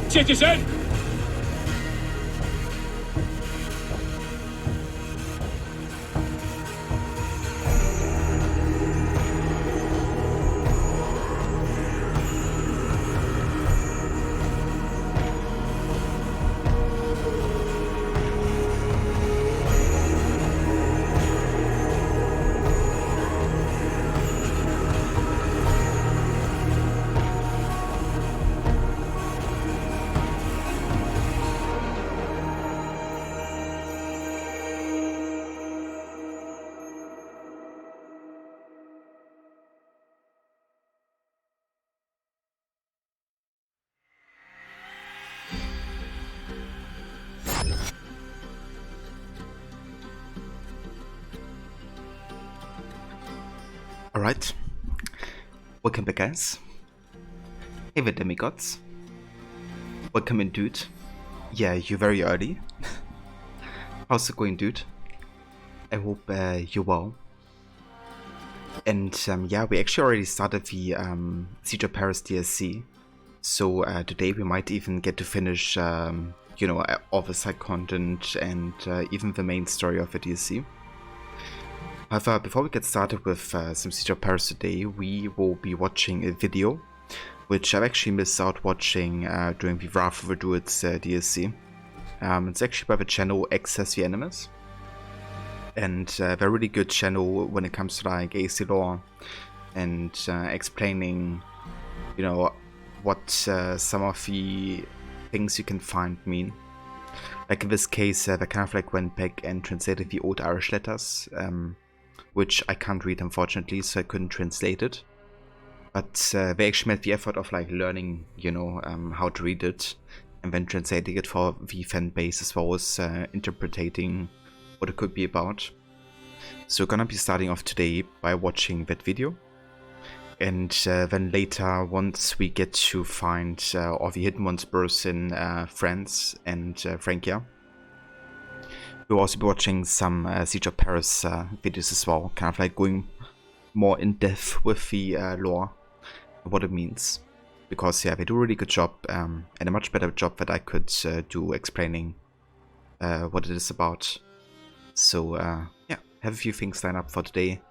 Citizen! Alright, welcome back guys. Hey the demigods. Welcome in dude. Yeah, you're very early. How's it going dude? I hope you're well. And yeah, we actually already started the Siege of Paris DLC. So today we might even get to finish, you know, all the side content and even the main story of the DLC. However, before we get started with some Siege of Paris today, we will be watching a video, which I've actually missed out watching during the Wrath of the Druids DLC. It's actually by the channel Access the Animus, and they're a really good channel when it comes to like AC lore and explaining, you know, what some of the things you can find mean. Like in this case, they kind of like went back and translated the old Irish letters, which I can't read unfortunately, so I couldn't translate it. But they actually made the effort of like learning, you know, how to read it, and then translating it for the fan base as well as interpreting what it could be about. So we're gonna be starting off today by watching that video, and then later, once we get to find all the hidden ones burst in France and Francia, we'll also be watching some Siege of Paris videos as well, kind of like going more in depth with the lore, what it means. Because yeah, they do a really good job, and a much better job that I could do explaining what it is about. So yeah, have a few things lined up for today.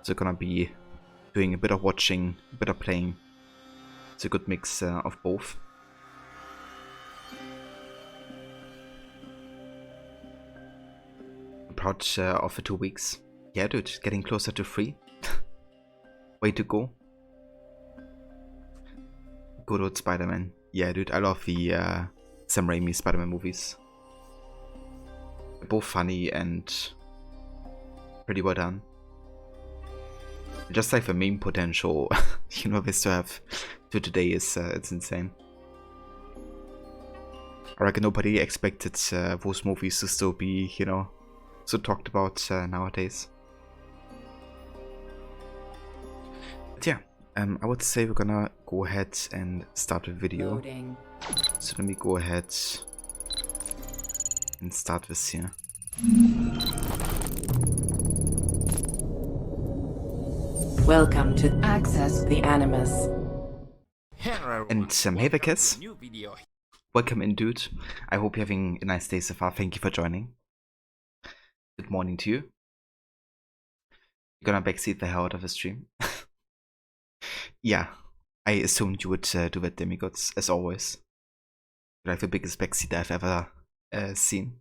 So gonna be doing a bit of watching, a bit of playing. It's a good mix of both. Proud of the 2 weeks. Yeah, dude, getting closer to 3. Way to go. Good old Spider-Man. Yeah, dude, I love the Sam Raimi Spider-Man movies. They're both funny and pretty well done. Just like the meme potential, you know, they still have to today is it's insane. I reckon nobody expected those movies to still be, you know, so talked about nowadays. But yeah, I would say we're gonna go ahead and start the video. Loading. So let me go ahead and start this here. Welcome to Access the Animus. And hey there, Kiss. Welcome in, dude. I hope you're having a nice day so far. Thank you for joining. Good morning to you. You're gonna backseat the hell out of the stream. Yeah, I assumed you would do that, Demigods, as always. You're like the biggest backseat I've ever seen.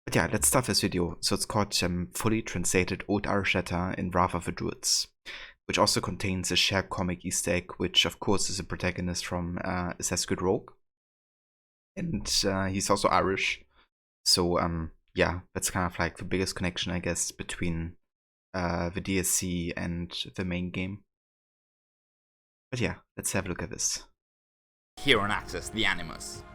But yeah, let's start this video. So it's called Fully Translated Old Irish Letter in Wrath of the Druids, which also contains a shared comic Easter egg, which of course is a protagonist from Assassin's Creed Rogue. And he's also Irish. So yeah, that's kind of like the biggest connection, I guess, between the DLC and the main game. But yeah, let's have a look at this. Here on Access the Animus.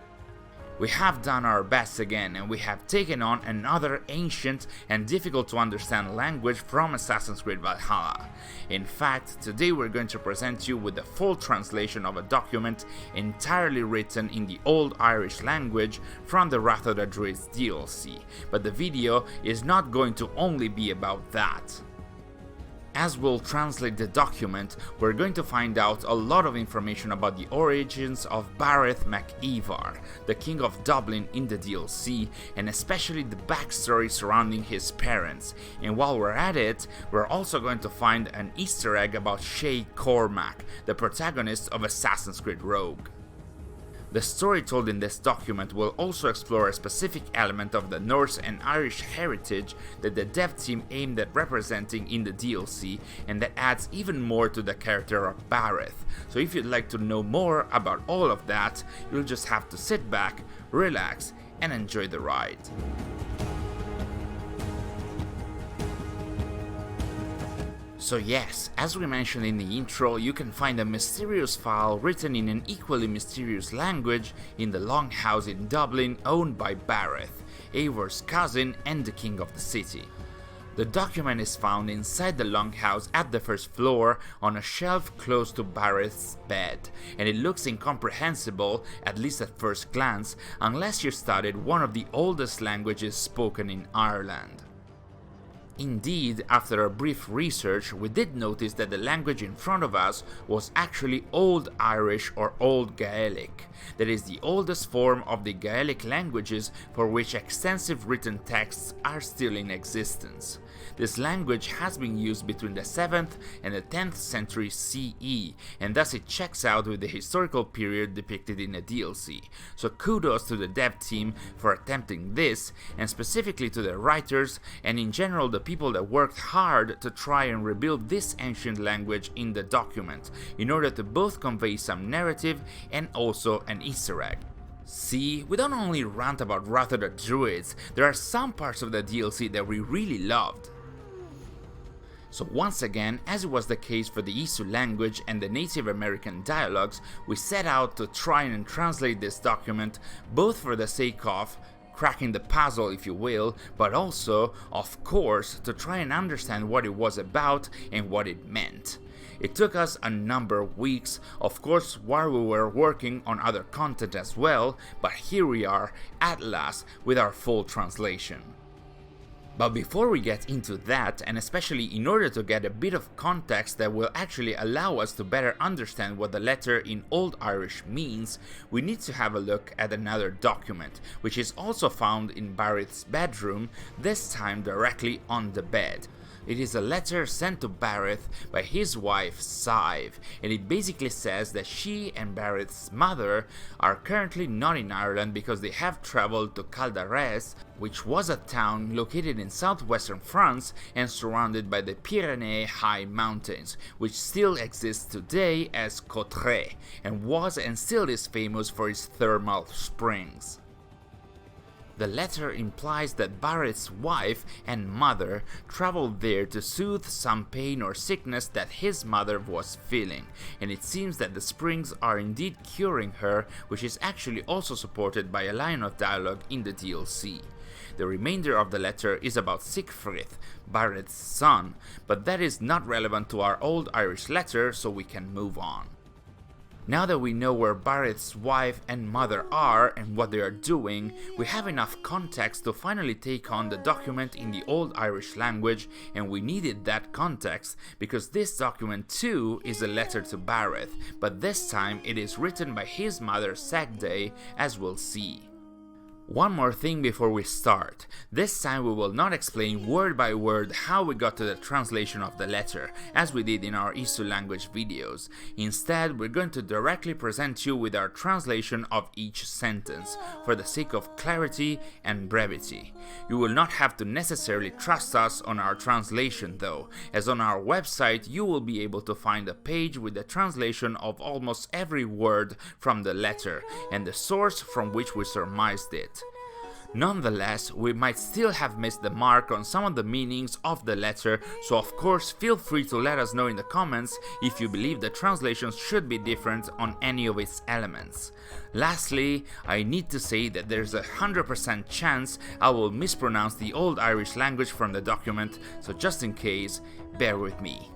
We have done our best again, and we have taken on another ancient and difficult to understand language from Assassin's Creed Valhalla. In fact, today we're going to present you with the full translation of a document entirely written in the Old Irish language from the Wrath of the Druids DLC, but the video is not going to only be about that. As we'll translate the document, we're going to find out a lot of information about the origins of Bareth MacIvar, the King of Dublin in the DLC, and especially the backstory surrounding his parents. And while we're at it, we're also going to find an Easter egg about Shay Cormac, the protagonist of Assassin's Creed Rogue. The story told in this document will also explore a specific element of the Norse and Irish heritage that the dev team aimed at representing in the DLC, and that adds even more to the character of Bareth. So if you'd like to know more about all of that, you'll just have to sit back, relax, and enjoy the ride. So yes, as we mentioned in the intro, you can find a mysterious file written in an equally mysterious language in the Longhouse in Dublin owned by Bareth, Eivor's cousin and the king of the city. The document is found inside the Longhouse at the first floor on a shelf close to Bareth's bed, and it looks incomprehensible, at least at first glance, unless you studied one of the oldest languages spoken in Ireland. Indeed, after a brief research, we did notice that the language in front of us was actually Old Irish or Old Gaelic. That is the oldest form of the Gaelic languages for which extensive written texts are still in existence. This language has been used between the 7th and the 10th century CE, and thus it checks out with the historical period depicted in the DLC. So kudos to the dev team for attempting this, and specifically to the writers and in general the people that worked hard to try and rebuild this ancient language in the document, in order to both convey some narrative and also an Easter egg. See, we don't only rant about Wrath of the Druids, there are some parts of the DLC that we really loved. So once again, as it was the case for the Isu language and the Native American dialogues, we set out to try and translate this document, both for the sake of cracking the puzzle, if you will, but also, of course, to try and understand what it was about and what it meant. It took us a number of weeks, of course, while we were working on other content as well, but here we are, at last, with our full translation. But before we get into that, and especially in order to get a bit of context that will actually allow us to better understand what the letter in Old Irish means, we need to have a look at another document, which is also found in Bareth's bedroom, this time directly on the bed. It is a letter sent to Bareth by his wife Sive, and it basically says that she and Bareth's mother are currently not in Ireland because they have traveled to Caldarès, which was a town located in southwestern France and surrounded by the Pyrenees High Mountains, which still exists today as Cotteret, and was and still is famous for its thermal springs. The letter implies that Barrett's wife and mother traveled there to soothe some pain or sickness that his mother was feeling, and it seems that the springs are indeed curing her, which is actually also supported by a line of dialogue in the DLC. The remainder of the letter is about Siegfried, Barrett's son, but that is not relevant to our Old Irish letter, so we can move on. Now that we know where Barrett's wife and mother are and what they are doing, we have enough context to finally take on the document in the Old Irish language, and we needed that context because this document too is a letter to Barrett, but this time it is written by his mother Sagday, as we'll see. One more thing before we start. This time we will not explain word by word how we got to the translation of the letter, as we did in our Isu language videos. Instead, we're going to directly present you with our translation of each sentence, for the sake of clarity and brevity. You will not have to necessarily trust us on our translation though, as on our website you will be able to find a page with the translation of almost every word from the letter, and the source from which we surmised it. Nonetheless, we might still have missed the mark on some of the meanings of the letter, so of course feel free to let us know in the comments if you believe the translations should be different on any of its elements. Lastly, I need to say that there's a 100% chance I will mispronounce the Old Irish language from the document, so just in case, bear with me.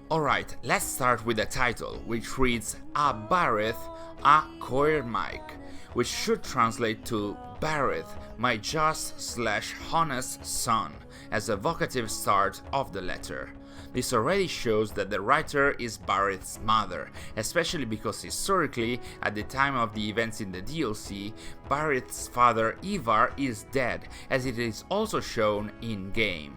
Alright, let's start with the title, which reads A Barrett a Coirmaig, which should translate to Barrett, my just/honest son, as a vocative start of the letter. This already shows that the writer is Barrett's mother, especially because historically, at the time of the events in the DLC, Barrett's father Ivar is dead, as it is also shown in-game.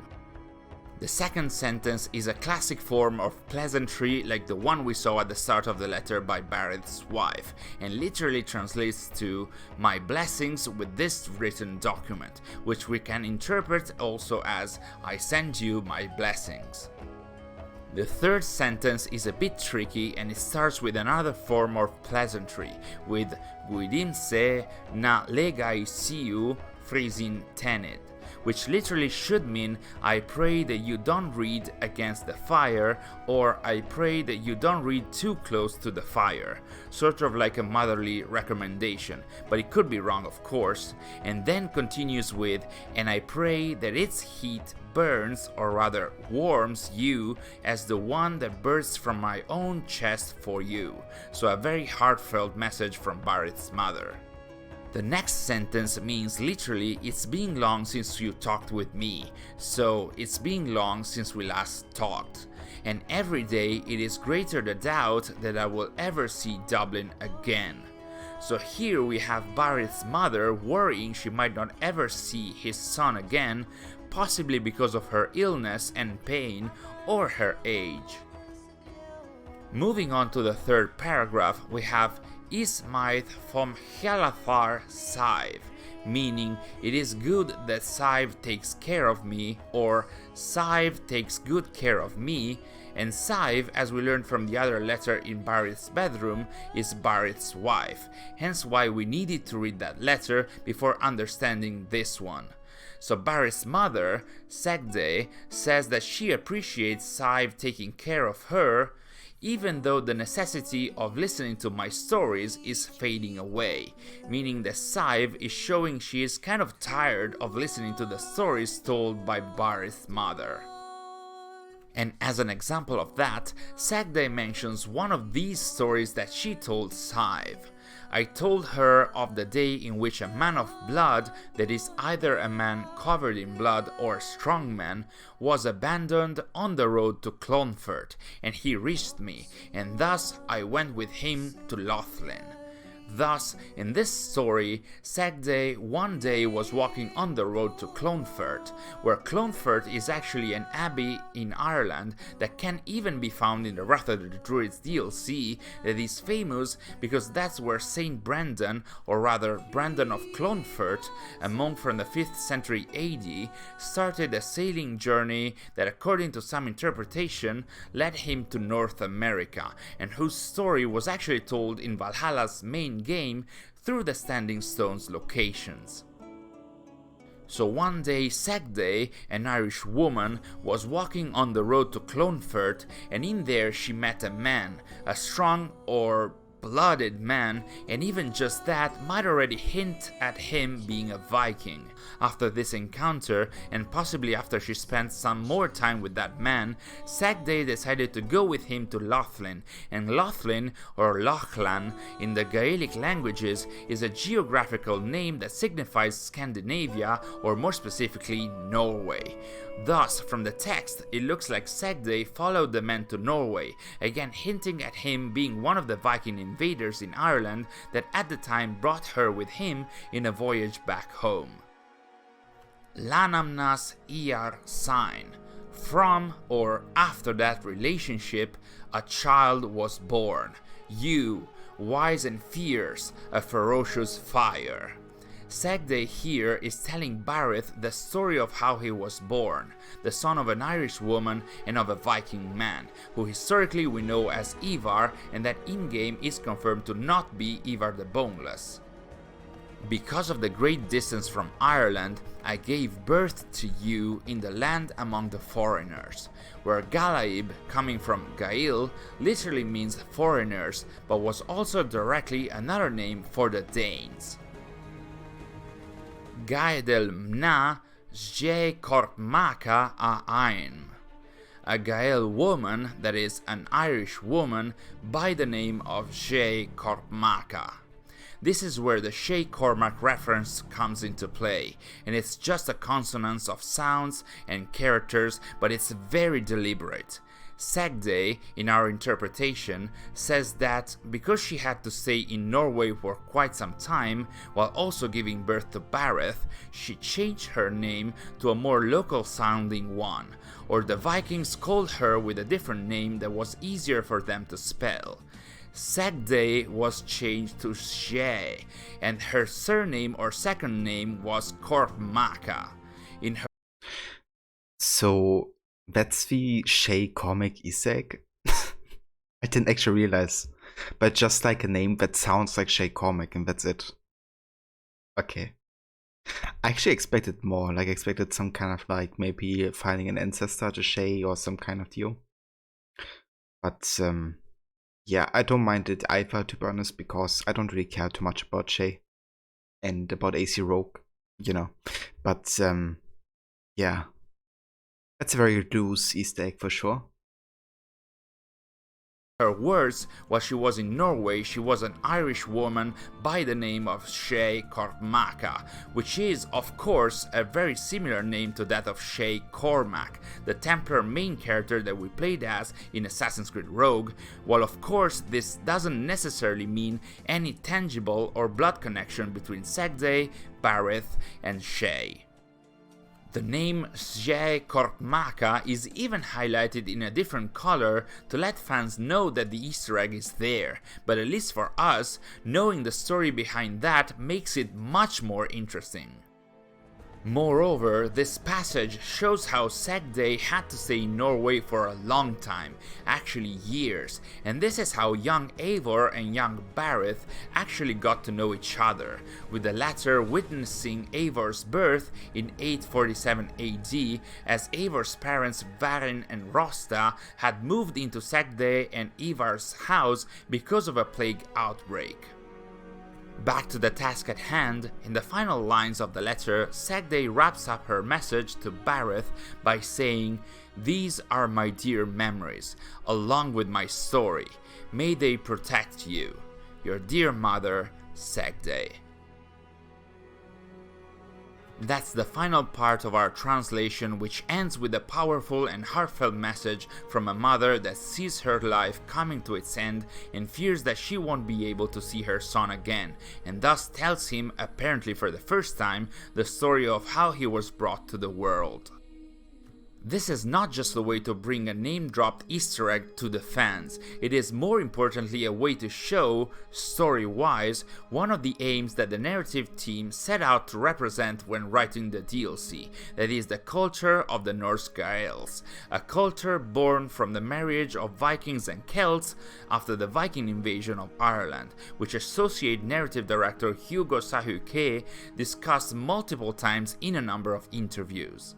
The second sentence is a classic form of pleasantry like the one we saw at the start of the letter by Barrett's wife, and literally translates to "my blessings with this written document," which we can interpret also as "I send you my blessings." The third sentence is a bit tricky and it starts with another form of pleasantry, with "Guidimse na legai siu frisin tenid," which literally should mean "I pray that you don't read against the fire," or "I pray that you don't read too close to the fire," sort of like a motherly recommendation, but it could be wrong of course, and then continues with "and I pray that its heat burns, or rather warms you as the one that bursts from my own chest for you," so a very heartfelt message from Barrett's mother. The next sentence means literally "it's been long since you talked with me," so it's been long since we last talked. And every day it is greater the doubt that I will ever see Dublin again. So here we have Barrett's mother worrying she might not ever see his son again, possibly because of her illness and pain or her age. Moving on to the third paragraph, we have Ismaith from Helathar Sive, meaning "it is good that Sive takes care of me," or "Sive takes good care of me," and Sive, as we learned from the other letter in Barrett's bedroom, is Barrett's wife, hence why we needed to read that letter before understanding this one. So Barrett's mother, Sagday, says that she appreciates Sive taking care of her, even though the necessity of listening to my stories is fading away, meaning that Sive is showing she is kind of tired of listening to the stories told by Barrett's mother. And as an example of that, Sagday mentions one of these stories that she told Sive. "I told her of the day in which a man of blood, that is either a man covered in blood or a strong man, was abandoned on the road to Clonfert, and he reached me, and thus I went with him to Lothlin." Thus, in this story, Sagday one day was walking on the road to Clonfert, where Clonfert is actually an abbey in Ireland that can even be found in the Wrath of the Druids DLC, that is famous because that's where Saint Brendan, or rather Brendan of Clonfert, a monk from the 5th century AD, started a sailing journey that, according to some interpretation, led him to North America, and whose story was actually told in Valhalla's main game through the standing stones locations. So one day Sagday, an Irish woman, was walking on the road to Clonfert, and in there she met a man, a strong or blooded man, and even just that might already hint at him being a Viking. After this encounter, and possibly after she spent some more time with that man, Sagday decided to go with him to Lothlin, and Lothlin, or Lochlan, in the Gaelic languages, is a geographical name that signifies Scandinavia, or more specifically, Norway. Thus, from the text, it looks like Sagday followed the man to Norway, again hinting at him being one of the Viking invaders in Ireland that at the time brought her with him in a voyage back home. Lanamnas Iar sign. From or after that relationship, a child was born. You, wise and fierce, a ferocious fire. Sagday here is telling Bareth the story of how he was born, the son of an Irish woman and of a Viking man, who historically we know as Ivar, and that in-game is confirmed to not be Ivar the Boneless. Because of the great distance from Ireland, I gave birth to you in the land among the foreigners, where Galaib, coming from Gael, literally means foreigners, but was also directly another name for the Danes. Gaedel mna zje korpmaka a ein. A Gael woman, that is, an Irish woman, by the name of Zje Korpmaka. This is where the Shay Cormac reference comes into play, and it's just a consonance of sounds and characters, but it's very deliberate. Sagday, in our interpretation, says that because she had to stay in Norway for quite some time, while also giving birth to Bareth, she changed her name to a more local sounding one, or the Vikings called her with a different name that was easier for them to spell. Sagday was changed to Zje, and her surname or second name was Korpmaka. In her So that's the Shay comic Isaac. I didn't actually realize, but just like a name that sounds like Shay comic, and that's it. Okay. I actually expected more, like I expected some kind of like maybe finding an ancestor to Shay or some kind of deal. But yeah, I don't mind it either, to be honest, because I don't really care too much about Shay and about AC Rogue, you know. But yeah, that's a very loose Easter egg for sure. her words, while she was in Norway, she was an Irish woman by the name of Shay Korpmaka, which is, of course, a very similar name to that of Shay Cormac, the Templar main character that we played as in Assassin's Creed Rogue, while of course this doesn't necessarily mean any tangible or blood connection between Sagday, Bareth, and Shay. The name Zje Korpmaka is even highlighted in a different color to let fans know that the Easter egg is there, but at least for us, knowing the story behind that makes it much more interesting. Moreover, this passage shows how Sagday had to stay in Norway for a long time, actually years, and this is how young Eivor and young Bareth actually got to know each other, with the latter witnessing Eivor's birth in 847 AD, as Eivor's parents Varin and Rosta had moved into Sagday and Ivar's house because of a plague outbreak. Back to the task at hand, in the final lines of the letter, Sagday wraps up her message to Bareth by saying, "These are my dear memories, along with my story. May they protect you. Your dear mother, Sagday." That's the final part of our translation, which ends with a powerful and heartfelt message from a mother that sees her life coming to its end and fears that she won't be able to see her son again, and thus tells him, apparently for the first time, the story of how he was brought to the world. This is not just a way to bring a name-dropped Easter egg to the fans, it is more importantly a way to show, story-wise, one of the aims that the narrative team set out to represent when writing the DLC, that is the culture of the Norse Gaels, a culture born from the marriage of Vikings and Celts after the Viking invasion of Ireland, which associate narrative director Hugo Sahuke discussed multiple times in a number of interviews.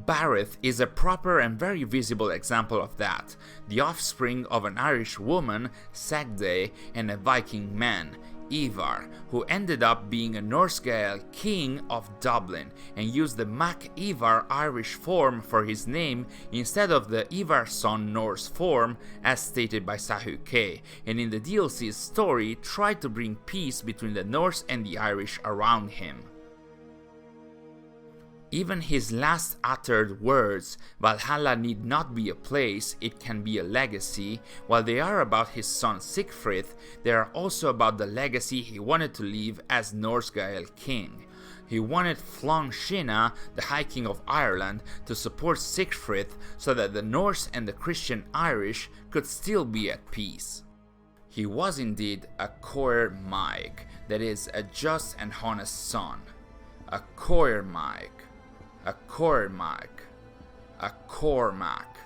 Barith is a proper and very visible example of that, the offspring of an Irish woman, Sagde, and a Viking man, Ivar, who ended up being a Norse Gael king of Dublin and used the Mac Ivar Irish form for his name instead of the Ivarsson Norse form as stated by Sahuke, and in the DLC's story tried to bring peace between the Norse and the Irish around him. Even his last uttered words, Valhalla need not be a place, it can be a legacy, while they are about his son Siegfried, they are also about the legacy he wanted to leave as Norse Gael king. He wanted Flon Shinna, the High King of Ireland, to support Siegfried so that the Norse and the Christian Irish could still be at peace. He was indeed a Coir Maig, that is, a just and honest son. A Coir Maig. A Cormac. A Cormac.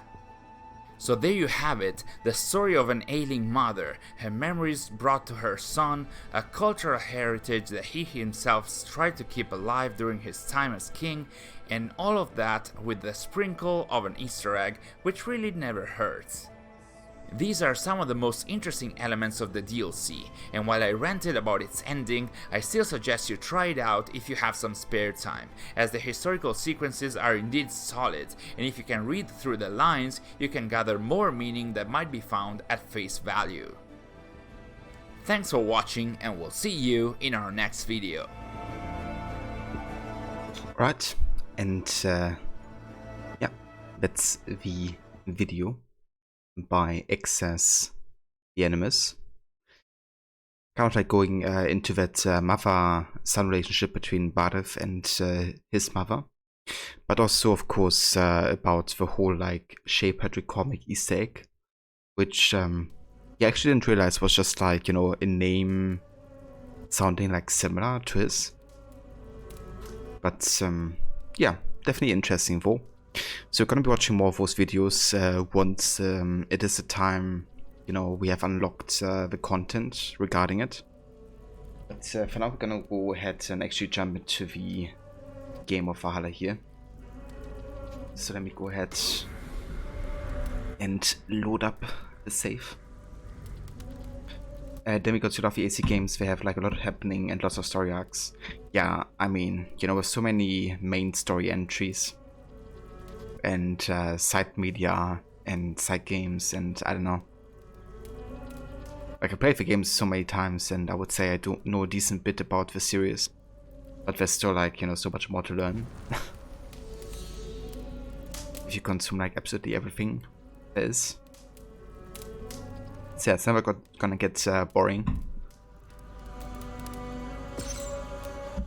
So there you have it, the story of an ailing mother, her memories brought to her son, a cultural heritage that he himself tried to keep alive during his time as king, and all of that with the sprinkle of an Easter egg, which really never hurts. These are some of the most interesting elements of the DLC, and while I ranted about its ending, I still suggest you try it out if you have some spare time, as the historical sequences are indeed solid, and if you can read through the lines, you can gather more meaning that might be found at face value. Thanks for watching, and we'll see you in our next video. Right, and yeah, that's the video by Access the Animus. Kind of like going into that mother-son relationship between Barith and his mother, but also of course about the whole like Shea Patrick comic Easter egg, which you actually didn't realize was just like, you know, a name sounding like similar to his. But yeah, definitely interesting though. So we're going to be watching more of those videos once it is the time, you know, we have unlocked the content regarding it. But for now we're going to go ahead and actually jump into the game of Valhalla here. So let me go ahead and load up the save. Demigods, you love the AC games, they have like a lot happening and lots of story arcs. Yeah, I mean, you know, with so many main story entries and side media and side games, and I don't know. Like I played the games so many times and I would say I do know a decent bit about the series. But there's still like, you know, so much more to learn. If you consume like absolutely everything there is. So yeah, it's never gonna get boring.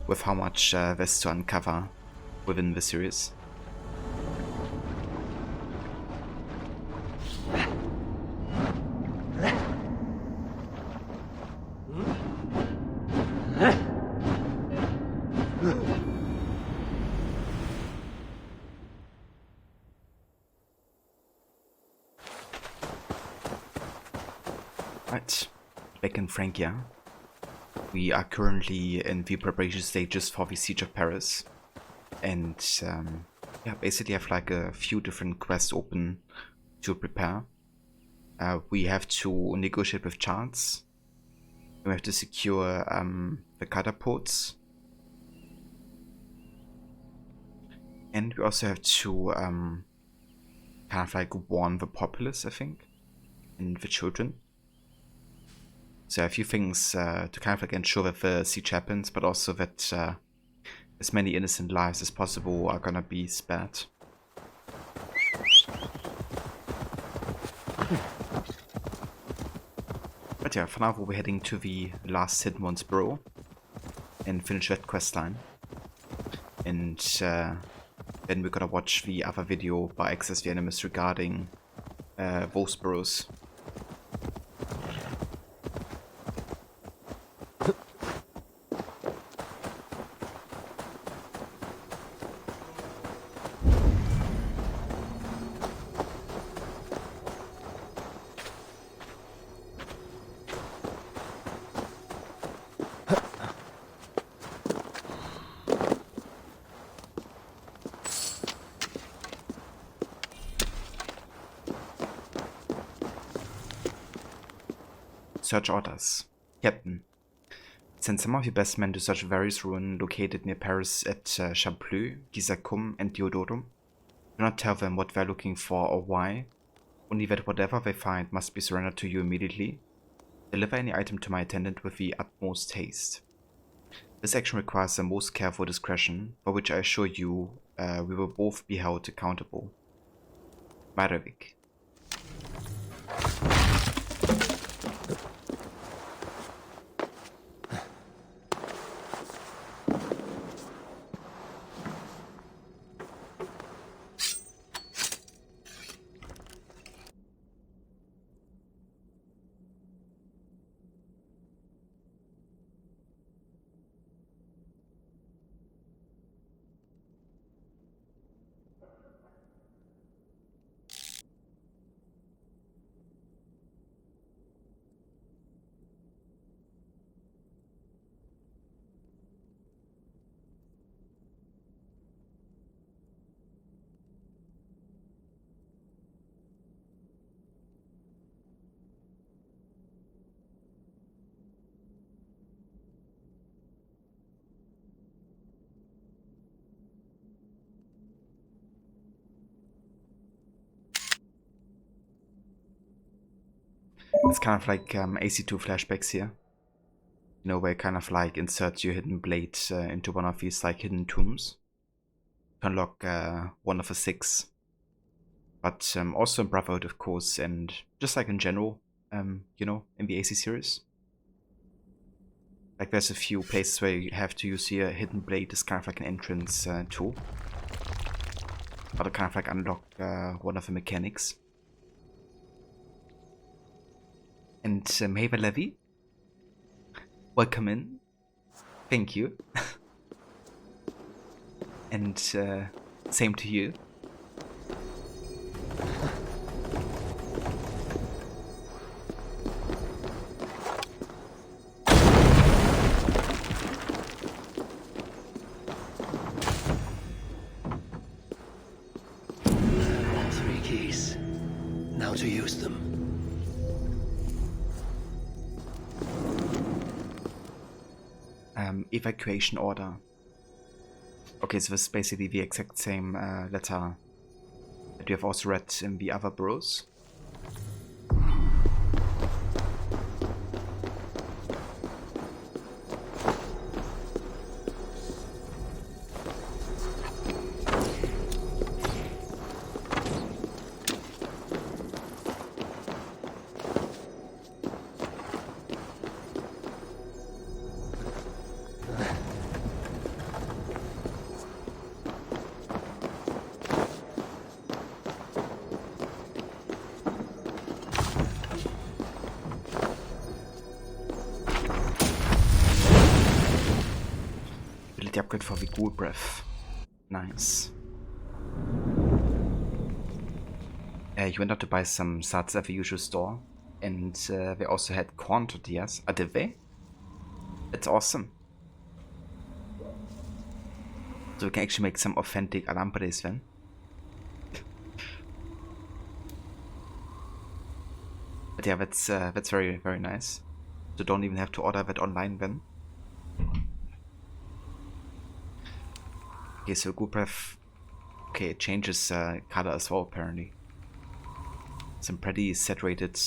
With how much there's to uncover within the series. Right, back in Frankia. We are currently in the preparation stages for the Siege of Paris. And yeah, basically have like a few different quests open to prepare. We have to negotiate with Charles. We have to secure the catapults. And we also have to kind of like warn the populace, I think, and the children. So a few things to kind of like ensure that the siege happens, but also that as many innocent lives as possible are gonna be spared. But yeah, for now we'll be heading to the last Hidden Ones Bureau and finish that quest line. And Then we're gonna watch the other video by Access the Animus regarding Wolfsburrows. Search orders. Captain. Send some of your best men to search various ruins located near Paris at Champleux, Gisacum, and Diodorum. Do not tell them what they're looking for or why, only that whatever they find must be surrendered to you immediately. Deliver any item to my attendant with the utmost haste. This action requires the most careful discretion, for which I assure you we will both be held accountable. Marevik. It's kind of like AC2 flashbacks here. You know, where kind of like insert your hidden blade into one of these like hidden tombs to unlock one of the 6. But also in Brotherhood, of course, and just like in general, you know, in the AC series. Like there's a few places where you have to use your hidden blade as kind of like an entrance tool. Or to kind of like unlock one of the mechanics. And Maeve Levy, welcome in. Thank you. And same to you. All 3 keys. Now to use them. Evacuation order. Okay, so this is basically the exact same letter that we have also read in the other burrows. Ability upgrade for the Ghoul Breath. Nice. You went out to buy some sats at the usual store, and they also had corn tortillas. Did they? That's awesome. So we can actually make some authentic alampades then. But yeah, that's very, very nice. So don't even have to order that online then. Okay, so Ghoul Breath. Okay, it changes color as well apparently. Some pretty saturated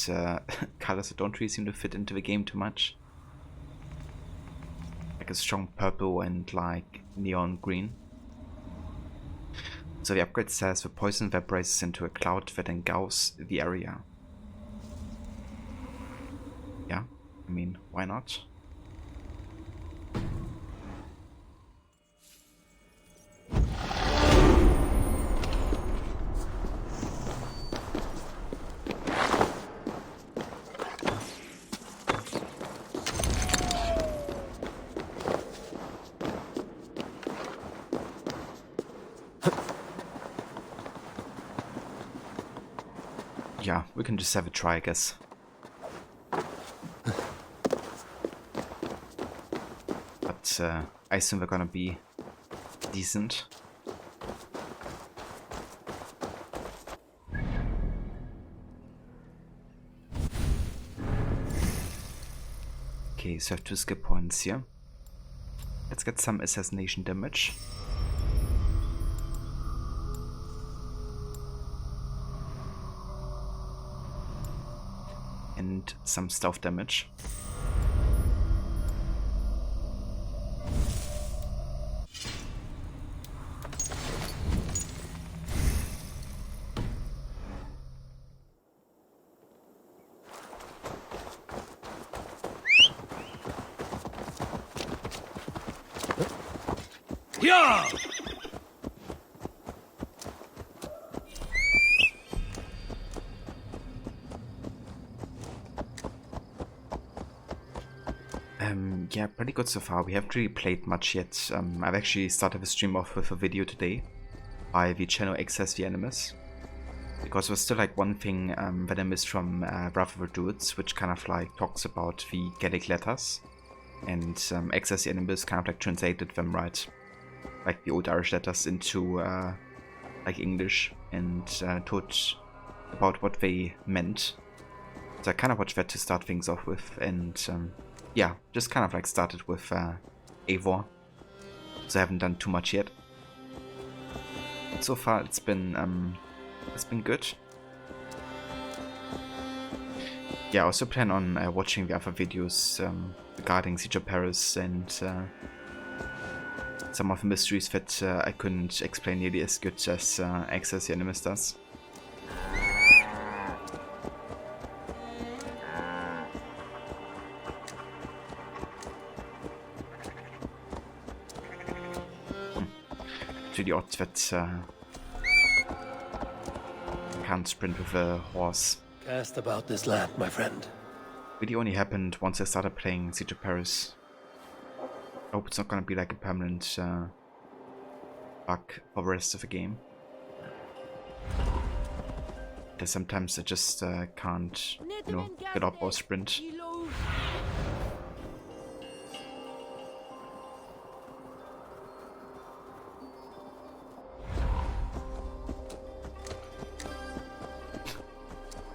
colors that don't really seem to fit into the game too much. Like a strong purple and like neon green. So the upgrade says the poison vaporizes into a cloud that engulfs the area. Yeah, I mean, why not? yeah, we can just have a try, I guess. But I assume we're gonna be decent. Okay, so I have 2 skill points here. Let's get some assassination damage. And some stealth damage. Yeah! Yeah, pretty good so far. We haven't really played much yet. I've actually started the stream off with a video today by the channel Access the Animus. Because there's still like one thing that I missed from Wrath of the Druids, which kind of like talks about the Gaelic letters. And Access the Animus kind of like translated them, right? Like the old Irish letters into like English, and told about what they meant. So I kind of watched that to start things off with, and yeah, just kind of like started with Eivor. So I haven't done too much yet. So far it's been good. Yeah, I also plan on watching the other videos regarding Siege of Paris and some of the mysteries that I couldn't explain nearly as good as Access the Animus does. It's really odd that I can't sprint with a horse. Cast about this land, my friend. Really only happened once I started playing Siege of Paris. I hope it's not gonna be like a permanent bug for the rest of the game. Because sometimes I just can't, you know, get up or sprint.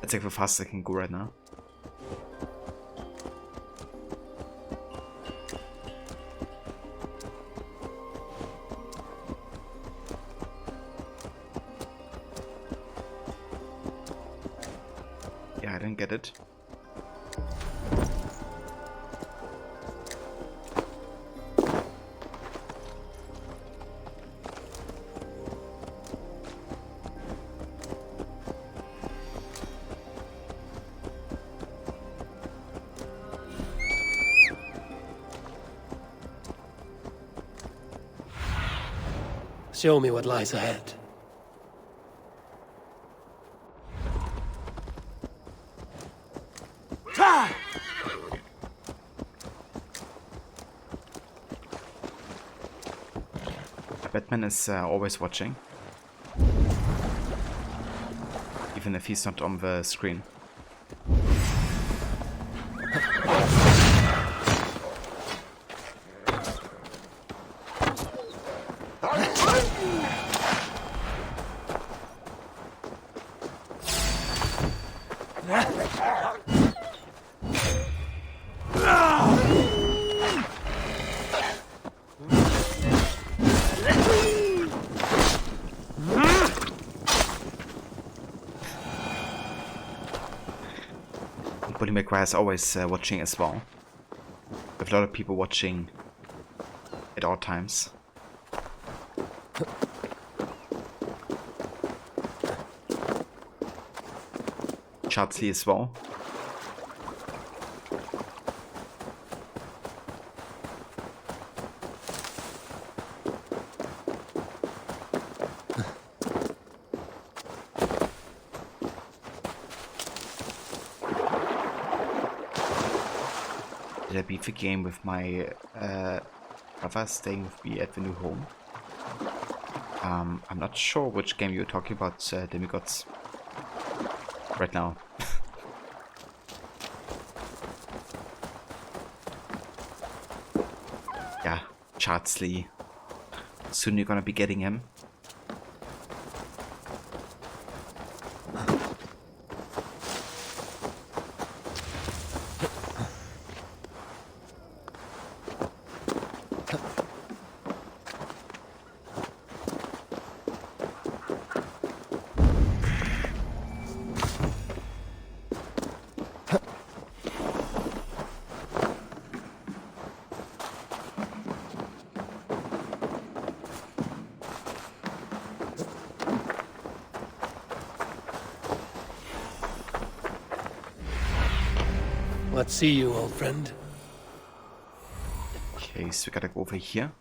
That's like the fastest I can go right now. Yeah, I didn't get it. Show me what lies ahead. Batman is always watching. Even if he's not on the screen. Is always watching as well, with a lot of people watching at all times. Chartsley as well. I beat the game with my brother staying with me at the new home. I'm not sure which game you're talking about, Demigods. right now. Yeah, Chardsley. Soon you're gonna be getting him. Let's see you, old friend. Okay, so we gotta go over here.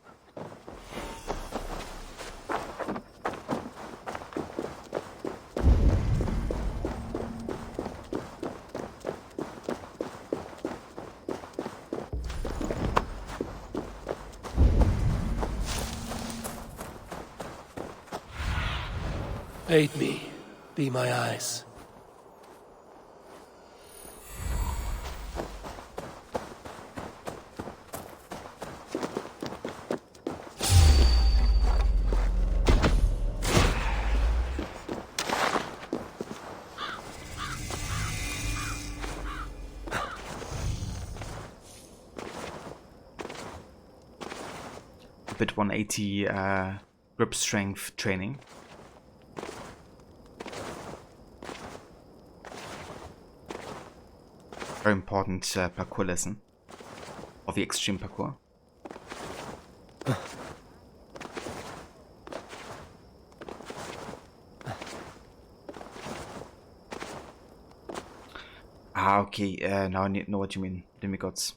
Aid me. Be my eyes. Bit 180 grip strength training. Very important parkour lesson. Or the extreme parkour. Ah, okay, now I know what you mean, Demigods.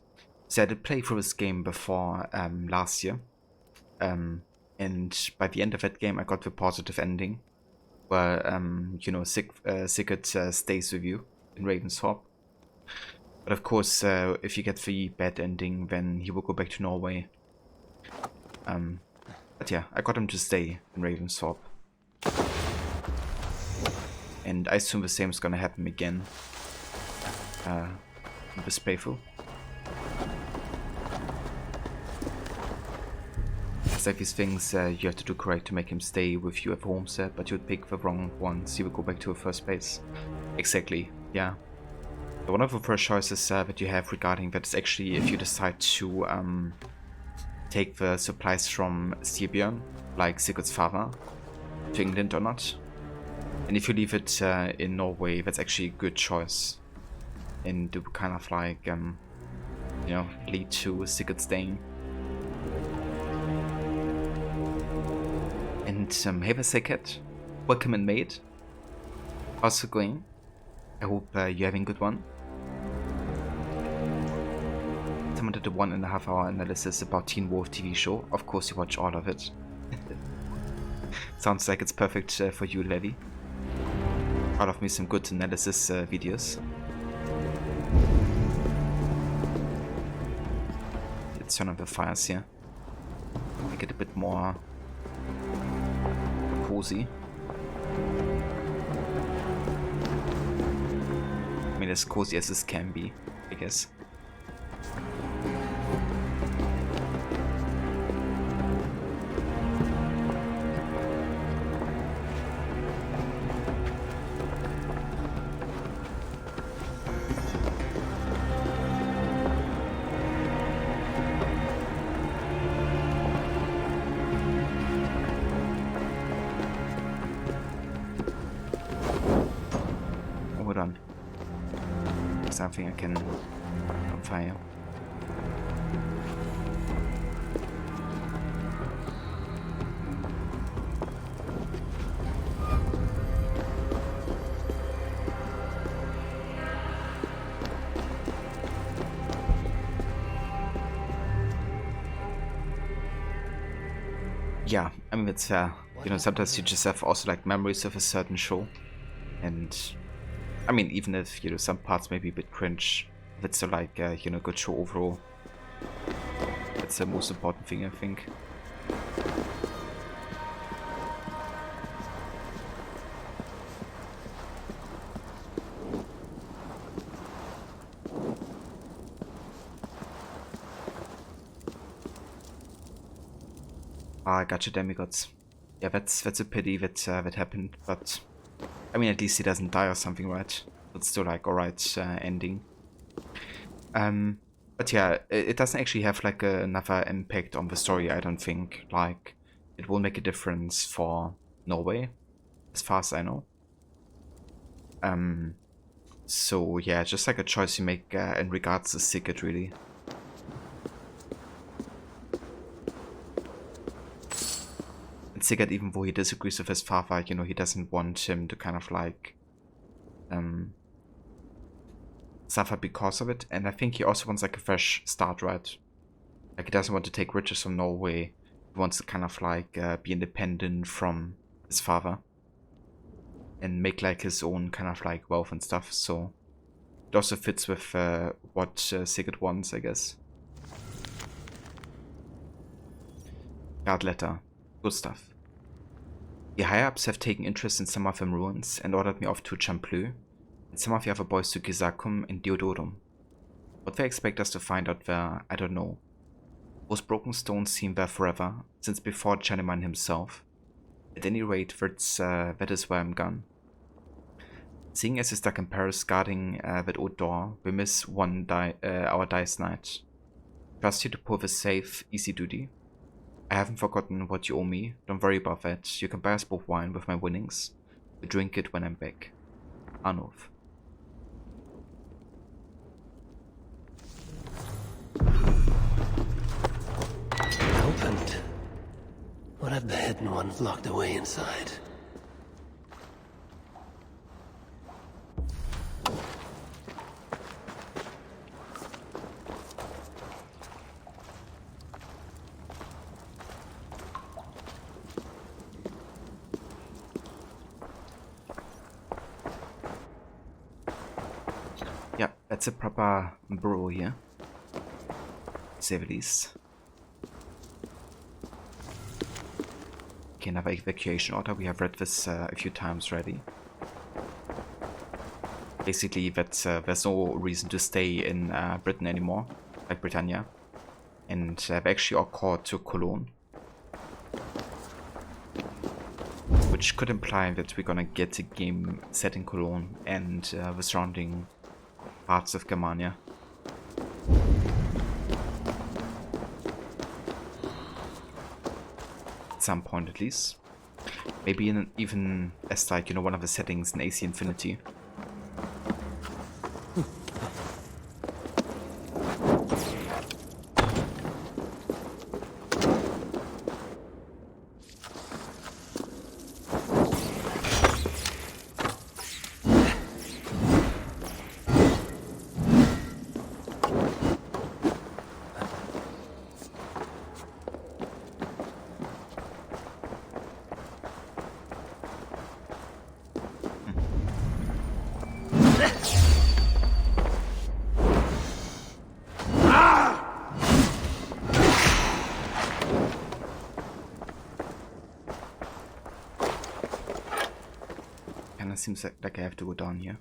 So I did play through this game before last year. And by the end of that game I got the positive ending. Where, you know, Sigurd stays with you in Ravensthorpe. But of course, if you get the bad ending, then he will go back to Norway. But yeah, I got him to stay in Ravensthorpe. And I assume the same is gonna happen again in this playthrough. It's like these things you have to do correct to make him stay with you at home set, but you'd pick the wrong ones, he would go back to a first base. Exactly, yeah. So one of the first choices that you have regarding that is actually if you decide to take the supplies from Styrbjörn, like Sigurd's father, to England or not. And if you leave it in Norway, that's actually a good choice. And to kind of like, you know, lead to Sigurd staying. And hey there, Cat. Welcome in, mate. How's it going? I hope you're having a good one. Someone did a 1.5 hour analysis about Teen Wolf TV show. Of course you watch all of it. Sounds like it's perfect for you, Levi. Proud of me some good analysis videos. Let's turn on the fires here. Make it a bit more cozy. I mean, as cozy as this can be, I guess. Something I can fire. Yeah, I mean it's you know, sometimes you just have also like memories of a certain show, and I mean, even if, you know, some parts may be a bit cringe, that's still like, you know, good show overall. That's the most important thing, I think. Ah, gotcha, demigods. Yeah, that's a pity that that happened, but I mean, at least he doesn't die or something, right? It's still like alright ending. But yeah, it doesn't actually have like another impact on the story, I don't think. Like, it will make a difference for Norway, as far as I know. So yeah, just like a choice you make in regards to Sigurd, really. And Sigurd, even though he disagrees with his father, you know, he doesn't want him to kind of like suffer because of it. And I think he also wants like a fresh start, right? Like, he doesn't want to take riches from Norway. He wants to kind of like be independent from his father and make like his own kind of like wealth and stuff. So it also fits with what Sigurd wants, I guess. Guard letter. Good stuff. The higher-ups have taken interest in some of them ruins and ordered me off to Champloo, and some of the other boys to Gizakum and Deodorum. What they expect us to find out there, I don't know. Those broken stones seem there forever, since before Chanaman himself. At any rate, that is where I'm gone. Seeing as he's stuck in Paris guarding that old door, we miss our dice night. Trust you to pull this safe, easy duty. I haven't forgotten what you owe me, don't worry about that. You can buy us both wine with my winnings. We drink it when I'm back. Arnulf. Opened. What have the hidden ones locked away inside? Yeah, that's a proper burrow here. To say the least. Okay, another evacuation order. We have read this a few times already. Basically, that there's no reason to stay in Britain anymore, like Britannia. And they've actually all called to Cologne. Which could imply that we're gonna get a game set in Cologne and the surrounding parts of Germania. At some point at least. Maybe even as like, you know, one of the settings in AC Infinity. Seems like I have to go down here.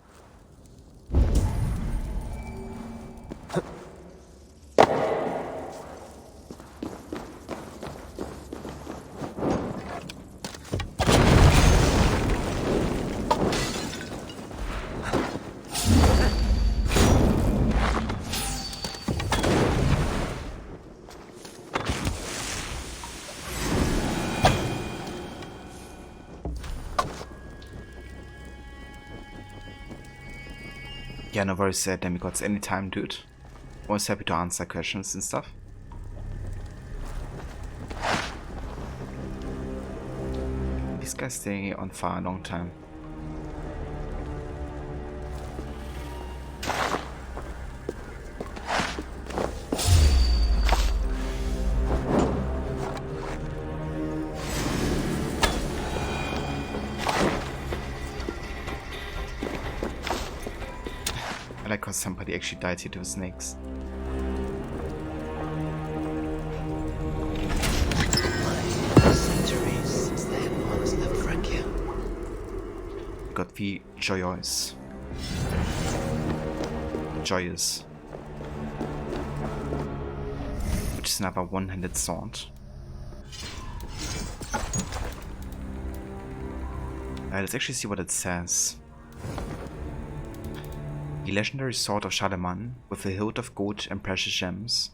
Yeah, no worries, demigods, anytime, dude. Always happy to answer questions and stuff. These guys stay on fire a long time. I like how somebody actually died here to the snakes. Centuries since the hidden ones left Francia. Got the Joyous. Joyous. Which is another one-handed sword. Let's actually see what it says. The legendary sword of Shadaman, with a hilt of gold and precious gems.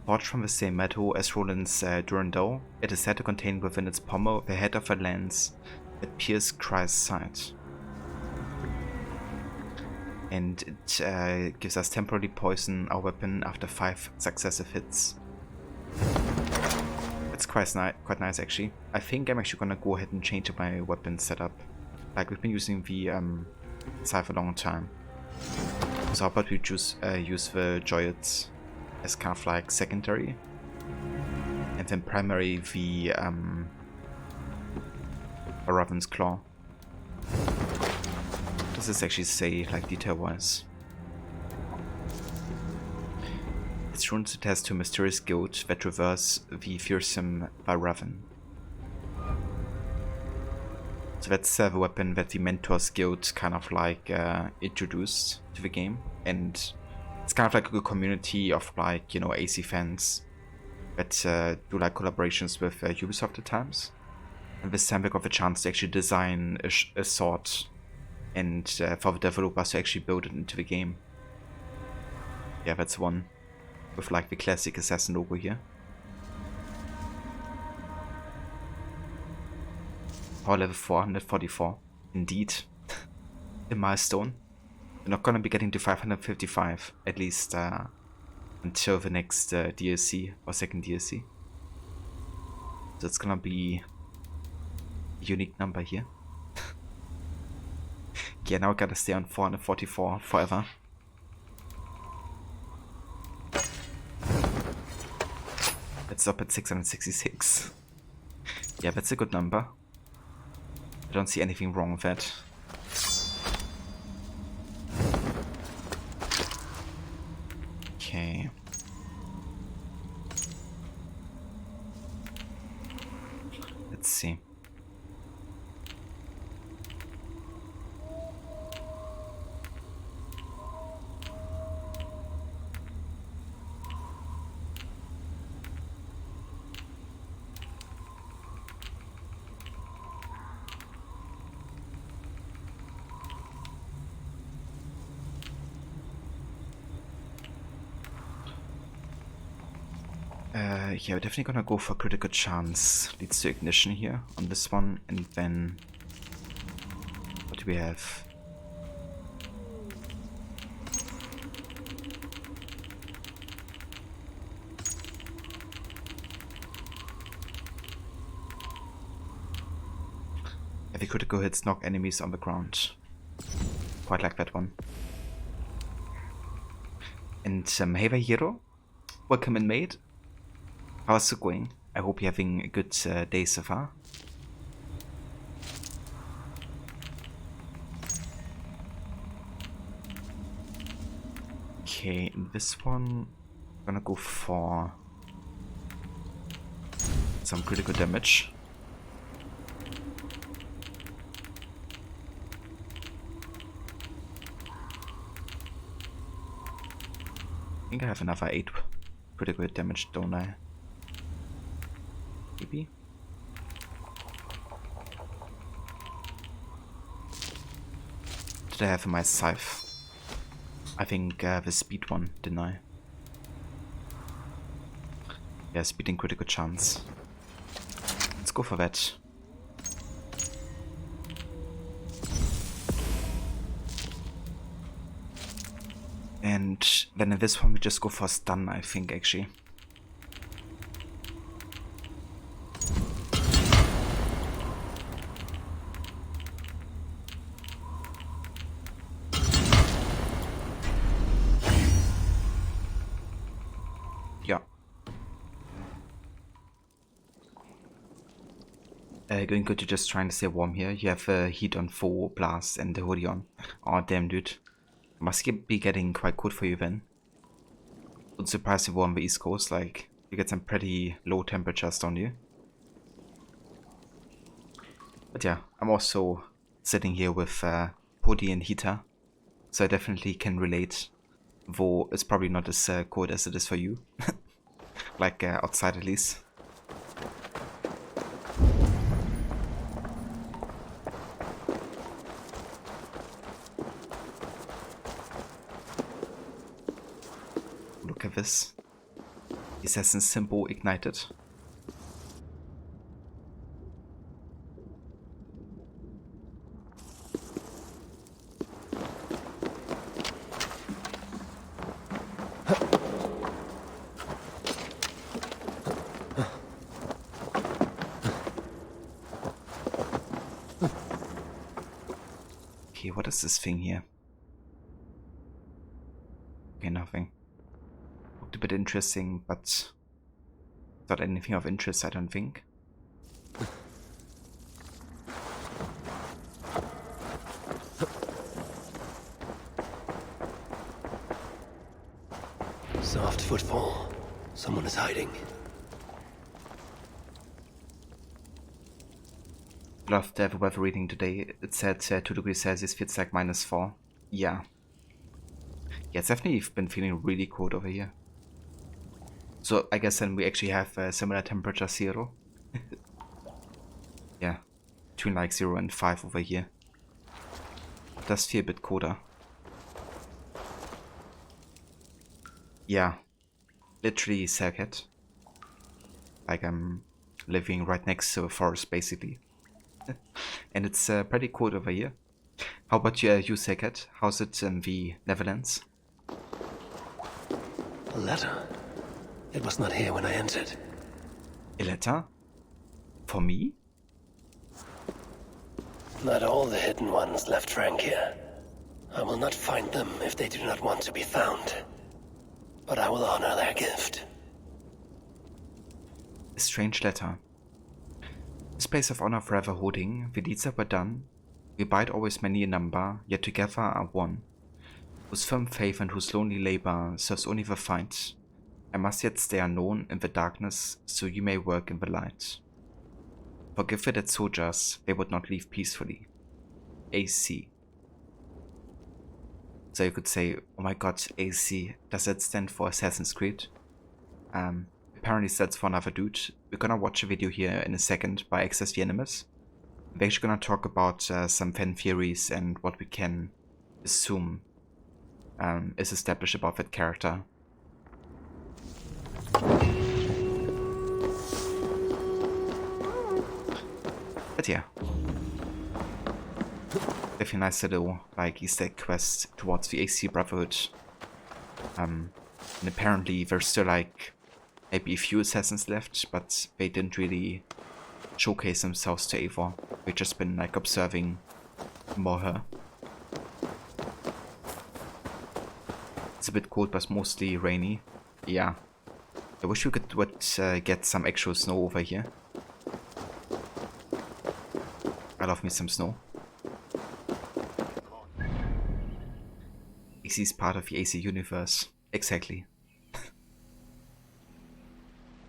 Forged from the same metal as Roland's Durandal, it is said to contain within its pommel the head of a lance that pierced Christ's side. And it gives us temporarily poison our weapon after 5 successive hits. That's quite nice actually. I think I'm actually gonna go ahead and change up my weapon setup. Like, we've been using the scythe for a long time. So how about we use the joyets as kind of like secondary, and then primary the Raven's Claw. Does this actually say, like, detail-wise? Its runes attest to a mysterious guild that traverse the fearsome Raven. So that's the weapon that the Mentors Guild kind of like introduced to the game, and it's kind of like a community of, like, you know, AC fans that do like collaborations with Ubisoft at times. And this time they got the chance to actually design a sword, and for the developers to actually build it into the game. Yeah, that's one with like the classic assassin logo here. Power level 444. Indeed. A milestone. We're not gonna be getting to 555, at least until the next DLC or second DLC. So it's gonna be a unique number here. Yeah, now I gotta stay on 444 forever. Let's stop at 666. Yeah, that's a good number. I don't see anything wrong with that. Okay. Let's see. Yeah, we're definitely gonna go for critical chance. Leads to ignition here on this one, and then what do we have? Heavy critical hits knock enemies on the ground. Quite like that one. And hey there, hero. Welcome in, mate. How's it going? I hope you're having a good day so far. Okay, in this one, I'm gonna go for some critical damage. I think I have another 8 critical damage, don't I? Maybe? Did I have my scythe? I think the speed one, didn't I? Yeah, speed and critical chance. Let's go for that. And then in this one we just go for stun, I think, actually. Yeah. Going good to just trying to stay warm here. You have heat on full blast and the hoodie on. Oh damn, dude. Must be getting quite cold for you then. Wouldn't surprise if we're on the East Coast, like, you get some pretty low temperatures, don't you? But yeah, I'm also sitting here with hoodie and heater, so I definitely can relate, though it's probably not as cold as it is for you. Like outside at least. Look at this. The assassin's symbol ignited. Okay, what is this thing here? Okay, nothing. Looked a bit interesting, but not anything of interest, I don't think. Soft footfall. Someone is hiding. Loved the weather reading today. It said 2 degrees Celsius feels like -4. Yeah. Yeah, it's definitely been feeling really cold over here. So I guess then we actually have similar temperature 0. Yeah, between like 0 and 5 over here. It does feel a bit colder. Yeah, literally Selket. Like I'm living right next to a forest basically. And it's pretty cold over here. How about you, Selket? How's it in the Netherlands? A letter. It was not here when I entered. A letter? For me? Not all the hidden ones left Frank here. I will not find them if they do not want to be found. But I will honor their gift. A strange letter. This place of honor forever holding, the deeds that were done, we bide always many a number, yet together are one, whose firm faith and whose lonely labor serves only the fight. I must yet stay unknown in the darkness, so you may work in the light. Forgive the dead soldiers, they would not leave peacefully. AC. So you could say, oh my god, AC, does that stand for Assassin's Creed? Apparently that's for another dude. We're gonna watch a video here in a second by Access the Animus. We're actually gonna talk about some fan theories and what we can assume is established about that character. But yeah. Definitely nice little like Easter egg quest towards the AC Brotherhood. And apparently there's still like maybe a few assassins left, but they didn't really showcase themselves to Eivor. We've just been like observing more her. It's a bit cold, but mostly rainy. Yeah. I wish we could get some actual snow over here. I love me some snow. AC is part of the AC universe. Exactly.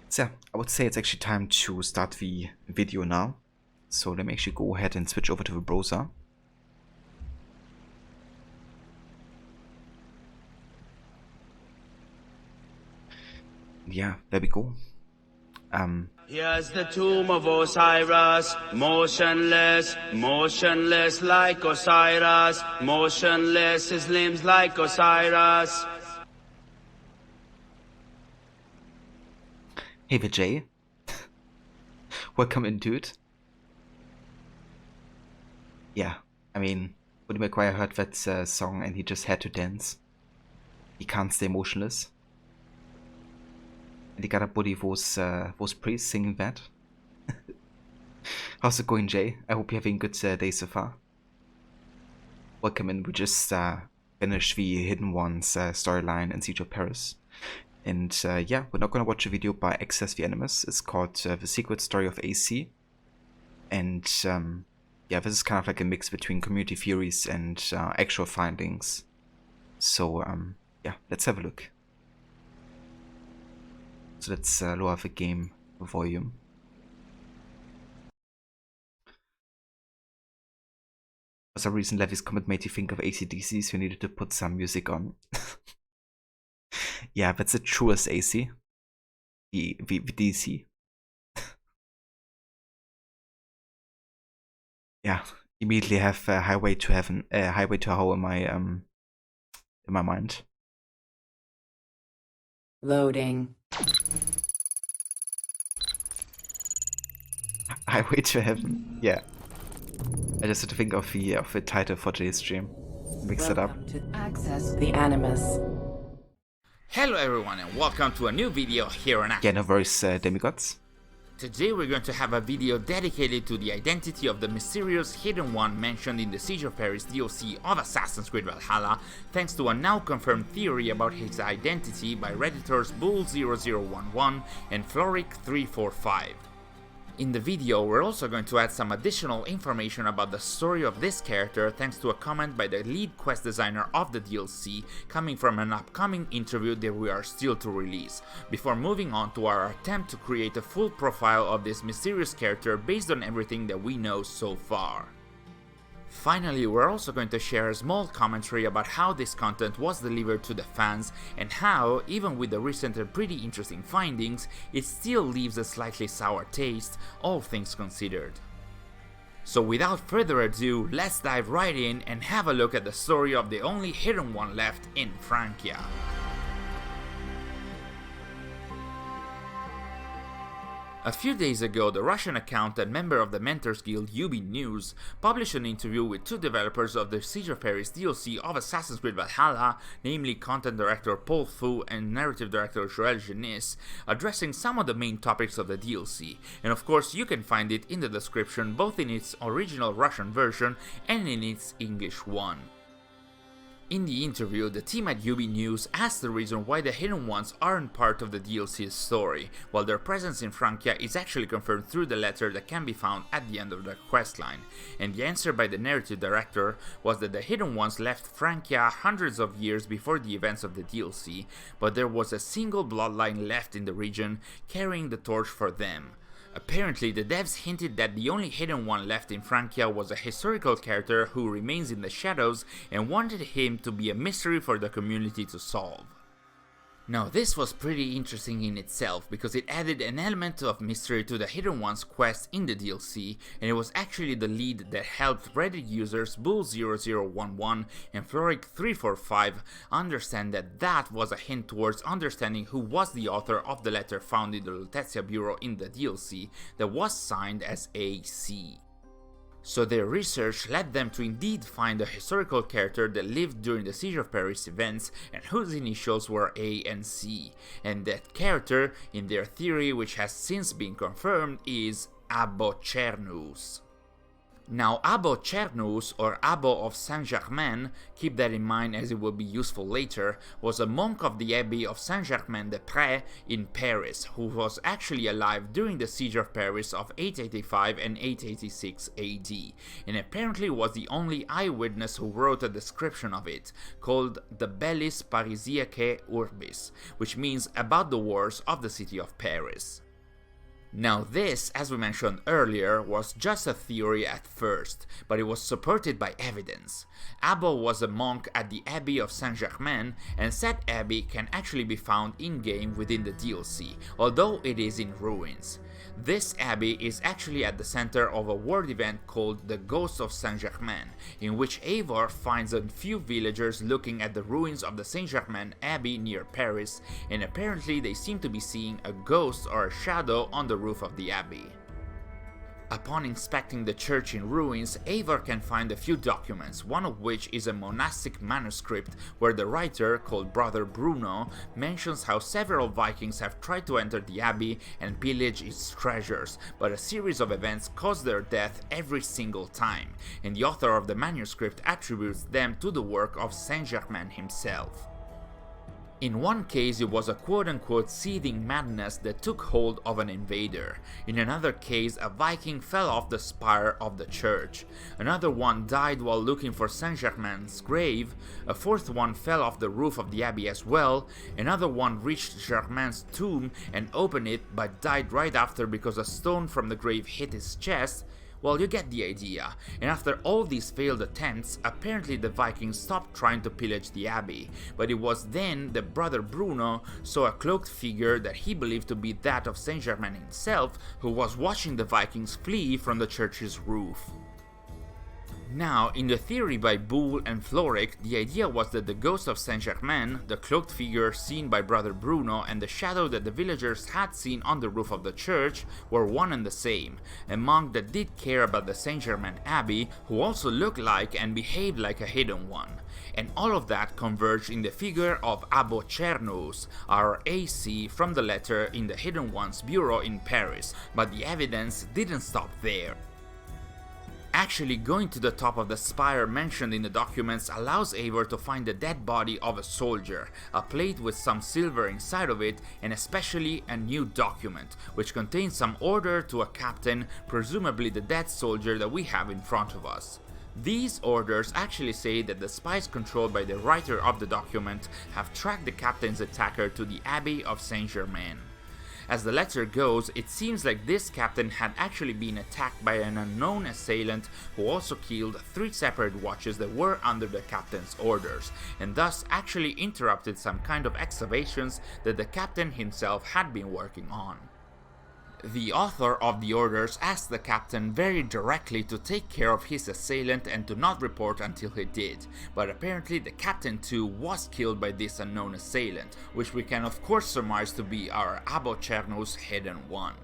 So yeah, I would say it's actually time to start the video now. So let me actually go ahead and switch over to the browser. Yeah, there we go. Here's the tomb of Osiris, motionless, motionless like Osiris, motionless, his limbs like Osiris. Hey Vijay. Welcome in, dude. Yeah, I mean, Woody McGuire heard that song and he just had to dance. He can't stay motionless. And he got a buddy those priests singing that. How's it going, Jay? I hope you're having a good day so far. Welcome in. We just finished the Hidden Ones storyline in Siege of Paris. And yeah, we're not going to watch a video by Access the Animus. It's called The Secret Story of AC. And yeah, this is kind of like a mix between community theories and actual findings. So yeah, let's have a look. So let's lower the game volume. For some reason, Levy's comment made you think of AC/DC, so you needed to put some music on. Yeah, that's the truest AC. The DC. Yeah, immediately have Highway to Heaven, Highway to Hell in my mind. Loading. Highway to Heaven. Yeah. I just had to think of the title for today's stream. Mix it up. Welcome to Access the Animus. Hello everyone and welcome to a new video here on Access. Yeah, no worries, demigods. Today we're going to have a video dedicated to the identity of the mysterious Hidden One mentioned in the Siege of Paris DLC of Assassin's Creed Valhalla, thanks to a now confirmed theory about his identity by Redditors Bull0011 and Floric345. In the video, we're also going to add some additional information about the story of this character thanks to a comment by the lead quest designer of the DLC coming from an upcoming interview that we are still to release, before moving on to our attempt to create a full profile of this mysterious character based on everything that we know so far. Finally, we're also going to share a small commentary about how this content was delivered to the fans and how, even with the recent and pretty interesting findings, it still leaves a slightly sour taste, all things considered. So without further ado, let's dive right in and have a look at the story of the only Hidden One left in Francia. A few days ago, the Russian account and member of the Mentors Guild UB News published an interview with two developers of the Siege of Paris DLC of Assassin's Creed Valhalla, namely content director Paul Fu and narrative director Joël Genis, addressing some of the main topics of the DLC, and of course you can find it in the description both in its original Russian version and in its English one. In the interview, the team at UB News asked the reason why the Hidden Ones aren't part of the DLC's story, while their presence in Francia is actually confirmed through the letter that can be found at the end of the questline, and the answer by the narrative director was that the Hidden Ones left Francia hundreds of years before the events of the DLC, but there was a single bloodline left in the region carrying the torch for them. Apparently, the devs hinted that the only Hidden One left in Francia was a historical character who remains in the shadows and wanted him to be a mystery for the community to solve. Now this was pretty interesting in itself because it added an element of mystery to the Hidden One's quest in the DLC, and it was actually the lead that helped Reddit users Bull0011 and Floric345 understand that that was a hint towards understanding who was the author of the letter found in the Lutetia Bureau in the DLC that was signed as AC. So their research led them to indeed find a historical character that lived during the Siege of Paris events and whose initials were A and C, and that character, in their theory which has since been confirmed, is Abbo Cernus. Now Abbo Cernus, or Abbo of Saint-Germain, keep that in mind as it will be useful later, was a monk of the Abbey of Saint-Germain-des-Prés in Paris, who was actually alive during the Siege of Paris of 885 and 886 AD, and apparently was the only eyewitness who wrote a description of it, called the Bellis Parisiae Urbis, which means about the wars of the city of Paris. Now this, as we mentioned earlier, was just a theory at first, but it was supported by evidence. Abbo was a monk at the Abbey of Saint-Germain, and said abbey can actually be found in-game within the DLC, although it is in ruins. This abbey is actually at the center of a world event called the Ghost of Saint-Germain, in which Eivor finds a few villagers looking at the ruins of the Saint-Germain Abbey near Paris, and apparently they seem to be seeing a ghost or a shadow on the roof of the abbey. Upon inspecting the church in ruins, Eivor can find a few documents, one of which is a monastic manuscript where the writer, called Brother Bruno, mentions how several Vikings have tried to enter the abbey and pillage its treasures, but a series of events caused their death every single time, and the author of the manuscript attributes them to the work of Saint-Germain himself. In one case, it was a quote-unquote seething madness that took hold of an invader. In another case, a Viking fell off the spire of the church. Another one died while looking for Saint-Germain's grave. A fourth one fell off the roof of the abbey as well. Another one reached Germain's tomb and opened it, but died right after because a stone from the grave hit his chest. Well, you get the idea, and after all these failed attempts, apparently the Vikings stopped trying to pillage the abbey, but it was then that Brother Bruno saw a cloaked figure that he believed to be that of Saint-Germain himself, who was watching the Vikings flee from the church's roof. Now, in the theory by Boole and Floric, the idea was that the ghost of Saint-Germain, the cloaked figure seen by Brother Bruno, and the shadow that the villagers had seen on the roof of the church were one and the same, a monk that did care about the Saint-Germain Abbey, who also looked like and behaved like a hidden one. And all of that converged in the figure of Abbo Cernus, our AC from the letter in the Hidden One's bureau in Paris, but the evidence didn't stop there. Actually, going to the top of the spire mentioned in the documents allows Eivor to find the dead body of a soldier, a plate with some silver inside of it, and especially a new document, which contains some order to a captain, presumably the dead soldier that we have in front of us. These orders actually say that the spies controlled by the writer of the document have tracked the captain's attacker to the Abbey of Saint-Germain. As the letter goes, it seems like this captain had actually been attacked by an unknown assailant who also killed 3 separate watches that were under the captain's orders, and thus actually interrupted some kind of excavations that the captain himself had been working on. The author of the orders asked the captain very directly to take care of his assailant and to not report until he did, but apparently the captain too was killed by this unknown assailant, which we can of course surmise to be our Abbo Cernus Hidden One.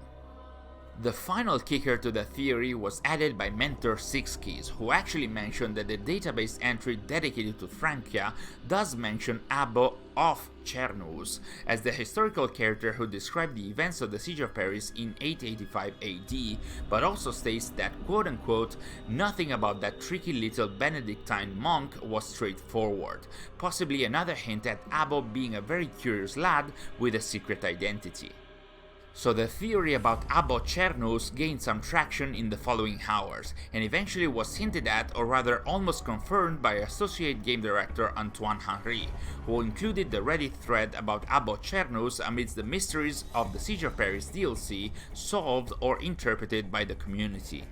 The final kicker to the theory was added by Mentor Sixkeys, who actually mentioned that the database entry dedicated to Francia does mention Abbo of Cernus as the historical character who described the events of the Siege of Paris in 885 AD, but also states that quote-unquote nothing about that tricky little Benedictine monk was straightforward, possibly another hint at Abbo being a very curious lad with a secret identity. So the theory about Abbo Cernus gained some traction in the following hours, and eventually was hinted at, or rather almost confirmed, by associate game director Antoine Henry, who included the Reddit thread about Abbo Cernus amidst the mysteries of the Siege of Paris DLC solved or interpreted by the community.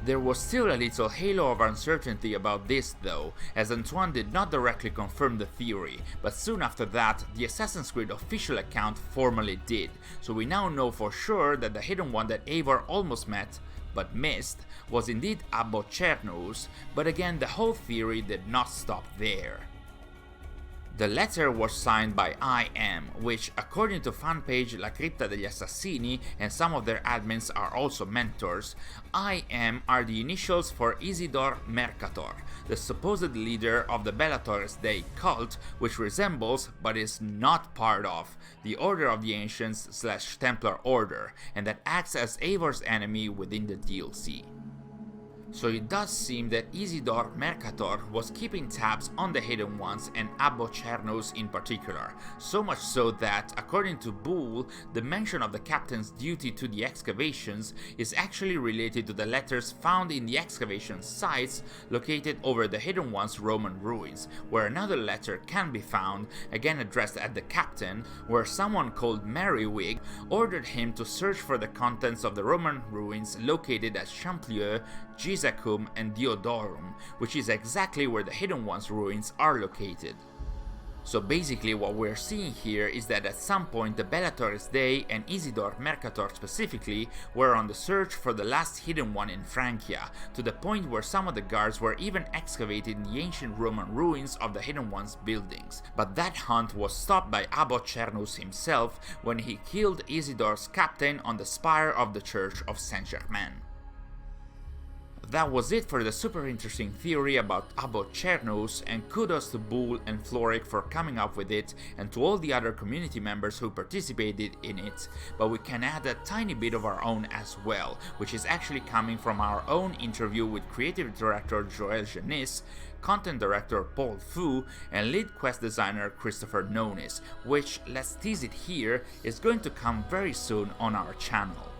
There was still a little halo of uncertainty about this though, as Antoine did not directly confirm the theory, but soon after that, the Assassin's Creed official account formally did, so we now know for sure that the hidden one that Eivor almost met, but missed, was indeed Abbo Cernus, but again the whole theory did not stop there. The letter was signed by IM, which, according to fanpage La Cripta degli Assassini, and some of their admins are also mentors, IM are the initials for Isidore Mercator, the supposed leader of the Bellatores Dei cult, which resembles, but is not part of, the Order of the Ancients / Templar Order, and that acts as Eivor's enemy within the DLC. So it does seem that Isidore Mercator was keeping tabs on the Hidden Ones and Abbo Cernus in particular, so much so that, according to Boole, the mention of the captain's duty to the excavations is actually related to the letters found in the excavation sites located over the Hidden Ones' Roman ruins, where another letter can be found, again addressed at the captain, where someone called Merriwig ordered him to search for the contents of the Roman ruins located at Champlieu, Gisacum and Diodorum, which is exactly where the Hidden Ones ruins are located. So basically what we're seeing here is that at some point the Bellatores Dei and Isidore Mercator specifically were on the search for the last hidden one in Francia, to the point where some of the guards were even excavated in the ancient Roman ruins of the Hidden Ones buildings. But that hunt was stopped by Abbo Cernus himself when he killed Isidore's captain on the spire of the Church of Saint-Germain. That was it for the super interesting theory about Abbo Cernus, and kudos to Boole and Floric for coming up with it, and to all the other community members who participated in it, but we can add a tiny bit of our own as well, which is actually coming from our own interview with creative director Joël Genis, content director Paul Fu, and lead quest designer Christopher Nonis, which, let's tease it here, is going to come very soon on our channel.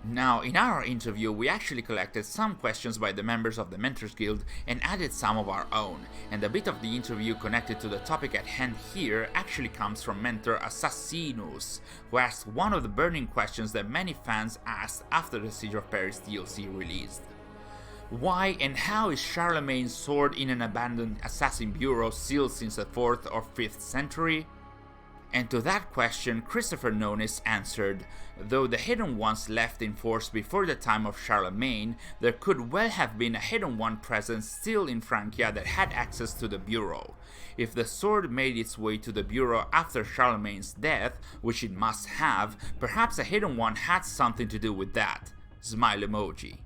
Now, in our interview, we actually collected some questions by the members of the Mentors Guild and added some of our own, and a bit of the interview connected to the topic at hand here actually comes from mentor Assassinus, who asked one of the burning questions that many fans asked after the Siege of Paris DLC released. Why and how is Charlemagne's sword in an abandoned assassin bureau sealed since the 4th or 5th century? And to that question, Christopher Nonis answered, though the Hidden Ones left in force before the time of Charlemagne, there could well have been a Hidden One present still in Francia that had access to the Bureau. If the sword made its way to the Bureau after Charlemagne's death, which it must have, perhaps a Hidden One had something to do with that. Smile emoji.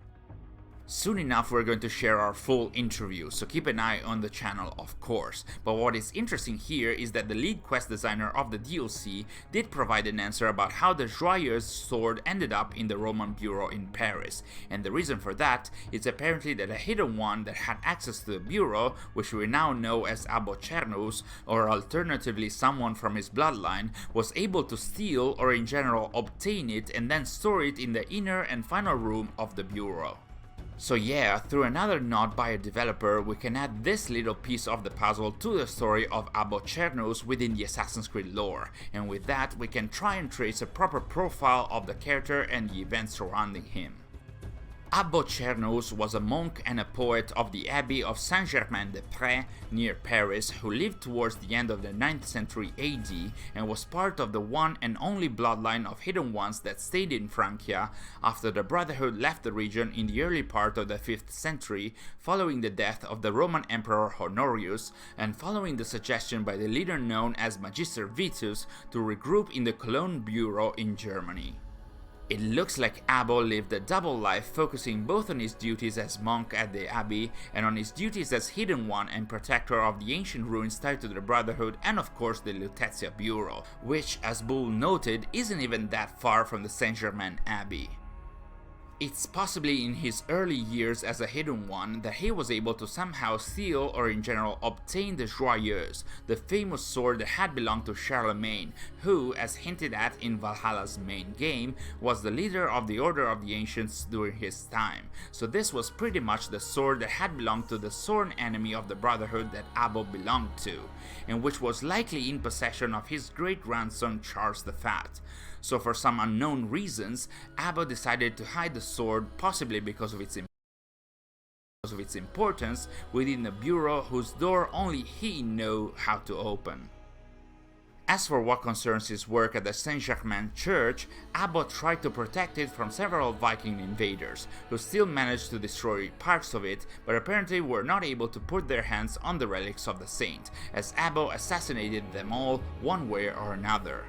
Soon enough we're going to share our full interview, so keep an eye on the channel of course. But what is interesting here is that the lead quest designer of the DLC did provide an answer about how the Joyeuse sword ended up in the Roman Bureau in Paris, and the reason for that is apparently that a Hidden One that had access to the Bureau, which we now know as Abbot Cernus, or alternatively someone from his bloodline, was able to steal or in general obtain it and then store it in the inner and final room of the Bureau. So yeah, through another nod by a developer, we can add this little piece of the puzzle to the story of Abbot Cernus within the Assassin's Creed lore, and with that we can try and trace a proper profile of the character and the events surrounding him. Abbot Cernus was a monk and a poet of the Abbey of Saint-Germain-des-Prés near Paris who lived towards the end of the 9th century AD and was part of the one and honly bloodline of Hidden Ones that stayed in Francia after the Brotherhood left the region in the early part of the 5th century following the death of the Roman Emperor Honorius and following the suggestion by the leader known as Magister Vitus to regroup in the Cologne Bureau in Germany. It looks like Abbo lived a double life, focusing both on his duties as monk at the abbey and on his duties as Hidden One and protector of the ancient ruins tied to the Brotherhood and of course the Lutetia Bureau, which, as Bull noted, isn't even that far from the Saint-Germain Abbey. It's possibly in his early years as a Hidden One that he was able to somehow steal or in general obtain the Joyeuse, the famous sword that had belonged to Charlemagne, who, as hinted at in Valhalla's main game, was the leader of the Order of the Ancients during his time. So this was pretty much the sword that had belonged to the sworn enemy of the Brotherhood that Abbo belonged to, and which was likely in possession of his great-grandson Charles the Fat. So for some unknown reasons, Abbo decided to hide the sword, possibly because of its importance, within a bureau whose door only he knew how to open. As for what concerns his work at the Saint-Germain church, Abbo tried to protect it from several Viking invaders, who still managed to destroy parts of it, but apparently were not able to put their hands on the relics of the saint, as Abbo assassinated them all one way or another.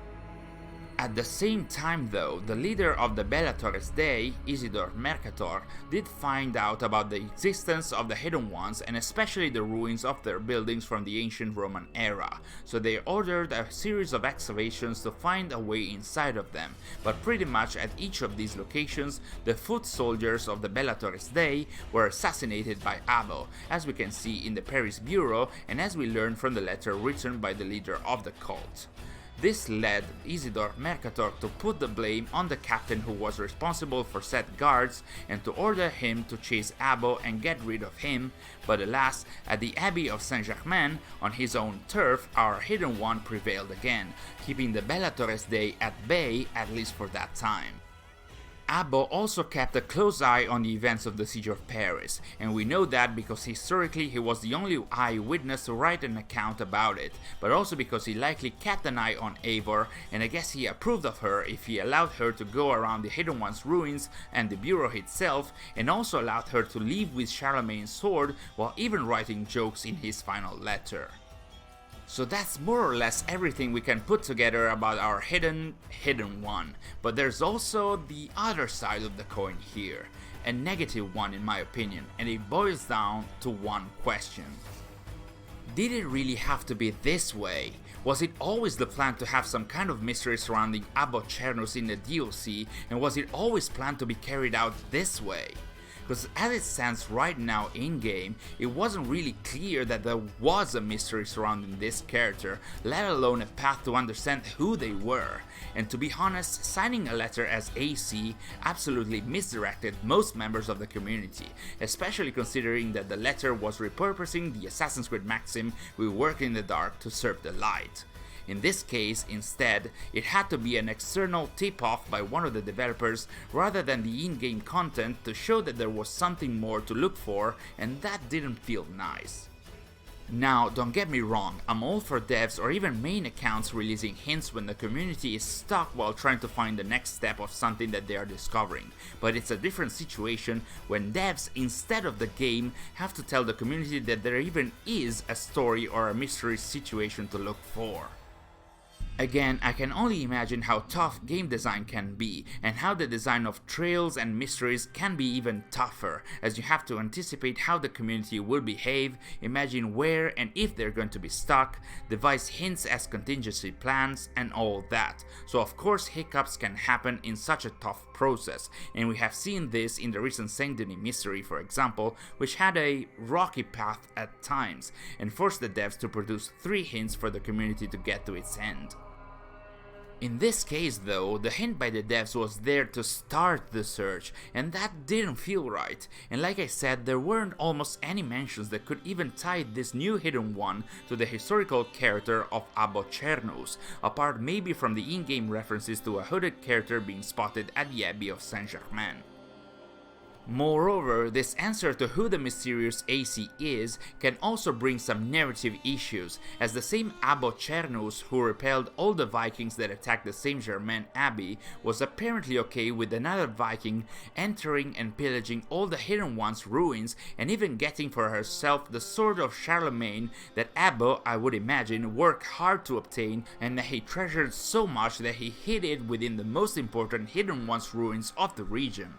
At the same time though, the leader of the Bellatores Dei, Isidore Mercator, did find out about the existence of the Hidden Ones and especially the ruins of their buildings from the ancient Roman era, so they ordered a series of excavations to find a way inside of them, but pretty much at each of these locations, the foot soldiers of the Bellatores Dei were assassinated by Abbo, as we can see in the Paris Bureau and as we learn from the letter written by the leader of the cult. This led Isidore Mercator to put the blame on the captain who was responsible for said guards and to order him to chase Abbo and get rid of him, but alas, at the Abbey of Saint-Germain, on his own turf, our Hidden One prevailed again, keeping the Bellatores Dei at bay, at least for that time. Abbo also kept a close eye on the events of the Siege of Paris, and we know that because historically he was the only eyewitness to write an account about it, but also because he likely kept an eye on Eivor, and I guess he approved of her if he allowed her to go around the Hidden One's ruins and the Bureau itself, and also allowed her to leave with Charlemagne's sword while even writing jokes in his final letter. So that's more or less everything we can put together about our Hidden One, but there's also the other side of the coin here, a negative one in my opinion, and it boils down to one question. Did it really have to be this way? Was it always the plan to have some kind of mystery surrounding Abbot Cernus in the DLC, and was it always planned to be carried out this way? Because as it stands right now in-game, it wasn't really clear that there was a mystery surrounding this character, let alone a path to understand who they were. And to be honest, signing a letter as AC absolutely misdirected most members of the community, especially considering that the letter was repurposing the Assassin's Creed maxim, "We work in the dark to serve the light." In this case, instead, it had to be an external tip-off by one of the developers rather than the in-game content to show that there was something more to look for, and that didn't feel nice. Now, don't get me wrong, I'm all for devs or even main accounts releasing hints when the community is stuck while trying to find the next step of something that they are discovering, but it's a different situation when devs, instead of the game, have to tell the community that there even is a story or a mystery situation to look for. Again, I can only imagine how tough game design can be, and how the design of trails and mysteries can be even tougher, as you have to anticipate how the community will behave, imagine where and if they're going to be stuck, devise hints as contingency plans, and all that. So of course hiccups can happen in such a tough process, and we have seen this in the recent Saint Denis mystery, for example, which had a rocky path at times, and forced the devs to produce 3 hints for the community to get to its end. In this case though, the hint by the devs was there to start the search, and that didn't feel right, and like I said, there weren't almost any mentions that could even tie this new hidden one to the historical character of Abbo Chernus, apart maybe from the in-game references to a hooded character being spotted at the Abbey of Saint-Germain. Moreover, this answer to who the mysterious AC is can also bring some narrative issues, as the same Abbo Chernus who repelled all the Vikings that attacked the Saint-Germain Abbey was apparently okay with another Viking entering and pillaging all the Hidden One's ruins and even getting for herself the sword of Charlemagne that Abbo, I would imagine, worked hard to obtain and that he treasured so much that he hid it within the most important Hidden One's ruins of the region.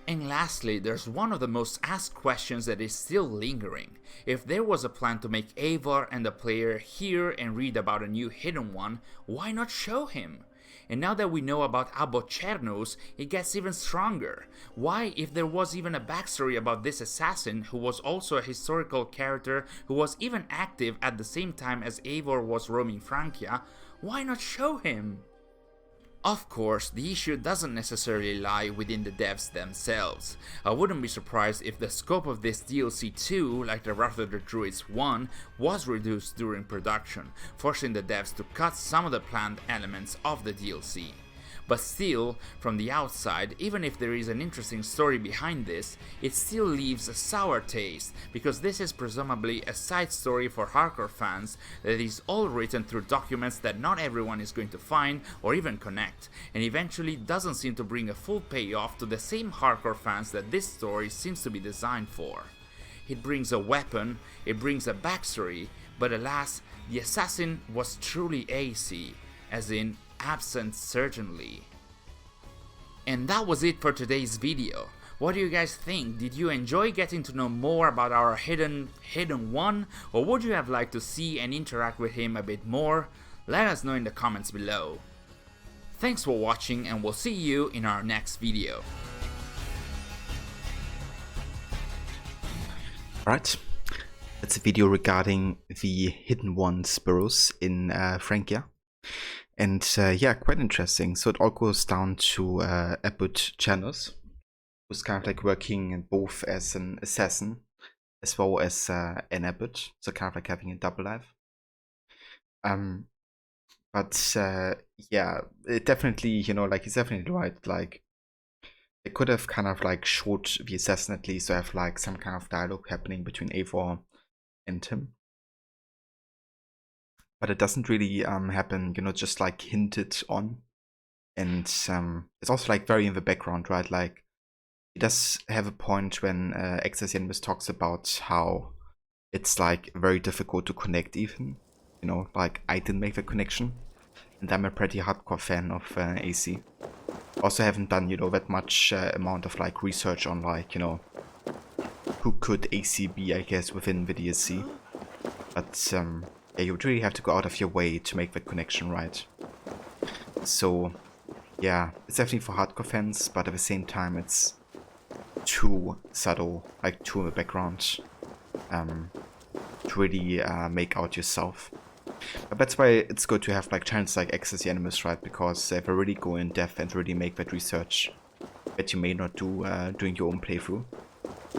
And lastly, there's one of the most asked questions that is still lingering. If there was a plan to make Eivor and the player hear and read about a new hidden one, why not show him? And now that we know about Abbo Chernus, it gets even stronger. Why, if there was even a backstory about this assassin, who was also a historical character who was even active at the same time as Eivor was roaming Francia, why not show him? Of course, the issue doesn't necessarily lie within the devs themselves. I wouldn't be surprised if the scope of this DLC 2, like the Wrath of the Druids 1, was reduced during production, forcing the devs to cut some of the planned elements of the DLC. But still, from the outside, even if there is an interesting story behind this, it still leaves a sour taste, because this is presumably a side story for hardcore fans that is all written through documents that not everyone is going to find or even connect, and eventually doesn't seem to bring a full payoff to the same hardcore fans that this story seems to be designed for. It brings a weapon, it brings a backstory, but alas, the assassin was truly AC, as in absent certainly. And that was it for today's video. What do you guys think? Did you enjoy getting to know more about our hidden one, or would you have liked to see and interact with him a bit more? Let us know in the comments below. Thanks for watching, and we'll see you in our next video. Alright, that's a video regarding the Hidden One Sparrows in Francia. And yeah, quite interesting. So it all goes down to Abbo Chernus, who's kind of like working both as an assassin as well as an abbot, so kind of like having a double life. But yeah, it definitely, you know, like he's definitely right. Like they could have kind of like showed the assassin at least, to have like some kind of dialogue happening between Eivor and him. But it doesn't really happen, you know, just like hinted on. And it's also like very in the background, right? Like he does have a point when Exasianus talks about how it's like very difficult to connect even. You know, like I didn't make the connection. And I'm a pretty hardcore fan of AC. Also haven't done, you know, that much amount of like research on like, you know, who could AC be, I guess, within the DLC. But yeah, you would really have to go out of your way to make that connection right. So yeah, it's definitely for hardcore fans, but at the same time it's too subtle, like too in the background, to really make out yourself. But that's why it's good to have like channels like Exasianus, right? Because they really go in depth and really make that research that you may not do during your own playthrough.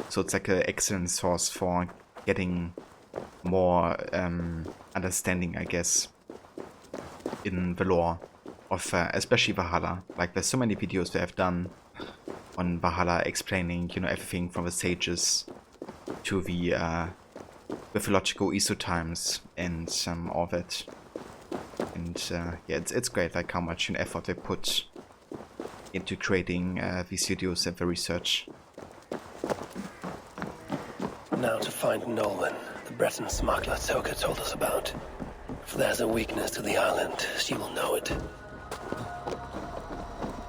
So it's like an excellent source for getting more understanding, I guess, in the lore of especially Valhalla. Like there's so many videos that I've done on Valhalla explaining, you know, everything from the sages to the mythological ESO times and all that. And yeah, it's great, like how much effort they put into creating these videos and the research. Now to find Nolan, the Breton smuggler Toka told us about. If there's a weakness to the island, she will know it.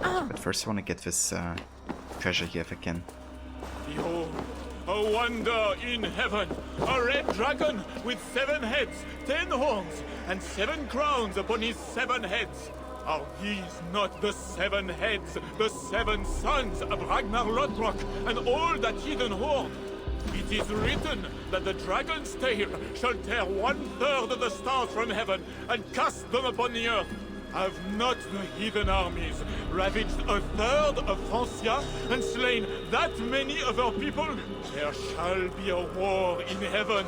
But first I want to get this treasure here if I can. Behold, a wonder in heaven, a red dragon with 7 heads, 10 horns, and 7 crowns upon his 7 heads. Are these not the 7 heads, the 7 sons of Ragnar Lodbrok, and all that heathen horde? It is written that the dragon's tail shall tear 1/3 of the stars from heaven and cast them upon the earth. Have not the heathen armies ravaged 1/3 of Francia and slain that many of our people? There shall be a war in heaven,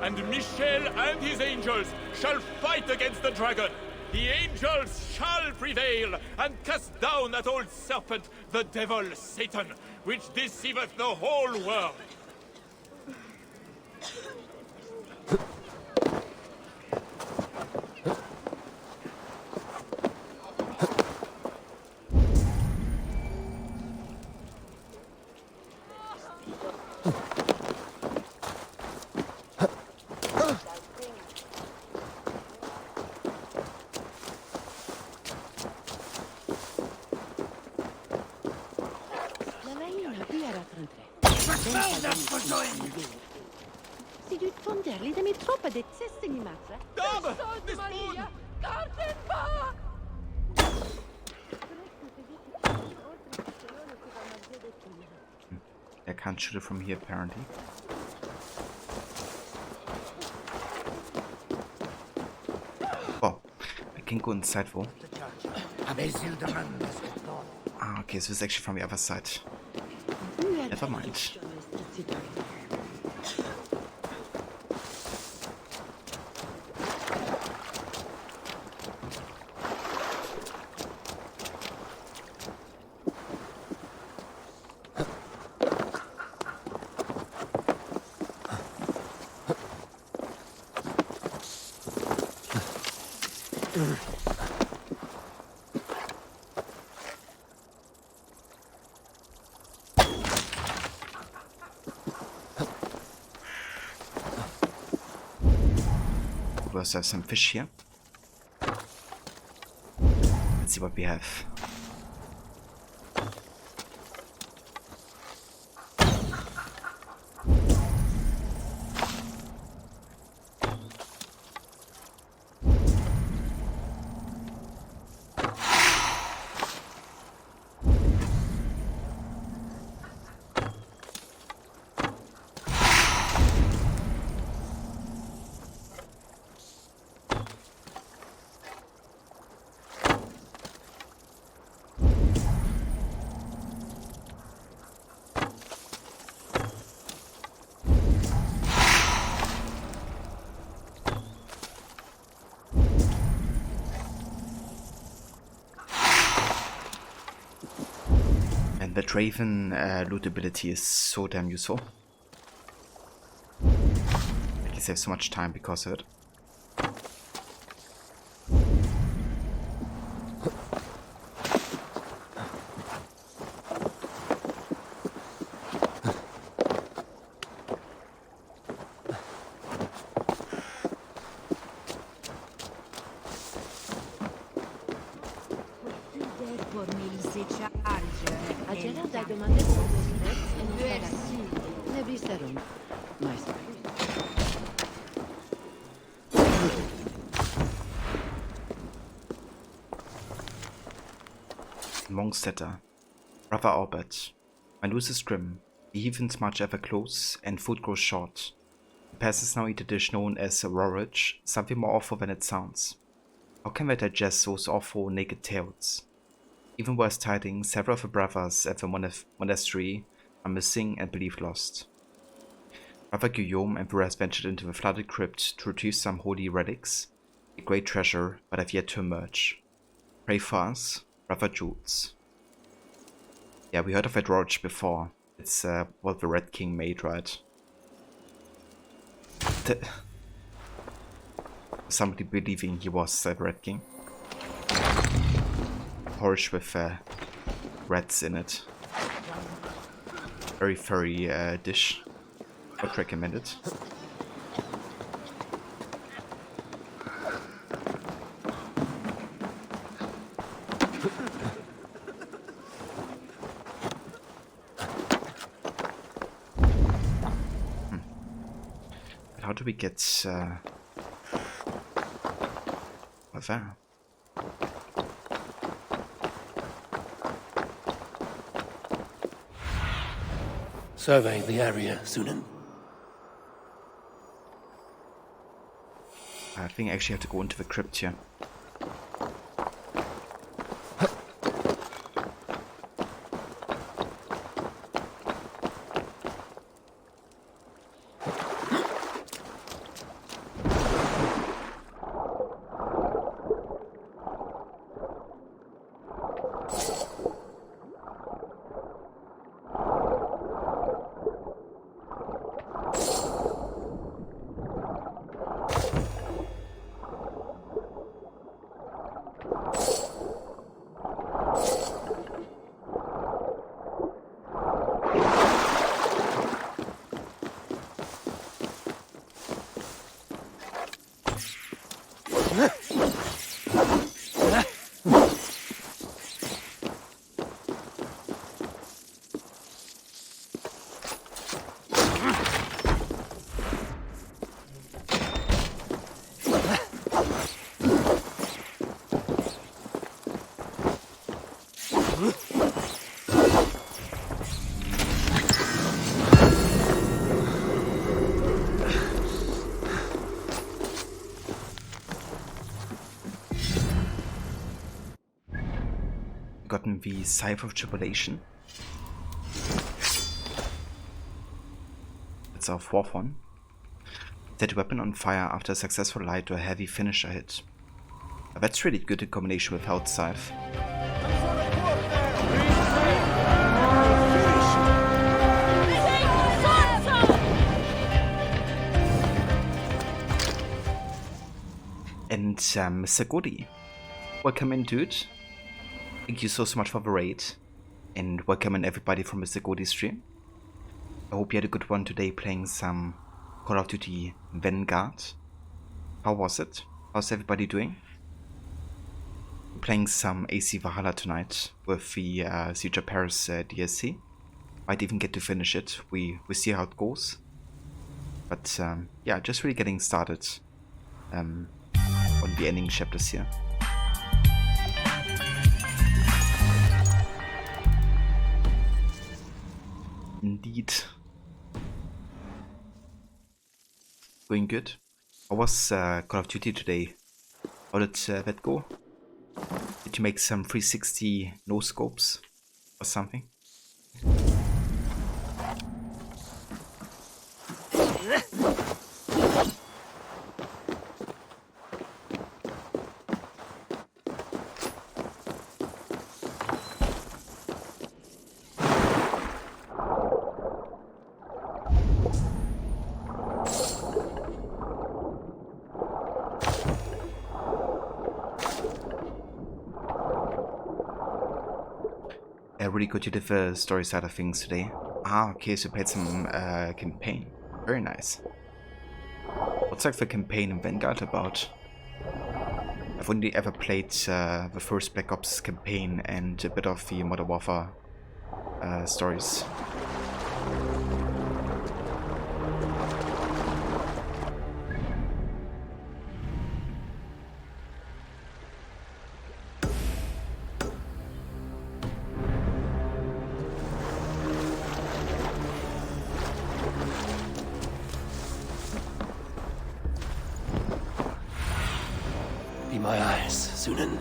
and Michel and his angels shall fight against the dragon. The angels shall prevail and cast down that old serpent, the devil Satan, which deceiveth the whole world. Si du fonderli de mi troppa de teste ni matra. Dame, this moon! I can't shoot it from here apparently. Oh, I can go inside though. Ah, okay, so it's actually from the other side. Never mind. We also have some fish here. Let's see what we have. And the Draven loot ability is so damn useful. I can save so much time because of it. Mongstetter, Brother Albert. My news is grim. The heathens march ever close, and food grows short. The peasants now eat a dish known as a rorage, something more awful than it sounds. How can they digest those awful naked tales? Even worse tidings, several of the brothers at the monastery are missing and believed lost. Brother Guillaume and the rest ventured into the flooded crypt to retrieve some holy relics, a great treasure, but have yet to emerge. Pray for us, Brother Jules. Yeah, we heard of that rorage before. It's what the Red King made, right? somebody believing he was the Red King. Porridge with rats in it. Very furry dish. Not recommended. But how do we get there? Survey the area, Sunan. I think I actually have to go into the crypt here. Gotten the Scythe of Tribulation. It's our fourth one. Set weapon on fire after a successful light or heavy finisher hit. That's really good in combination with Health Scythe. And Mr. Goody. Welcome in, dude. Thank you so much for the raid, and welcome in everybody from Mr. Goody's stream. I hope you had a good one today playing some Call of Duty Vanguard. How was it? How's everybody doing? Playing some AC Valhalla tonight with the Siege of Paris DLC. Might even get to finish it. We see how it goes. But yeah, just really getting started on the ending chapters here. Indeed. Going good. How was Call of Duty today? How did that go? Did you make some 360 no scopes or something? Really good you did the story side of things today. Ah, okay, so you played some campaign. Very nice. What's like the campaign in Vanguard about? I've only ever played the first Black Ops campaign and a bit of the Modern Warfare stories. Be my eyes, Sunan.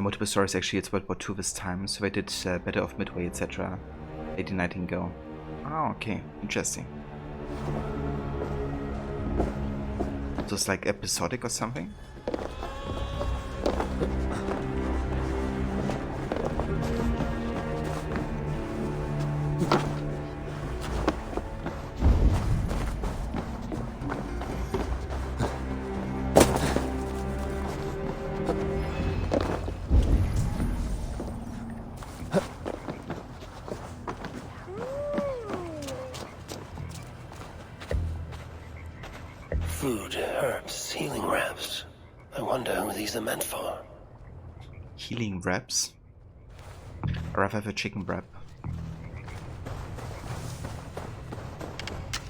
Multiple stories actually, it's World War II this time, so they did Battle of Midway, etc. Lady Nightingale. Oh, okay, interesting. So it's like episodic or something? Food, herbs, healing wraps. I wonder who these are meant for. Healing wraps? I'd rather have a chicken wrap.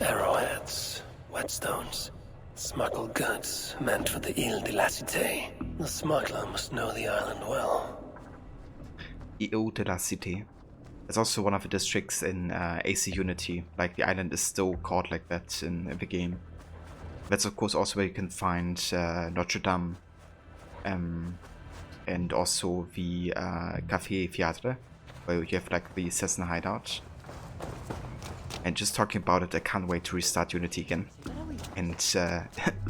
Arrowheads, whetstones, smuggled goods meant for the Ile de la Cité. The smuggler must know the island well. Ile de la Cité. It's also one of the districts in AC Unity. Like, the island is still called like that in the game. That's of course also where you can find Notre Dame. And also the Café Fiatre, where you have like the assassin hideout. And just talking about it, I can't wait to restart Unity again. And,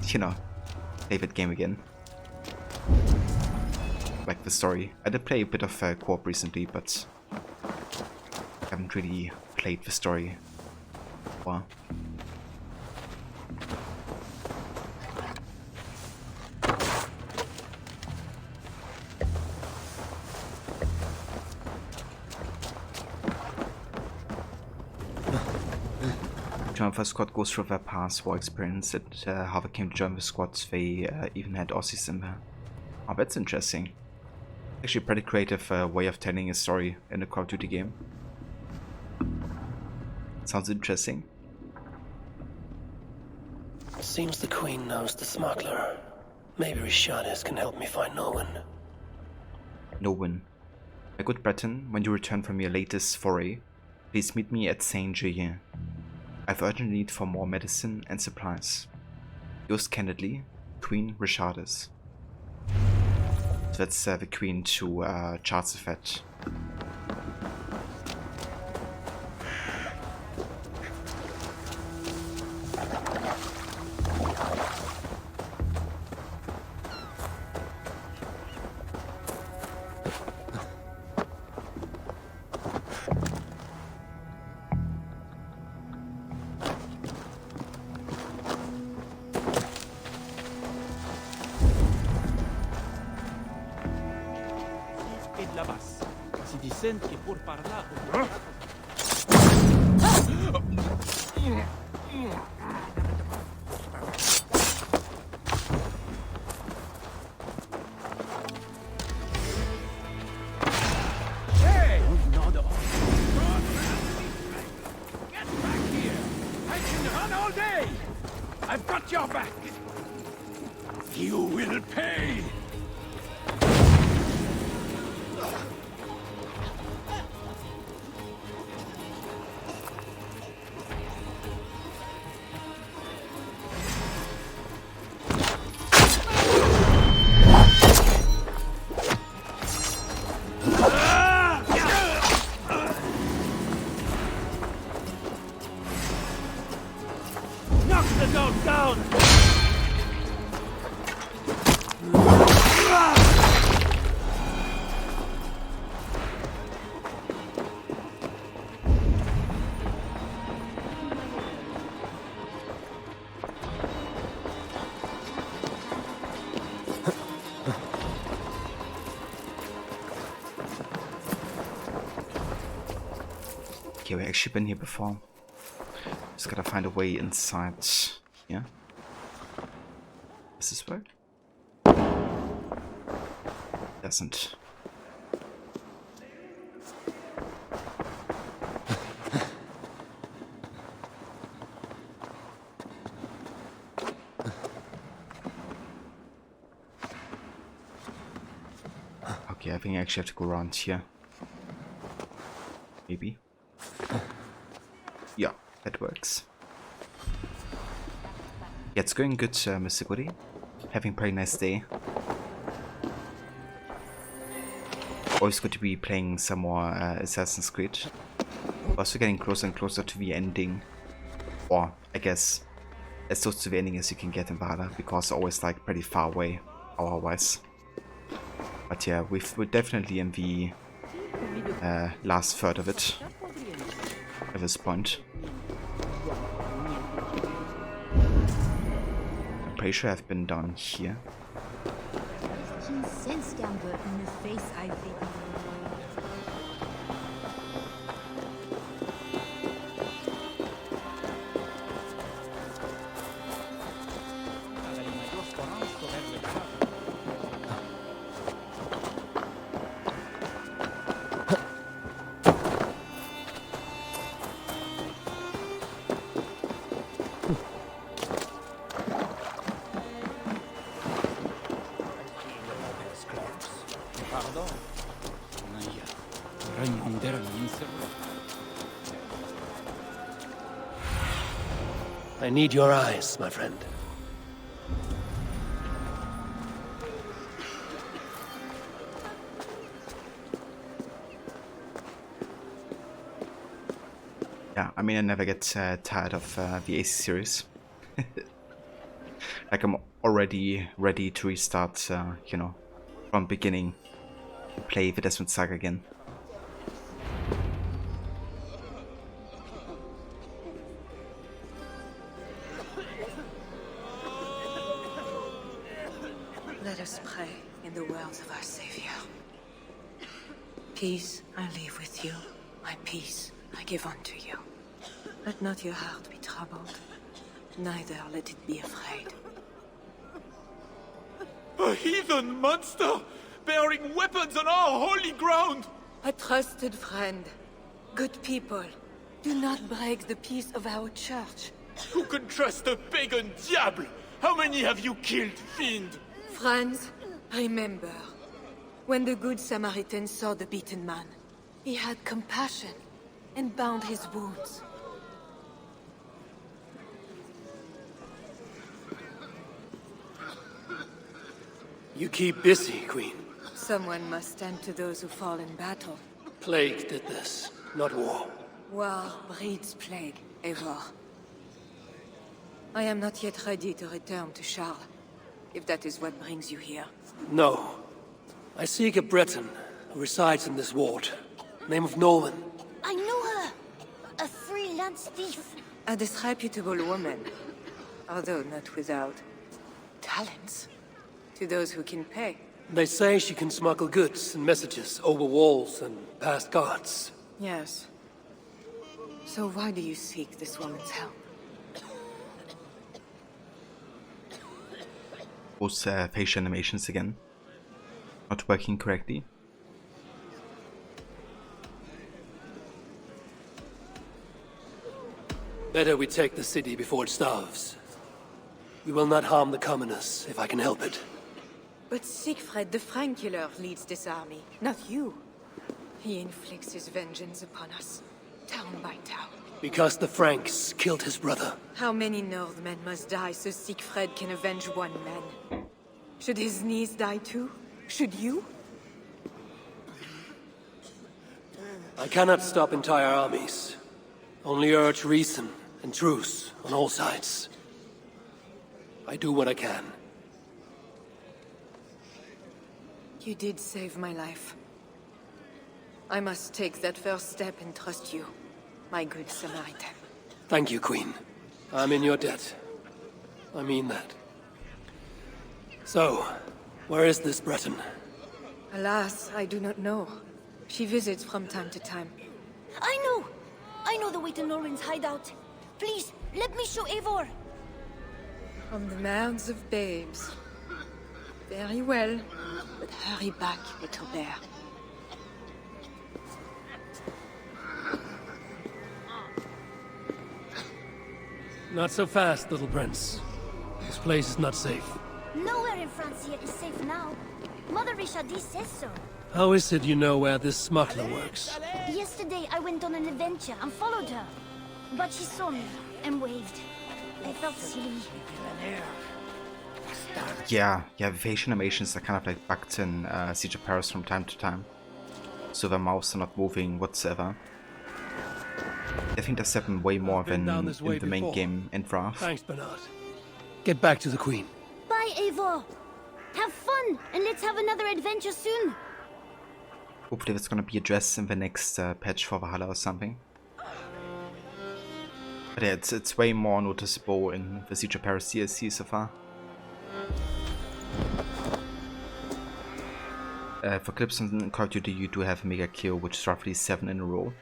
you know, play that game again. Like the story. I did play a bit of co-op recently, but I haven't really played the story. Well. Join the squad goes through their past war experience and how they came to join the squads. They even had Aussies in there. Oh, that's interesting. Actually, a pretty creative way of telling a story in a Call of Duty game. Sounds interesting. Seems the Queen knows the smuggler. Maybe Richardis can help me find Nowen. Nowen. My good Breton, when you return from your latest foray, please meet me at Saint-Julien. I have urgent need for more medicine and supplies. Yours candidly, Queen Richardis. So that's the Queen to Charles V. Si ti senti pur parlare. Hey! No, no. Get back here! I can run all day! I've got your back! You will pay! Okay, we've actually been here before. Just gotta find a way inside. Yeah? Does this work? Doesn't. Okay, I think I actually have to go around here. Maybe. Yeah, that works. Yeah, it's going good, Mr. Goody. Having a pretty nice day. Always good to be playing some more Assassin's Creed. We're also getting closer and closer to the ending. Or, I guess, as close to the ending as you can get in Valhalla, because always like pretty far away, hour-wise. But yeah, we're definitely in the last third of it at this point. I'm pretty sure I've been down here. Keen sense down there in the face, I think. I need your eyes, my friend. Yeah, I mean, I never get tired of the AC series. Like, I'm already ready to restart, you know, from beginning, play the Desmond Saga again. Let us pray in the words of our Savior. Peace I leave with you, my peace I give unto you. Let not your heart be troubled, neither let it be afraid. A heathen monster! Bearing weapons on our holy ground! A trusted friend, good people, do not break the peace of our church. Who can trust a pagan diable? How many have you killed, fiend? Friends, remember, when the Good Samaritan saw the beaten man, he had compassion and bound his wounds. You keep busy, Queen. Someone must stand to those who fall in battle. Plague did this, not war. War breeds plague, Eivor. I am not yet ready to return to Charles, if that is what brings you here. No. I seek a Breton who resides in this ward. Name of Norman. I know her! A freelance thief. A disreputable woman, although not without talents, to those who can pay. They say she can smuggle goods and messages over walls and past guards. Yes. So why do you seek this woman's help? Those facial animations again. Not working correctly. Better we take the city before it starves. We will not harm the commoners, if I can help it. But Siegfried the Frankular leads this army, not you. He inflicts his vengeance upon us, town by town. Because the Franks killed his brother. How many Northmen must die so Siegfried can avenge one man? Should his niece die too? Should you? I cannot stop entire armies. Only urge reason and truce on all sides. I do what I can. You did save my life. I must take that first step and trust you, my good Samaritan. Thank you, Queen. I'm in your debt. I mean that. So, where is this Breton? Alas, I do not know. She visits from time to time. I know! I know the way to Norman's hideout. Please, let me show Eivor. From the mouths of babes. Very well, but hurry back, little bear. Not so fast, little prince. This place is not safe. Nowhere in France here is safe now. Mother Richardie says so. How is it you know where this smuggler works? Yesterday I went on an adventure and followed her. But she saw me and waved. I felt silly. Yeah, facial animations are kind of like bugged in Siege of Paris from time to time. So the mouths are not moving whatsoever. I think that's happened way more than in the main game in Wrath. Thanks, Bernard. Get back to the Queen. Bye, Eivor. Have fun, and let's have another adventure soon. Hopefully that's gonna be addressed in the next patch for Valhalla or something. But yeah, it's way more noticeable in the Siege of Paris DLC so far. For clips on Call of Duty you do have a mega kill, which is roughly 7 in a row.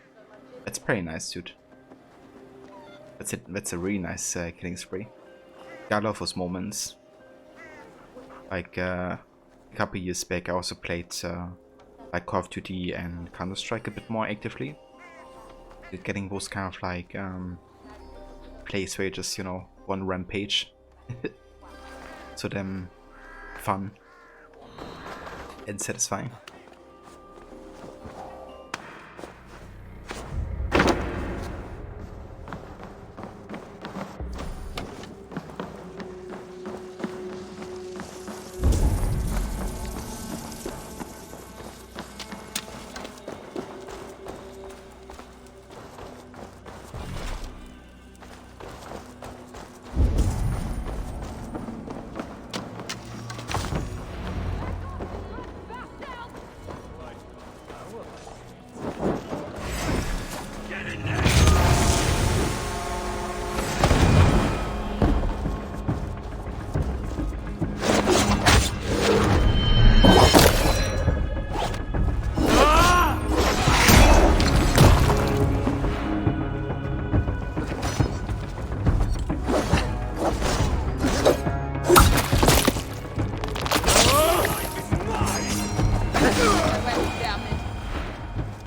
That's pretty nice, dude. That's a really nice killing spree. I love those moments. Like a couple years back I also played like Call of Duty and Counter-Strike a bit more actively. Getting those kind of like plays where you just, you know, one rampage. So damn fun and satisfying.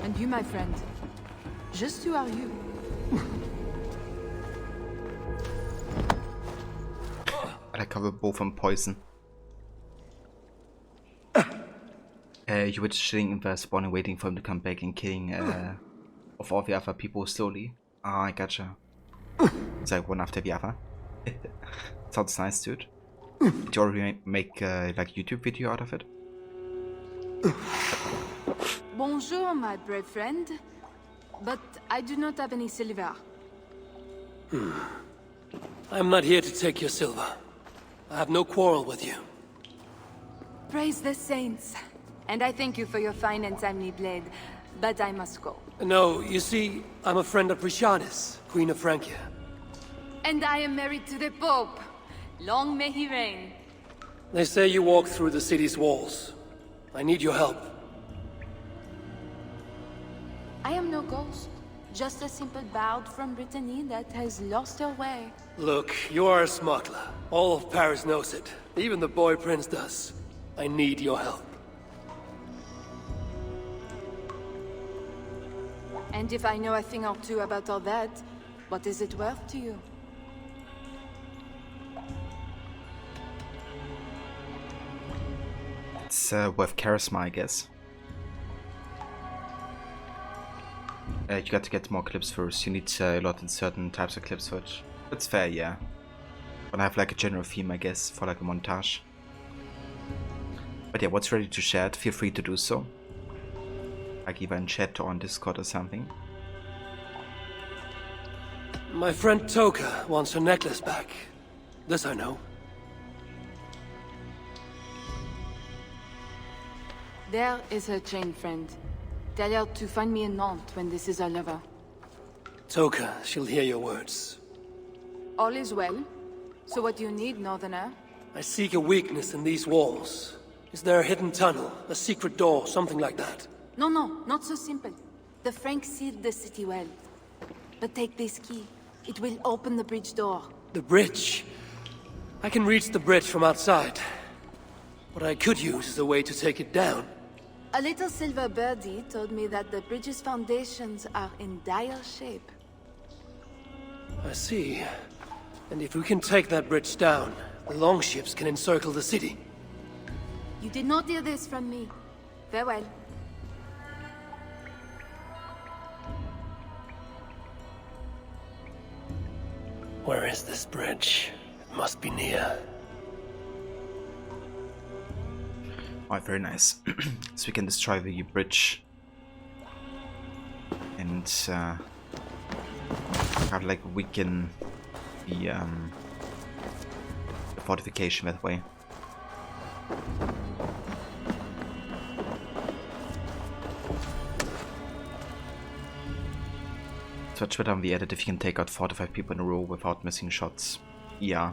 And you, my friend, just who are you? I cover both on poison. You were just chilling in the spawn and waiting for him to come back and killing of all the other people slowly. Ah, I gotcha. It's like one after the other. Sounds nice, dude. Did you already make like YouTube video out of it? Bonjour, my brave friend. But I do not have any silver. I'm not here to take your silver. I have no quarrel with you. Praise the saints. And I thank you for your fine and timely blade. But I must go. No, you see, I'm a friend of Completionist, Queen of Francia. And I am married to the Pope. Long may he reign. They say you walk through the city's walls. I need your help. I am no ghost. Just a simple bard from Brittany that has lost her way. Look, you are a smuggler. All of Paris knows it. Even the boy prince does. I need your help. And if I know a thing or two about all that, what is it worth to you? It's worth charisma, I guess. You got to get more clips first. You need a lot in certain types of clips first. That's fair, yeah. But I have like a general theme, I guess, for like a montage. But yeah, what's ready to share it, feel free to do so. Like either in chat or on Discord or something. My friend Toka wants her necklace back. This I know. There is her chain, friend. Tell her to find me in Nantes when this is all over. Toka, she'll hear your words. All is well. So what do you need, Northerner? I seek a weakness in these walls. Is there a hidden tunnel, a secret door, something like that? No, not so simple. The Franks sealed the city well. But take this key. It will open the bridge door. The bridge? I can reach the bridge from outside. What I could use is a way to take it down. A little silver birdie told me that the bridge's foundations are in dire shape. I see. And if we can take that bridge down, the longships can encircle the city. You did not hear this from me. Farewell. Where is this bridge? It must be near. Alright, very nice. So we can destroy the bridge. And have like weaken the fortification that way. So it's better on the edit if you can take out 4 to 5 people in a row without missing shots. Yeah.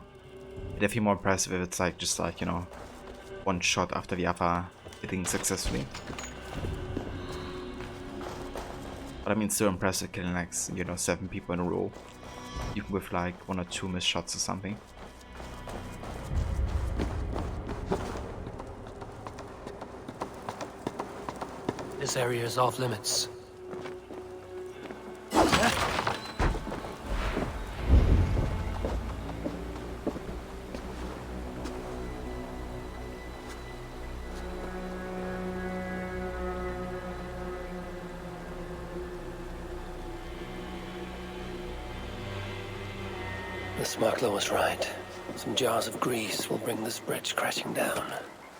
It'd definitely more impressive if it's like just like, you know, one shot after the other hitting successfully. But I mean, still impressive killing like, you know, 7 people in a row. Even with like 1 or 2 missed shots or something. This area is off limits. Smarkler was right. Some jars of grease will bring this bridge crashing down.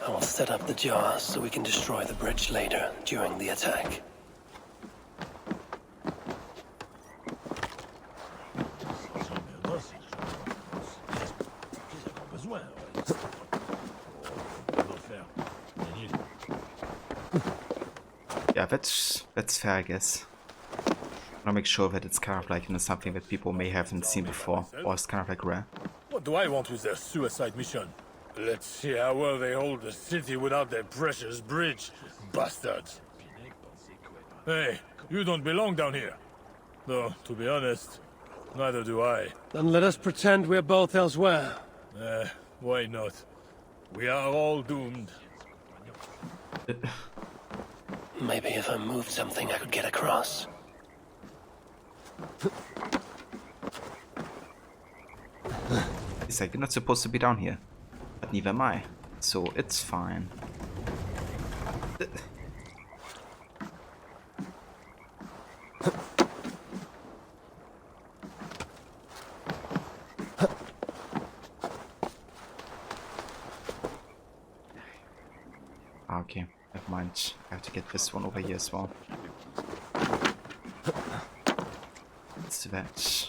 I will set up the jars so we can destroy the bridge later, during the attack. Yeah, that's fair, I guess. I want to make sure that it's kind of like, you know, something that people may haven't seen before, or it's kind of like rare. What do I want with their suicide mission? Let's see how well they hold the city without their precious bridge, bastards. Hey, you don't belong down here. Though, to be honest, neither do I. Then let us pretend we're both elsewhere. Why not? We are all doomed. Maybe if I moved something, I could get across. He's like, you're not supposed to be down here. But neither am I. So it's fine. Okay, never mind. I have to get this one over here as well. What's that?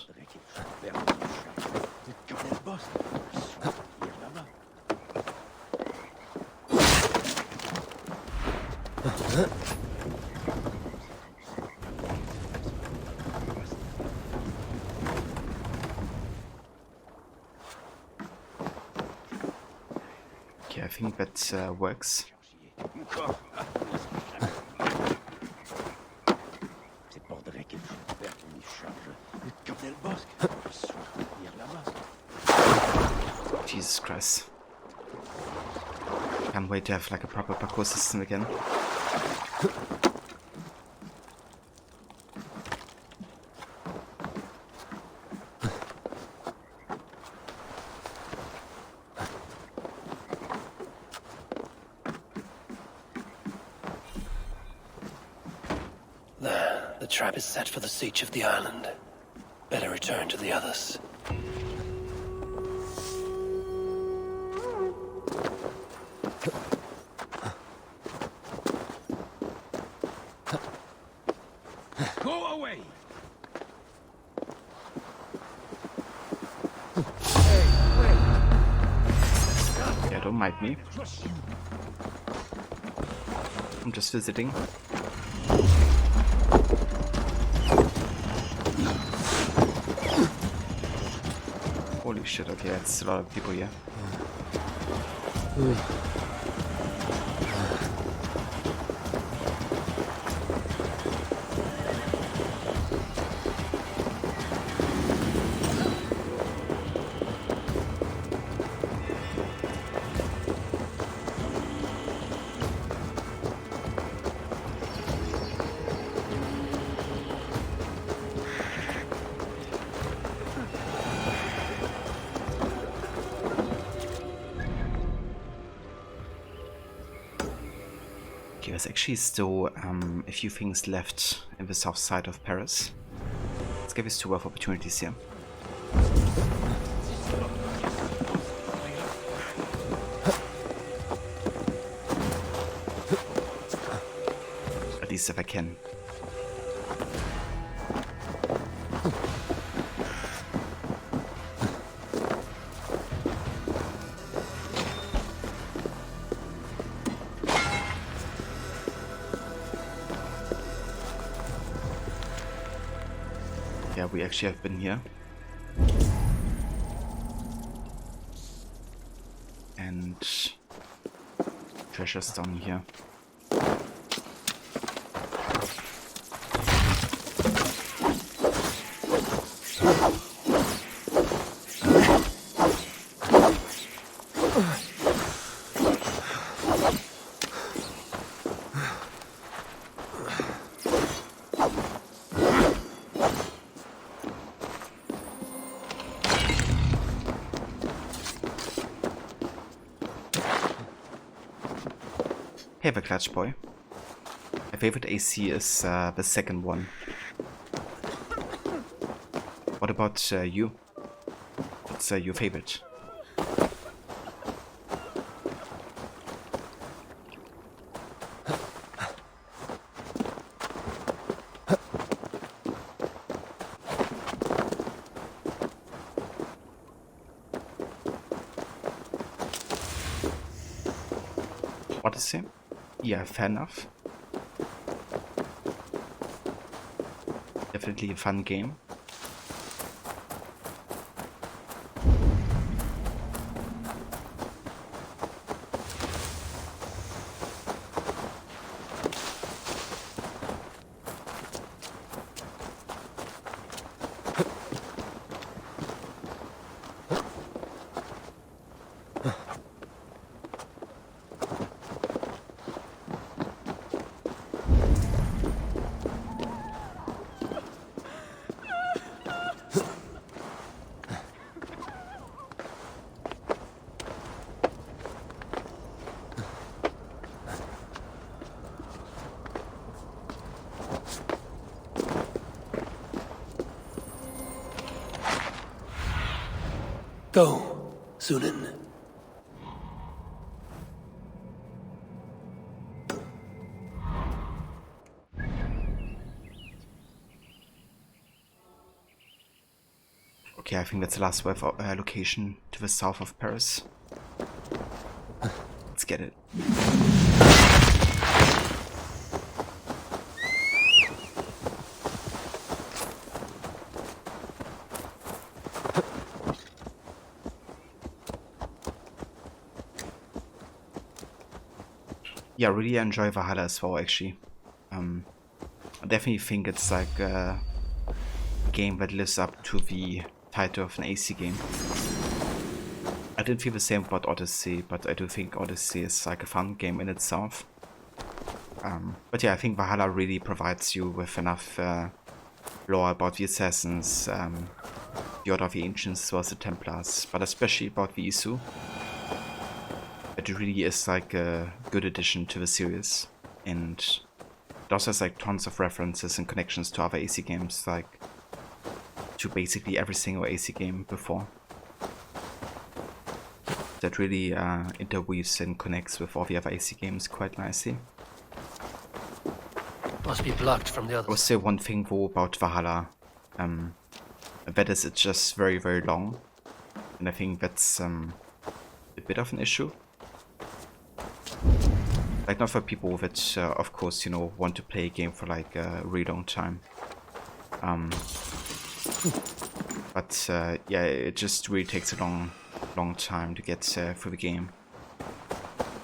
Okay, I think that works. Jesus Christ. Can't wait to have like a proper parkour system again. There, the trap is set for the siege of the island. Better return to the others. Go away! Yeah, don't mind me. I'm just visiting. Holy shit, okay, that's a lot of people here. Okay, there's actually still a few things left in the south side of Paris. Let's give us 2 wealth opportunities here. At least if I can. Yeah, we actually have been here. And treasure's down here. Hey, the clutch boy. My favorite AC is the second one. What about you? what's your favorite? Odyssey? Yeah, fair enough. Definitely a fun game. Go, Sunan. Okay, I think that's the last wave location to the south of Paris. Let's get it. Yeah, really enjoy Valhalla as well, actually. I definitely think it's like a game that lives up to the title of an AC game. I didn't feel the same about Odyssey, but I do think Odyssey is like a fun game in itself. But yeah, I think Valhalla really provides you with enough lore about the Assassins, the Order of the Ancients as well as the Templars, but especially about the Isu. It really is like a good addition to the series, and it also has like tons of references and connections to other AC games, like to basically every single AC game before. That really interweaves and connects with all the other AC games quite nicely. Must be blocked from the I others. would say one thing though about Valhalla, that is it's just very, very long, and I think that's a bit of an issue. Like, not for people that, of course, you know, want to play a game for like a really long time. But yeah, it just really takes a long time to get through the game,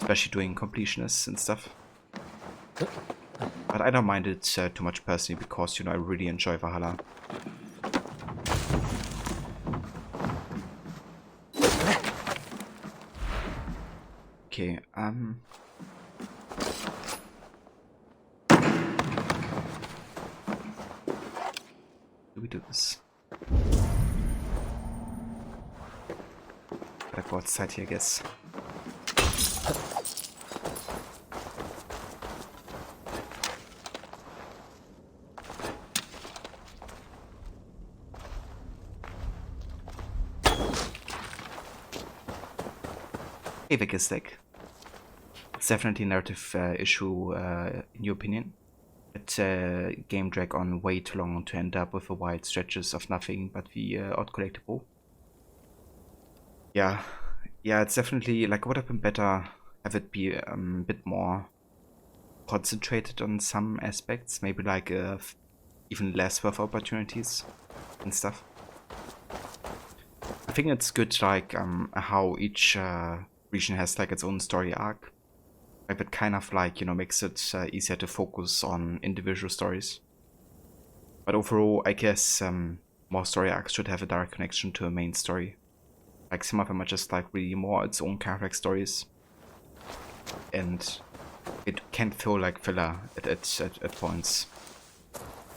especially doing completionists and stuff. But I don't mind it too much personally because, you know, I really enjoy Valhalla. Okay, do we do this? Gotta go outside here, I guess. Hey, Vikistek. It's definitely a narrative issue, in your opinion. It game drag on way too long to end up with the wide stretches of nothing but the odd collectible. Yeah, it's definitely like, would have been better have it be a bit more concentrated on some aspects, maybe like even less worth opportunities and stuff. I think it's good like how each region has like its own story arc. Like that kind of like, you know, makes it easier to focus on individual stories. But overall, I guess more story arcs should have a direct connection to a main story. Like some of them are just like really more its own character stories, and it can feel like filler at points,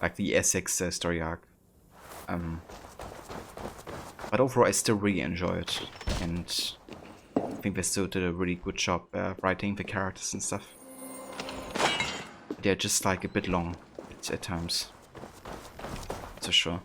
like the Essex story arc. But overall, I still really enjoy it, and I think they still did a really good job writing the characters and stuff. They're just like a bit long at times, for sure.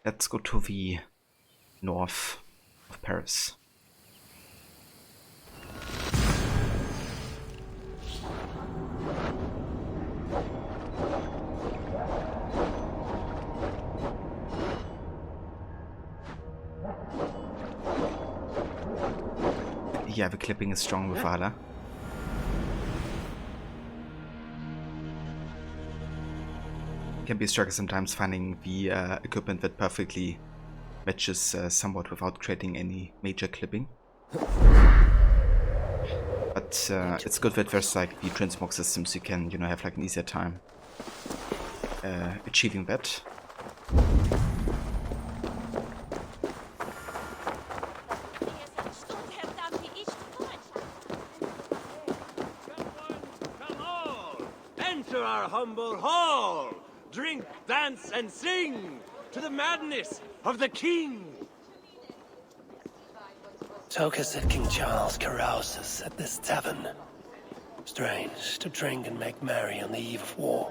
let's go to the north of Paris. Yeah, the clipping is strong with Valhalla. Can be a struggle sometimes finding the equipment that perfectly matches somewhat without creating any major clipping. But it's good that there's like the transmog systems, you can, you know, have like an easier time achieving that. Enter our humble hall! Drink, dance, and sing to the madness of the king! Toka said King Charles carouses at this tavern. Strange to drink and make merry on the eve of war.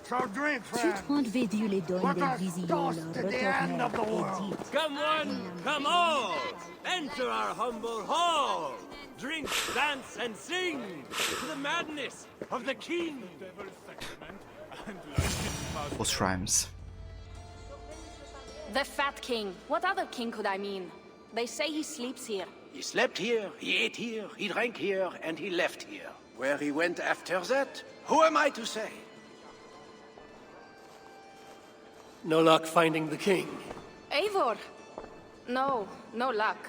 So drink, friend. Come one, come all! Enter our humble hall! Drink, dance, and sing to the madness of the king! Those rhymes. The Fat King. What other king could I mean? They say he sleeps here. He slept here, he ate here, he drank here, and he left here. Where he went after that, who am I to say? No luck finding the king. Eivor! No, no luck.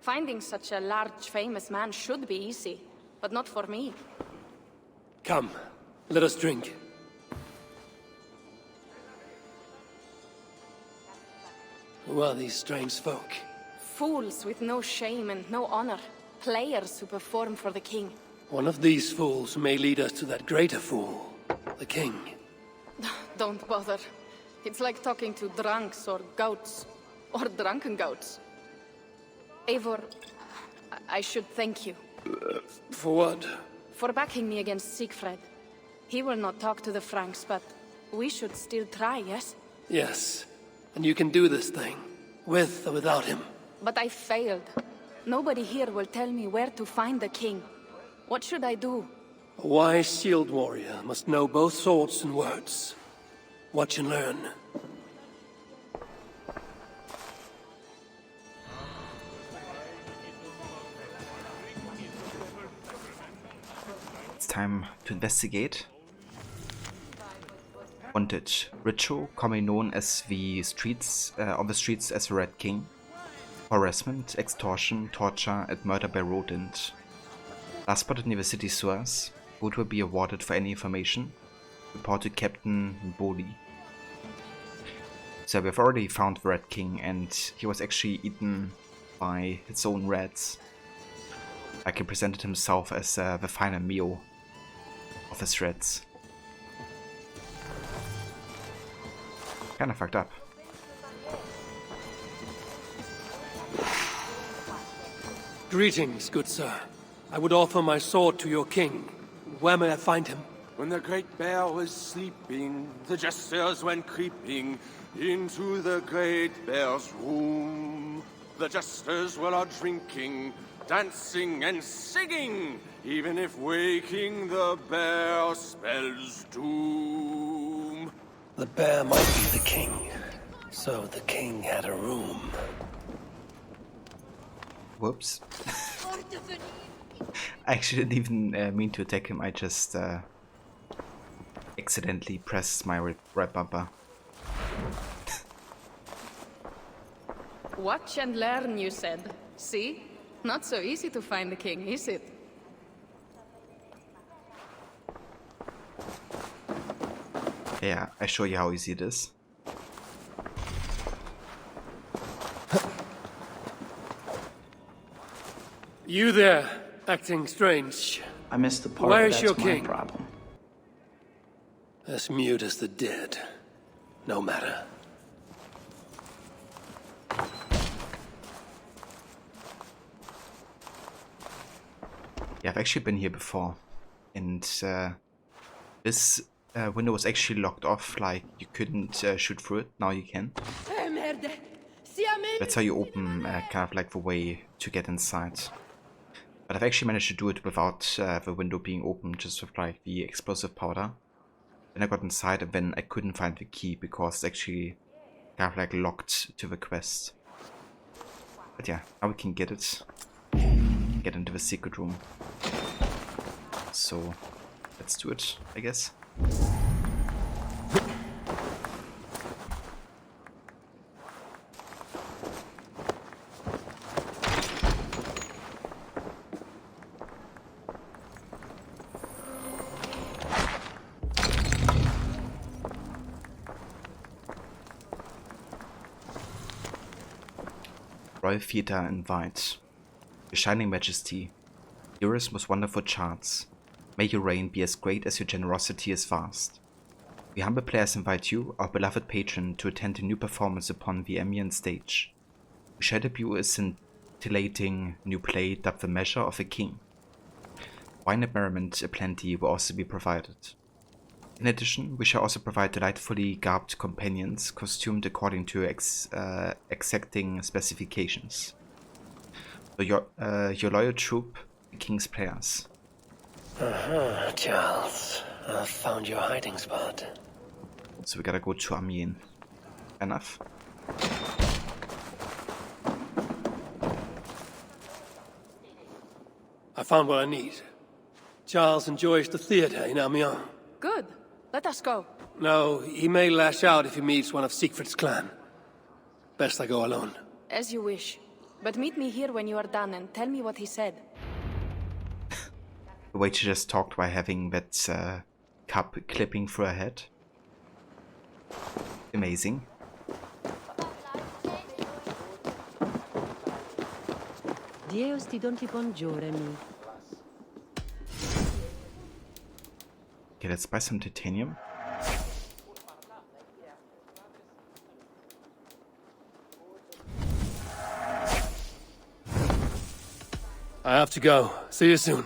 Finding such a large, famous man should be easy, but not for me. Come, let us drink. Who are these strange folk? Fools with no shame and no honor. Players who perform for the king. One of these fools may lead us to that greater fool, the king. Don't bother. It's like talking to drunks or goats. Or drunken goats. Eivor, I should thank you. For what? For backing me against Siegfried. He will not talk to the Franks, but we should still try, yes? Yes. And you can do this thing, with or without him. But I failed. Nobody here will tell me where to find the king. What should I do? A wise shield warrior must know both swords and words. Watch and learn. It's time to investigate. Wanted. Ritual, commonly known as the streets, on the streets as the Red King. Harassment, extortion, torture, and murder by rodent. Last spotted near the city sewers. Wood will be awarded for any information. Report to Captain Boli. So we've already found the Red King, and he was actually eaten by its own rats. Like he presented himself as the final meal of his rats. Kinda fucked up. Greetings, good sir. I would offer my sword to your king. Where may I find him? When the great bear was sleeping, the jesters went creeping into the great bear's room. The jesters were all drinking, dancing and singing, even if waking the bear spells doom. The bear might be the king. So the king had a room. Whoops. I actually didn't even mean to attack him, I just accidentally pressed my right bumper. Watch and learn, you said. See? Not so easy to find the king, is it? Yeah, I show you how easy it is. You there, acting strange. I missed the part. Where is that's your my king? problem. As mute as the dead. No matter. Yeah, I've actually been here before, and This window was actually locked off, like you couldn't shoot through it. Now you can. That's how you open kind of like the way to get inside. But I've actually managed to do it without the window being open, just with like the explosive powder. Then I got inside and then I couldn't find the key because it's actually kind of like locked to the quest. But yeah, now we can get it. Get into the secret room. So let's do it, I guess. Royal Theatre invite. Your shining majesty, dearest most wonderful chance, may your reign be as great as your generosity is vast. We humble players invite you, our beloved patron, to attend a new performance upon the Emian stage. We shall debut a scintillating new play dubbed The Measure of a King. Wine and merriment aplenty will also be provided. In addition, we shall also provide delightfully garbed companions, costumed according to exacting specifications. So your loyal troop, the King's Players. Charles. I've found your hiding spot. So we gotta go to Amiens. Enough? I found what I need. Charles enjoys the theatre in Amiens. Good. Let us go. No, he may lash out if he meets one of Siegfried's clan. Best I go alone. As you wish. But meet me here when you are done and tell me what he said. The way she just talked by having that cup clipping through her head. Amazing. Dios ti don ti buongiorno. Okay, let's buy some titanium. I have to go. See you soon.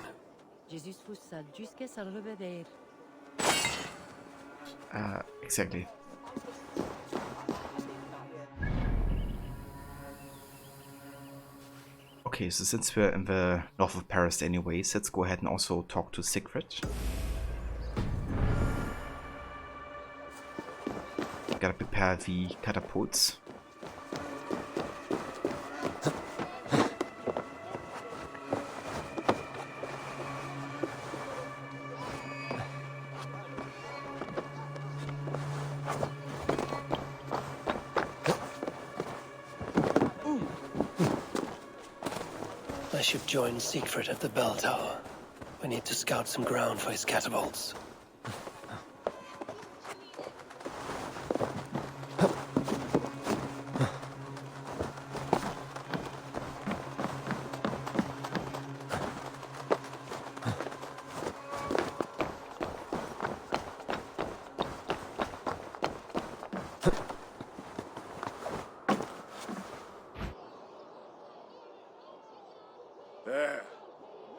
Jesus fosse jusqu'à se revedere. Exactly. Okay, so since we're in the north of Paris anyways, let's go ahead and also talk to Siegfried. Gotta prepare the catapults. I should join Siegfried at the bell tower. We need to scout some ground for his catapults. There.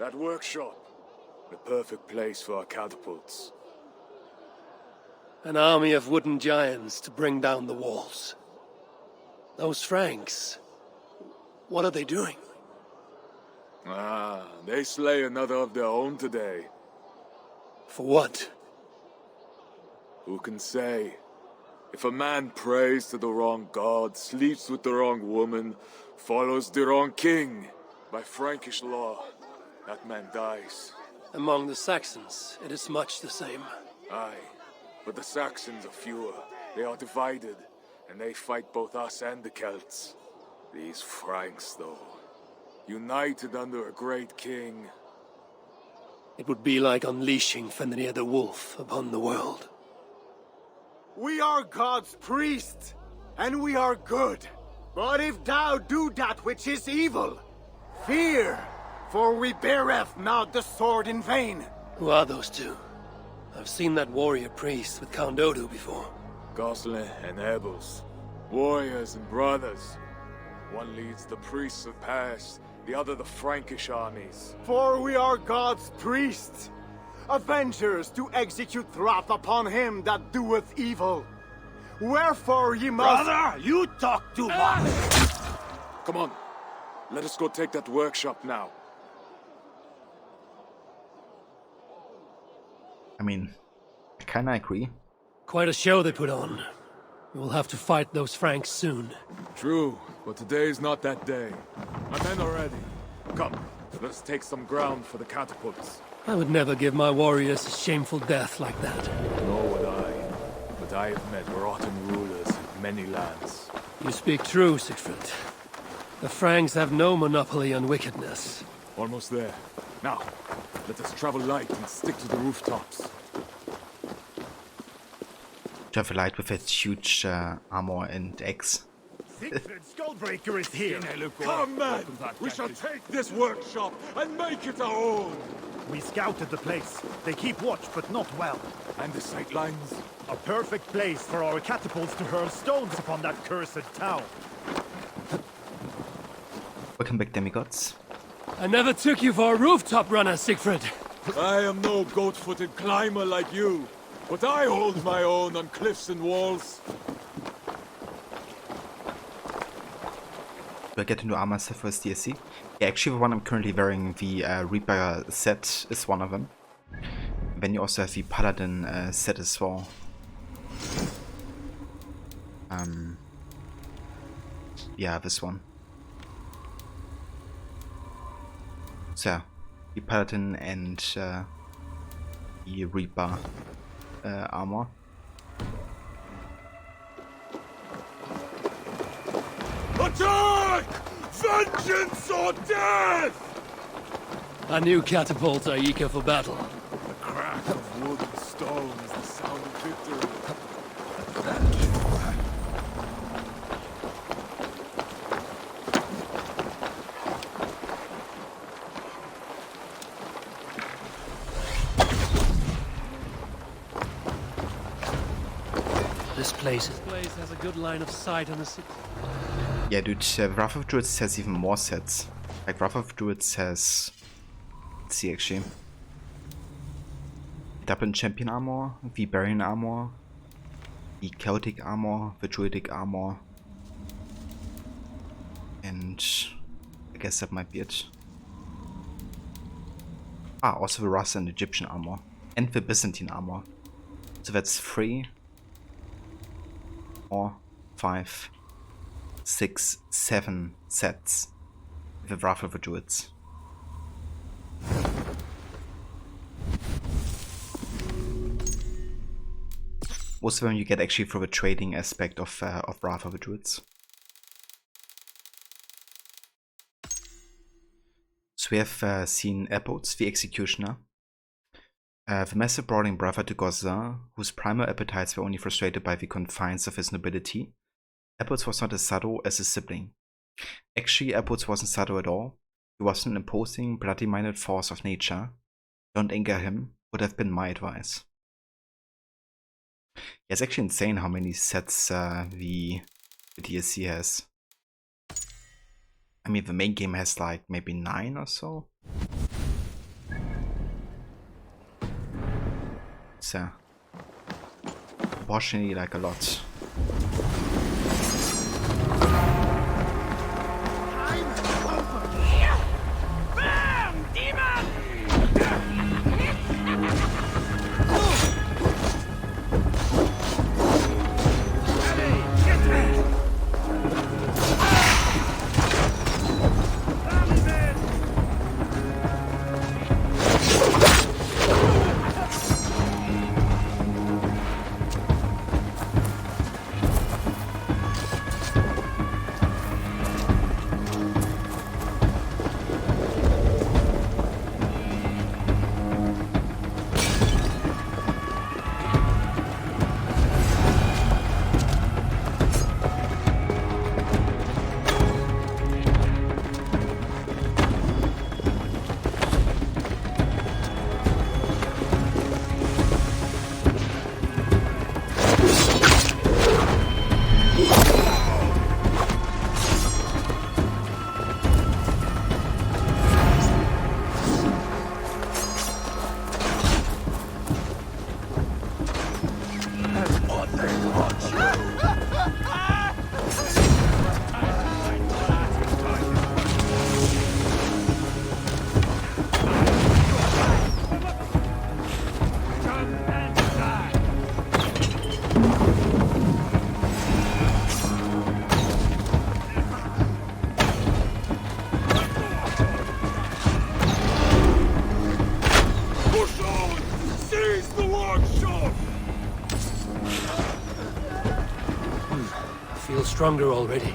That workshop. The perfect place for our catapults. An army of wooden giants to bring down the walls. Those Franks, what are they doing? Ah, they slay another of their own today. For what? Who can say? If a man prays to the wrong god, sleeps with the wrong woman, follows the wrong king, by Frankish law, that man dies. Among the Saxons, it is much the same. Aye, but the Saxons are fewer. They are divided, and they fight both us and the Celts. These Franks, though, united under a great king. It would be like unleashing Fenrir the Wolf upon the world. We are God's priests, and we are good. But if thou do that which is evil, fear, for we beareth not the sword in vain. Who are those two? I've seen that warrior priest with Count Odo before. Gosselin and Ebels, warriors and brothers. One leads the priests of Paris, the other the Frankish armies. For we are God's priests, avengers to execute wrath upon him that doeth evil. Wherefore ye must— Brother, you talk too much! Come on, let us go take that workshop now. I mean, I kinda agree. Quite a show they put on. We'll have to fight those Franks soon. True, but today is not that day. My men are ready. Come, let us take some ground for the catapults. I would never give my warriors a shameful death like that. Nor would I. But I have met rotten rulers in many lands. You speak true, Siegfried. The Franks have no monopoly on wickedness. Almost there. Now, let us travel light and stick to the rooftops. Travel light with its huge armor and axe. Siegfried Skullbreaker is here! Come, man! We shall take this workshop and make it our own! We scouted the place. They keep watch, but not well. And the sight lines? A perfect place for our catapults to hurl stones upon that cursed town. Welcome back, demigods. I never took you for a rooftop runner, Siegfried. I am no goat-footed climber like you, but I hold my own on cliffs and walls. Do I get into armor set for this DLC? Yeah, actually the one I'm currently wearing, the Reaper set, is one of them. Then you also have the Paladin set as well. Yeah, this one. So yeah, the Paladin and the Reaper armor. Attack! Vengeance or death! Our new catapults are eager for battle. The crack of wood and stone is the sound of victory. This place has a good line of sight on the city. Yeah, dude, Wrath of Druids has even more sets. Like, Wrath of Druids has... Let's see, actually. Dublin Champion armor, the Barian armor, the Celtic armor, the Druidic armor. And... I guess that might be it. Ah, also the Rus and Egyptian armor. And the Byzantine armor. So that's 3, 4, 5, 6, 7 sets with the Wrath of the Druids. Most of them you get actually for the trading aspect of Wrath of the Druids. So we have seen Epos, the Executioner, the massive brawling brother to Gozin, whose primal appetites were only frustrated by the confines of his nobility. Epos was not as subtle as his sibling. Actually, Epos wasn't subtle at all. He was an imposing, bloody-minded force of nature. Don't anger him, would have been my advice. Yeah, it's actually insane how many sets the DLC has. I mean, the main game has like maybe 9 or so. So, proportionally like a lot. stronger already.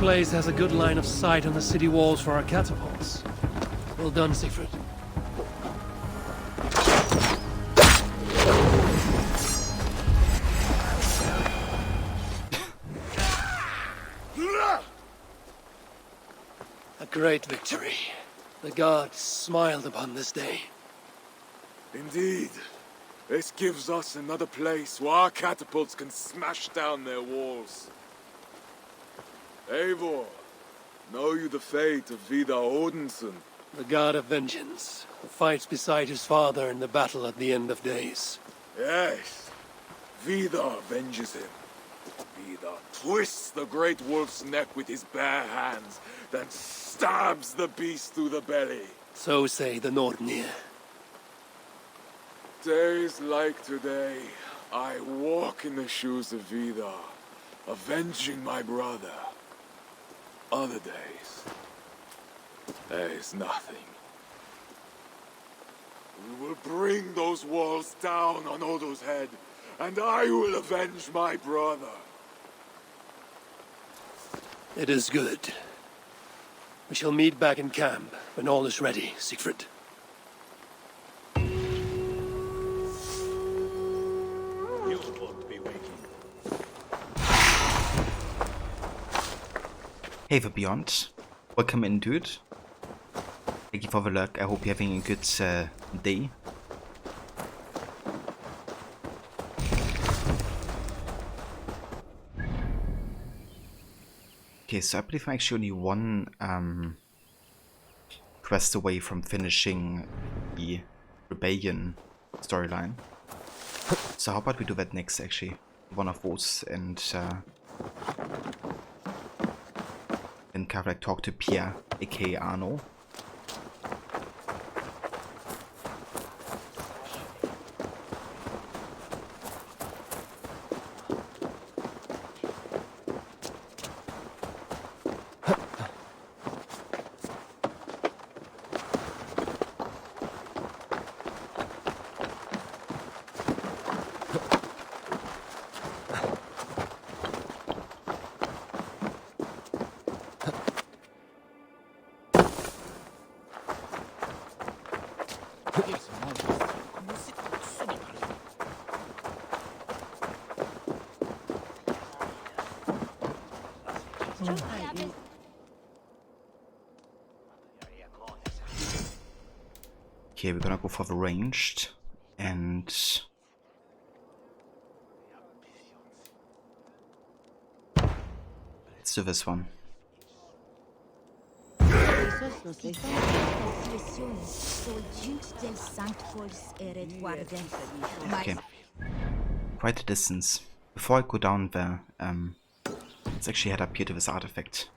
Place has a good line of sight on the city walls for our catapults. Well done, Siegfried. A great victory. The gods smiled upon this day. Indeed. This gives us another place where our catapults can smash down their walls. Eivor, know you the fate of Vidar Odinson? The god of vengeance, who fights beside his father in the battle at the end of days. Yes. Vidar avenges him. Vidar twists the great wolf's neck with his bare hands, then stabs the beast through the belly. So say the Nordnir. Days like today, I walk in the shoes of Vidar, avenging my brother. Other days, there is nothing. We will bring those walls down on Odo's head, and I will avenge my brother. It is good. We shall meet back in camp when all is ready, Siegfried. Hey the Beyond, welcome in, dude. Thank you for the luck. I hope you're having a good day. Okay, so I believe I'm actually only one quest away from finishing the Rebellion storyline. So how about we do that next, actually? One of those, and kind of like talk to Pierre, aka Arno. Okay, we're gonna go for the ranged, and let's do this one. Okay, quite a distance. Before I go down there, let's actually head up here to this artifact.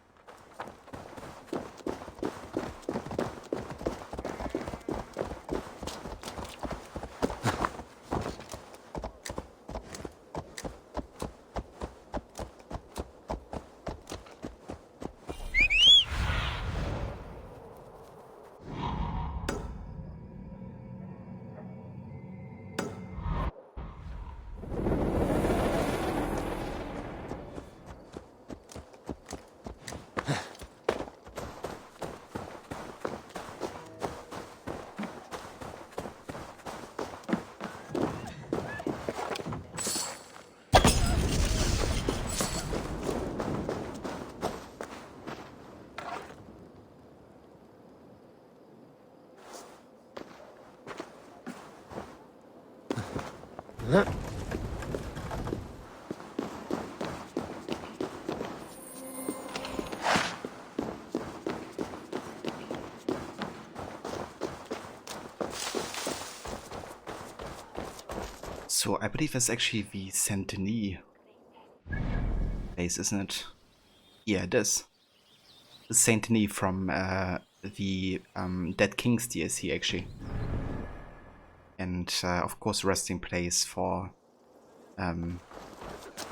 So I believe that's actually the Saint Denis place, isn't it? Yeah, it is. The Saint Denis from the Dead Kings DLC, actually. And of course, resting place for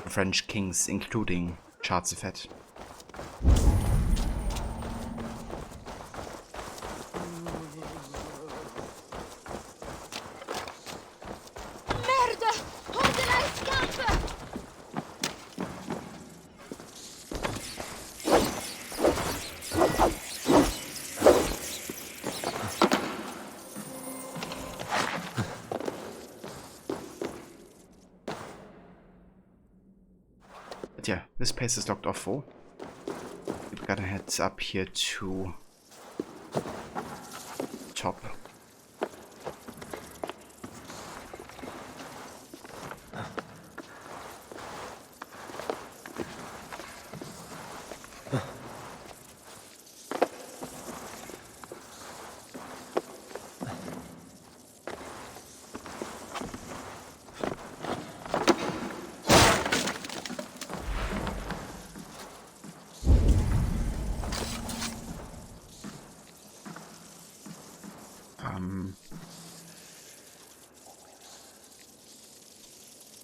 French kings, including Charles V. Merde! Ordela escape! But yeah, this place is locked off for. We've got to head up here to top.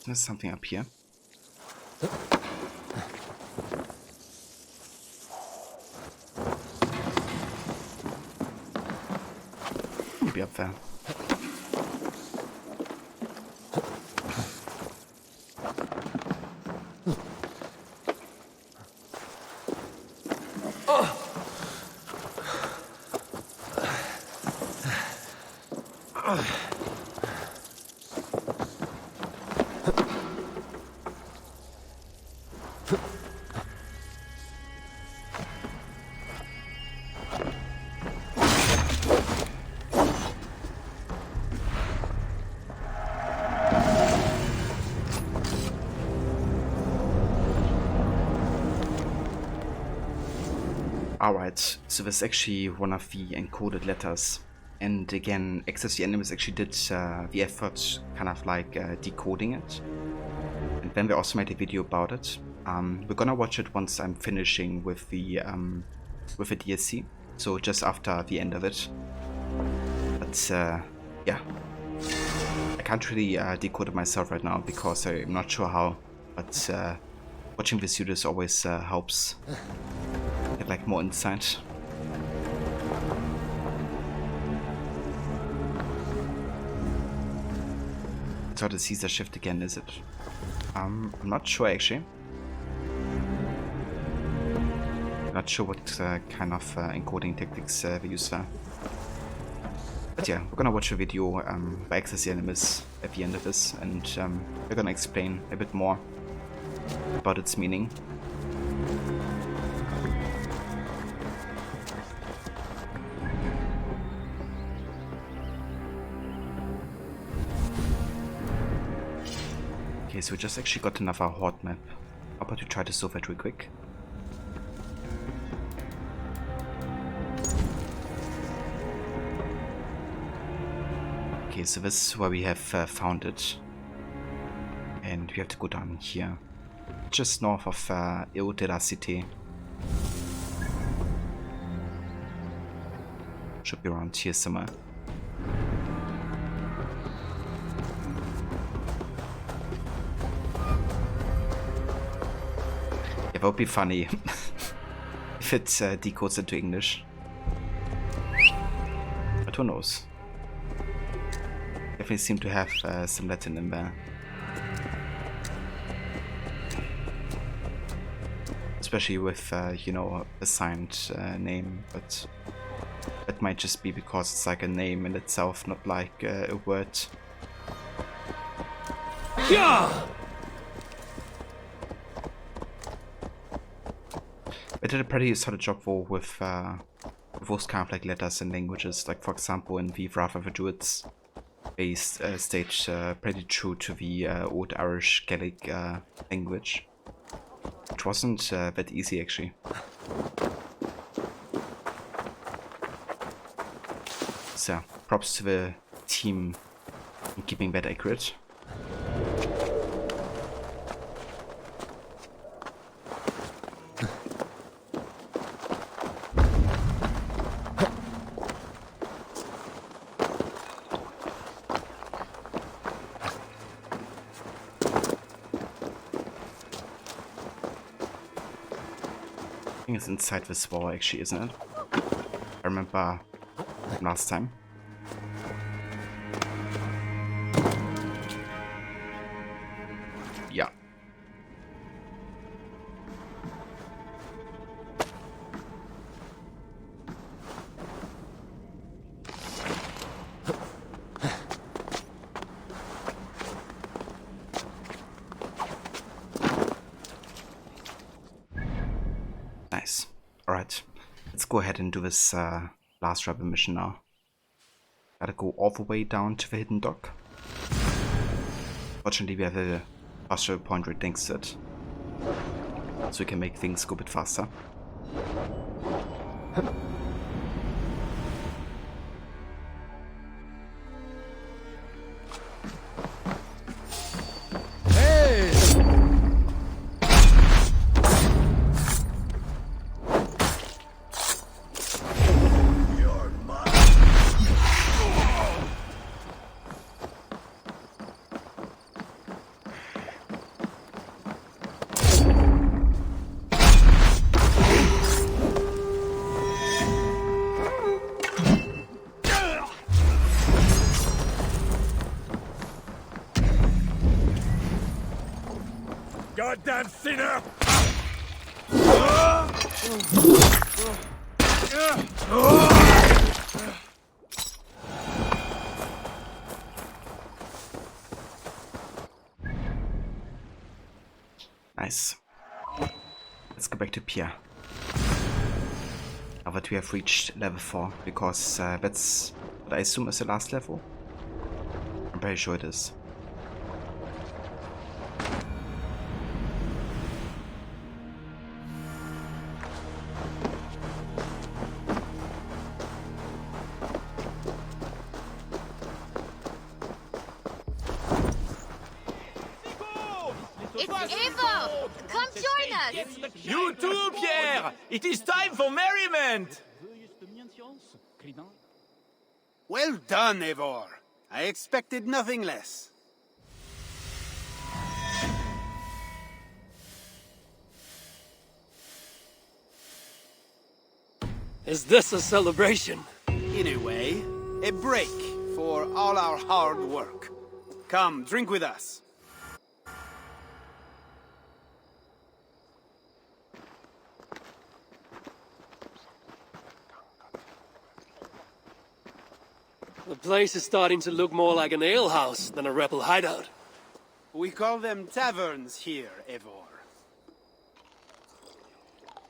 There's something up here. Maybe up there. Alright, so that's actually one of the encoded letters. And again, Access the Animus actually did the effort kind of like decoding it. And then they also made a video about it. We're gonna watch it once I'm finishing with the DLC. So just after the end of it. But yeah. I can't really decode it myself right now because I'm not sure how. But watching this videos always helps. Get like more insight. It's not a Caesar shift again, is it? I'm not sure actually. Not sure what kind of encoding tactics they use there. But yeah, we're gonna watch a video by Access the Animus at the end of this, and we're gonna explain a bit more about its meaning. Okay, so we just actually got another horde map. How about we try to solve it real quick? Okay, so this is where we have found it. And we have to go down here. Just north of Ile de la Cité. Should be around here somewhere. It would be funny if it decodes into English. But who knows? Definitely seem to have some Latin in there. Especially with, you know, a signed name, but that might just be because it's like a name in itself, not like a word. Yeah! I did a pretty solid job though with those kind of like letters and languages. Like for example, in the Wrath of the Druids, they stayed pretty true to the Old Irish Gaelic language, which wasn't that easy actually. So props to the team in keeping that accurate. think it's inside this wall actually, isn't it? I remember last time. Yeah. Nice. Alright. Let's go ahead and do this last rebel mission now. Gotta go all the way down to the hidden dock. Fortunately, we have a faster point rate thanks to it, so we can make things go a bit faster. Goddamn sinner! Nice. Let's go back to Pierre. Now that we have reached level 4, because that's what I assume is the last level. I'm pretty sure it is. You too, Pierre! It is time for merriment! Well done, Eivor. I expected nothing less. Is this a celebration? In a way, a break for all our hard work. Come, drink with us. The place is starting to look more like an alehouse than a rebel hideout. We call them taverns here, Eivor.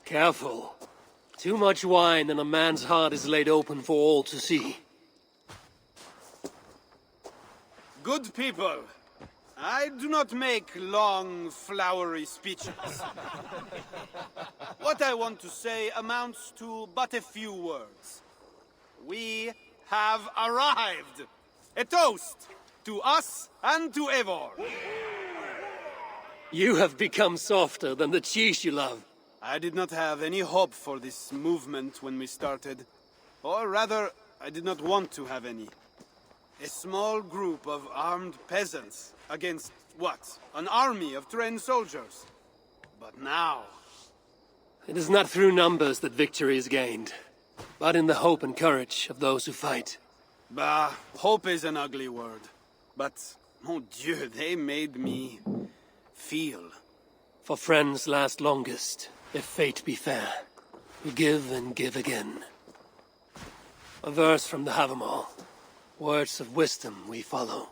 Careful. Too much wine and a man's heart is laid open for all to see. Good people, I do not make long, flowery speeches. What I want to say amounts to but a few words. We have arrived! A toast to us and to Eivor! You have become softer than the cheese you love. I did not have any hope for this movement when we started. Or rather, I did not want to have any. A small group of armed peasants against, what? An army of trained soldiers. But now... It is not through numbers that victory is gained, but in the hope and courage of those who fight. Bah, hope is an ugly word. But, mon Dieu, they made me... feel. For friends last longest, if fate be fair. We give and give again. A verse from the Havamal. Words of wisdom we follow.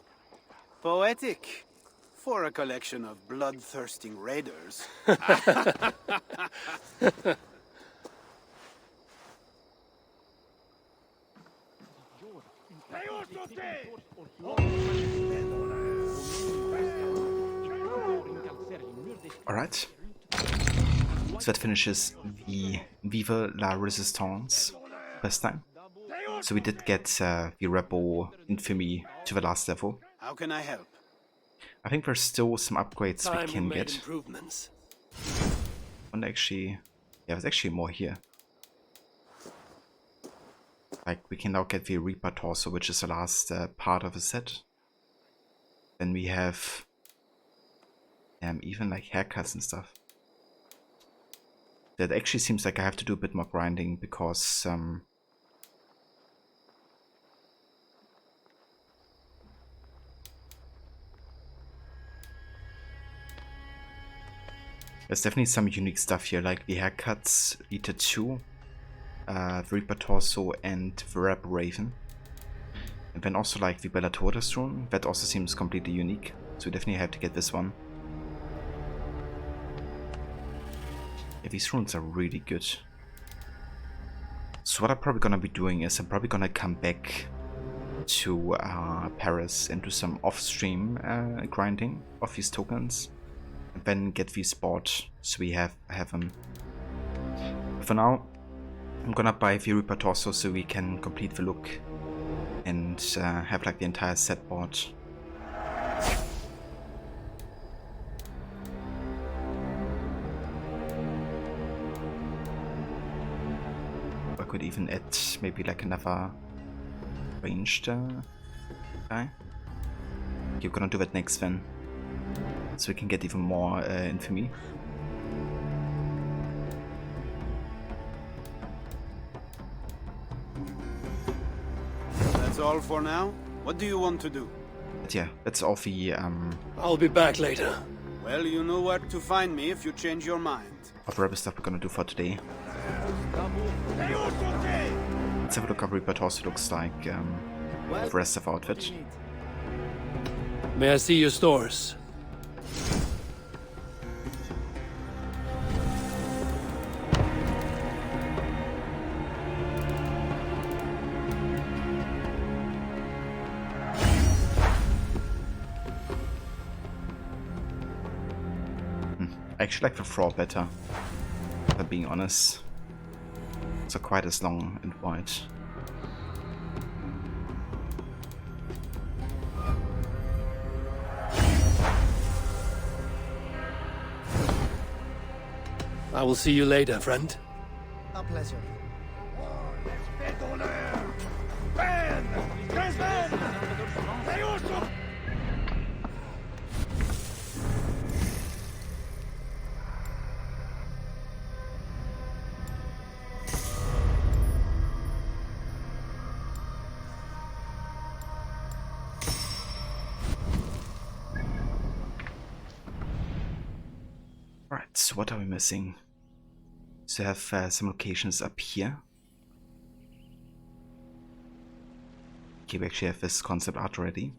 Poetic. For a collection of bloodthirsting raiders. Alright. So that finishes the Vive la Resistance first time. So we did get the Rebel Infamy to the last level. How can I help? I think there's still some upgrades we can get. Improvements. And actually, yeah, there's actually more here. Like, we can now get the Reaper Torso, which is the last part of the set. Then we have even like haircuts and stuff. That actually seems like I have to do a bit more grinding because there's definitely some unique stuff here, like the haircuts, the tattoo, the Reaper Torso, and the Rap Raven. And then also like the Bellator's rune, that also seems completely unique, so we definitely have to get this one. Yeah, these runes are really good. So what I'm probably gonna be doing is I'm probably gonna come back to Paris and do some off-stream grinding of these tokens, and then get these bought so we have them. For now, I'm gonna buy the Reaper Torso so we can complete the look and have like the entire set bought. I could even add maybe like another ranged guy. You're gonna do that next then, so we can get even more infamy. That's all for now? What do you want to do? But yeah, that's all the I'll be back later. Well, you know where to find me if you change your mind. of rebel stuff we're gonna do for today. Let's have a look how Reaper Torso looks like the rest of our outfit. May I see your stores? I actually like the Thraw better, if I'm being honest. It's not quite as long and wide. I will see you later, friend. A pleasure. Alright, so what are we missing? So I have some locations up here. Okay, we actually have this concept art already.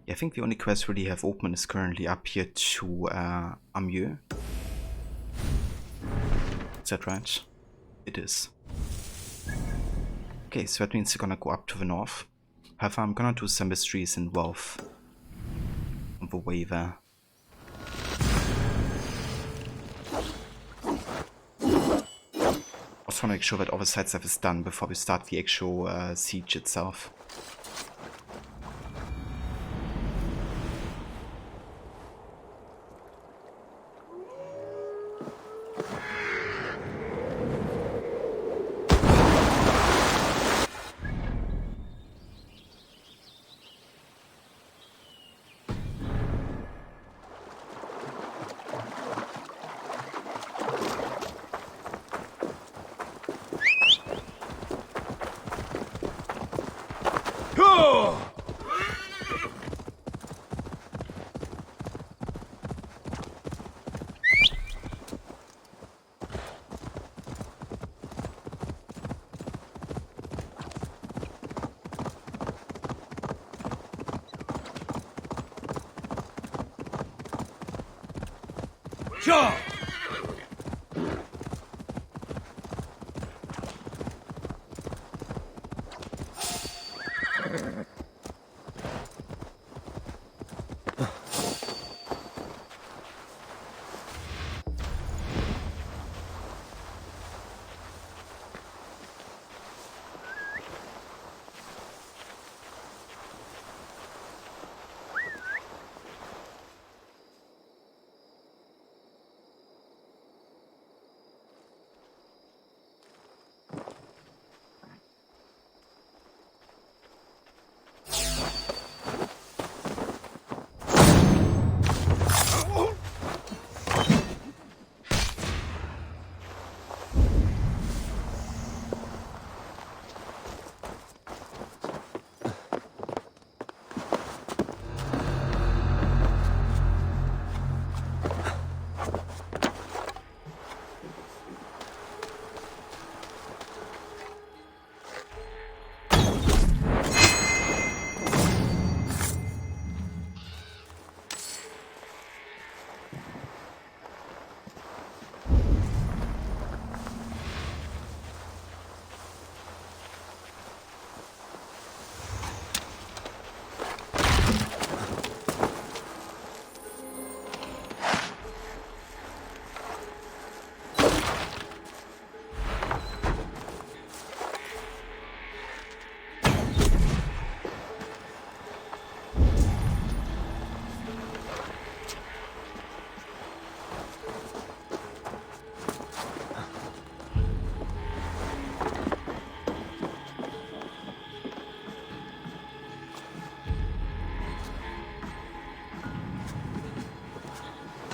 Yeah, I think the only quest really have open is currently up here to Amieux. Is that right? It is. Okay, so that means we're gonna go up to the north. However, I'm gonna do some mysteries in Wealth on the way there. I also want to make sure that all the side stuff is done before we start the actual siege itself. Sure!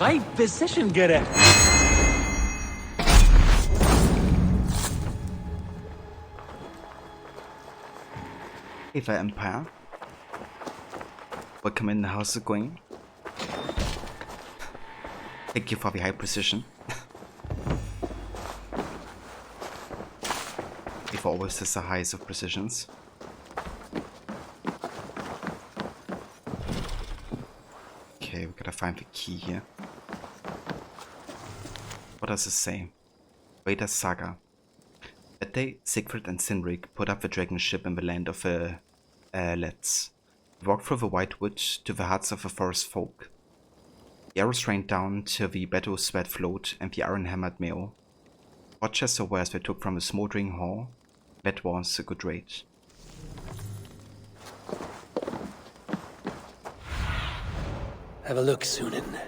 Great position, Gere. Ava Empire. Welcome in, how's it going? Thank you for the high precision. Ava always has the highest of precisions. Okay, we gotta find the key here. What does it say? Vader's Saga. That day, Siegfried and Sinrig put up the dragon ship in the land of the Letts. They walked through the white wood to the huts of the forest folk. The arrows rained down till the battle sweat flowed and the iron-hammered mail. Rochester wares they took from the smouldering hall. That was a good rate. Have a look, Sunan.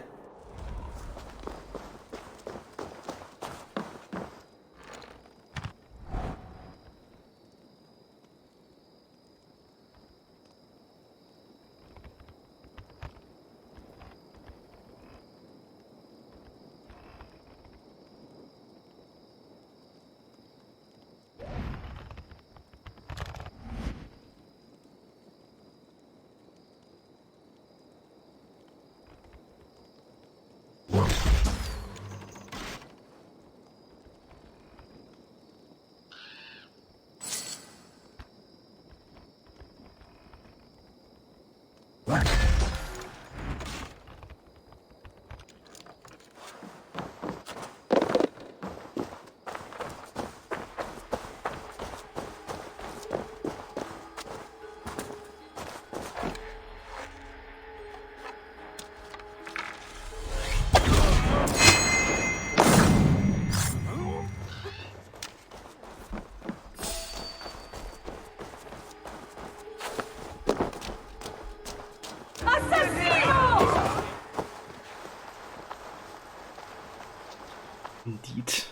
Indeed.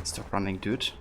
Stop running, dude.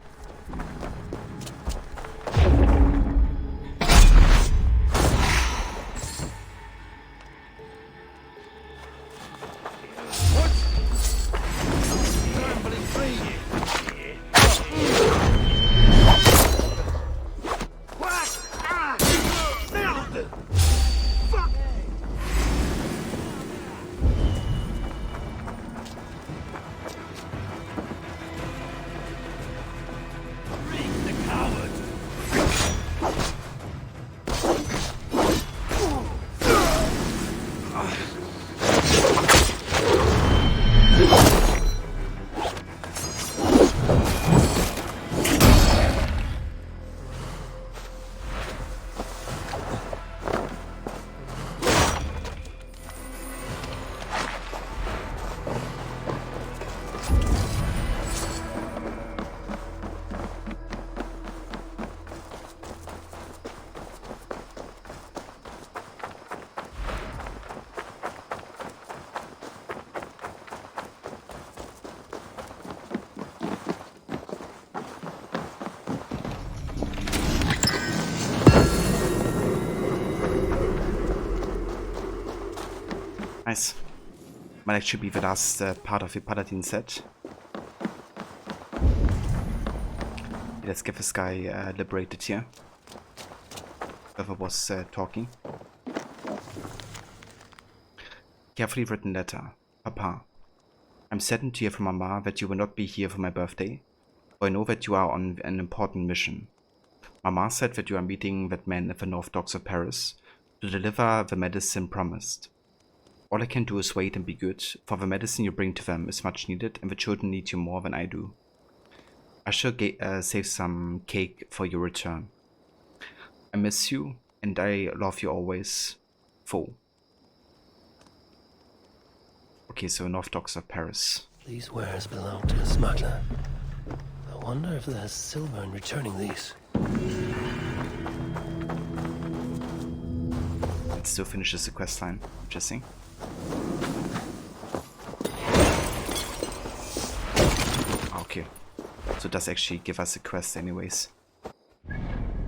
Nice. Might actually be the last part of the Paladin set. Let's get this guy liberated here. Whoever was talking. Carefully written letter. Papa, I'm saddened to hear from Mama that you will not be here for my birthday, for I know that you are on an important mission. Mama said that you are meeting that man at the North Docks of Paris to deliver the medicine promised. All I can do is wait and be good, for the medicine you bring to them is much needed and the children need you more than I do. I shall save some cake for your return. I miss you and I love you always. Foe. Okay, so North Docks of Paris. These wares belong to a smuggler. I wonder if there's silver in returning these. It still finishes the quest line. Interesting. Okay. So it does actually give us a quest anyways.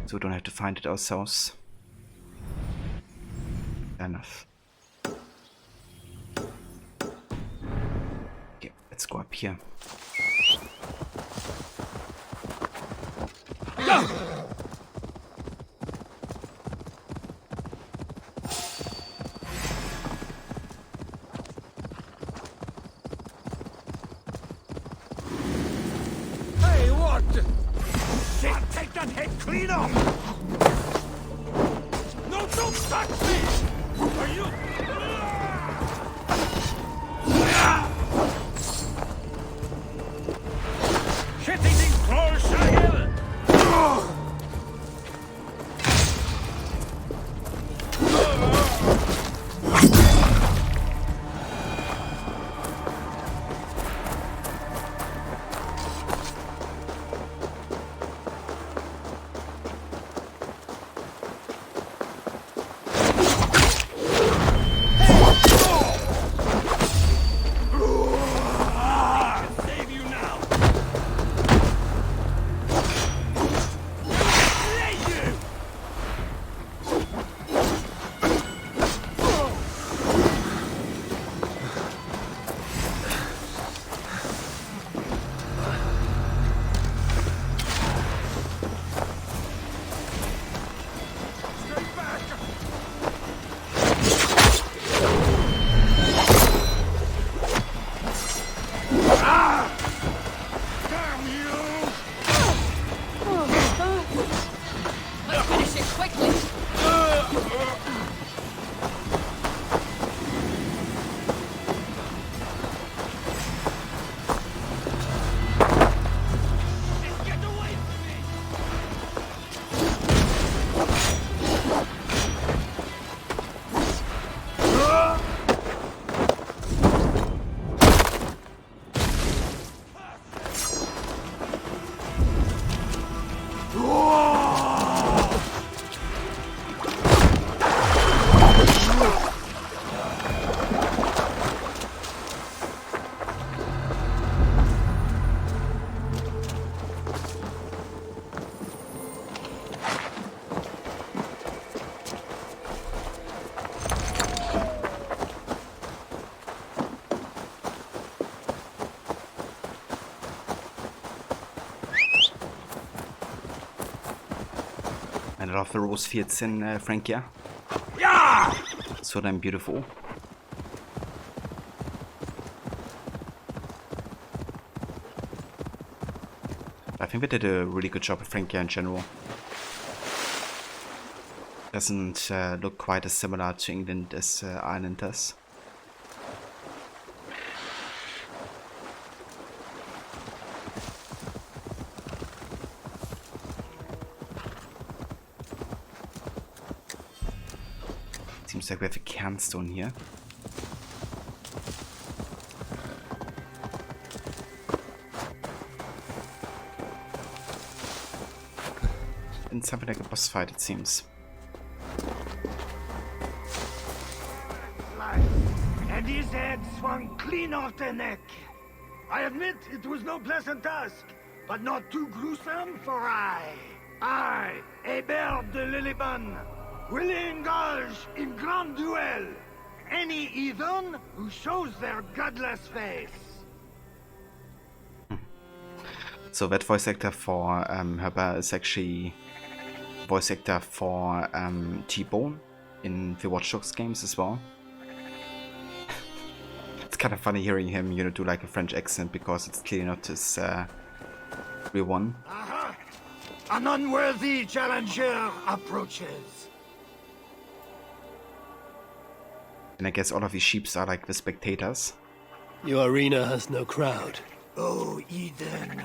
So we don't have to find it ourselves. Fair enough. Okay, let's go up here. Hey, what? Shit, take that head clean off! No, don't touch me! Are you... Shit-eating closer here! And off the Rose 14, Frank, ja? Ja! So damn beautiful. I think we did a really good job of Frankia in general. Doesn't look quite as similar to England as Ireland does. Seems like we have a cairnstone here. And something like a boss fight, it seems. And his head swung clean off the neck. I admit it was no pleasant task, but not too gruesome for I, Hébert de Lillibon, will engage in grand duel any heathen who shows their godless face. So that voice actor for Herbert is actually voice actor for T-Bone in the Watch Dogs games as well. It's kind of funny hearing him, you know, do like a French accent because it's clearly not his real one. Aha! An unworthy challenger approaches. And I guess all of these sheeps are like the spectators. Your arena has no crowd. Oh, Eden.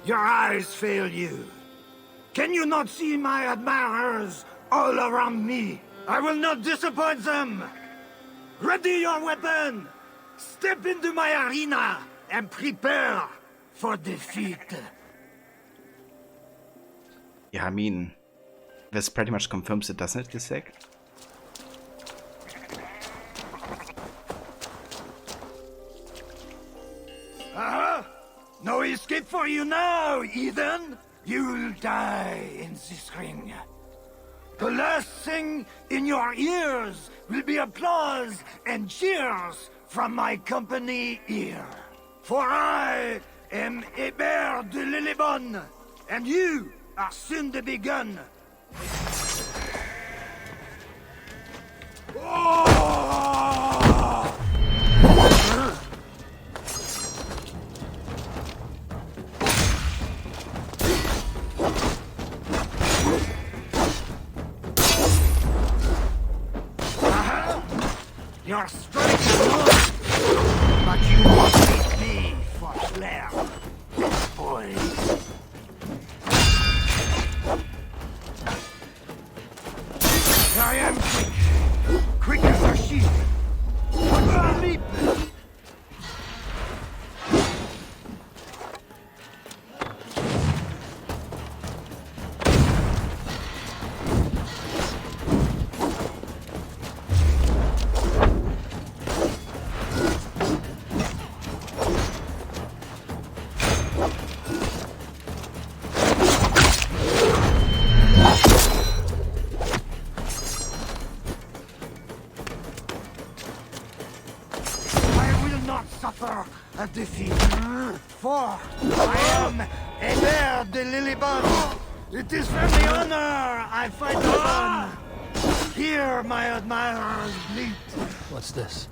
Your eyes fail you. Can you not see my admirers all around me? I will not disappoint them. Ready your weapon. Step into my arena and prepare for defeat. Yeah, I mean, this pretty much confirms it, doesn't it, this deck? No escape. escape for you now, Ethan. You'll die in this ring. The last thing in your ears will be applause and cheers from my company here. For I am Hébert de Lillibonne, and you are soon to begun. Your strength is good, but you won't beat me for flair, boys. I am quick as a sheep. A leap. Suffer a defeat. For I am Hébert de Lillibonne. It is from the honor I fight upon. Hear my admirers bleat. What's this?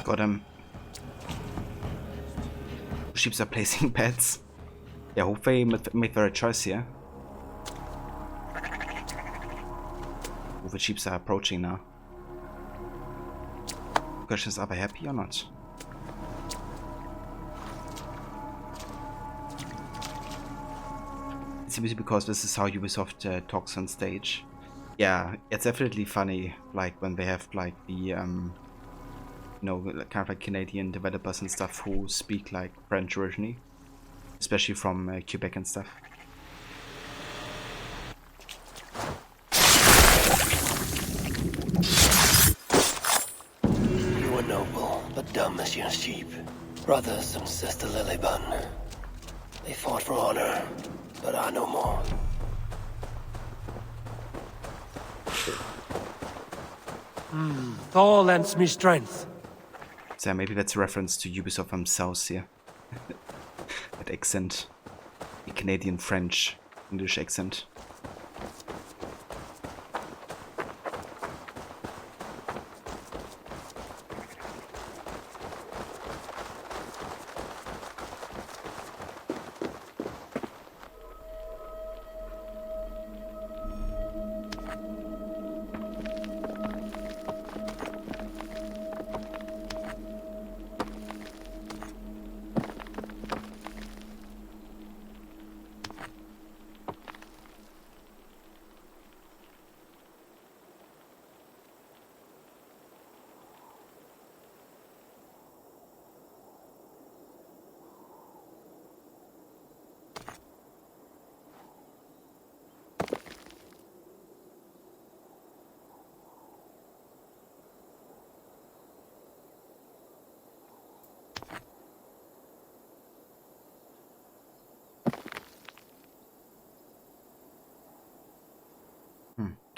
Got him. Sheeps are placing bets. Yeah, hopefully make the right choice here. The sheeps are approaching now. Questions, are they happy or not? It's maybe because this is how Ubisoft talks on stage. Yeah, it's definitely funny, like when they have like the you know, kind of like Canadian developers and stuff who speak like French originally. Especially from Quebec and stuff. You were noble, but dumb as your sheep. Brothers and Sister Lillibonne. They fought for honor, but I know more. Thor lends me strength. So maybe that's a reference to Ubisoft themselves here. That accent. The Canadian French English accent.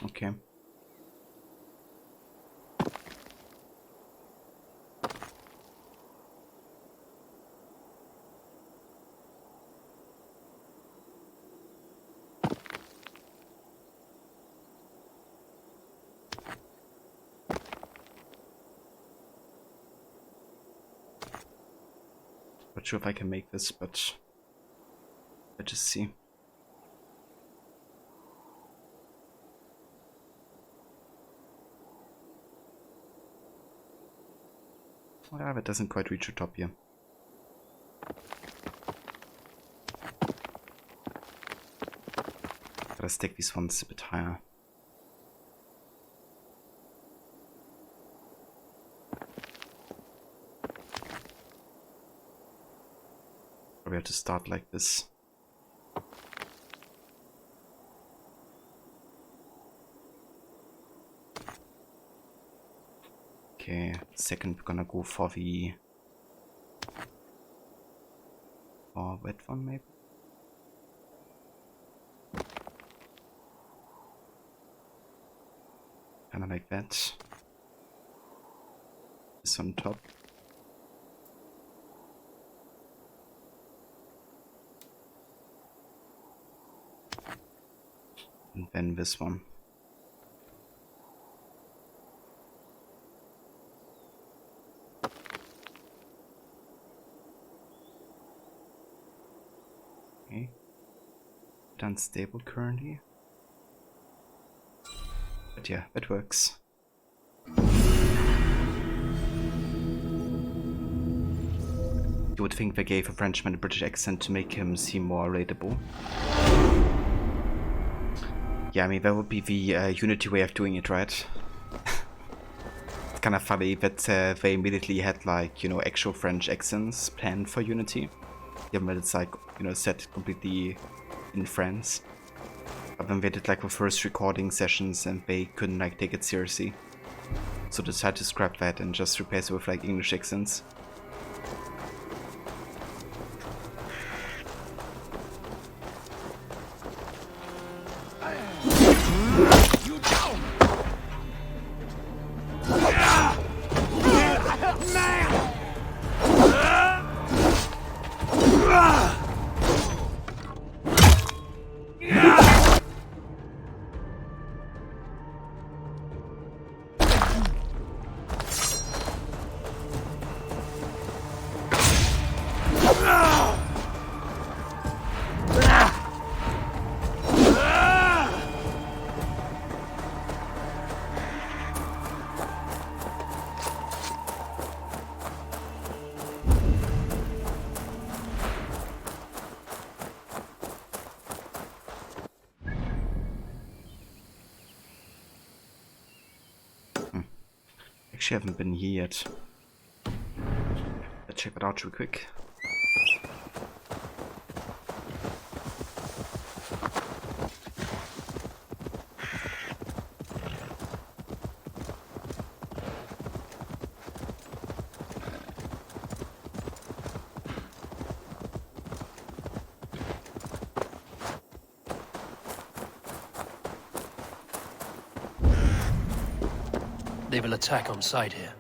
Okay. Not sure if I can make this, but let's just see. Ah, that doesn't quite reach the top here. Gotta stick these ones a bit higher. Probably have to start like this. Okay, second we're gonna go for the wet one maybe. Kinda like that. This on top. And then this one. Okay. Unstable currently. But yeah, that works. You would think they gave a Frenchman a British accent to make him seem more relatable. Yeah, I mean, that would be the Unity way of doing it, right? It's kind of funny that they immediately had, like, you know, actual French accents planned for Unity. Given that it's, like, you know, set completely in France. But then they did, like, the first recording sessions and they couldn't, like, take it seriously. So they decided to scrap that and just replace it with, like, English accents. Actually, I haven't been here yet. Let's check it out real quick. They will attack on sight here.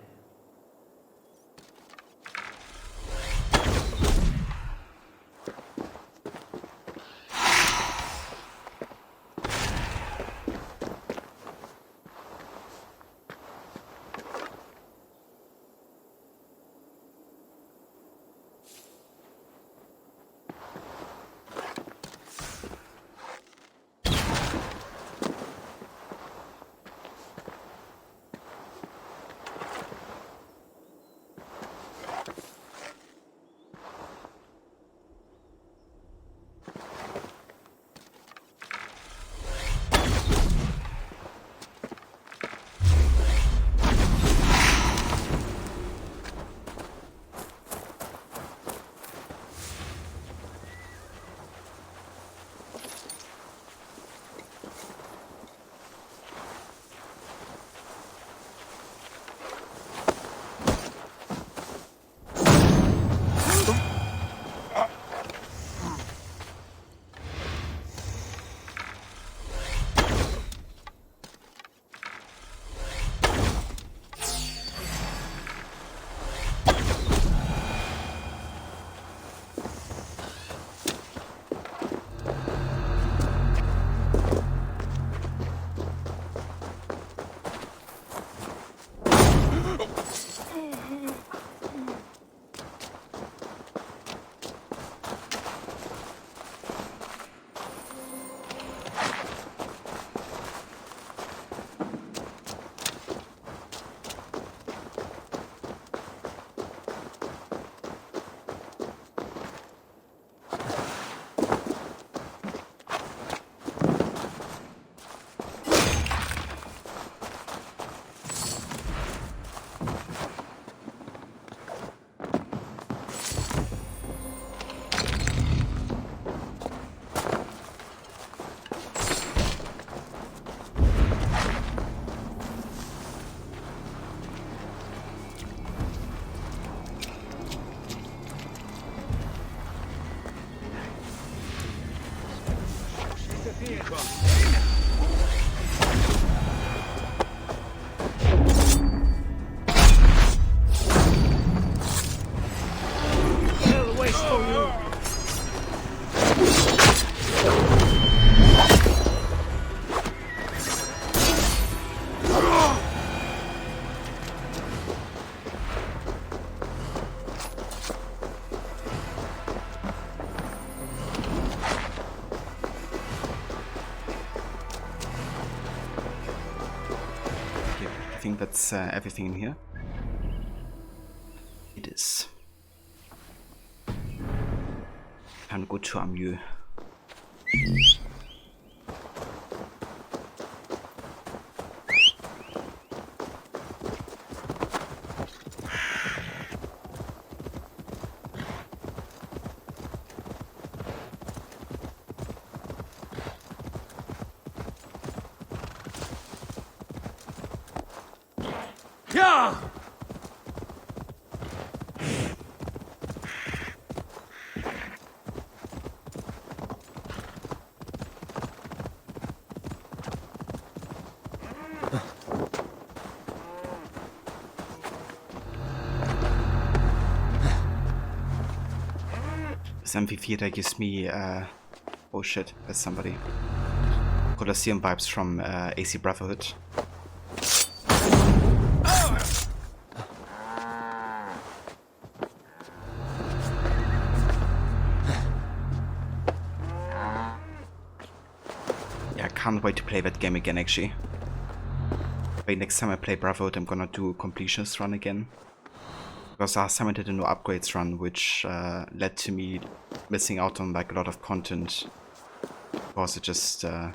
They'll wait for you. I think that's everything in here. It is. Can go to Amu. Yeah! This MP4 gives me, oh shit, there's somebody. Colosseum vibes from AC Brotherhood. Yeah, I can't wait to play that game again actually. Maybe next time I play Brotherhood I'm gonna do a Completionist run again. Because last time I did a no upgrades run, which led to me missing out on like a lot of content. Because it just I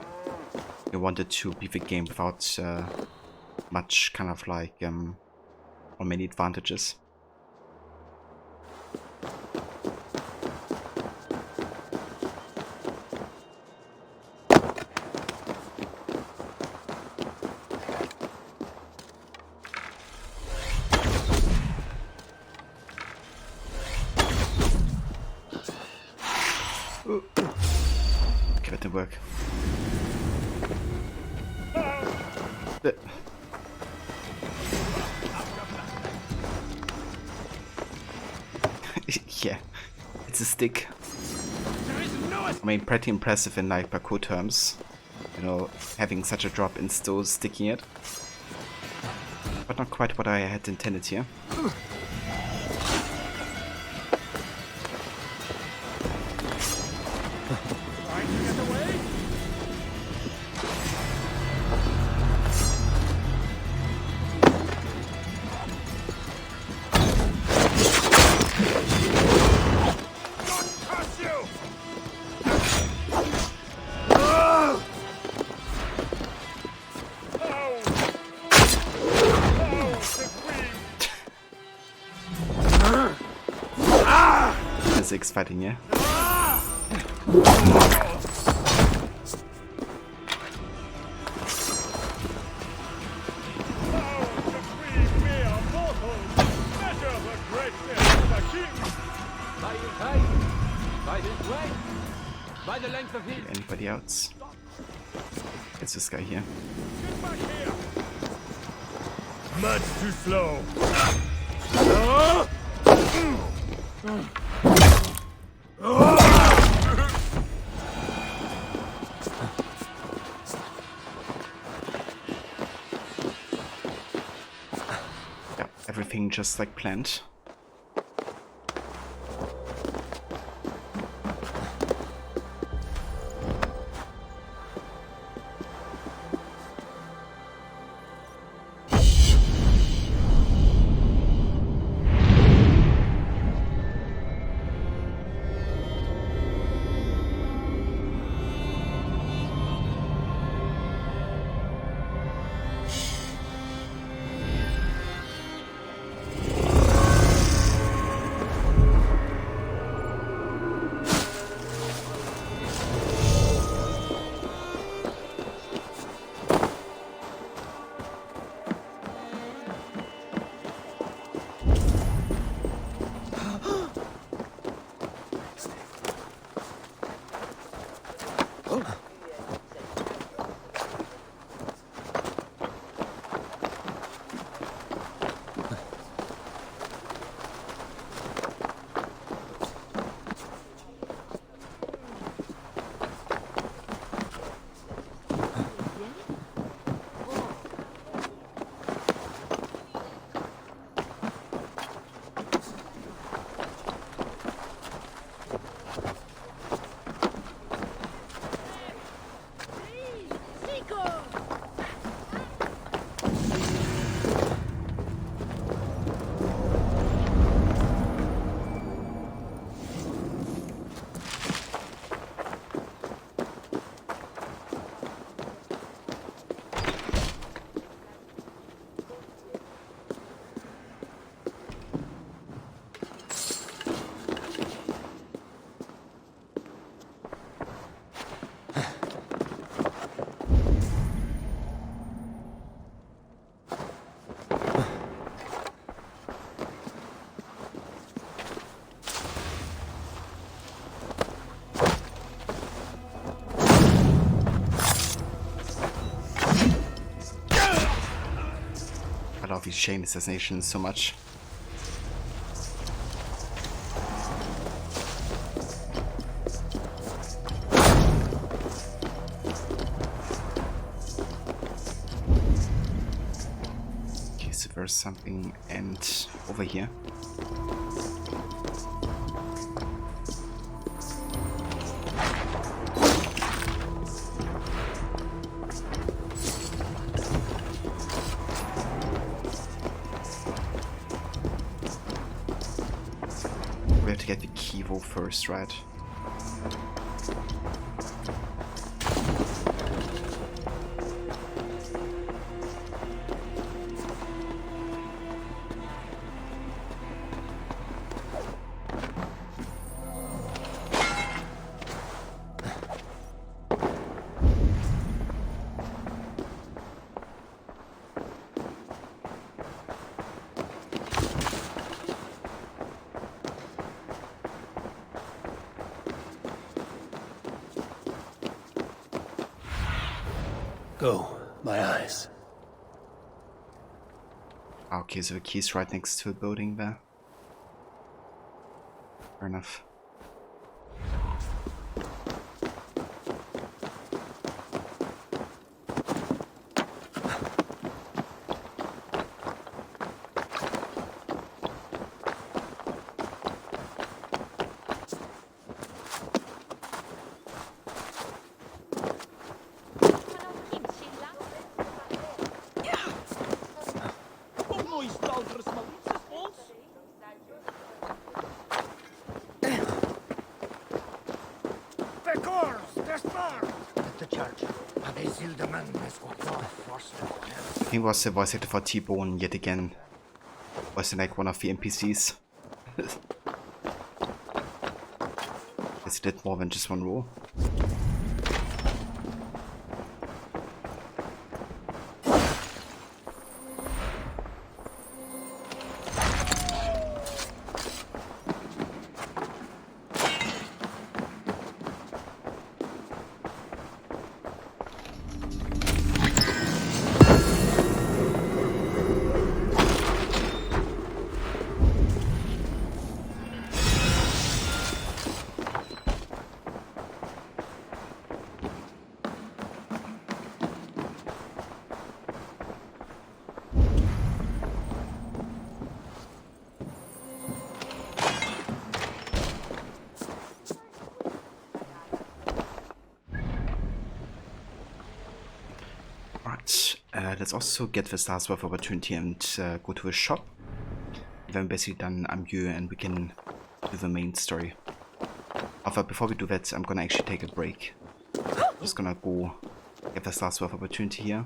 wanted to beat the game without much kind of like or many advantages. Okay, that didn't work. Yeah, it's a stick. I mean, pretty impressive in like parkour terms. You know, having such a drop and still sticking it. But not quite what I had intended here. Physics fighting, yeah? Anybody else? It's this guy here. Much too slow. Yeah, everything just like planned. love these chain assassinations so much. Okay, so there's something, and over here. We have to get the Kivo first, right? Go, my eyes. Okay, so the key's right next to a building there. Fair enough. He was the voice actor for T-Bone yet again. Was like one of the NPCs. Guess he did more than just one role. Let's also get this last worth opportunity and go to a shop. Then basically done I'm you and we can do the main story. However, before we do that, I'm gonna actually take a break. Just gonna go get this last worth opportunity here.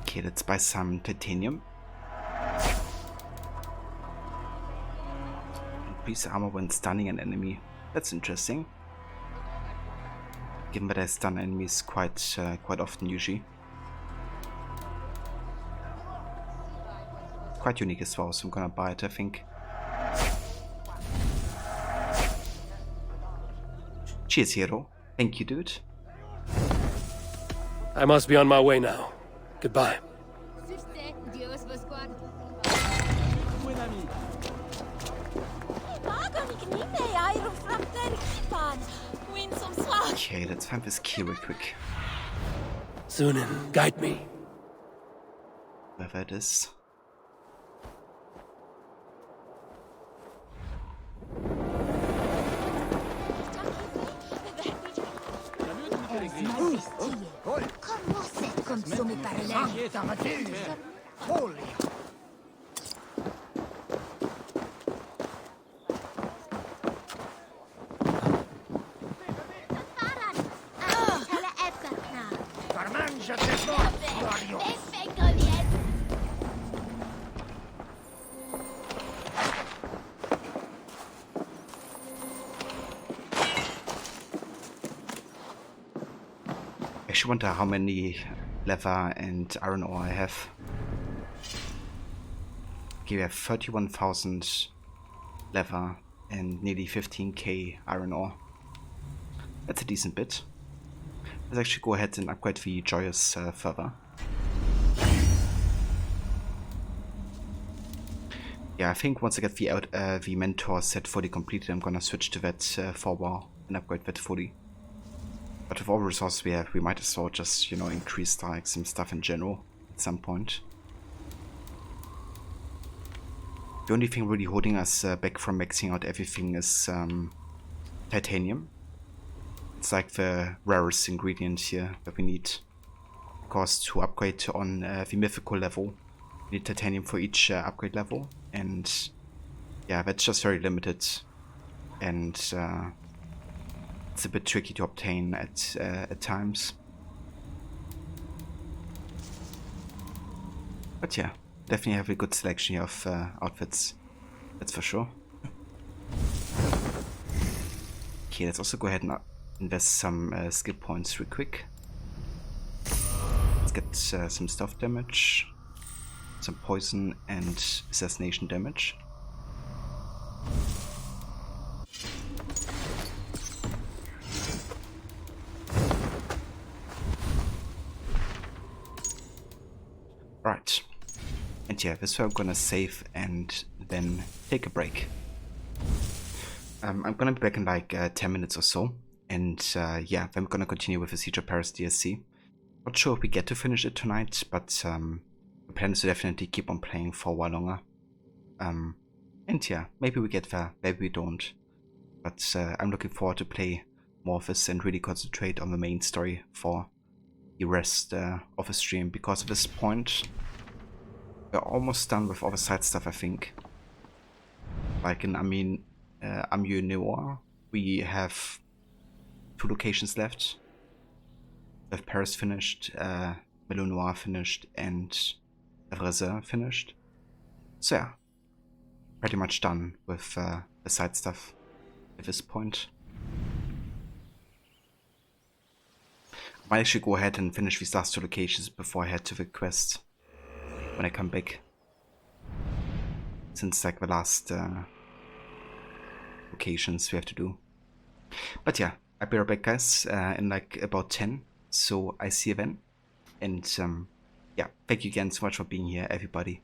Okay, let's buy some titanium. Increase armor when stunning an enemy. That's interesting. Given that I stun enemies quite often usually. Quite unique as well, so I'm gonna buy it, I think. Cheers, hero. Thank you, dude. I must be on my way now. Goodbye. Okay, let's find this key real quick. Sunan, guide me. Wherever it is. actually wonder how many leather and iron ore I have. Okay, we have 31,000 leather and nearly 15k iron ore. That's a decent bit. Let's actually go ahead and upgrade the Joyous further. Yeah, I think once I get the mentor set fully completed, I'm gonna switch to that for a while and upgrade that fully. But with all the resources we have, we might as well just, you know, increase like some stuff in general at some point. The only thing really holding us back from maxing out everything is titanium. It's like the rarest ingredient here that we need. Of course, to upgrade on the mythical level, we need titanium for each upgrade level, and yeah, that's just very limited, and it's a bit tricky to obtain at times. But yeah, definitely have a good selection here of outfits, that's for sure. Okay, let's also go ahead and invest some skill points real quick. Let's get some stealth damage, some poison, and assassination damage. Right. And yeah, this way I'm gonna save and then take a break. I'm gonna be back in like 10 minutes or so. And yeah, I'm gonna continue with the Siege of Paris DLC. Not sure if we get to finish it tonight, but the plan is to definitely keep on playing for a while longer. And yeah, maybe we get there, maybe we don't. But I'm looking forward to play more of this and really concentrate on the main story for the rest of the stream, because at this point we're almost done with all the side stuff, I think. Like in Amieux Noir, we have 2 locations left. We have Paris finished, Melon Noir finished, and Evrezer finished. So yeah, pretty much done with the side stuff at this point. I might actually go ahead and finish these last 2 locations before I head to the quest when I come back, since like the last locations we have to do. But yeah, I'll be right back, guys, in like about 10, so I see you then. And yeah, thank you again so much for being here, everybody.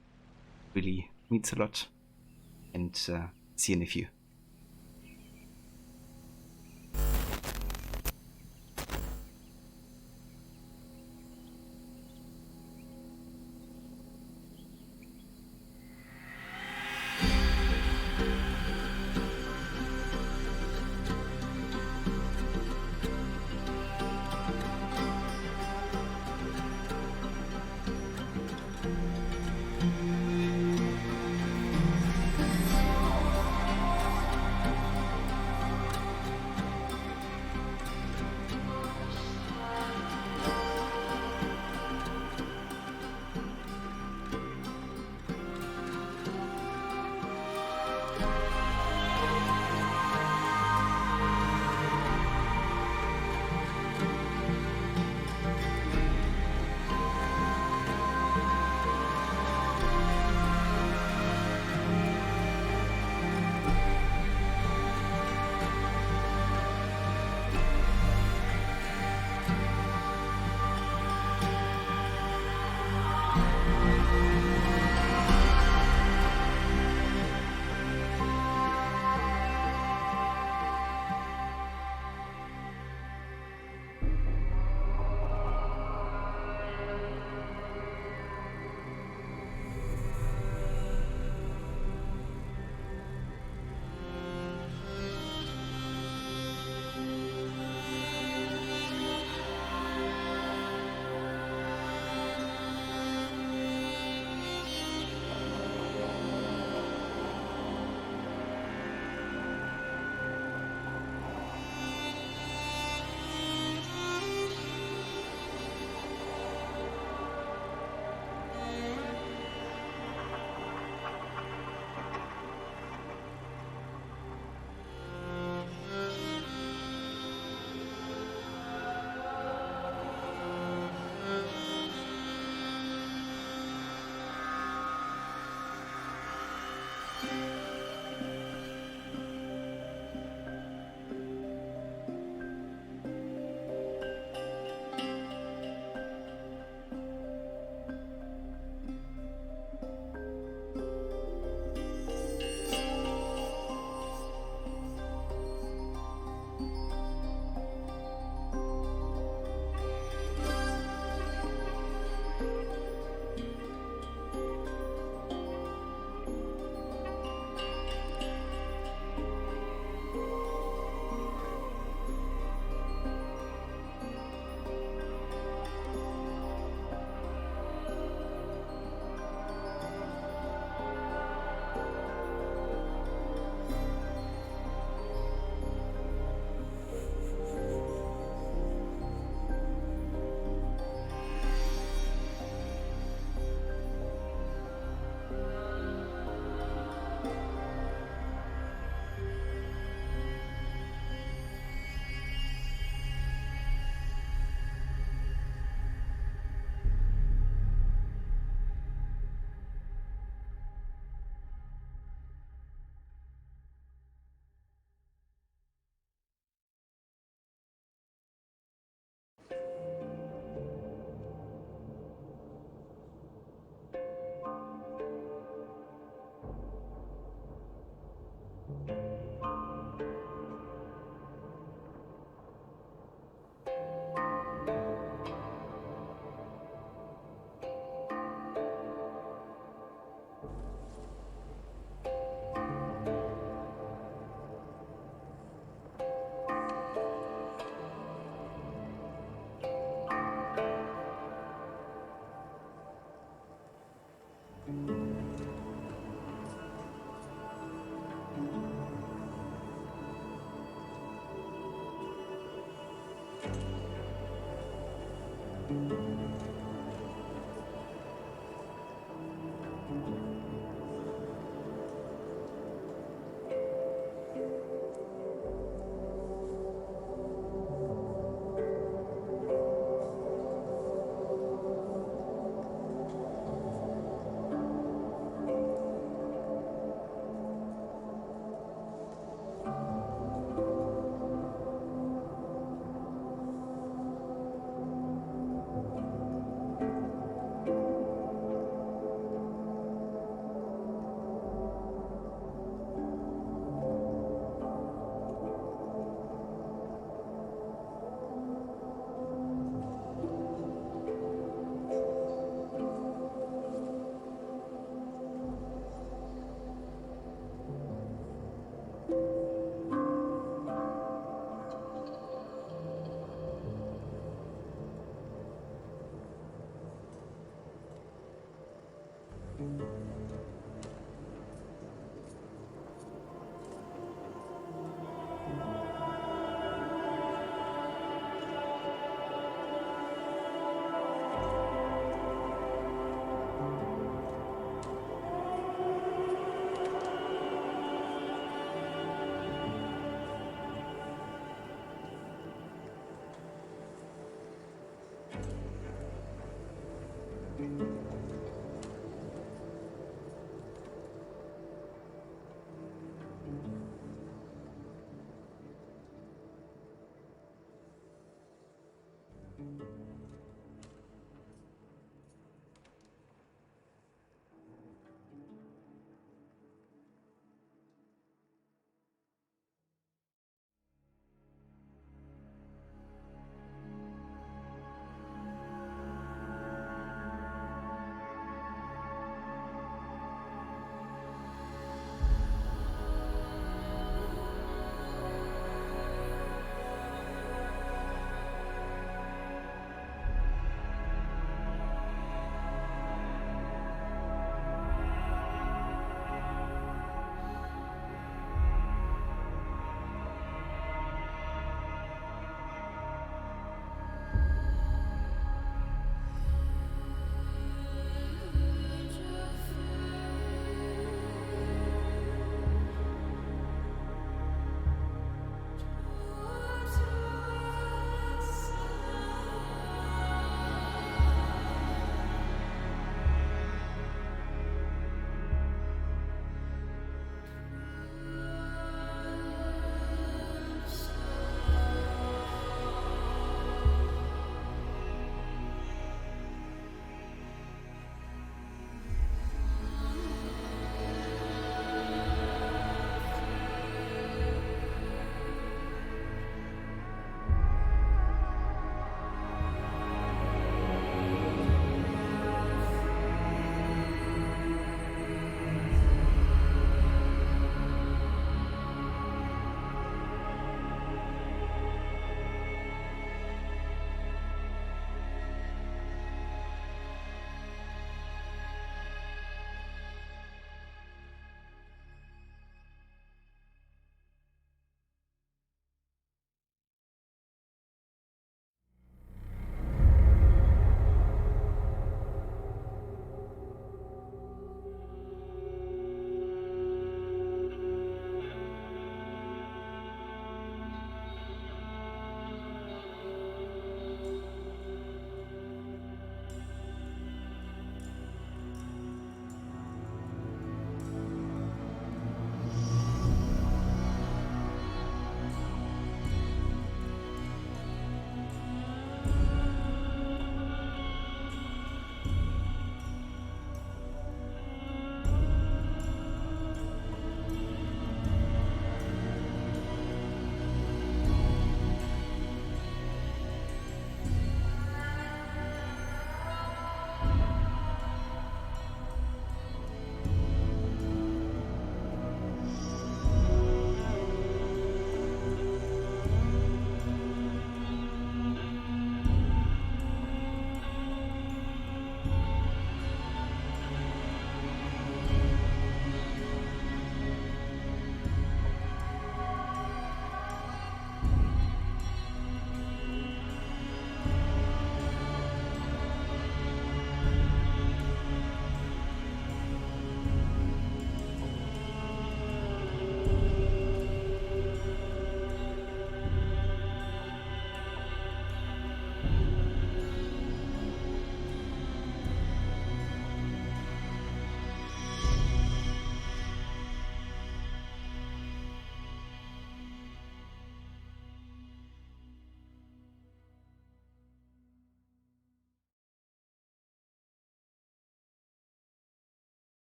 Really means a lot. And see you in a few.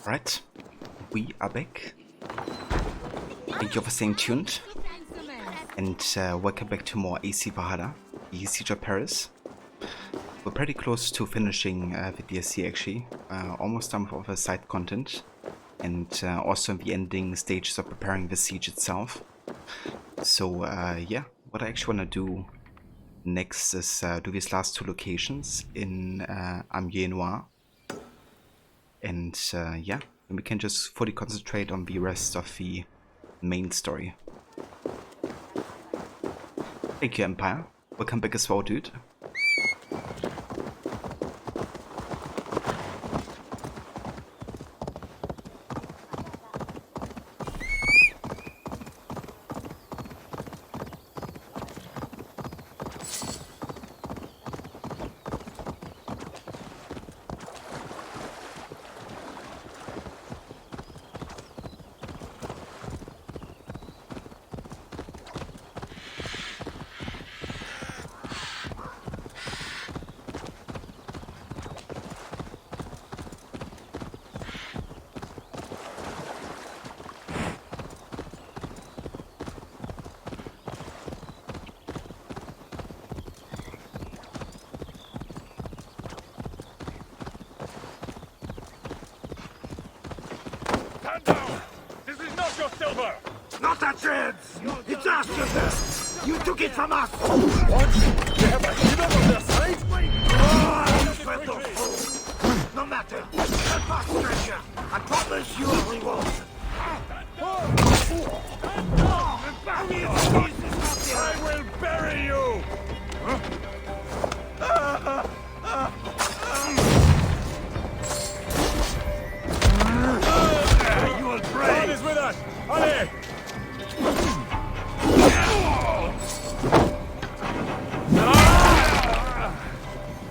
Alright, we are back. Thank you for staying tuned. And welcome back to more AC Valhalla, the Siege of Paris. We're pretty close to finishing the DLC actually. Almost done with all the side content. And also in the ending stages of preparing the siege itself. So yeah, what I actually want to do next is do these last 2 locations in Amiens-Noir. And yeah, then we can just fully concentrate on the rest of the main story. Thank you, Empire. Welcome back as well, dude. Not a chance! It's us, Silver! You took it from us! What? They have a hidden on their side? Oh, you little fool! No matter. Help us, stranger! I promise you a reward! I will bury you! You will break! God is with us! Allez!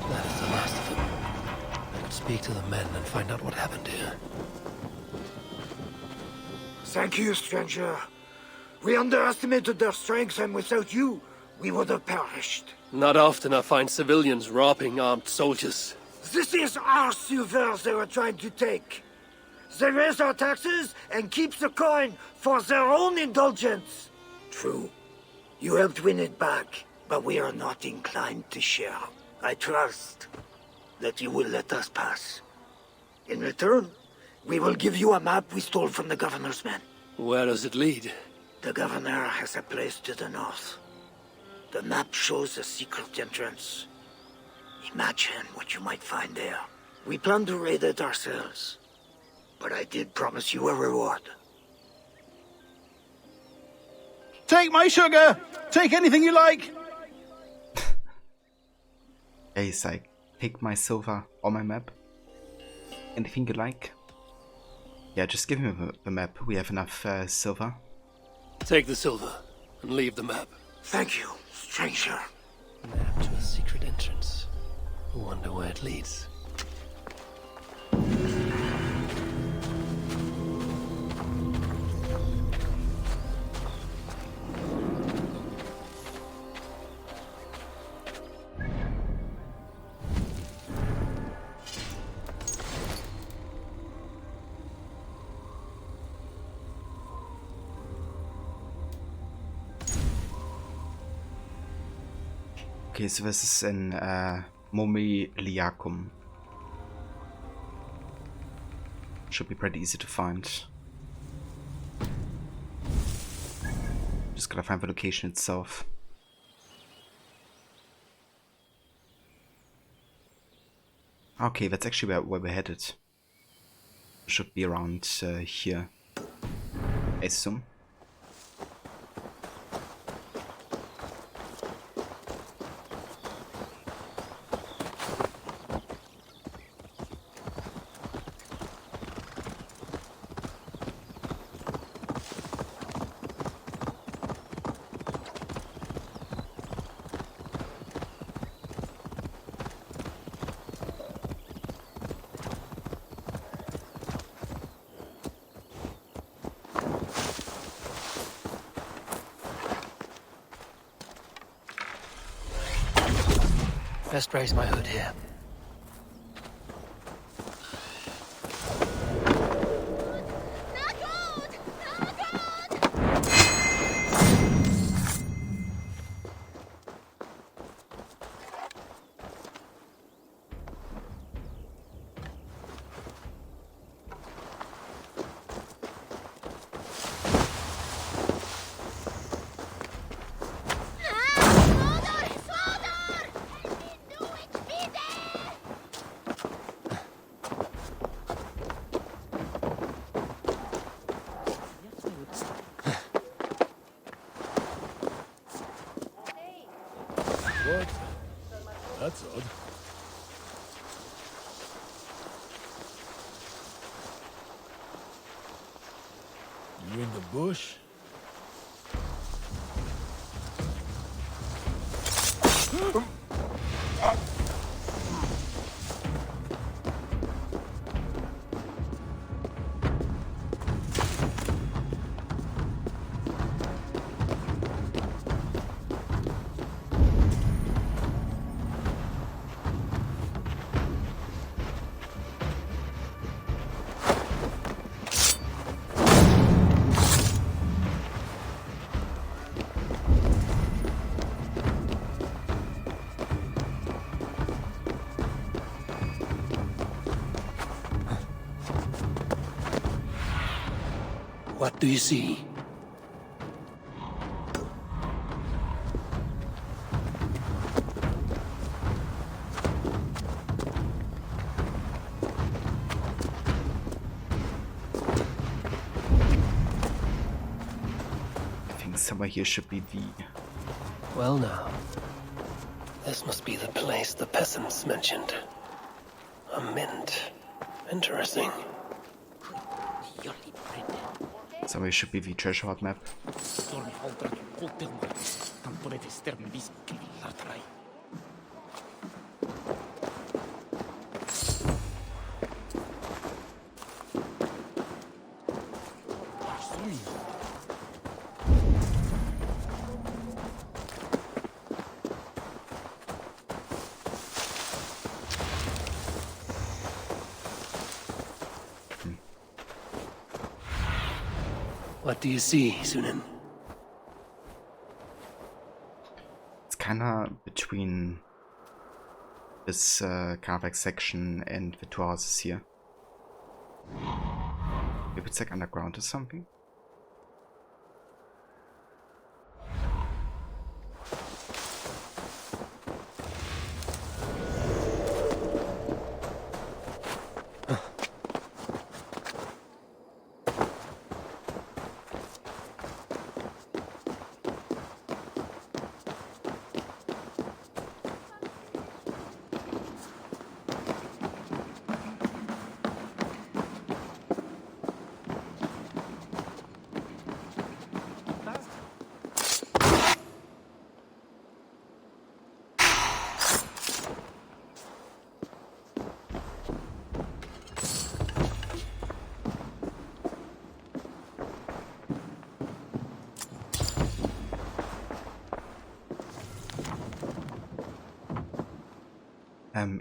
That is the last of them. I will speak to the men and find out what happened here. Thank you, stranger. We underestimated their strength, and without you, we would have perished. Not often I find civilians robbing armed soldiers. This is our silver they were trying to take. They raise our taxes and keep the coin for their own indulgence. True. You helped win it back, but we are not inclined to share. I trust that you will let us pass. In return, we will give you a map we stole from the governor's men. Where does it lead? The governor has a place to the north. The map shows a secret entrance. Imagine what you might find there. We plan to raid it ourselves. But I did promise you a reward. Take my sugar! Take anything you like! Yeah, he's like, take my silver or my map. Anything you like? Yeah, just give me the map. We have enough silver. Take the silver and leave the map. Thank you, stranger. Map to a secret entrance. I wonder where it leads. Okay, so this is in Momi-Liacum. Should be pretty easy to find. Just gotta find the location itself. Okay, that's actually where we're headed. Should be around here, I assume. Best raise my hood here. That's odd. You in the bush? What do you see? I think somewhere here should be the... Well now, this must be the place the peasants mentioned. A mint. Interesting. Somewhere should be the treasure hut map. What do you see, Sunan? It's kinda between this Carvex section and the two houses here. Maybe it's like underground or something?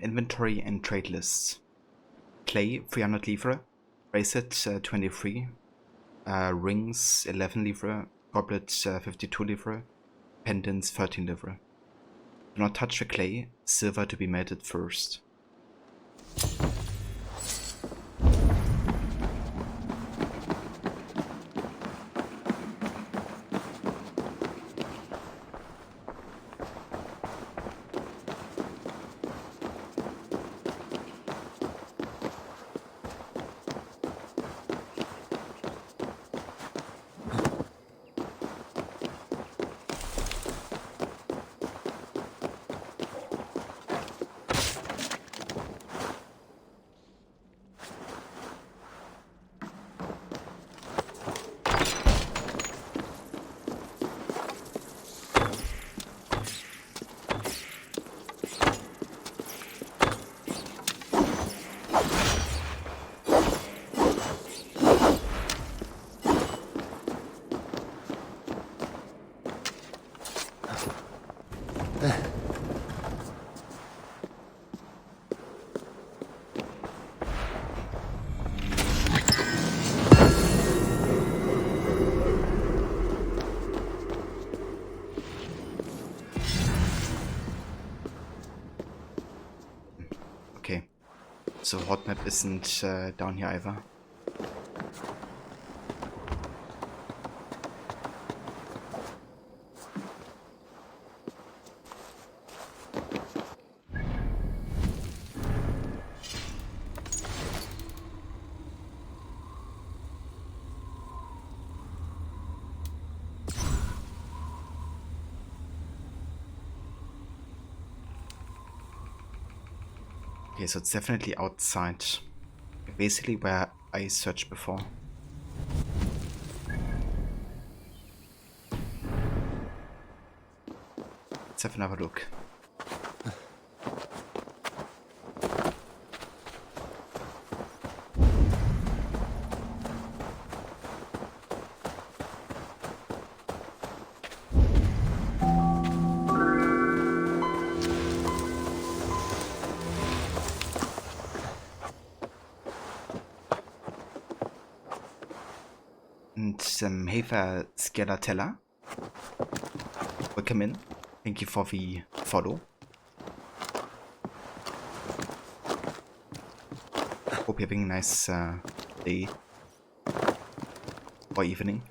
Inventory and trade lists. Clay 300 livre, bracelet 23, rings 11 livre, goblet 52 livre, pendants 13 livre. Do not touch the clay, silver to be melted first. Okay, so hot map isn't down here either. Okay, so it's definitely outside. Basically where I searched before. Let's have another look. And Hefer Skelatella. Welcome in. Thank you for the follow. Hope you're having a nice day or evening.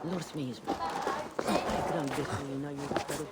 Lors mesmo. Grande ruína e o caro.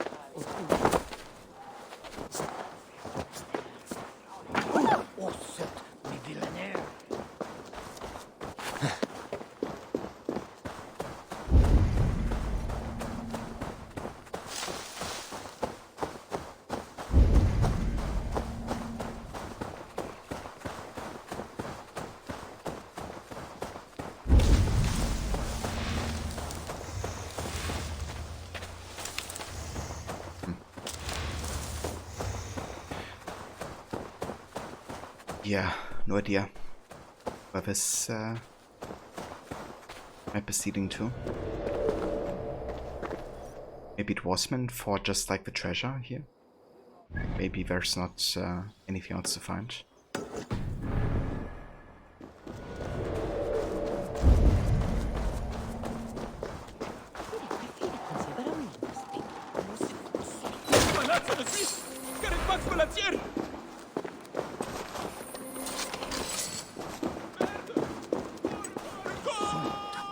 Yeah, no idea where this map is leading to. Maybe it was meant for just like the treasure here. Maybe there's not anything else to find.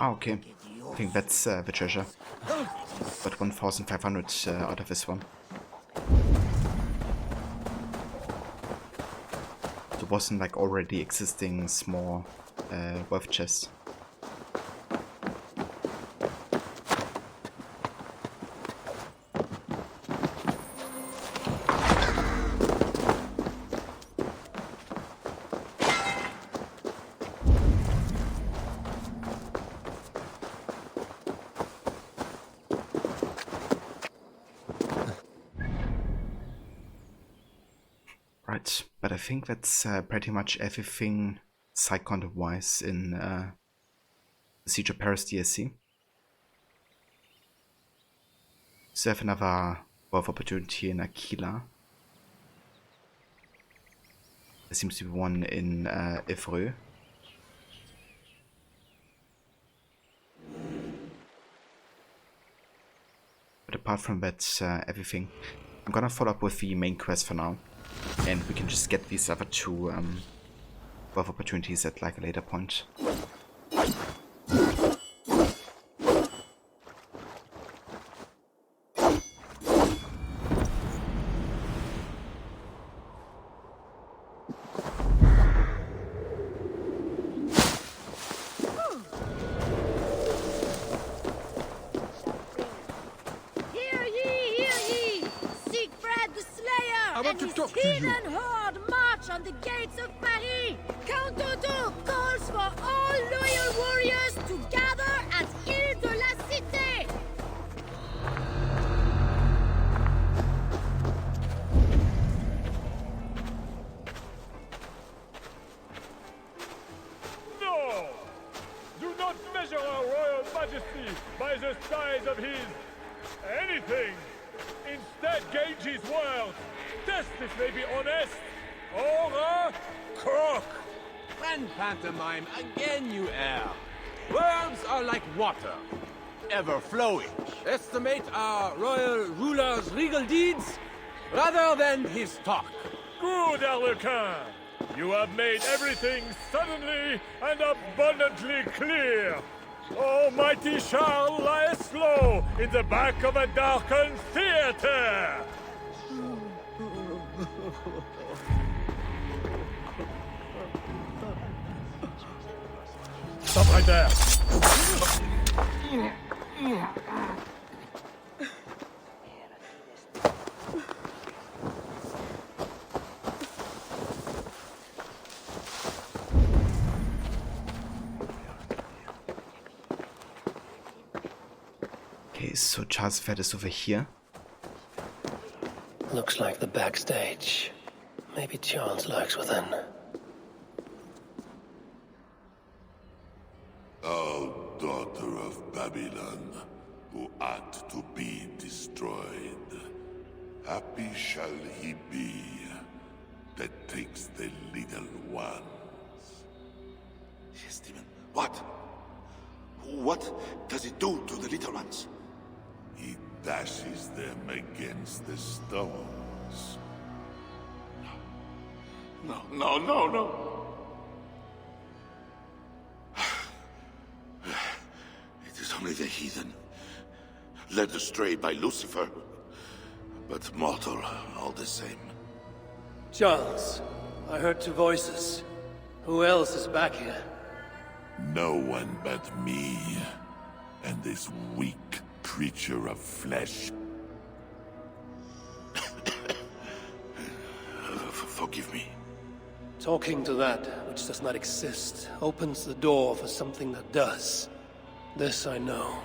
Ah, okay. I think that's the treasure. But 1,500 out of this one. There wasn't like already existing small wealth chests. Right, but I think that's pretty much everything side content wise in the Siege of Paris DLC. So I have another wealth opportunity in Aquila. There seems to be one in Evreux. But apart from that, everything. I'm gonna follow up with the main quest for now. And we can just get these other two wealth opportunities at like a later point. Heathen horde march on the gates of Paris! Count Dodo calls for all loyal warriors to gather at Ile de la Cité! No! Do not measure our royal majesty by the size of his... anything! Instead, gauge his words. Test if they be honest, or a crook! Friend pantomime, again you err. Words are like water, ever flowing. Estimate our royal ruler's regal deeds rather than his talk. Good, Harlequin! You have made everything suddenly and abundantly clear. Almighty Charles lies low in the back of a darkened theater! Right there. Okay, so Charles' Fett is over here. Looks like the backstage. Maybe Charles lurks within. O daughter of Babylon, who art to be destroyed, happy shall he be that takes the little ones. Yes, demon. What? What does it do to the little ones? He dashes them against the stones. No, no, no, no. It is only the heathen, led astray by Lucifer, but mortal all the same. Charles, I heard two voices. Who else is back here? No one but me, and this weak creature of flesh. Forgive me. Talking to that which does not exist opens the door for something that does. This I know.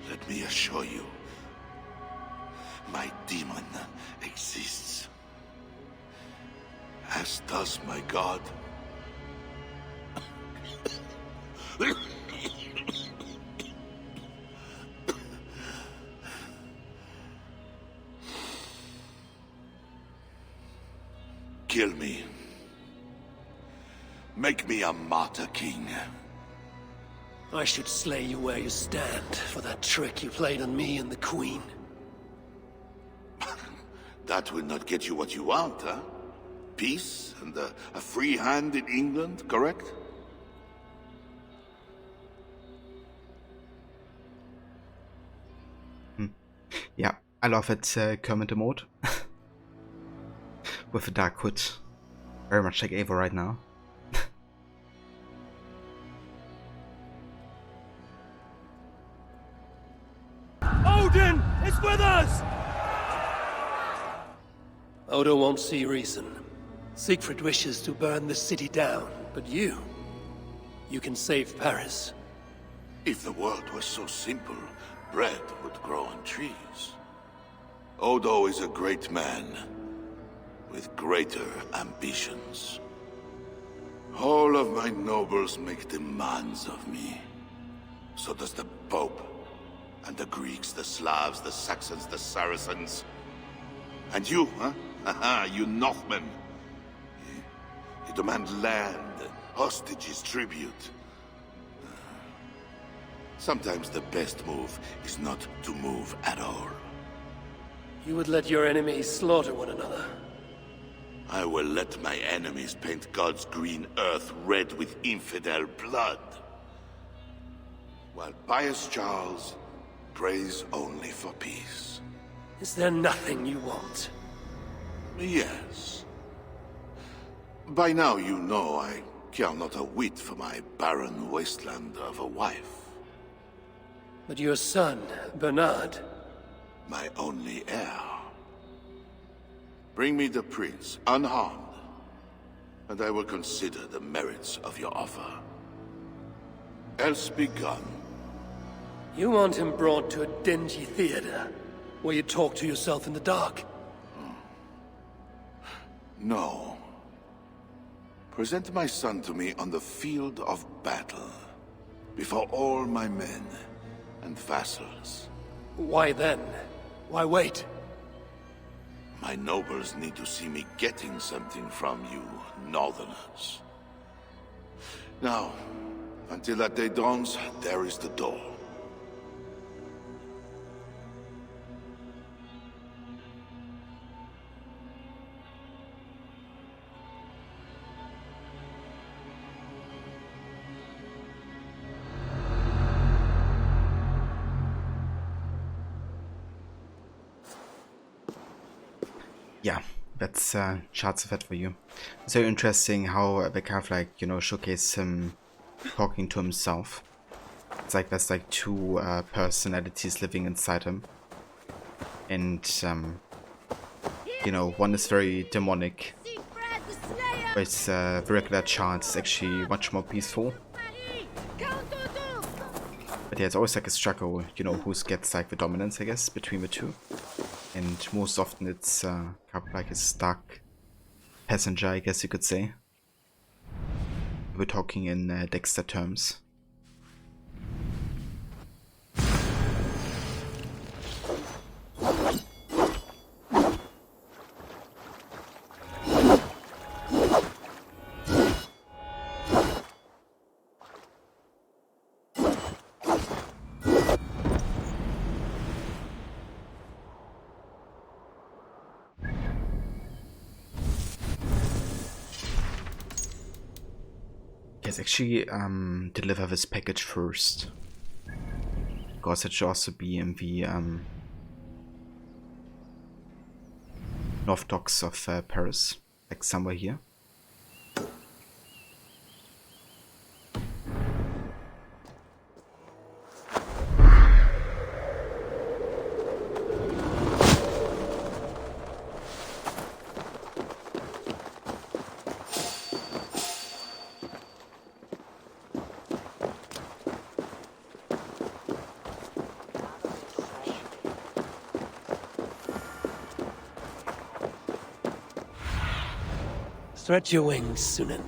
Let me assure you, my demon exists. As does my god. Kill me. Make me a martyr king. I should slay you where you stand for that trick you played on me and the Queen. That will not get you what you want, huh? Peace and a free hand in England, correct? Yeah, I love it, Kermit the Mode. With a dark hood. Very much like Ava right now. Odin is with us! Odo won't see reason. Siegfried wishes to burn the city down, but you can save Paris. If the world was so simple, bread would grow on trees. Odo is a great man, with greater ambitions. All of my nobles make demands of me. So does the Pope, and the Greeks, the Slavs, the Saxons, the Saracens. And you, huh? Haha, you Northmen. You demand land, hostages, tribute. Sometimes the best move is not to move at all. You would let your enemies slaughter one another. I will let my enemies paint God's green earth red with infidel blood. While pious Charles prays only for peace. Is there nothing you want? Yes. By now you know I care not a whit for my barren wasteland of a wife. But your son, Bernard... My only heir. Bring me the prince, unharmed, and I will consider the merits of your offer. Else be gone. You want him brought to a dingy theater, where you talk to yourself in the dark? No. Present my son to me on the field of battle, before all my men and vassals. Why then? Why wait? My nobles need to see me getting something from you, Northerners. Now, until that day dawns, there is the door. Yeah, that's charts of it for you. It's very interesting how they kind of like, you know, showcase him talking to himself. It's like there's like two personalities living inside him. And, you know, one is very demonic, whereas the regular chant is actually much more peaceful. But yeah, it's always like a struggle, you know, who gets like the dominance, I guess, between the two. And most often it's kind of like a stuck passenger, I guess you could say. We're talking in Dexter terms. Let's actually deliver this package first, because it should also be in the north docks of Paris, like somewhere here. Stretch your wings, Sunan.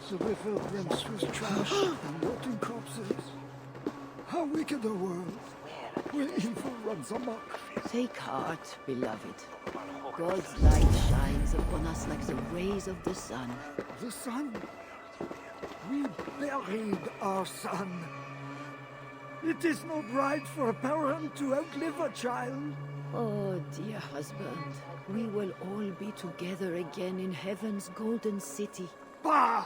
The river brims with trash and rotten corpses. How wicked a world, where evil runs amok. Take heart, beloved. God's light shines upon us like the rays of the sun. The sun? We buried our son. It is not right for a parent to outlive a child. Oh, dear husband, we will all be together again in heaven's golden city. Bah!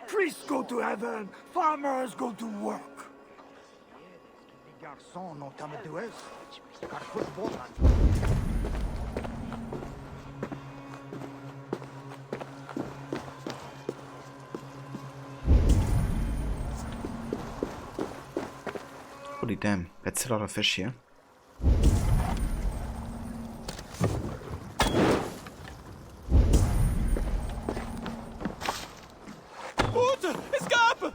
Priests go to heaven, farmers go to work. Les garçons n'ont qu'à me douer, car football. Holy damn, that's a lot of fish here. Route! Escape!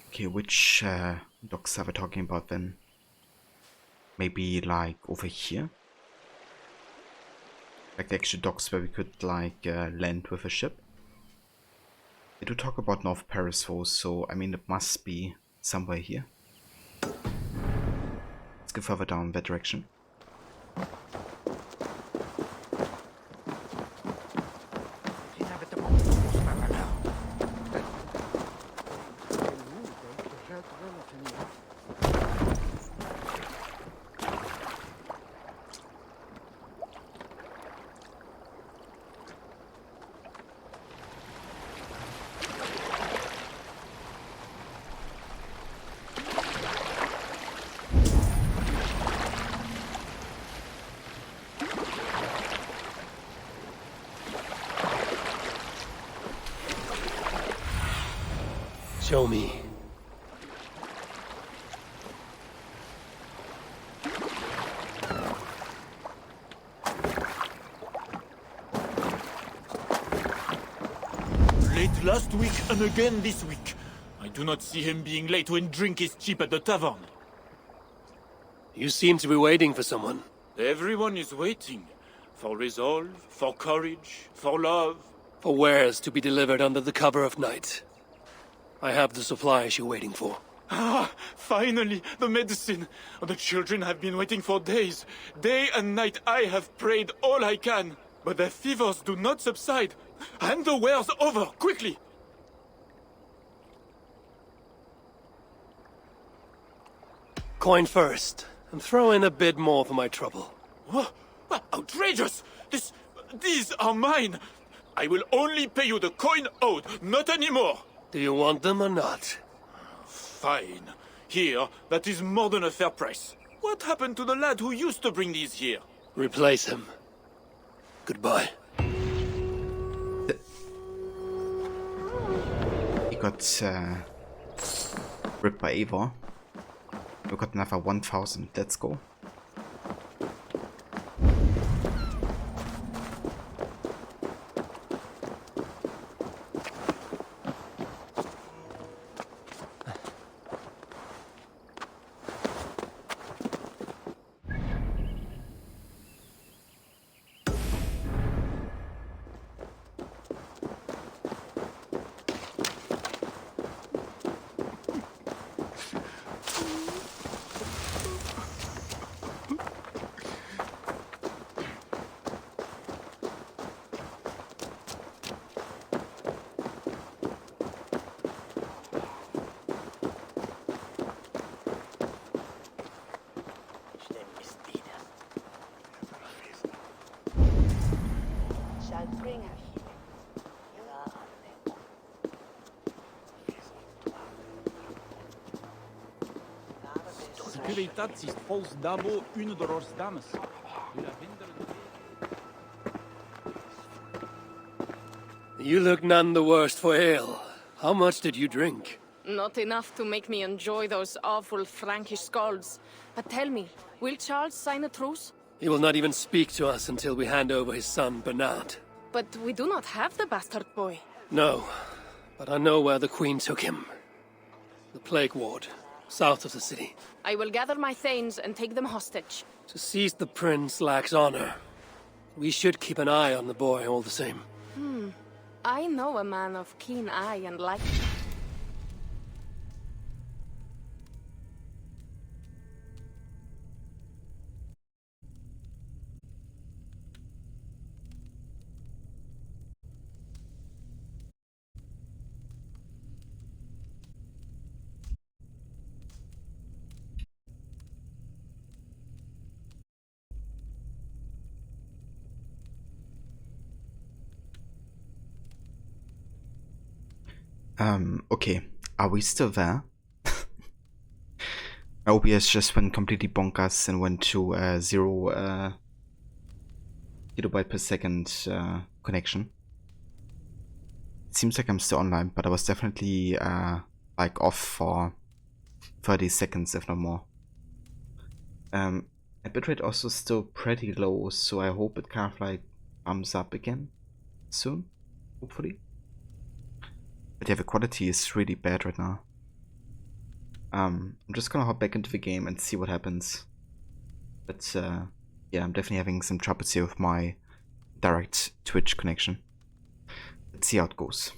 Okay, which docks are we talking about then? Maybe like over here? Like the actual docks where we could like land with a ship? They do talk about North Paris though, so I mean it must be somewhere here. Let's go further down that direction. Show me. Late last week and again this week. I do not see him being late when drink is cheap at the tavern. You seem to be waiting for someone. Everyone is waiting. For resolve, for courage, for love. For wares to be delivered under the cover of night. I have the supplies you're waiting for. Ah, finally, the medicine. The children have been waiting for days. Day and night I have prayed all I can. But their fevers do not subside. Hand the wares over, quickly! Coin first, and throw in a bit more for my trouble. What? Outrageous! These are mine! I will only pay you the coin owed, not anymore! Do you want them or not? Fine. Here, that is more than a fair price. What happened to the lad who used to bring these here? Replace him. Goodbye. He got ripped by Eivor. We got another 1000. Let's go. You look none the worse for ale. How much did you drink? Not enough to make me enjoy those awful Frankish skalds. But tell me, will Charles sign a truce? He will not even speak to us until we hand over his son, Bernard. But we do not have the bastard boy. No, but I know where the Queen took him. The Plague Ward, south of the city. I will gather my thanes and take them hostage. To seize the prince lacks honor. We should keep an eye on the boy all the same. I know a man of keen eye and like... Okay, are we still there? OBS just went completely bonkers and went to 0 kilobyte per second connection. It seems like I'm still online, but I was definitely like off for 30 seconds, if not more. Bitrate also still pretty low, so I hope it kind of like bumps up again soon, hopefully. But yeah, the quality is really bad right now. I'm just gonna hop back into the game and see what happens. But yeah, I'm definitely having some troubles here with my direct Twitch connection. Let's see how it goes.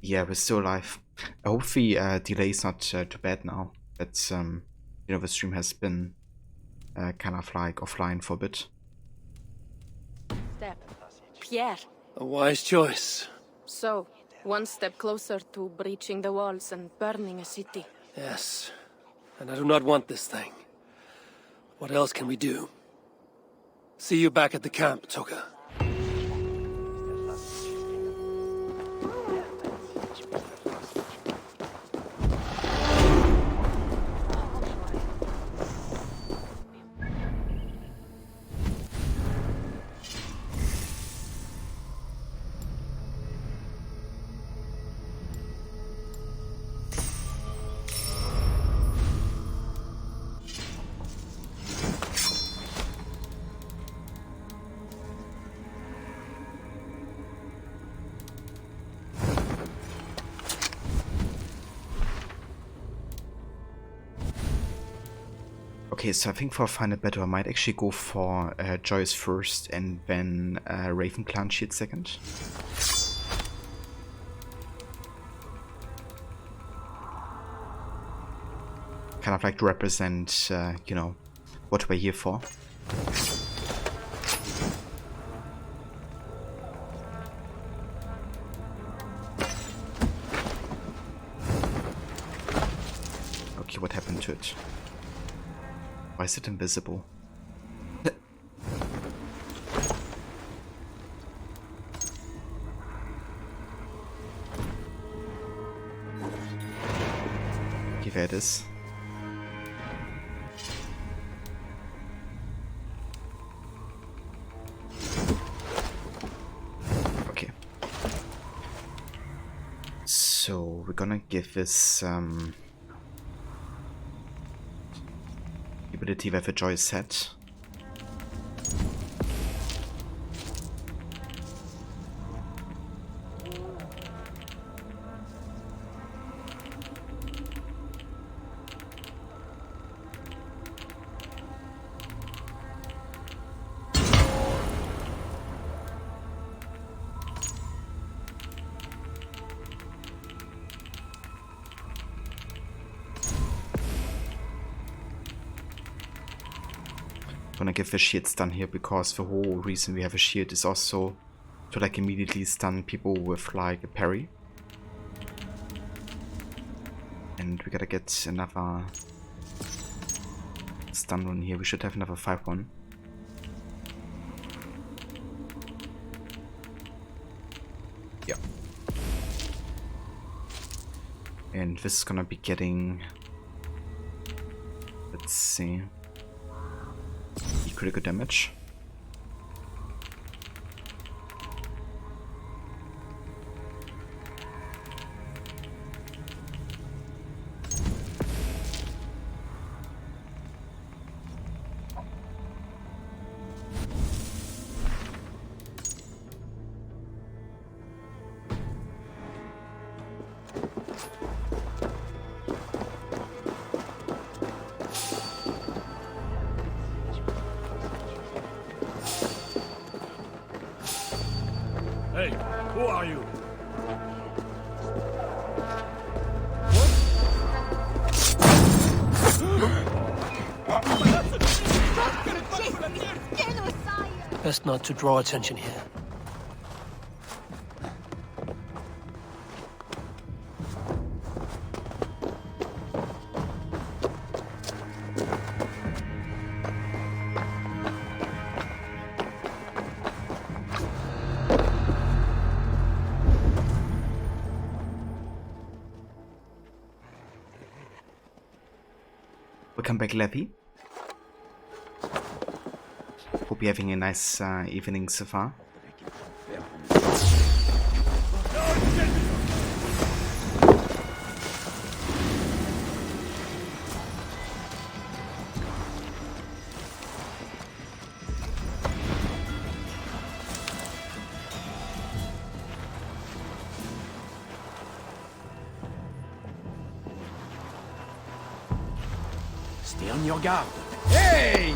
Yeah, we're still live. I hope the delay is not too bad now. That you know, the stream has been kind of like offline for a bit. Step. Pierre. A wise choice. So, one step closer to breaching the walls and burning a city. Yes. And I do not want this thing. What else can we do? See you back at the camp, Toka. Okay, so I think for Find a Better I might actually go for Joyce first and then Raven Clan Shield second. Kind of like to represent, you know, what we're here for. Okay, what happened to it? Why is it invisible? Okay, there it is. Okay. So we're gonna give this ability with a Joyce set. Gonna give a shield stun here because the whole reason we have a shield is also to like immediately stun people with like a parry. And we gotta get another stun rune here. We should have another 5-1. Yeah. And this is gonna be getting, let's see, critical damage. Hey, who are you? Best not to draw attention here. Welcome back, Levy. Hope you're having a nice evening so far. Stay on your guard. Hey!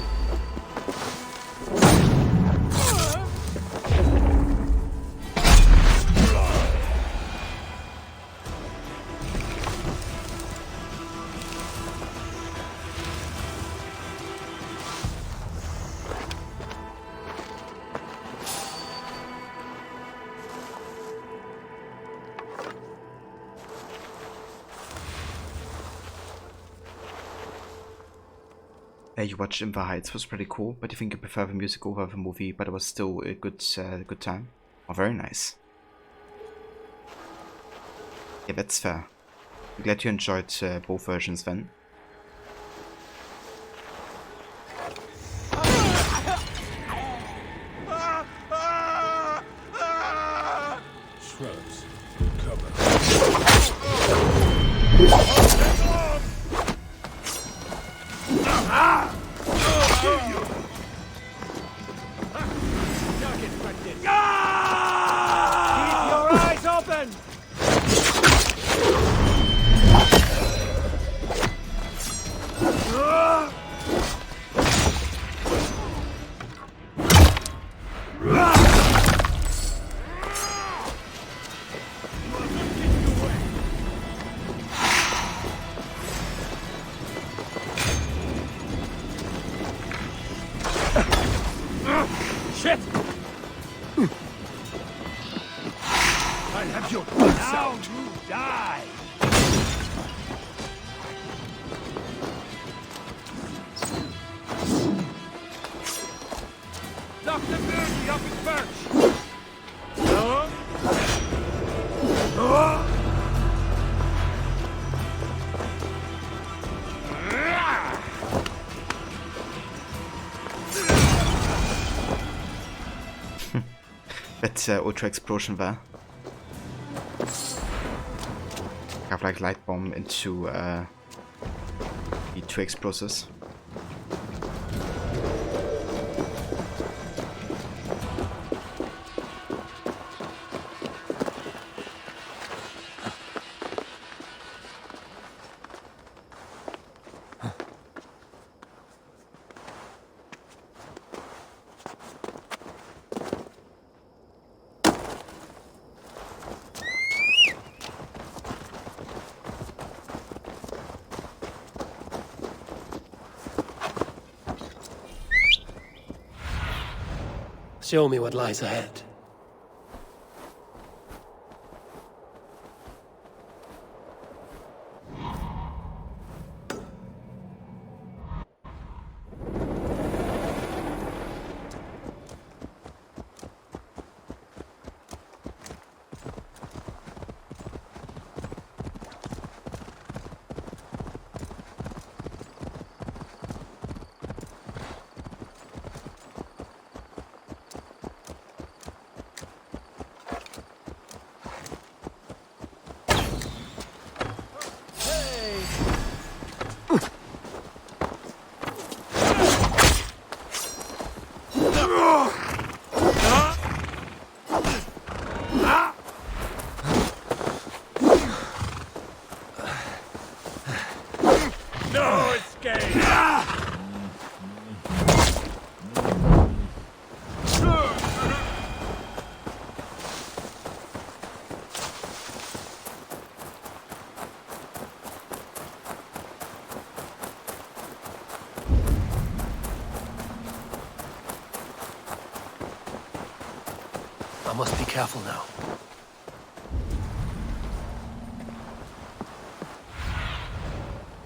You watched In the Heights, was pretty cool, but you think you prefer the music over the movie, but it was still a good time. Oh, very nice. Yeah, that's fair. I'm glad you enjoyed both versions then. Shrubs, cover. Keep your eyes open! Shit! I'll have your guts out. You die. Knock the birdie off his perch. That Ultra Explosion war. Have like light bomb into the two explosives. Show me what lies ahead. No escape! I must be careful now.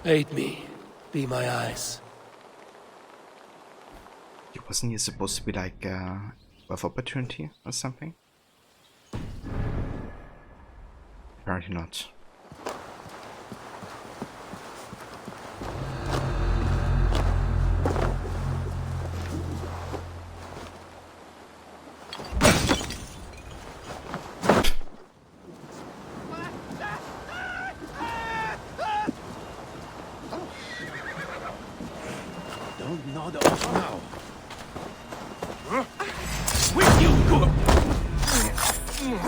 Aid me. Be my eyes. Wasn't he supposed to be like of opportunity or something? Apparently not. Don't nod off now.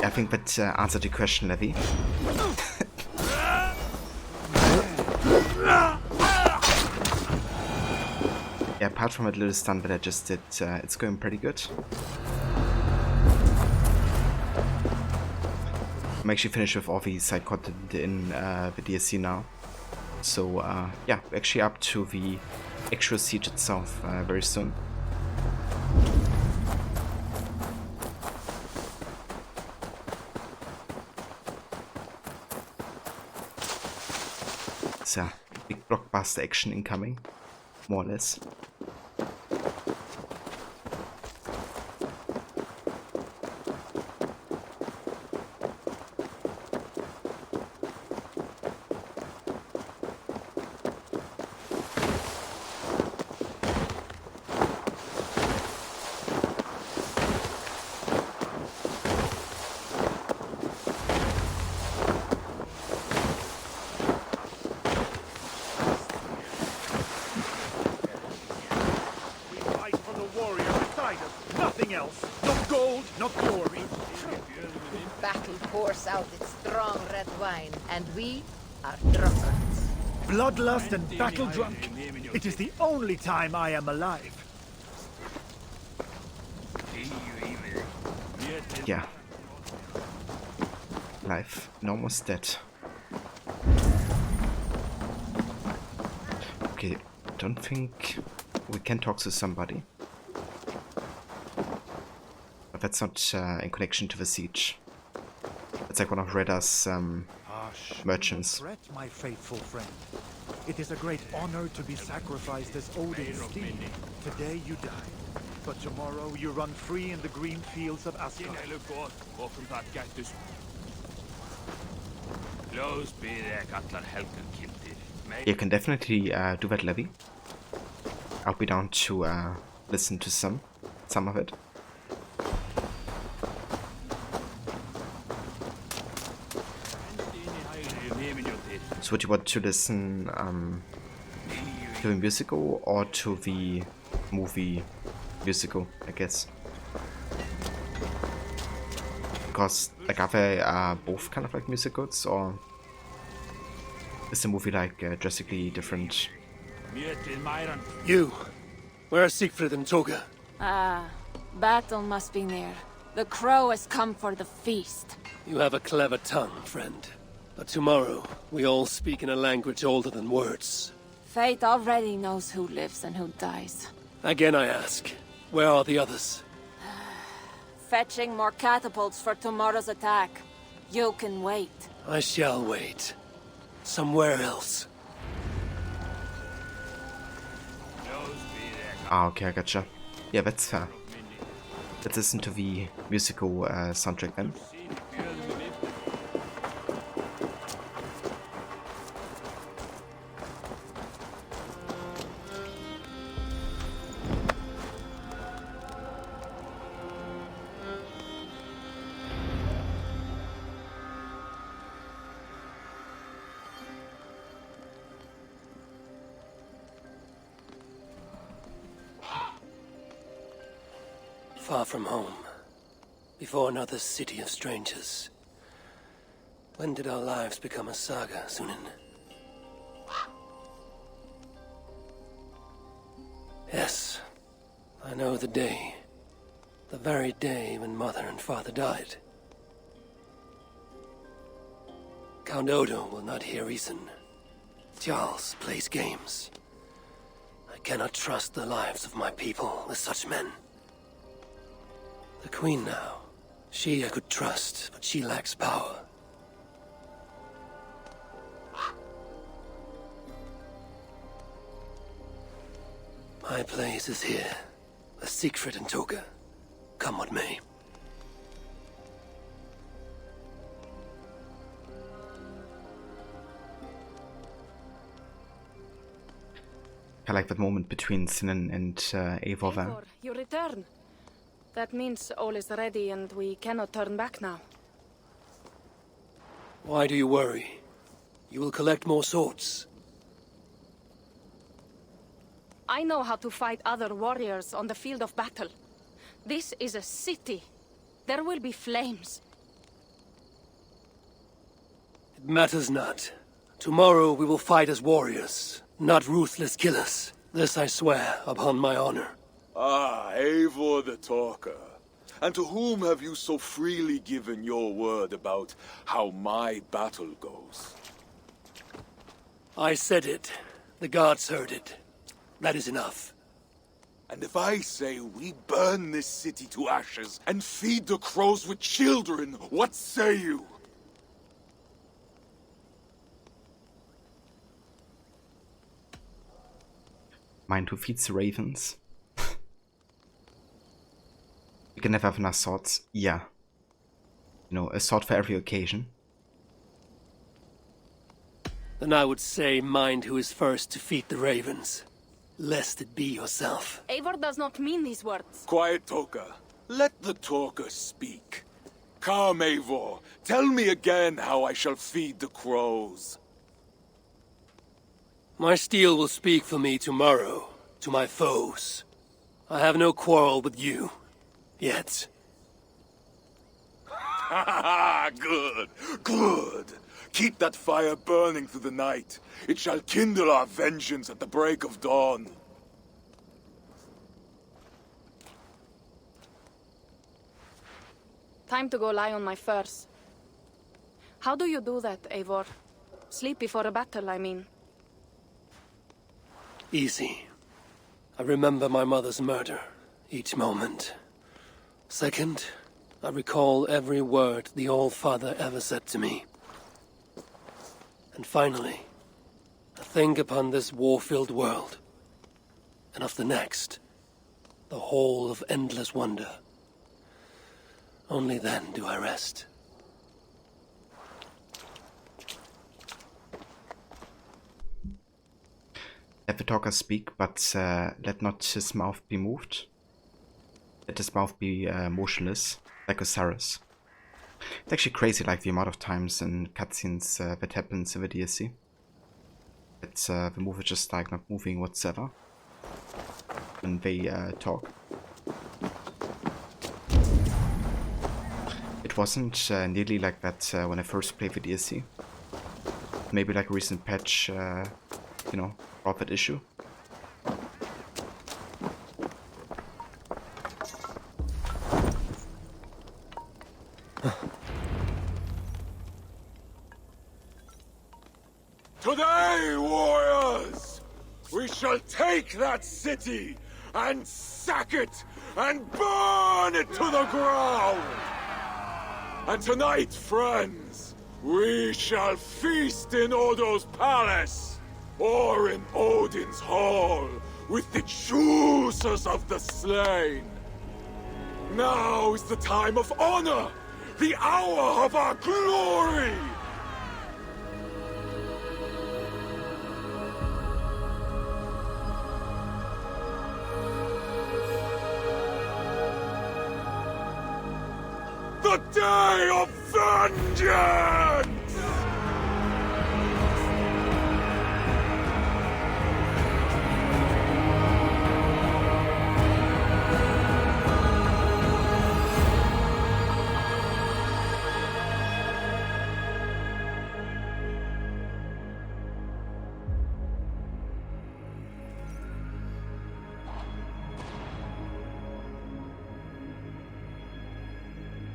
I think that answered the question, Levy. Yeah, apart from that little stunt that I just did, it's going pretty good. I'm actually finished with all the side content in the DLC now. So yeah, we're actually up to the actual siege itself very soon. So, big blockbuster action incoming, more or less. Nothing else. Not gold, not glory. Battle pours out its strong red wine, and we are drunkards. Bloodlust and battle drunk. It is the only time I am alive. Yeah. Life and almost dead. Okay, don't think we can talk to somebody. That's not in connection to the siege. It's like one of Redda's merchants. Threat, my faithful friend. It is a great honor to be sacrificed as Odin's steed. Today you die, but tomorrow you run free in the green fields of Asgard. You can definitely do that, Levy. I'll be down to listen to some of it. So would you want to listen to the musical or to the movie musical, I guess? Because like are they both kind of like musicals, or is the movie like drastically different? You, where are Siegfried and Toga? Battle must be near. The crow has come for the feast. You have a clever tongue, friend. But tomorrow, we all speak in a language older than words. Fate already knows who lives and who dies. Again I ask, where are the others? Fetching more catapults for tomorrow's attack. You can wait. I shall wait. Somewhere else. Ah, okay, I gotcha. Yeah, that's fair. Let's listen to the musical soundtrack then. Far from home, before another city of strangers. When did our lives become a saga, Sunan? Yes, I know the day. The very day when Mother and Father died. Count Odo will not hear reason. Charles plays games. I cannot trust the lives of my people with such men. The Queen now. She I could trust, but she lacks power. My place is here, with Siegfried and Toga. Come what may. I like that moment between Sinan and Eivor there. Eivor, you return. That means all is ready and we cannot turn back now. Why do you worry? You will collect more swords. I know how to fight other warriors on the field of battle. This is a city. There will be flames. It matters not. Tomorrow we will fight as warriors, not ruthless killers. This I swear upon my honor. Ah, Eivor the Talker. And to whom have you so freely given your word about how my battle goes? I said it. The gods heard it. That is enough. And if I say we burn this city to ashes and feed the crows with children, what say you? Mind who feeds the ravens? You can never have enough swords. Yeah. You know, a sword for every occasion. Then I would say mind who is first to feed the ravens. Lest it be yourself. Eivor does not mean these words. Quiet, Toka. Let the talker speak. Come, Eivor. Tell me again how I shall feed the crows. My steel will speak for me tomorrow, to my foes. I have no quarrel with you. Yet. Good, good. Keep that fire burning through the night. It shall kindle our vengeance at the break of dawn. Time to go lie on my furs. How do you do that, Eivor? Sleep before a battle, I mean. Easy. I remember my mother's murder, each moment. Second, I recall every word the All-Father ever said to me. And finally, I think upon this war-filled world, and of the next, the whole of endless wonder. Only then do I rest. Let the talker speak, but let not his mouth be moved. Let his mouth be motionless, like Osiris. It's actually crazy, like the amount of times in cutscenes that happens in the DLC. It's the movie just like not moving whatsoever when they talk. It wasn't nearly like that when I first played the DLC. Maybe like a recent patch, you know, brought that issue. Today, warriors, we shall take that city and sack it and burn it to the ground. And tonight, friends, we shall feast in Odo's palace or in Odin's hall with the choosers of the slain. Now is the time of honor, the hour of our glory. The day of vengeance!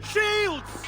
Shields!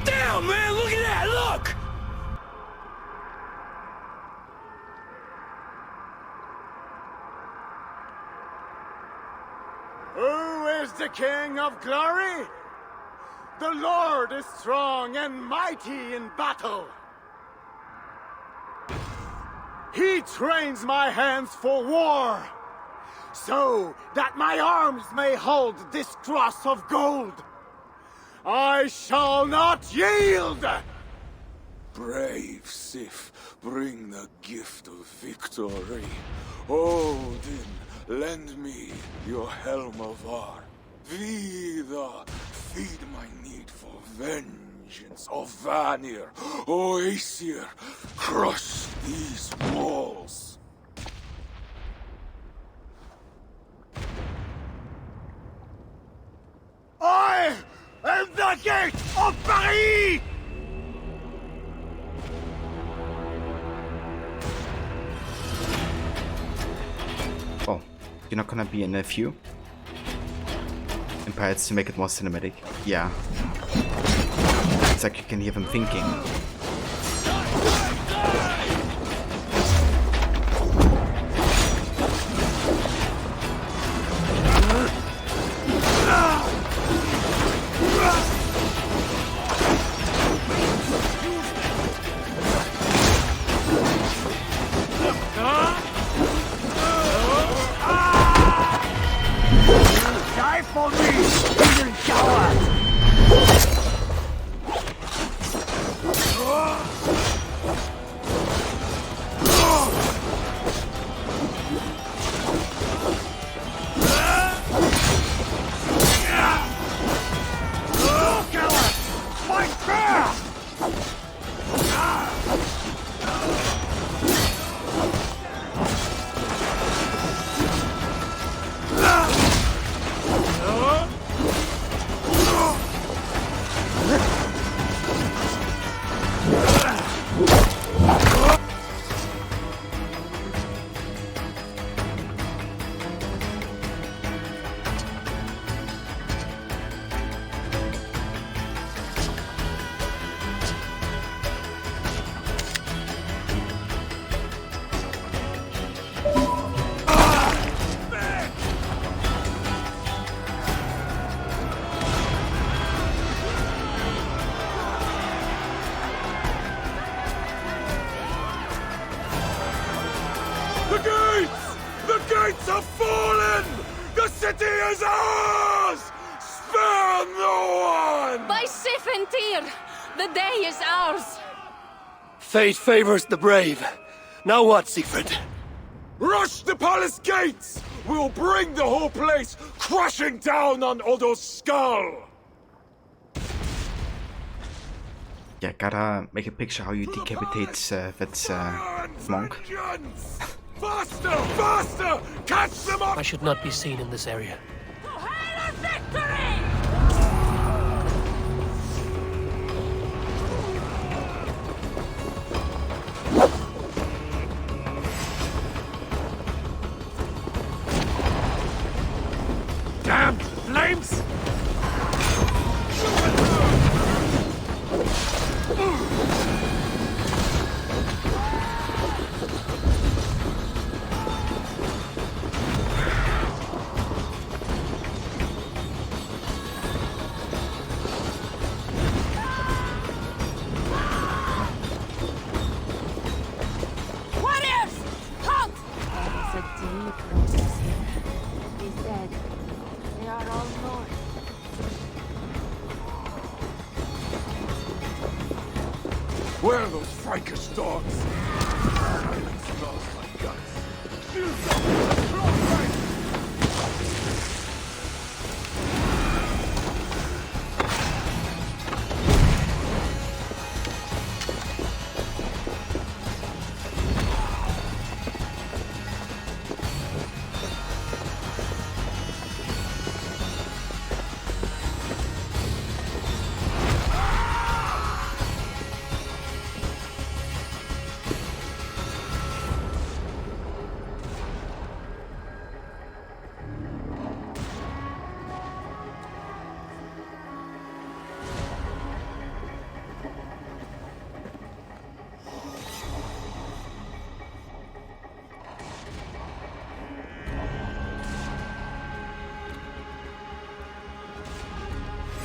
Damn, man, look at that, look! Who is the King of Glory? The Lord is strong and mighty in battle. He trains my hands for war, so that my arms may hold this cross of gold. I shall not yield! Brave Sif, bring the gift of victory. Odin, lend me your helm of Ar. Vida, feed my need for vengeance. Of Vanir, Oaesir, crush these walls. I am the gate of Paris! Oh, you're not gonna be in a few? Empires to make it more cinematic. Yeah. It's like you can hear them thinking. gates have fallen! The city is ours! Spare no one! By Sif and Tyr, the day is ours! Fate favors the brave. Now what, Siegfried? Rush the palace gates! We'll bring the whole place crashing down on Odo's skull! Yeah, gotta make a picture how you decapitate that monk. Faster! Faster! Catch them up! I should not be seen in this area. Damn flames! Where are those Frankish dogs? Silence smells like guts. Do something!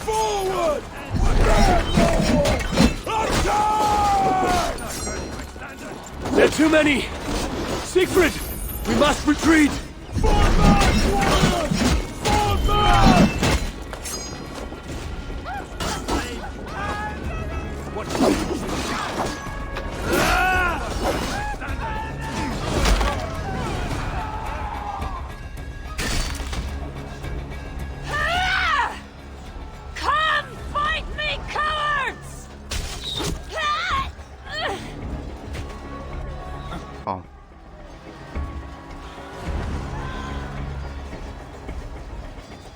Forward! There are too many! Siegfried! We must retreat! Fall back, warriors! Fall back! Come fight me, cowards! Oh.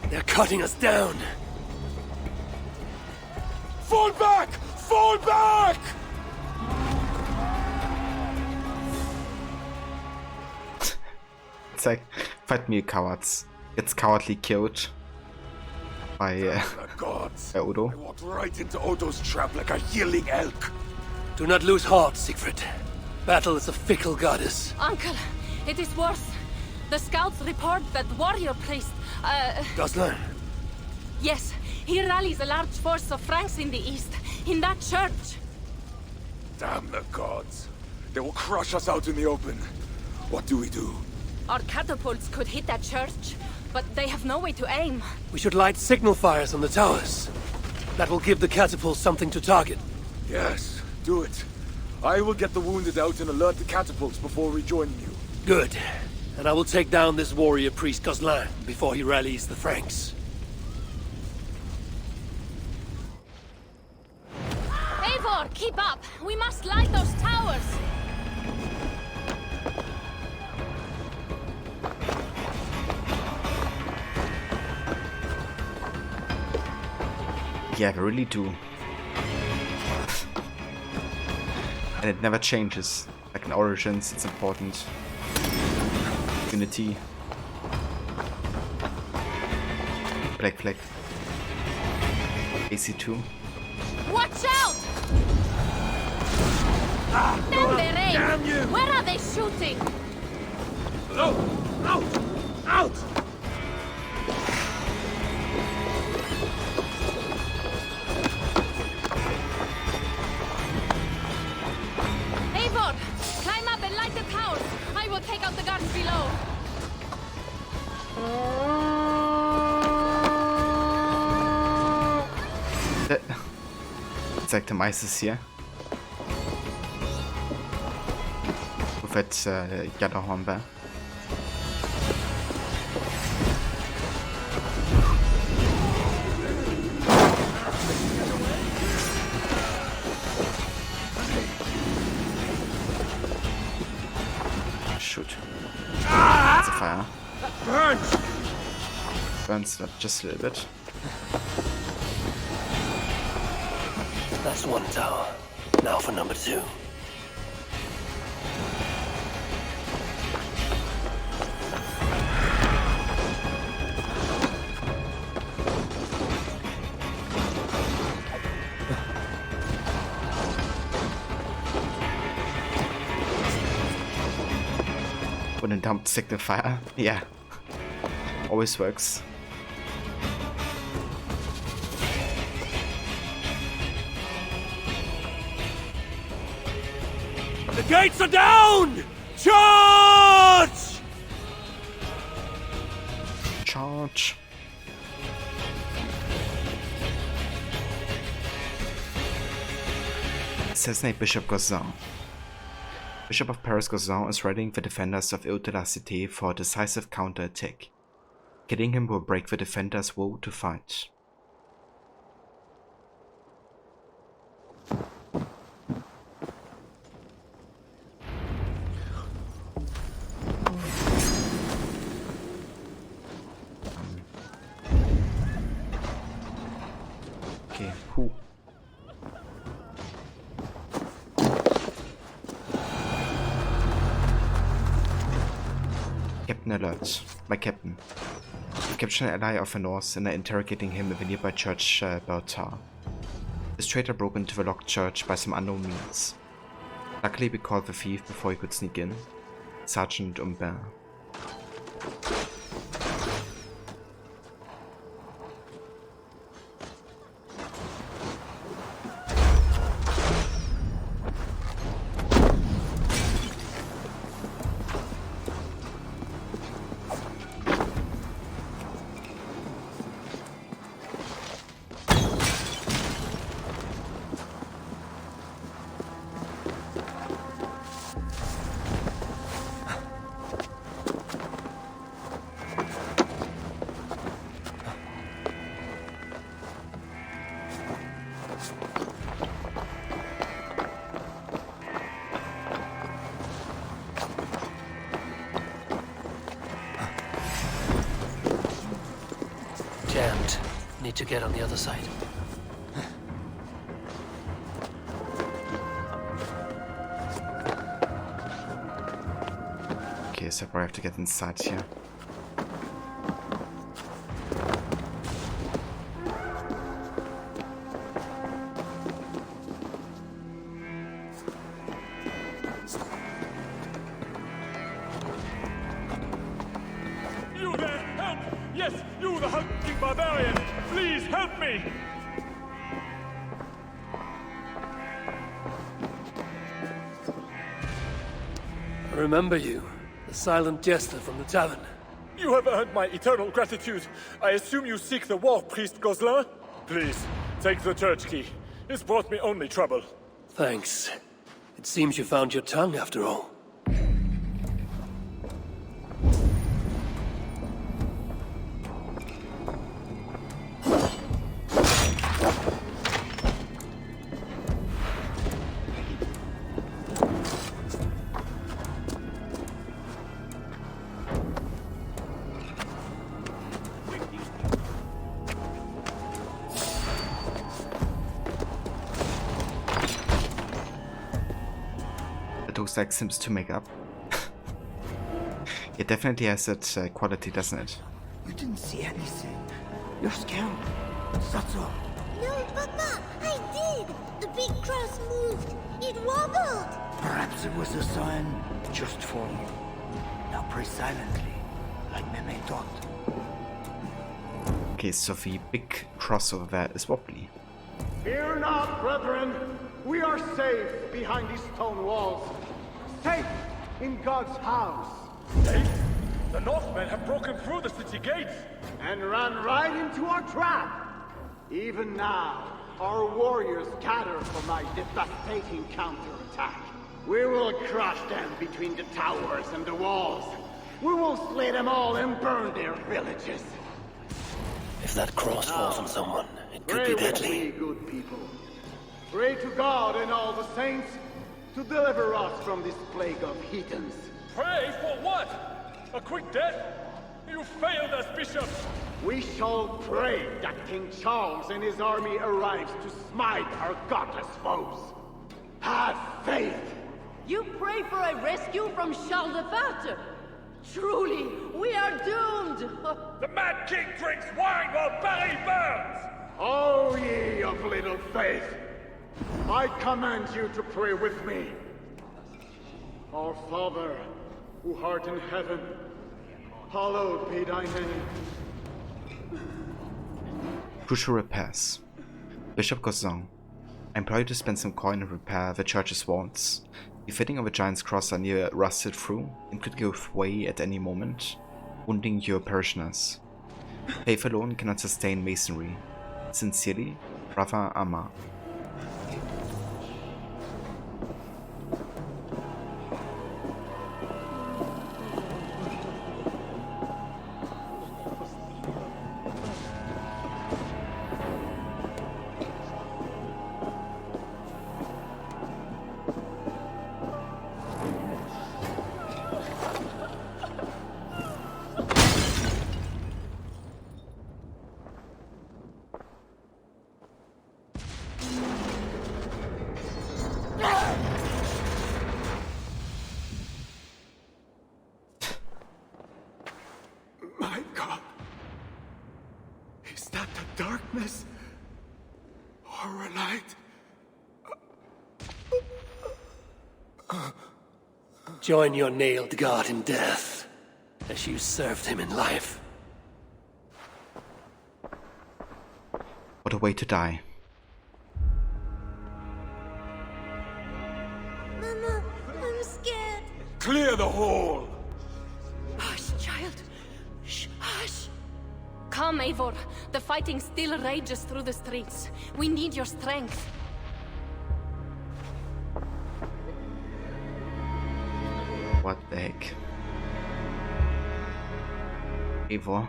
They're cutting us down! Fall back! Fall back! It's like, fight me, cowards. Gets cowardly killed by Odo. I walked right into Odo's trap like a yelling elk. Do not lose heart, Siegfried. Battle is a fickle goddess. Uncle, it is worse. The scouts report that warrior priest, Gosselin? yes, he rallies a large force of Franks in the east, in that church. Damn the gods. They will crush us out in the open. What do we do? Our catapults could hit that church, but they have no way to aim. We should light signal fires on the towers. That will give the catapults something to target. Yes, do it. I will get the wounded out and alert the catapults before rejoining you. Good. And I will take down this warrior priest Gosselin before he rallies the Franks. Eivor, keep up! We must light those towers! Yeah, they really do. And it never changes. Like in Origins, it's important. Unity. Black flag. AC2. Watch out! Damn their aim! Damn you! Where are they shooting? No! Out! Out! Eivor, climb up and light the towers. I will take out the guards below. Zeigt dem Eises hier. Vet Yada Hornbear. Shoot. That's a fire. Burns that just a little bit. That's one tower. Now for number 2. When in doubt, signal fire. Yeah. Always works. The gates are down! Charge! Charge. Assassinate Bishop Gozan. Bishop of Paris Gozan is readying the defenders of Ile de la Cité for a decisive counter-attack. Killing him will break the defenders' will to fight. Okay, who? Captain alert. My captain. We captured an ally of the North and are interrogating him in the nearby church Bertar. This traitor broke into the locked church by some unknown means. Luckily we caught the thief before he could sneak in. Sergeant Humbert. Jammed. Need to get on the other side. Okay, so I probably have to get inside here. You there! Help! Yes, you, the hulking barbarian! Please help me! I remember you, the silent jester from the tavern. You have earned my eternal gratitude. I assume you seek the war priest Gozlan? Please, take the church key. It's brought me only trouble. Thanks. It seems you found your tongue after all. Looks like Sims to make up. It definitely has that quality, doesn't it? You didn't see anything. You're scared. That's all. No, Papa, I did! The big cross moved. It wobbled. Perhaps it was a sign just for you. Now pray silently, like Meme taught. Okay, so the big cross over there is wobbly. Fear not, brethren. We are safe behind these stone walls. Safe in God's house. Safe? The Northmen have broken through the city gates! And ran right into our trap! Even now, our warriors gather for my devastating counterattack. We will crush them between the towers and the walls. We will slay them all and burn their villages. If that cross falls on someone, it could be deadly. Pray with me, good people. Pray to God and all the saints to deliver us from this plague of heathens. Pray for what? A quick death? You failed as bishop! We shall pray that King Charles and his army arrives to smite our godless foes. Have faith! You pray for a rescue from Charles the Fat? Truly, we are doomed! The Mad King drinks wine while Paris burns! O ye of little faith, I command you to pray with me. Our Father, who art in heaven, hallowed be thy name. Crucial repairs. Bishop Gozon. I implore you to spend some coin and repair the church's walls. The fitting of a giant's cross are near rusted through and could give way at any moment, wounding your parishioners. Faith alone cannot sustain masonry. Sincerely, Brother Amar. My God. Is that the darkness? Or a light? Join your nailed god in death, as you served him in life. What a way to die. Mama, I'm scared. Clear the hall! Hush, child. Shh, hush. Come, Eivor. The fighting still rages through the streets. We need your strength. What the heck? Eivor.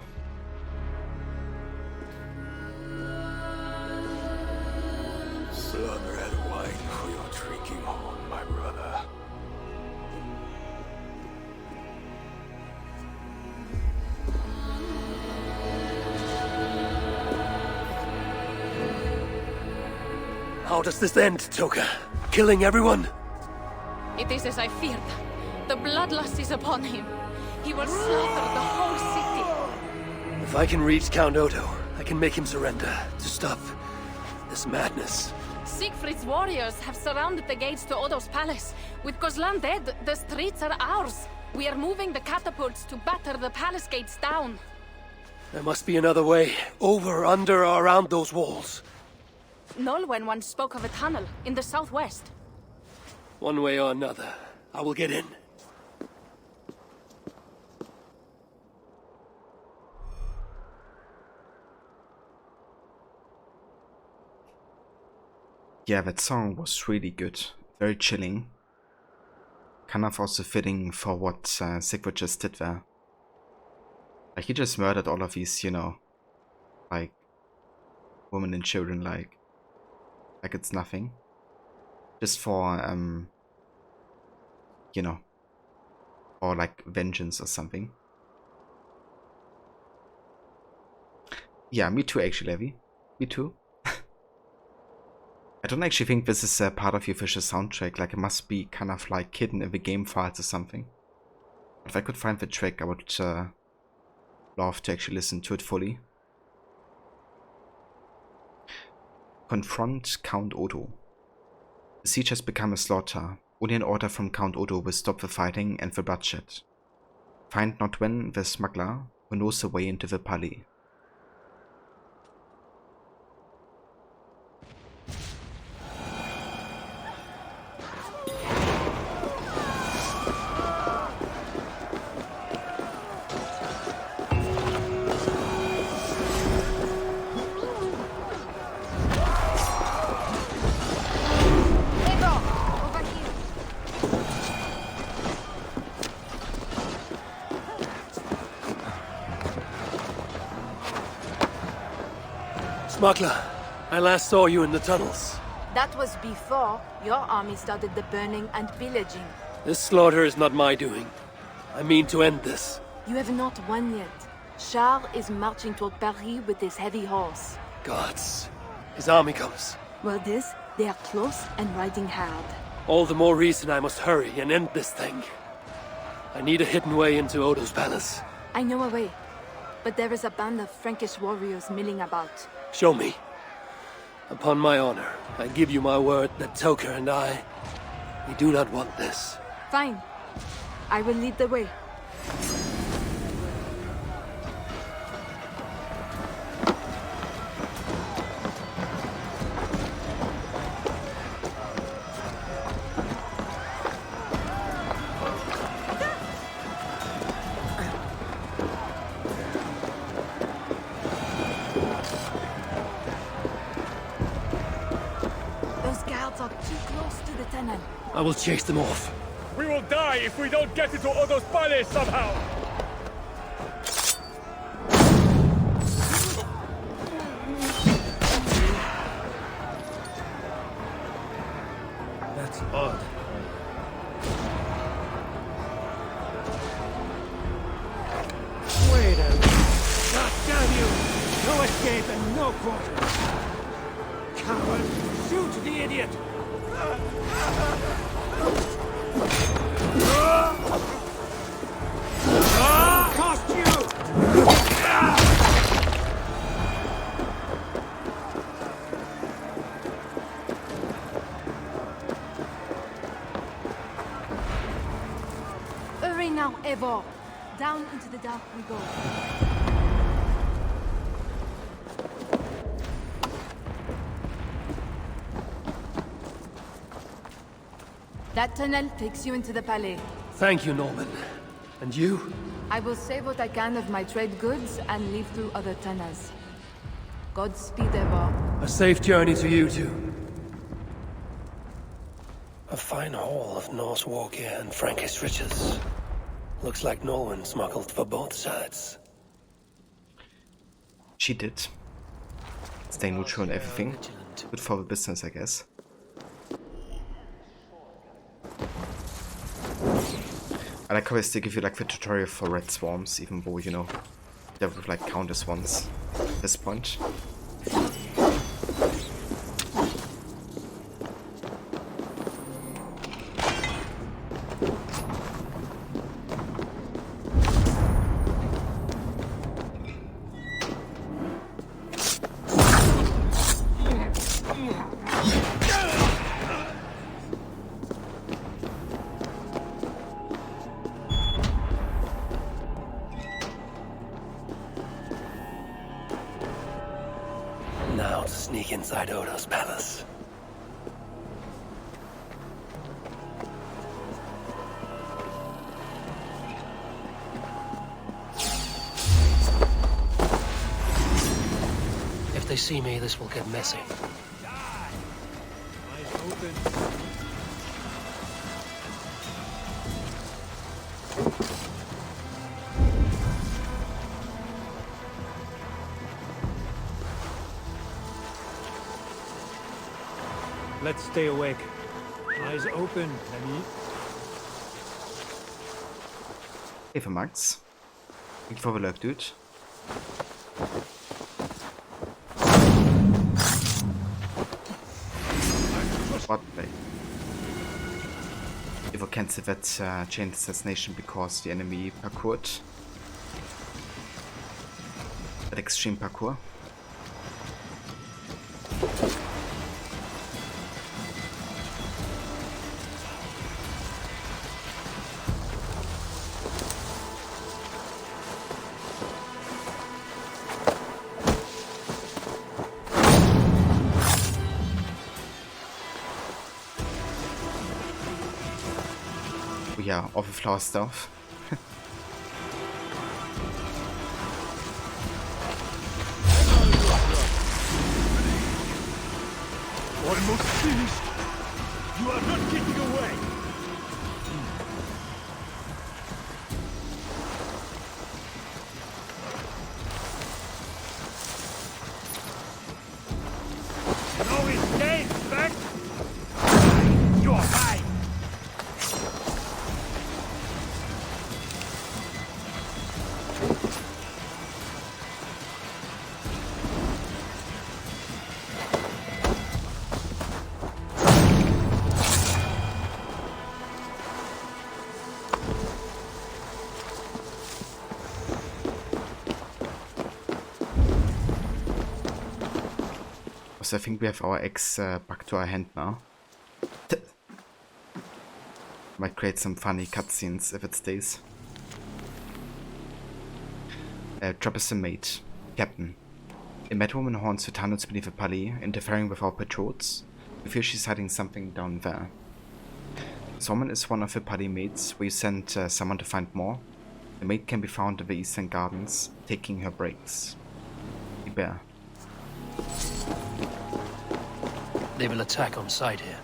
Blood red wine for your drinking home, my brother. How does this end, Toka? Killing everyone? It is as I feared. The bloodlust is upon him. He will slaughter the whole city. If I can reach Count Odo, I can make him surrender to stop this madness. Siegfried's warriors have surrounded the gates to Odo's palace. With Kozlan dead, the streets are ours. We are moving the catapults to batter the palace gates down. There must be another way. Over, under, or around those walls. Nolwenn once spoke of a tunnel in the southwest. One way or another, I will get in. Yeah, that song was really good. Very chilling. Kind of also fitting for what Sigurd just did there. Like, he just murdered all of these, you know, like, women and children, like it's nothing. Just for, you know, or like vengeance or something. Yeah, me too, actually, Levi. Me too. I don't actually think this is a part of the official soundtrack, like it must be kind of like hidden in the game files or something. If I could find the track, I would love to actually listen to it fully. Confront Count Odo. The siege has become a slaughter. Only an order from Count Odo will stop the fighting and the bloodshed. Find Notwenn the smuggler, who knows the way into the Palais. Smuggler, I last saw you in the tunnels. That was before your army started the burning and pillaging. This slaughter is not my doing. I mean to end this. You have not won yet. Charles is marching toward Paris with his heavy horse. Gods. His army comes. Well, they are close and riding hard. All the more reason I must hurry and end this thing. I need a hidden way into Odo's palace. I know a way, but there is a band of Frankish warriors milling about. Show me. Upon my honor, I give you my word that Toker and we do not want this. Fine. I will lead the way. I will chase them off. We will die if we don't get into Odo's palace somehow! That's odd. Wait a minute. God damn you! No escape and no quarters! Coward! Shoot the idiot! Cost you! Hurry now, Eivor. Down into the dark we go. That tunnel takes you into the Palais. Thank you, Norman. And you? I will save what I can of my trade goods and leave through other tunnels. Godspeed, Eivor. A safe journey to you two. A fine haul of Norse war gear and Frankish riches. Looks like Norman smuggled for both sides. She did. Stay neutral and everything. Good for the business, I guess. I like how they still give you like the tutorial for red swarms, even though, you know, there would like countless ones at this point. Now to sneak inside Odo's palace. If they see me, this will get messy. Eyes open. Let's stay awake. Eyes open, Lenny. Even Max. Ik vond het wel leuk, dude. What play? Evo cancelled that chain assassination because the enemy parkoured. That extreme parkour. Yeah, all the flower stuff. Almost finished. You are not getting away. so I think we have our eggs back to our hand now. Might create some funny cutscenes if it stays. Troublesome mate. Captain. A madwoman haunts the tunnels beneath the Palais, interfering with our patrols. We feel she's hiding something down there. This woman is one of the Palais mates. We sent someone to find more. The maid can be found in the Eastern Gardens, taking her breaks. The bear. They will attack on sight here.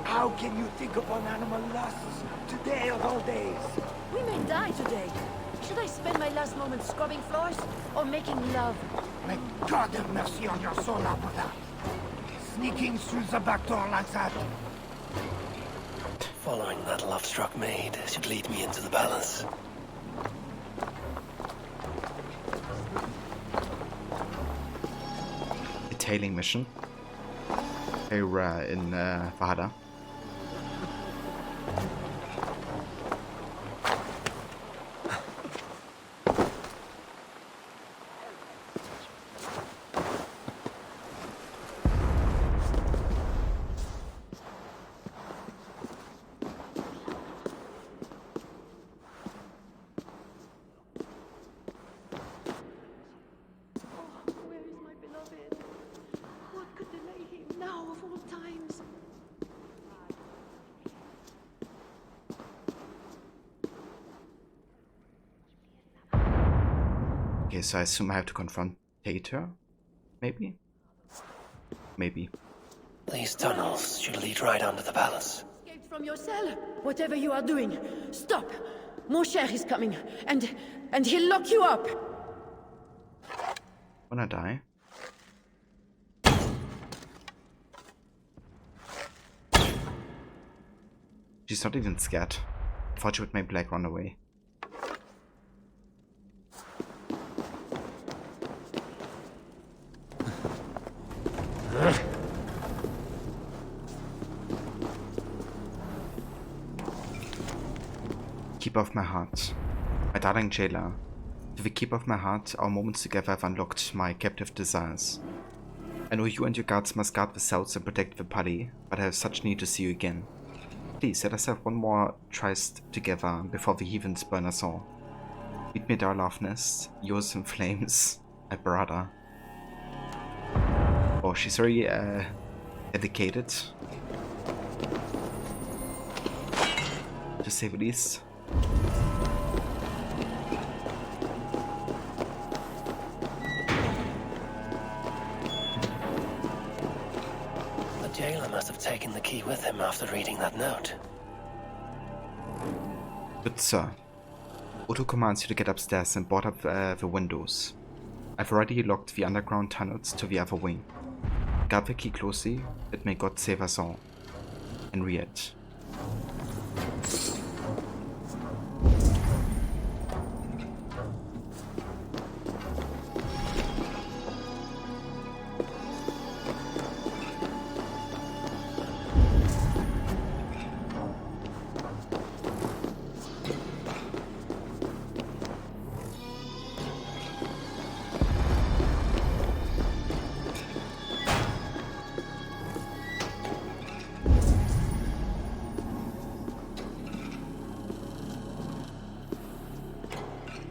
How can you think upon animal lusts today of all days? We may die today. Should I spend my last moments scrubbing floors or making love? May God have mercy on your soul after that. Sneaking through the back door like that. Following that love-struck maid should lead me into the palace. A tailing mission. Here in Valhalla. Okay, so I assume I have to confront her? Maybe? Maybe. These tunnels should lead right under the palace. Escaped from your cell? Whatever you are doing, stop! Mon cher is coming, and he'll lock you up! Wanna die? She's not even scared. I thought she would maybe like run away. Keeper of my heart. My darling jailer. To the keeper of my heart, our moments together have unlocked my captive desires. I know you and your guards must guard the cells and protect the Palais, but I have such need to see you again. Please, let us have one more tryst together before the heathens burn us all. Meet me at our love nest, yours in flames, my brother. Oh, she's very dedicated. To say the least. The jailer must have taken the key with him after reading that note. Good sir. Otto commands you to get upstairs and board up the windows. I've already locked the underground tunnels to the other wing. Guard the key closely, and may God save us all. Henriette.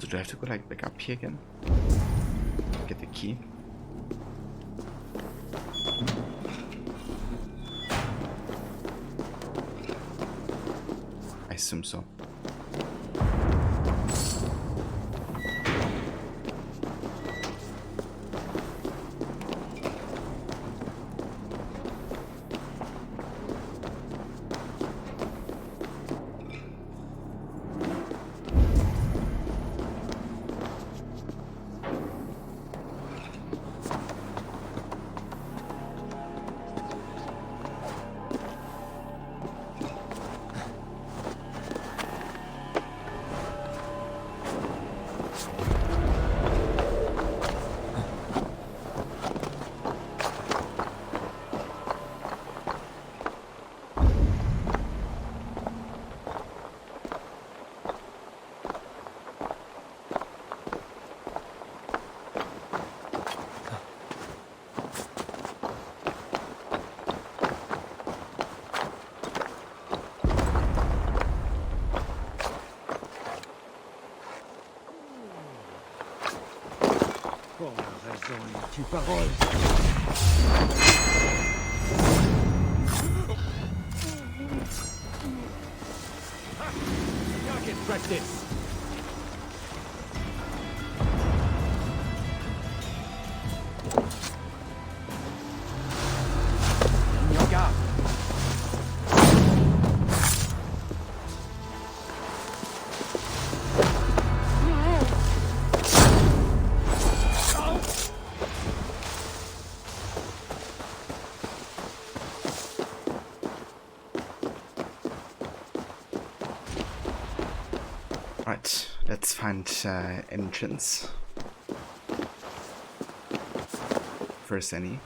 Do I have to go like back up here again? Get the key. I assume so. reçu parole. Target practice. Your guard. Right, let's find entrance. First any.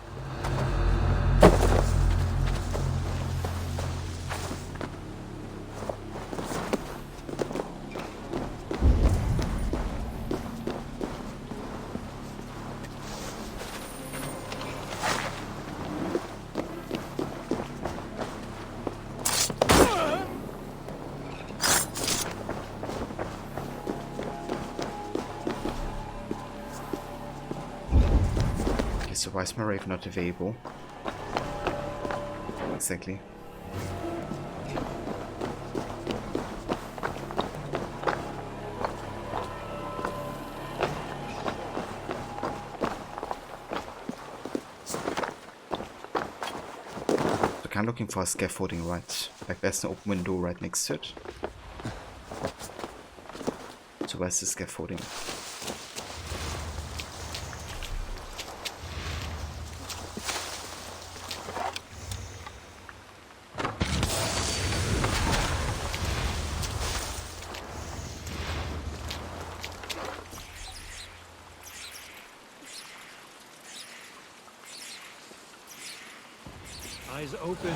So why is my rave not available? Exactly. So I'm looking for a scaffolding, right? Like there's an open window right next to it. So where's the scaffolding? Eyes open.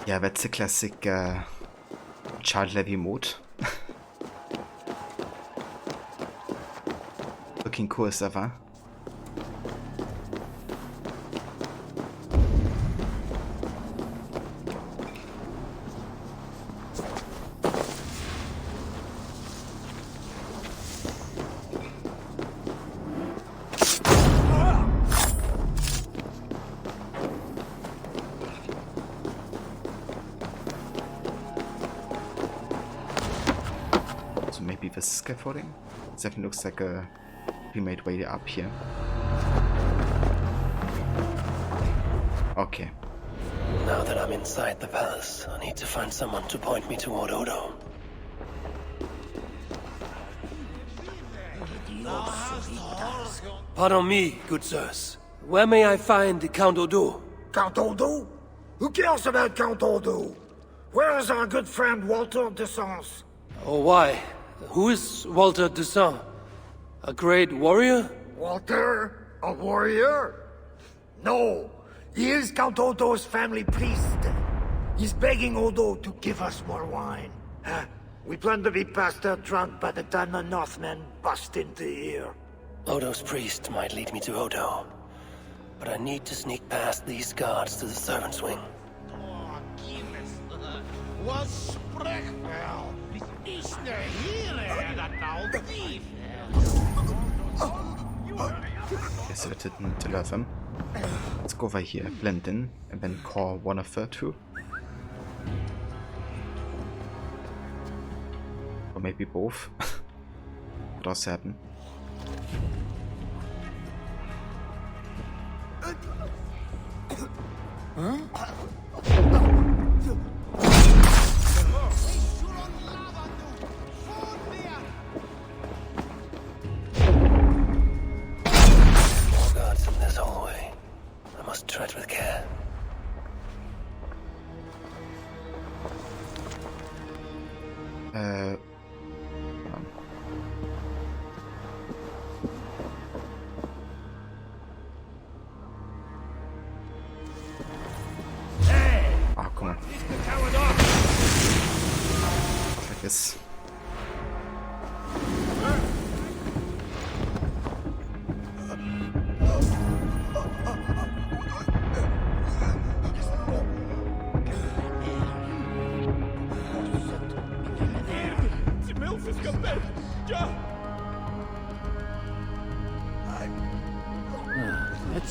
Yeah, that's the classic child levy mode. Looking cool stuff, huh? Maybe this is scaffolding? It definitely looks like a pre-made way up here. Okay. Now that I'm inside the palace, I need to find someone to point me toward Odo. Pardon me, good sirs. Where may I find Count Odo? Count Odo? Who cares about Count Odo? Where is our good friend Walter de Sens? Oh, why? Who is Walter de Sens? A great warrior? Walter? A warrior? No. He is Count Odo's family priest. He's begging Odo to give us more wine. We plan to be past there drunk by the time the Northmen bust into here. Odo's priest might lead me to Odo. But I need to sneak past these guards to the servants' wing. Okay, so it didn't alert them. Let's go over here, blend in, and then call one of the two. Or maybe both. Could also happen. Huh? Guards in this hallway. I must tread with care. Oh, come on. Like this.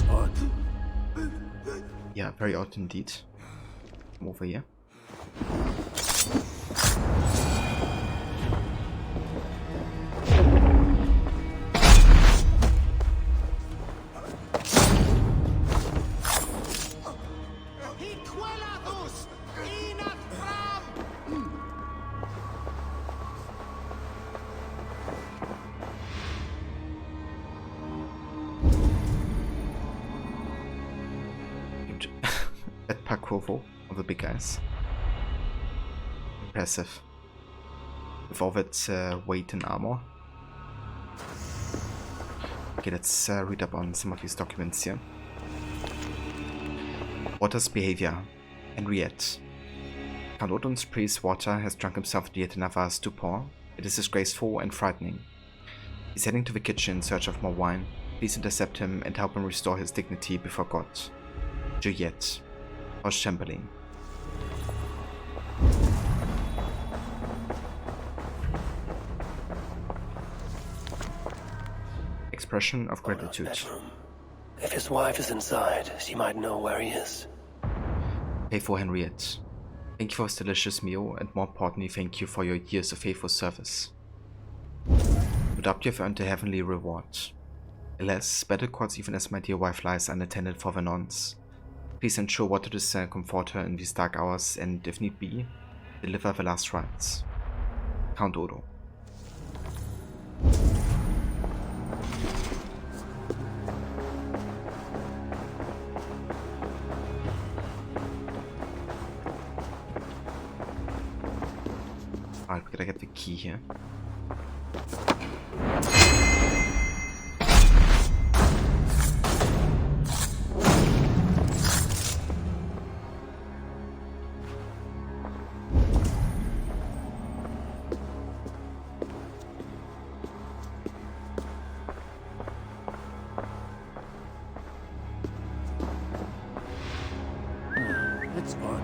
spot. Yeah, very odd indeed. Come over here. That parkour of the big guys. Impressive. With all that weight and armor. Okay, let's read up on some of these documents here. Water's behavior. Henriette. Count Odin's priest Water has drunk himself to yet another stupor. It is disgraceful and frightening. He's heading to the kitchen in search of more wine. Please intercept him and help him restore his dignity before God. Juliet. House Chamberlain. Expression of gratitude. Bedroom. If his wife is inside, she might know where he is. Faithful Henriette. Thank you for this delicious meal, and more importantly, thank you for your years of faithful service. No doubt you have earned a heavenly reward. Alas, battle courts even as my dear wife lies unattended for the nonce. Please ensure Water to comfort her in these dark hours, and if need be, deliver the last rites. Count Odo. Alright, we gotta get the key here. Let's go.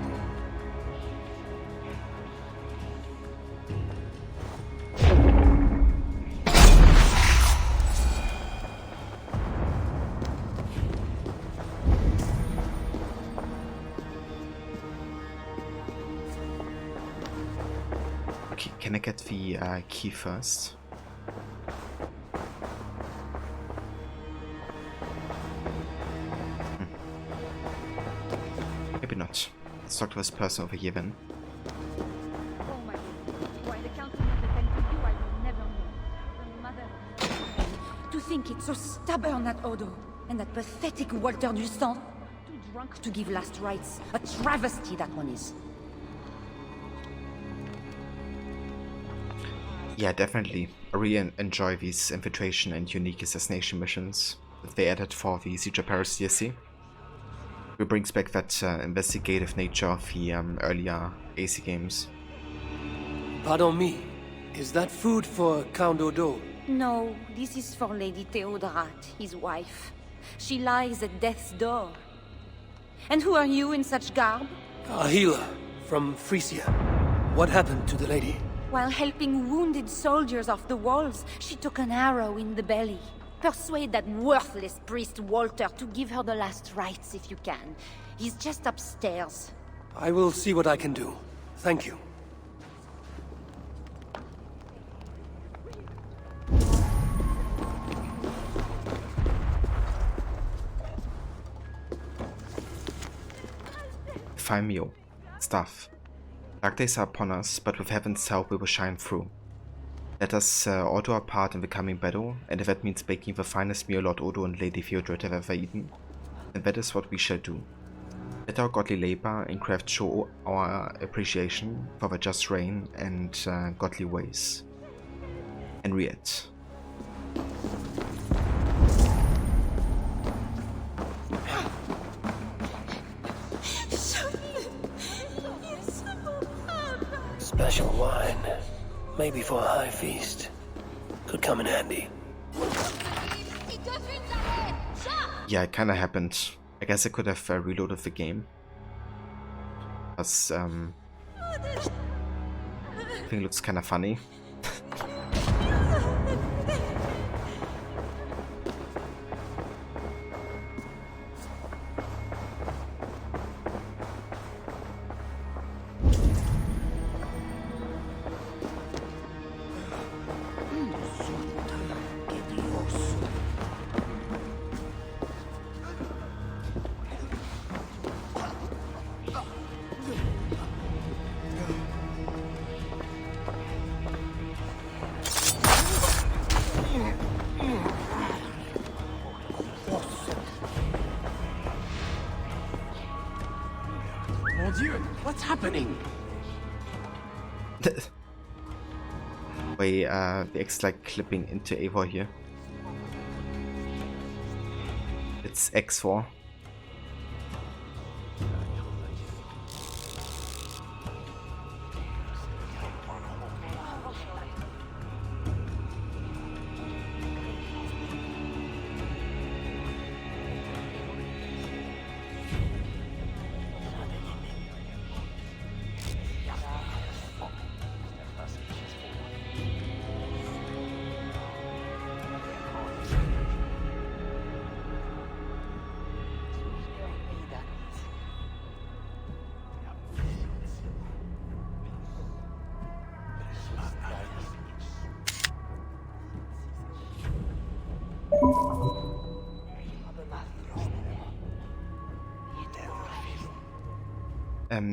Okay, can I get the key first? Maybe not. Let's talk to this person over here then. Oh my goodness. Why the council would defend to you, I will never know. The mother. To think it's so stubborn, that Odo, and that pathetic Walter du Sang. Too drunk to give last rites. A travesty, that one is. Yeah, definitely. I really enjoy these infiltration and unique assassination missions that they added for the Siege of Paris DLC. It brings back that investigative nature of the earlier AC games. Pardon me. Is that food for Count Odo? No, this is for Lady Theodrat, his wife. She lies at death's door. And who are you in such garb? A healer from Frisia. What happened to the lady? While helping wounded soldiers off the walls, she took an arrow in the belly. Persuade that worthless priest Walter to give her the last rites if you can. He's just upstairs. I will see what I can do. Thank you. Fine meal. Stuff. Dark days are upon us, but with heaven's help we will shine through. Let us all do our part in the coming battle, and if that means baking the finest meal Lord Odo and Lady Theodred have ever eaten, then that is what we shall do. Let our godly labor and craft show our appreciation for the just reign and godly ways. Henriette. Special wine. Maybe for a high feast. Could come in handy. Yeah, it kinda happened. I guess I could have reloaded the game. Because, I think it looks kinda funny. Mon Dieu, what's happening? Way the X like clipping into Eivor here. It's X4.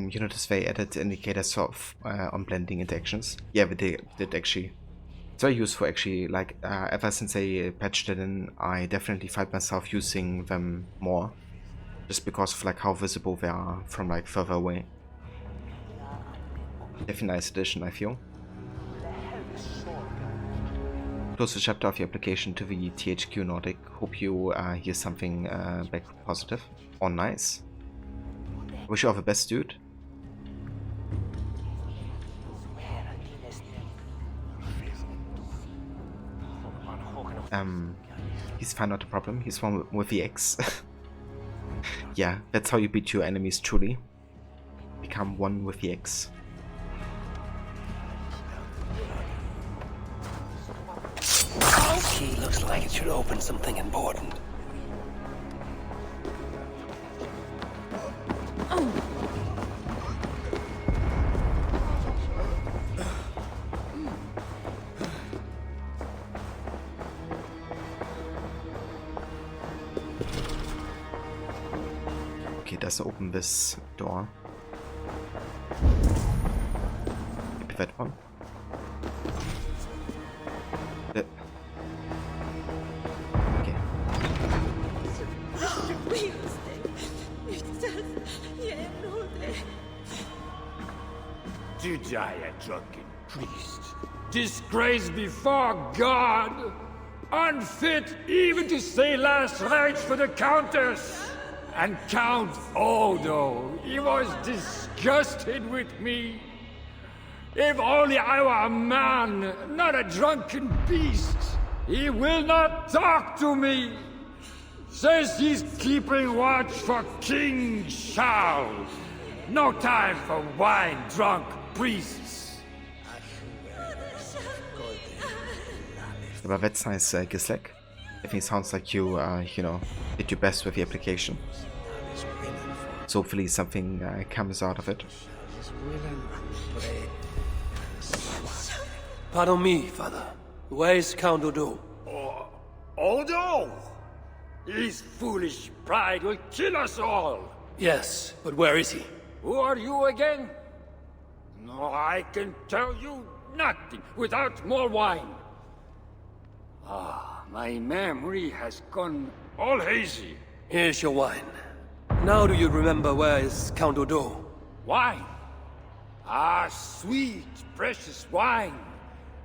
You notice they added indicators of on blending interactions. Yeah, they did actually. It's very useful actually. Like ever since I patched it in, I definitely find myself using them more, just because of like how visible they are from like further away. Definitely nice addition, I feel. Close the chapter of your application to the THQ Nordic. Hope you hear something back positive or nice. Wish you all the best, dude. He's fine, not a problem. He's one with the X. Yeah, that's how you beat your enemies truly. Become one with the X. Key looks like it should open something important. Okay, doesn't open this door. Maybe that one. Okay. To die a drunken priest, disgraced before God, unfit even to say last rites for the Countess. And Count Odo, he was disgusted with me. If only I were a man, not a drunken beast. He will not talk to me. Says he's keeping watch for King Charles. No time for wine-drunk priests. But that's nice, Gislek. I think it sounds like you, you know, did your best with the application. So hopefully something comes out of it. Pardon me, Father. Where is Count Odo? Odo? His foolish pride will kill us all. Yes, but where is he? Who are you again? No, I can tell you nothing without more wine. My memory has gone all hazy. Here's your wine. Now do you remember where is Count Odo? Wine? Sweet, precious wine.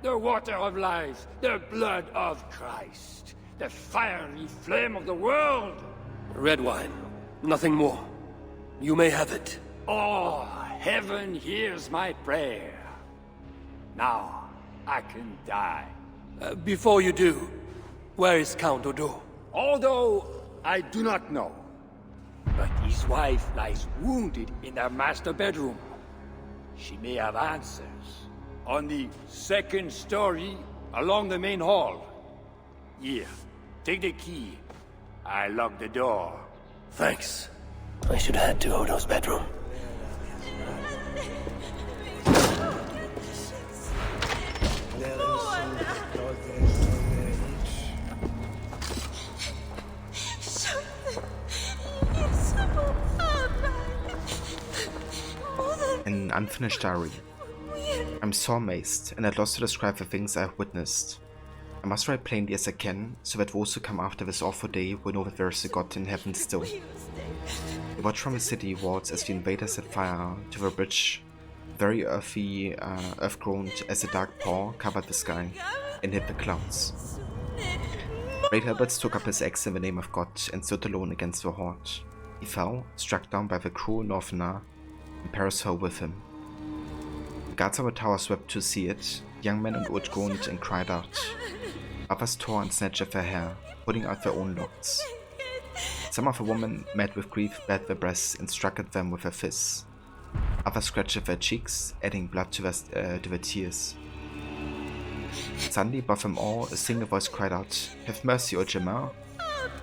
The water of life, the blood of Christ, the fiery flame of the world. Red wine, nothing more. You may have it. Oh, heaven hears my prayer. Now, I can die. Before you do, where is Count Odo? Although I do not know. But his wife lies wounded in their master bedroom. She may have answers. On the second story, along the main hall. Here, take the key. I locked the door. Thanks. I should head to Odo's bedroom. An unfinished diary. I'm so amazed and at loss to describe the things I've witnessed. I must write plainly as I can, so that those who come after this awful day will know that there is a god in heaven still. We watch from the city walls as the invaders set fire to the bridge. Very earthy, earth groaned as a dark paw covered the sky and hid the clouds. Great Alberts took up his axe in the name of God and stood alone against the horde. He fell, struck down by the cruel Northerner, and Paris fell with him. The guards of the tower swept to see it. Young men and old groaned and cried out. Others tore and snatched at their hair, pulling out their own locks. Some of the women, mad with grief, bared their breasts and struck at them with their fists. Others scratched at their cheeks, adding blood to their tears. Suddenly, above them all, a single voice cried out, "Have mercy, O Germain,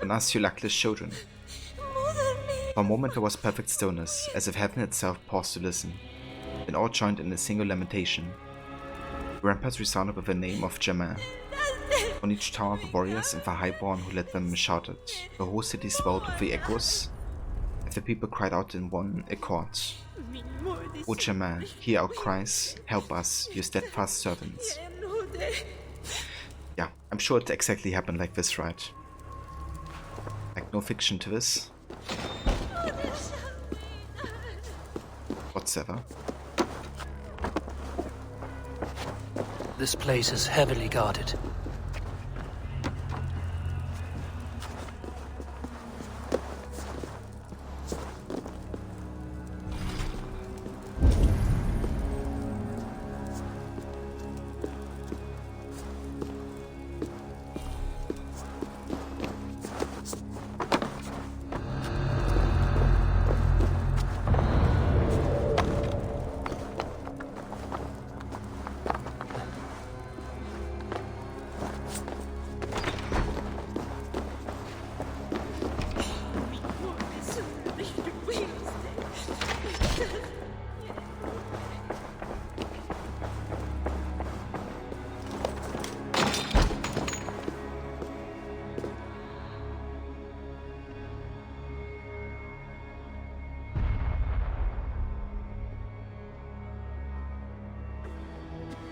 on us, you luckless children." For a moment there was perfect stillness, as if heaven itself paused to listen. Then all joined in a single lamentation. The ramparts resounded with the name of Germain. On each tower the warriors and the highborn who led them shouted. The whole city swelled with the echoes, as the people cried out in one accord. "O Germain, hear our cries, help us, your steadfast servants." Yeah, I'm sure it exactly happened like this, right? Like, no fiction to this. Whatsoever. This place is heavily guarded.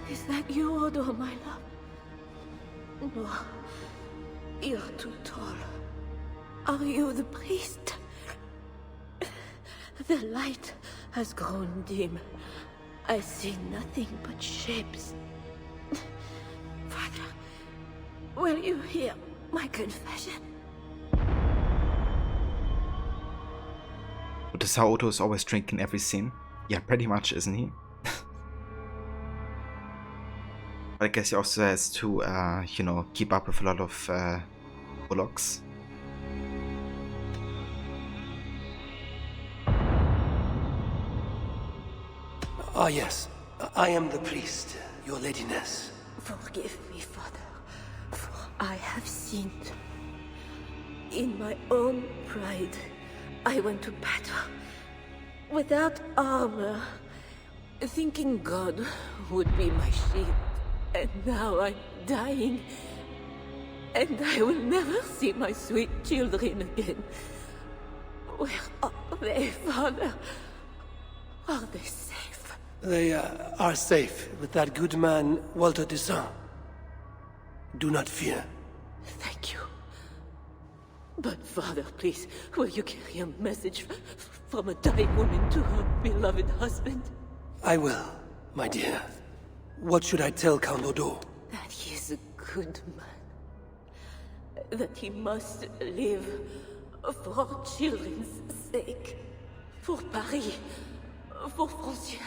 Is that you, Odo, my love? No. You're too tall. Are you the priest? The light has grown dim. I see nothing but shapes. Father, will you hear my confession? But is how Odo is always drinking every scene? Yeah, pretty much, isn't he? But I guess he also has to, you know, keep up with a lot of bullocks. Ah, yes. I am the priest, your ladiness. Forgive me, Father, for I have sinned. In my own pride, I went to battle without armor, thinking God would be my shield. And now I'm dying, and I will never see my sweet children again. Where are they, Father? Are they safe? They are safe with that good man, Walter de Saint. Do not fear. Thank you. But Father, please, will you carry a message from a dying woman to her beloved husband? I will, my dear. What should I tell Count Odo? That he is a good man. That he must live for children's sake. For Paris. For Francia.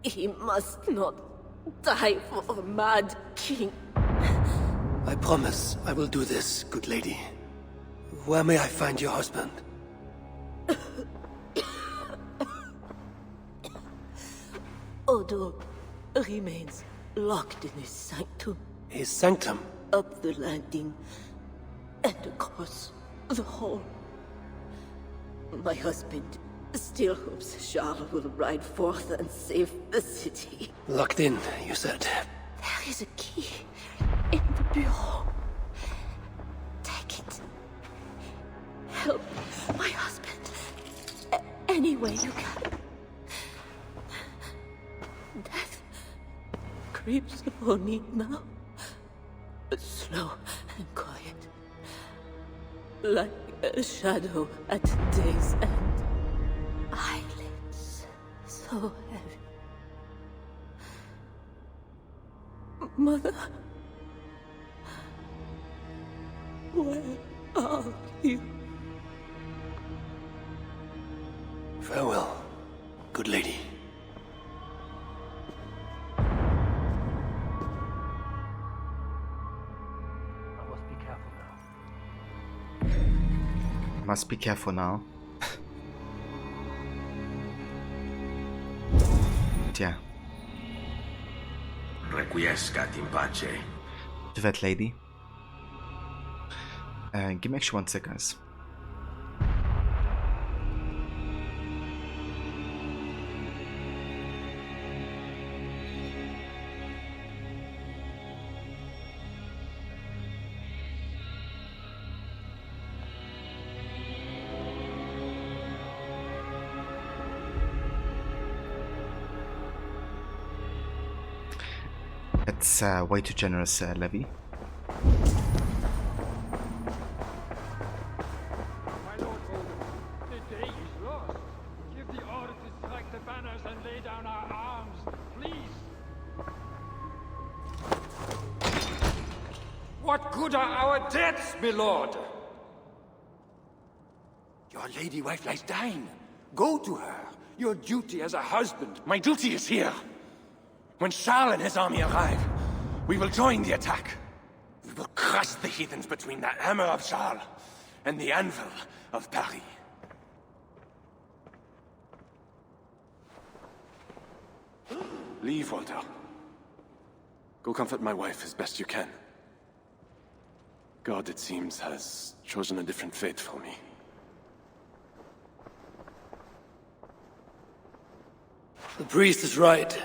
He must not die for a mad king. I promise I will do this, good lady. Where may I find your husband? Odo remains locked in his sanctum. His sanctum? Up the landing and across the hall. My husband still hopes Charles will ride forth and save the city. Locked in, you said. There is a key in the bureau. Take it. Help my husband any way you can. Death creeps upon me now. slow and quiet, like a shadow at day's end. Eyelids so heavy. Mother, where are you? Farewell, good lady. Must be careful now. Tja. Requiescat in pace. To that lady. Give me actually 1 second, guys. That's way too generous, Levy. My lord Odin, the day is lost. Give the order to strike the banners and lay down our arms, please. What good are our deaths, my lord? Your lady wife lies dying. Go to her. Your duty as a husband. My duty is here. When Charles and his army arrive, we will join the attack. We will crush the heathens between the hammer of Charles and the anvil of Paris. Leave, Walter. Go comfort my wife as best you can. God, it seems, has chosen a different fate for me. The priest is right.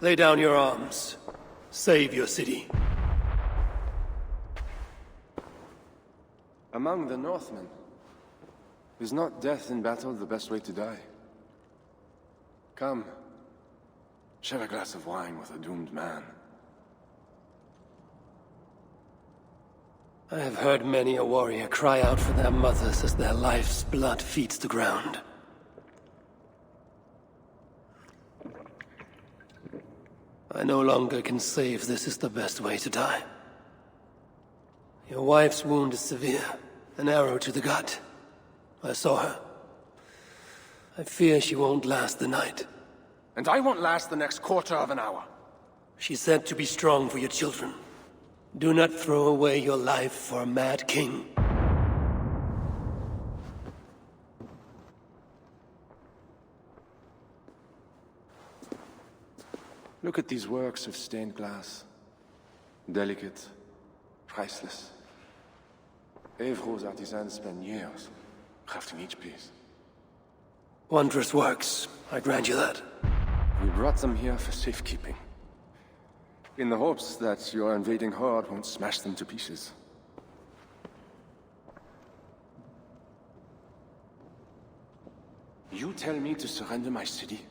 Lay down your arms. Save your city. Among the Northmen, is not death in battle the best way to die? Come, share a glass of wine with a doomed man. I have heard many a warrior cry out for their mothers as their life's blood feeds the ground. I no longer can say if this is the best way to die. Your wife's wound is severe. An arrow to the gut. I saw her. I fear she won't last the night. And I won't last the next quarter of an hour. She said to be strong for your children. Do not throw away your life for a mad king. Look at these works of stained glass. Delicate, priceless. Evro's artisans spend years crafting each piece. Wondrous works, I grant you that. We brought them here for safekeeping. In the hopes that your invading horde won't smash them to pieces. You tell me to surrender my city?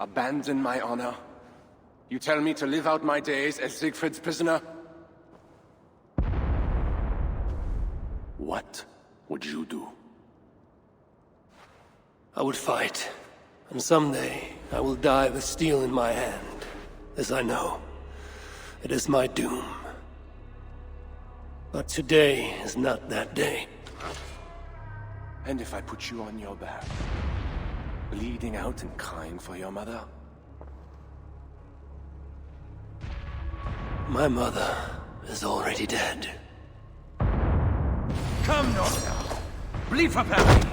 Abandon my honor? You tell me to live out my days as Siegfried's prisoner? What would you do? I would fight. And someday, I will die with steel in my hand. As I know, it is my doom. But today is not that day. And if I put you on your back, bleeding out and crying for your mother? My mother is already dead. Come, Norther! Bleed for Paris!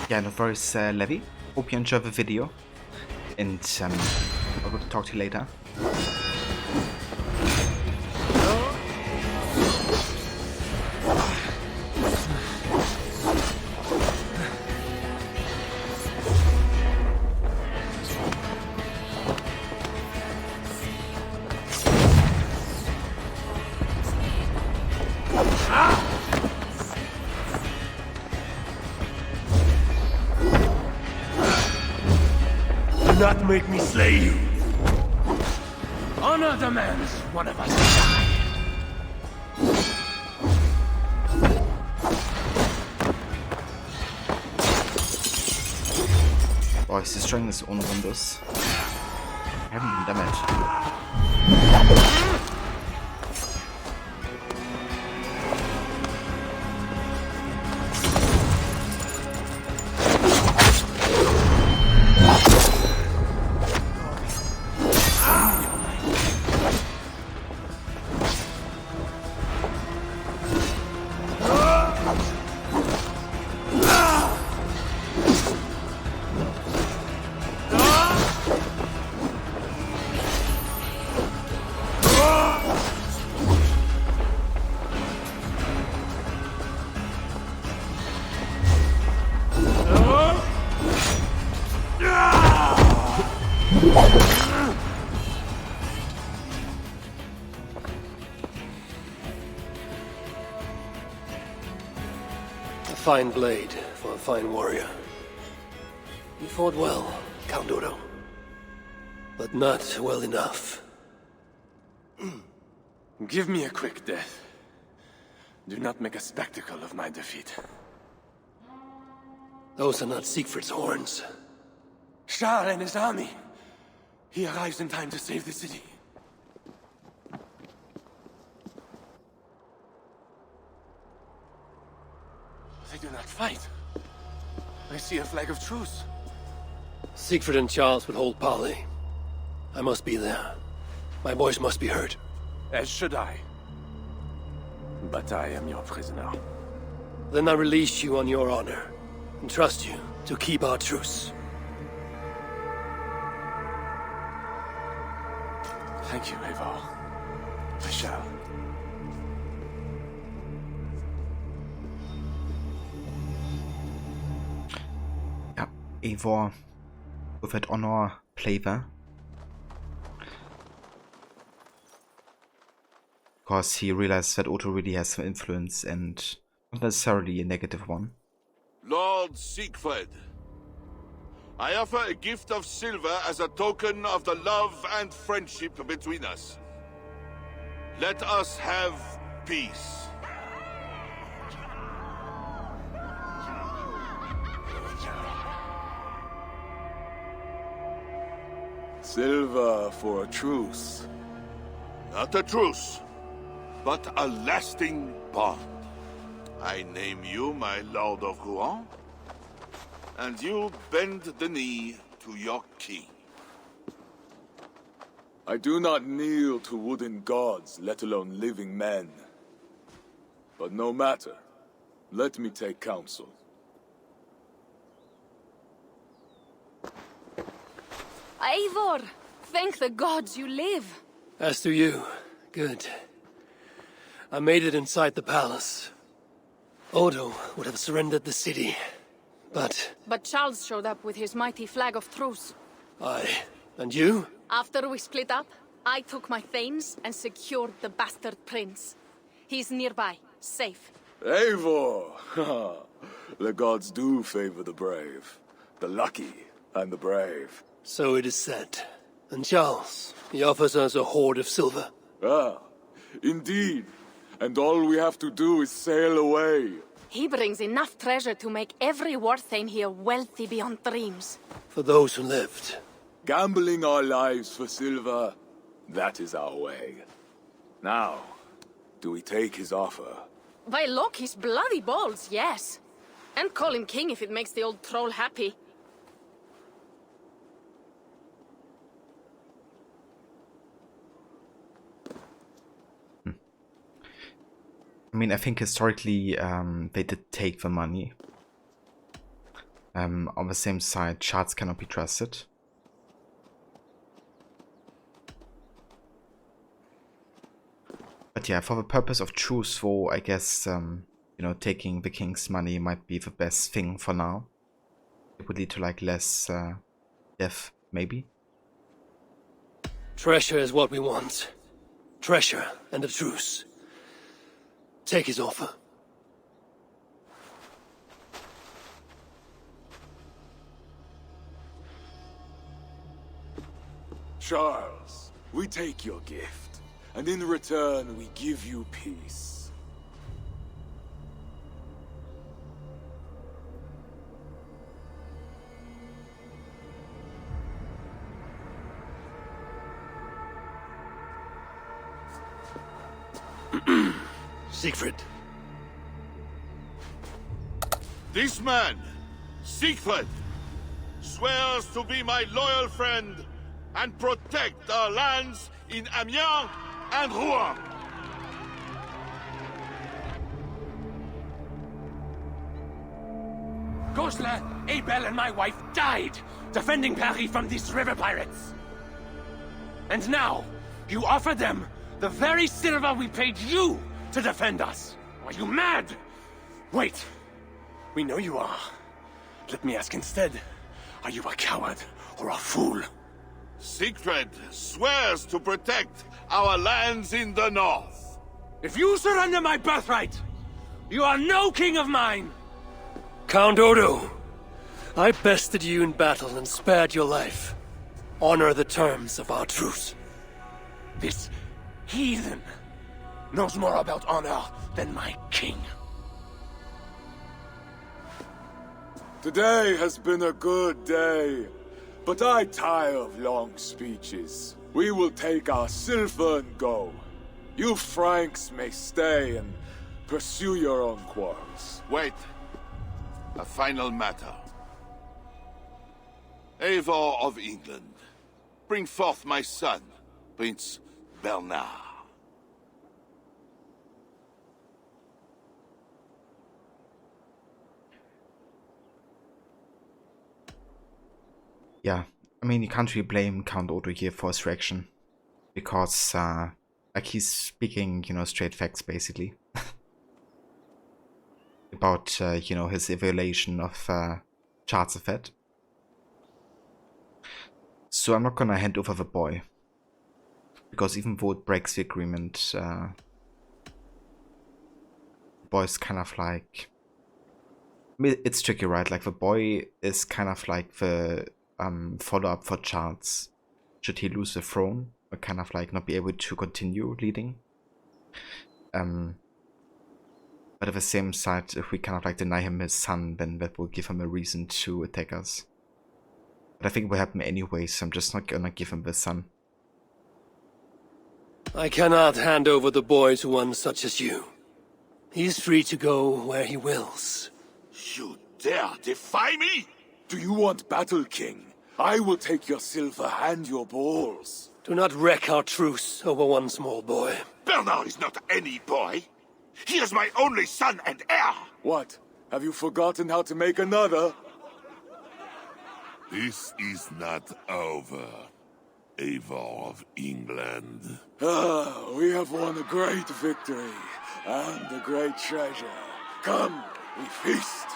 Yeah, no worries, Levy. Hope you enjoyed the video. And I will talk to you later. Do not make me slay you. Honor demands one of us die. Boah, he's destroying his own windows. I haven't been damaged. A fine blade for a fine warrior. You fought well, Count Odo. But not well enough. Give me a quick death. Do not make a spectacle of my defeat. Those are not Siegfried's horns. Charles and his army. He arrives in time to save the city. They do not fight. I see a flag of truce. Siegfried and Charles would hold parley. I must be there. My boys must be hurt. As should I. But I am your prisoner. Then I release you on your honor, and trust you to keep our truce. Thank you, Eivor. I shall. Yeah, Eivor with that honor flavor. Because he realized that Otto really has some influence and not necessarily a negative one. Lord Siegfried, I offer a gift of silver as a token of the love and friendship between us. Let us have peace. Silver for a truce. Not a truce, but a lasting bond. I name you my Lord of Rouen, and you bend the knee to your king. I do not kneel to wooden gods, let alone living men. But no matter. Let me take counsel. Eivor! Thank the gods you live! As do you. Good. I made it inside the palace. Odo would have surrendered the city, but... But Charles showed up with his mighty flag of truce. Aye. And you? After we split up, I took my thanes and secured the bastard prince. He's nearby, safe. Eivor! The gods do favor the brave. The lucky and the brave. So it is said. And Charles, he offers us a hoard of silver. Ah, indeed. And all we have to do is sail away. He brings enough treasure to make every Warthane here wealthy beyond dreams. For those who lived. Gambling our lives for silver, that is our way. Now, do we take his offer? By Loki's bloody balls, yes. And call him king if it makes the old troll happy. I mean, I think historically they did take the money. On the same side, Charles cannot be trusted. yeah, for the purpose of truce war, I guess, you know, taking the king's money might be the best thing for now. It would lead to, like, less death, maybe. Treasure is what we want. Treasure and a truce. Take his offer. Charles, we take your gift, and in return we give you peace. Siegfried. This man, Siegfried, swears to be my loyal friend and protect our lands in Amiens and Rouen. Goslar, Abel and my wife died defending Paris from these river pirates. And now, you offer them the very silver we paid you to defend us. Are you mad? Wait. We know you are. Let me ask instead, are you a coward or a fool? Siegfried swears to protect our lands in the north. If you surrender my birthright, you are no king of mine! Count Odo, I bested you in battle and spared your life. Honor the terms of our truce. This heathen knows more about honor than my king. Today has been a good day, but I tire of long speeches. We will take our silver and go. You Franks may stay and pursue your own quarrels. Wait. A final matter. Eivor of England, bring forth my son, Prince Bernard. Yeah, I mean, you can't really blame Count Odo here for his reaction, because, like, he's speaking, you know, straight facts, basically. About, you know, his evaluation of Charzefet. So I'm not gonna hand over the boy, because even though it breaks the agreement, the boy's kind of like... I mean, it's tricky, right? Like, the boy is kind of like the follow-up for Charles, should he lose the throne, or kind of like not be able to continue leading. But at the same side, if we kind of like deny him his son, then that will give him a reason to attack us. But I think it will happen anyway, so I'm just not gonna give him the son. I cannot hand over the boy to one such as you. He's free to go where he wills. You dare defy me? Do you want battle, King? I will take your silver and your balls. Do not wreck our truce over one small boy. Bernard is not any boy. He is my only son and heir. What? Have you forgotten how to make another? This is not over, Eivor of England. Ah, we have won a great victory and a great treasure. Come, we feast.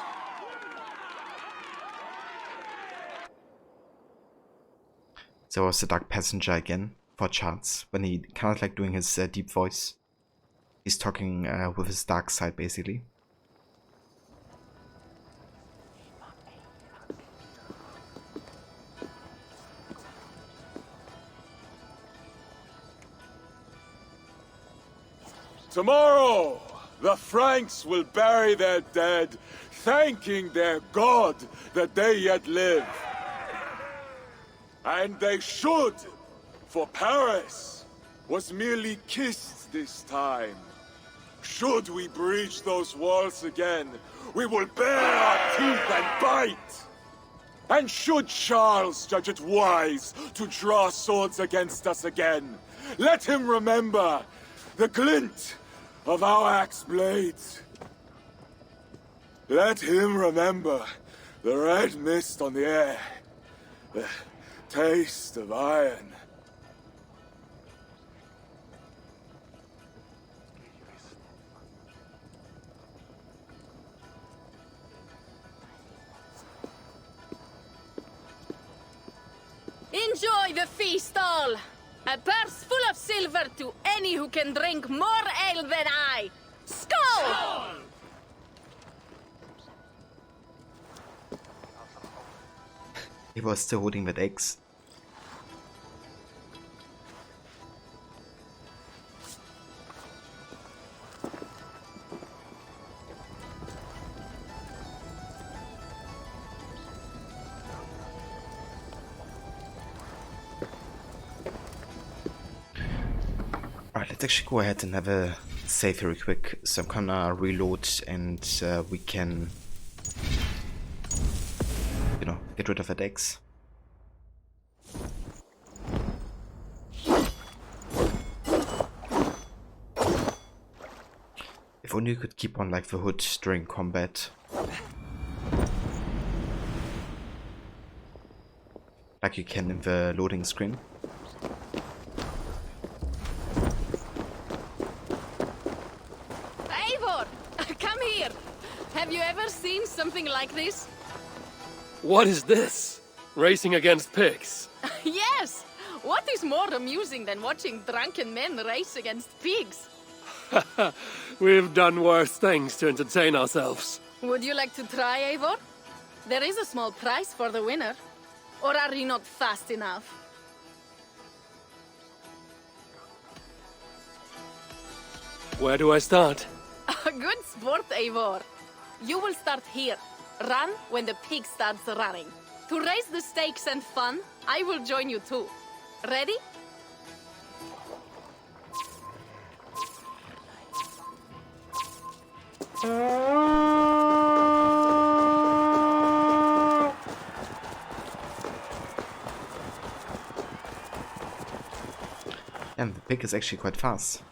There was the Dark Passenger again for Charles, when he kind of like doing his deep voice. He's talking with his dark side, basically. Tomorrow, the Franks will bury their dead, thanking their god that they yet live. And they should, for Paris was merely kissed this time. Should we breach those walls again, we will bare our teeth and bite. And should Charles judge it wise to draw swords against us again, let him remember the glint of our axe blades. Let him remember the red mist on the air, the taste of iron. Enjoy the feast all! A purse full of silver to any who can drink more ale than I! Skål! He was still holding that eggs. Alright, let's actually go ahead and have a save here real quick. So I'm gonna reload and we can, you know, get rid of that eggs. If only you could keep on like the hood during combat. Like you can in the loading screen. Eivor! Come here! Have you ever seen something like this? What is this? Racing against pigs? Yes! What is more amusing than watching drunken men race against pigs? We've done worse things to entertain ourselves. Would you like to try, Eivor? There is a small prize for the winner. Or are you not fast enough? Where do I start? Good sport, Eivor. You will start here. Run when the pig starts running. To raise the stakes and fun, I will join you too. Ready? And the pig is actually quite fast.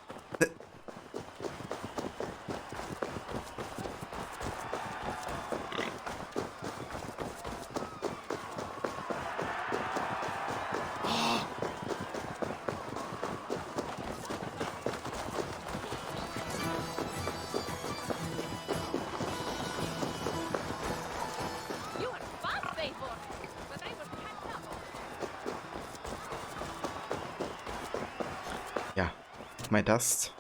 You are fast, Eivor. But I will catch up. Yeah, my dust.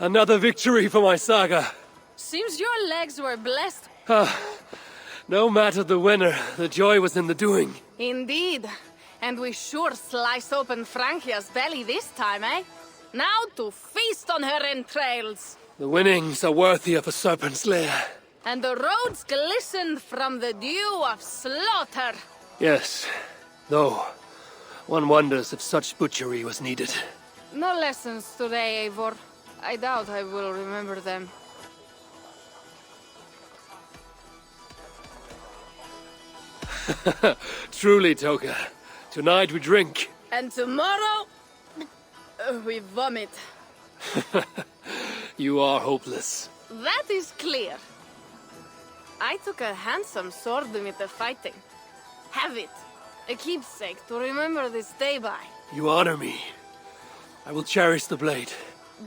Another victory for my saga. Seems your legs were blessed. No matter the winner, the joy was in the doing. Indeed. And we sure slice open Francia's belly this time, eh? Now to feast on her entrails. The winnings are worthy of a serpent's lair. And the roads glistened from the dew of slaughter. Yes, though one wonders if such butchery was needed. No lessons today, Eivor. I doubt I will remember them. Truly, Toka. Tonight we drink. And tomorrow, we vomit. You are hopeless. That is clear. I took a handsome sword with the fighting. Have it. A keepsake to remember this day by. You honor me. I will cherish the blade.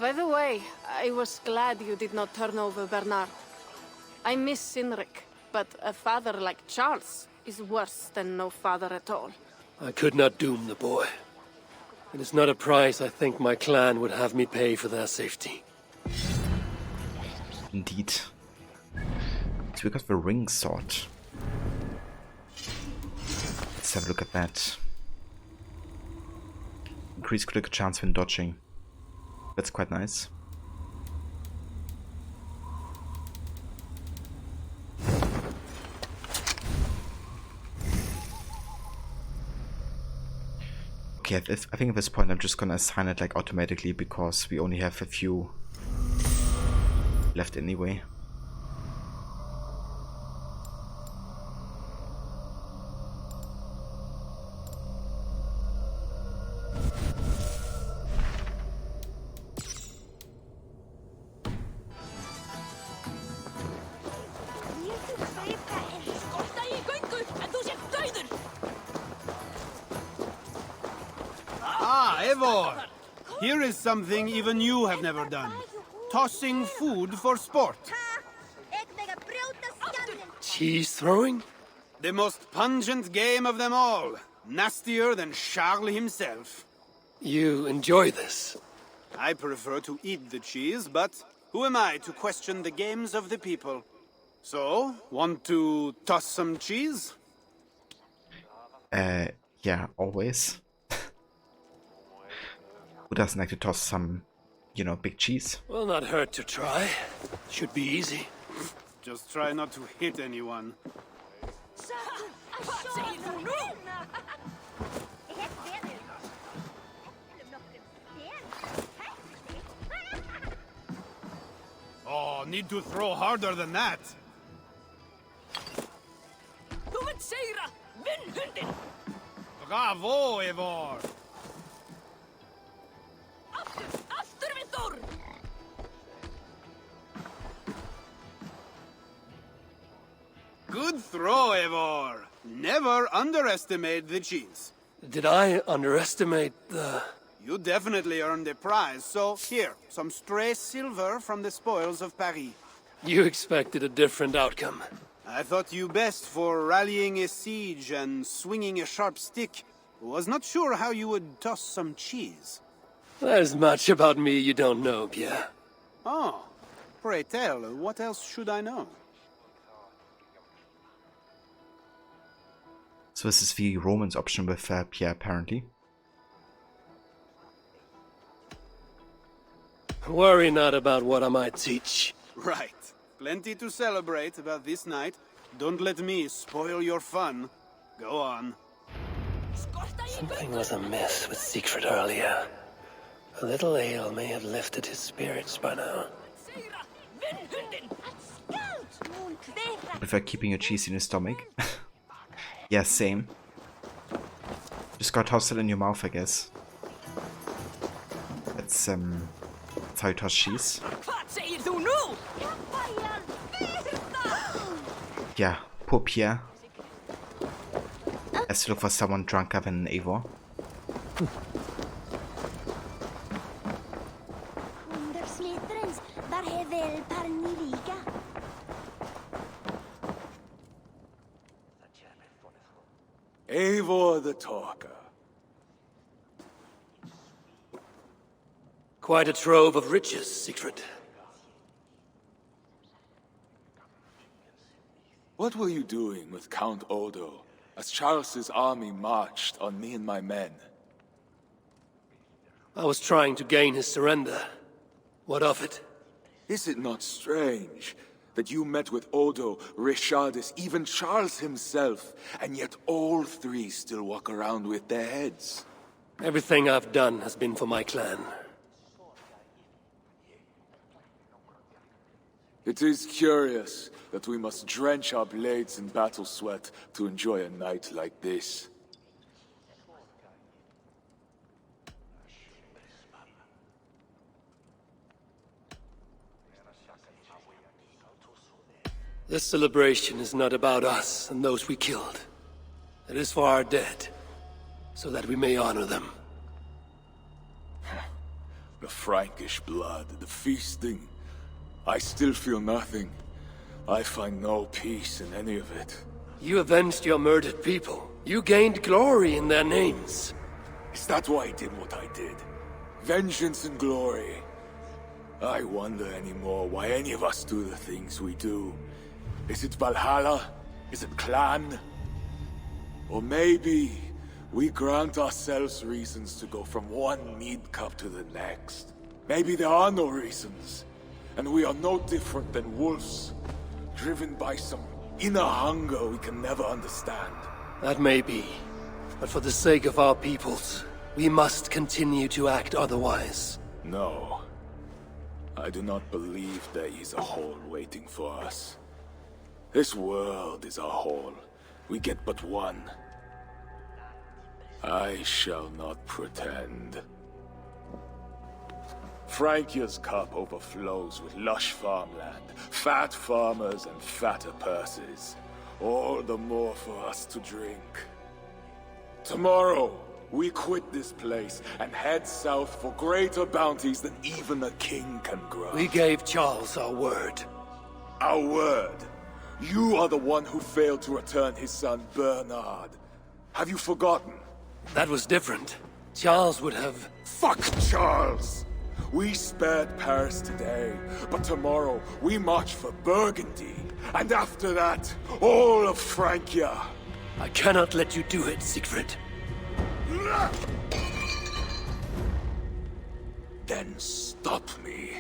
By the way, I was glad you did not turn over Bernard. I miss Cynric, but a father like Charles is worse than no father at all. I could not doom the boy. It is not a price I think my clan would have me pay for their safety. Indeed. So we got the ring sword. Let's have a look at that. Increased critical chance when dodging. That's quite nice. Okay, I think at this point I'm just gonna assign it like automatically because we only have a few left anyway. Eivor, here is something even you have never done. Tossing food for sport. Cheese throwing? The most pungent game of them all. Nastier than Charles himself. You enjoy this? I prefer to eat the cheese, but who am I to question the games of the people? So, want to toss some cheese? Yeah, always. Who doesn't like to toss some, you know, big cheese? Will not hurt to try. Should be easy. Just try not to hit anyone. Oh, need to throw harder than that. Bravo, Eivor! Good throw, Eivor. Never underestimate the cheese. Did I underestimate the... You definitely earned a prize, so here, some stray silver from the spoils of Paris. You expected a different outcome. I thought you best for rallying a siege and swinging a sharp stick. Was not sure how you would toss some cheese. There's much about me you don't know, Pierre. Oh, pray tell, what else should I know? So this is the romance option with Pierre, apparently. Worry not about what I might teach. Right. Plenty to celebrate about this night. Don't let me spoil your fun. Go on. Something was amiss with Siegfried earlier. A little ale may have lifted his spirits by now. Prefer keeping a cheese in your stomach. Yeah, same. Just got tossed it in your mouth, I guess. That's how you toss cheese. Yeah, poor Pierre. Has to look for someone drunker than Eivor. Eivor the Talker. Quite a trove of riches, Siegfried. What were you doing with Count Odo as Charles's army marched on me and my men? I was trying to gain his surrender. What of it? Is it not strange that you met with Odo, Richardus, even Charles himself, and yet all three still walk around with their heads? Everything I've done has been for my clan. It is curious that we must drench our blades in battle sweat to enjoy a night like this. This celebration is not about us and those we killed. It is for our dead, so that we may honor them. The Frankish blood, the feasting. I still feel nothing. I find no peace in any of it. You avenged your murdered people. You gained glory in their names. Is that why I did what I did? Vengeance and glory. I wonder anymore why any of us do the things we do. Is it Valhalla? Is it clan? Or maybe we grant ourselves reasons to go from one mead cup to the next. Maybe there are no reasons. And we are no different than wolves, driven by some inner hunger we can never understand. That may be, but for the sake of our peoples, we must continue to act otherwise. No. I do not believe there is a hole waiting for us. This world is a hole. We get but one. I shall not pretend. Francia's cup overflows with lush farmland, fat farmers and fatter purses. All the more for us to drink. Tomorrow, We quit this place and head south for greater bounties than even a king can grant. We gave Charles our word. Our word? You are the one who failed to return his son Bernard. Have you forgotten? That was different. Charles would have... Fuck Charles! We spared Paris today, but tomorrow we march for Burgundy. And after that, all of Francia. I cannot let you do it, Siegfried. Then stop me.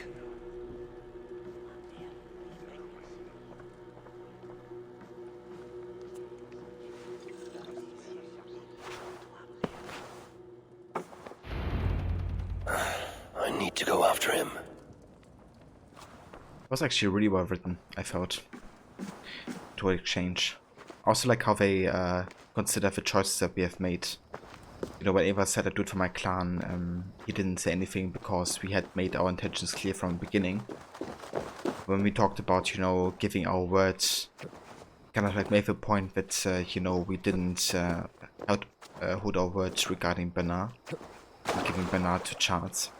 I need to go after him. It was actually really well written, I felt. To exchange. Also like how they consider the choices that we have made. You know, when Eva said I'd do it for my clan, he didn't say anything because we had made our intentions clear from the beginning. When we talked about, you know, giving our words, kind of like made the point that, you know, we didn't hold our words regarding Bernard, and giving Bernard to Charles.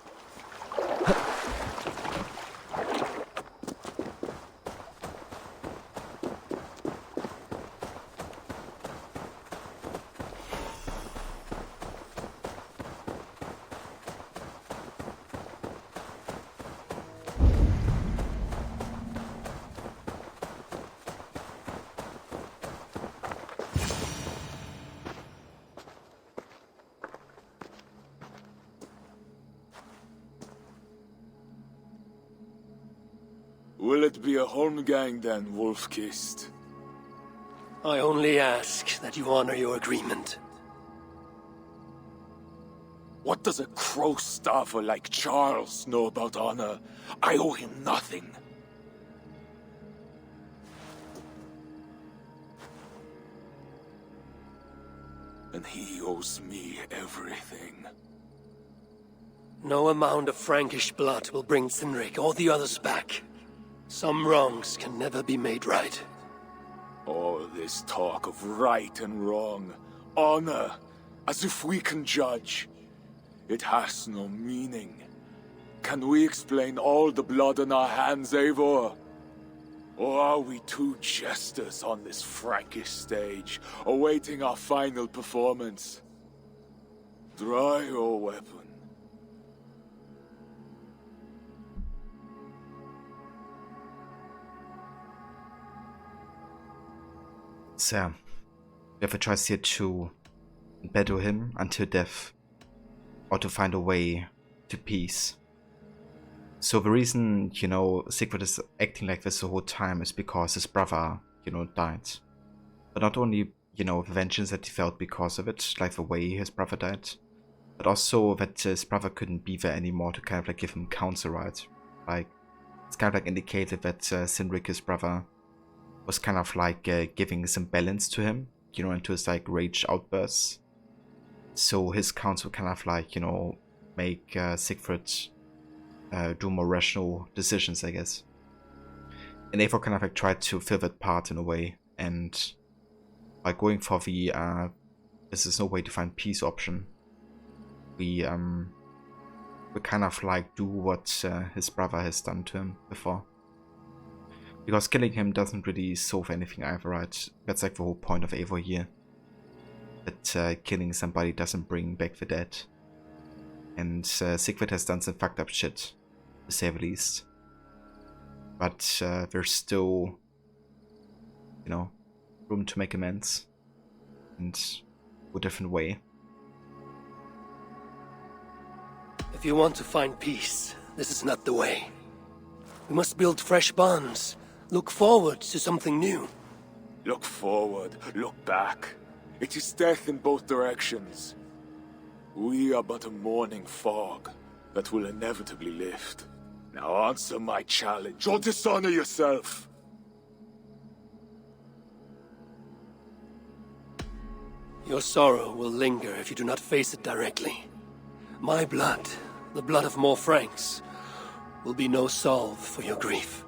Will it be a Holmgang then, Wolfkist? I only ask that you honor your agreement. What does a crow starver like Charles know about honor? I owe him nothing. And he owes me everything. No amount of Frankish blood will bring Cynric or the others back. Some wrongs can never be made right. All this talk of right and wrong, honor, as if we can judge. It has no meaning. Can we explain all the blood on our hands, Eivor? Or are we two jesters on this Frankish stage, awaiting our final performance? Draw your weapon. So, we have a choice here to battle him until death, or to find a way to peace. So the reason, you know, Siegfried is acting like this the whole time is because his brother, you know, died. But not only, you know, the vengeance that he felt because of it, like the way his brother died, but also that his brother couldn't be there anymore to kind of like give him counsel, right? Like, it's kind of like indicated that Cynric, his brother, was kind of like giving some balance to him, you know, into his like rage outbursts. So his counsel kind of like, you know, make Siegfried do more rational decisions, I guess. And Eivor kind of like tried to fill that part in a way, and by going for the this is no way to find peace option, we kind of like do what his brother has done to him before. Because killing him doesn't really solve anything either, right? That's like the whole point of Eivor here. That killing somebody doesn't bring back the dead. And Siegfried has done some fucked up shit, to say the least. But there's still, you know, room to make amends. And a different way. If you want to find peace, this is not the way. We must build fresh bonds. Look forward to something new. Look forward, look back. It is death in both directions. We are but a morning fog that will inevitably lift. Now answer my challenge, or dishonor yourself. Your sorrow will linger if you do not face it directly. My blood, the blood of more Franks, will be no salve for your grief.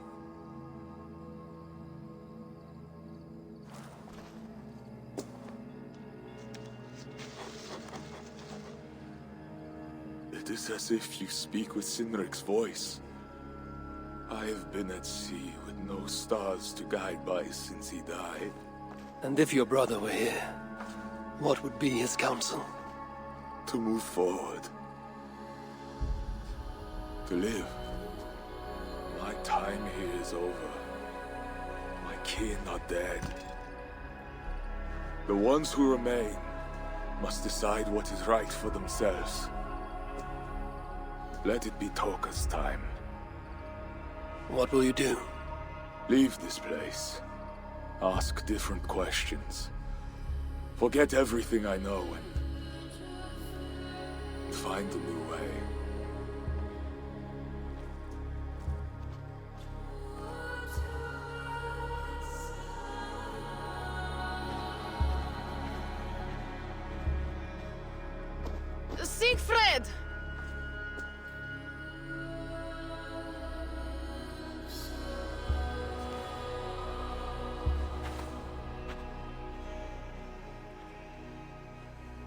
is as if you speak with Sinric's voice. I have been at sea with no stars to guide by since he died. And if your brother were here, what would be his counsel? To move forward. To live. My time here is over. My kin are dead. The ones who remain must decide what is right for themselves. Let it be Toka's time. What will you do? Leave this place. Ask different questions. Forget everything I know and find a new way. Siegfried!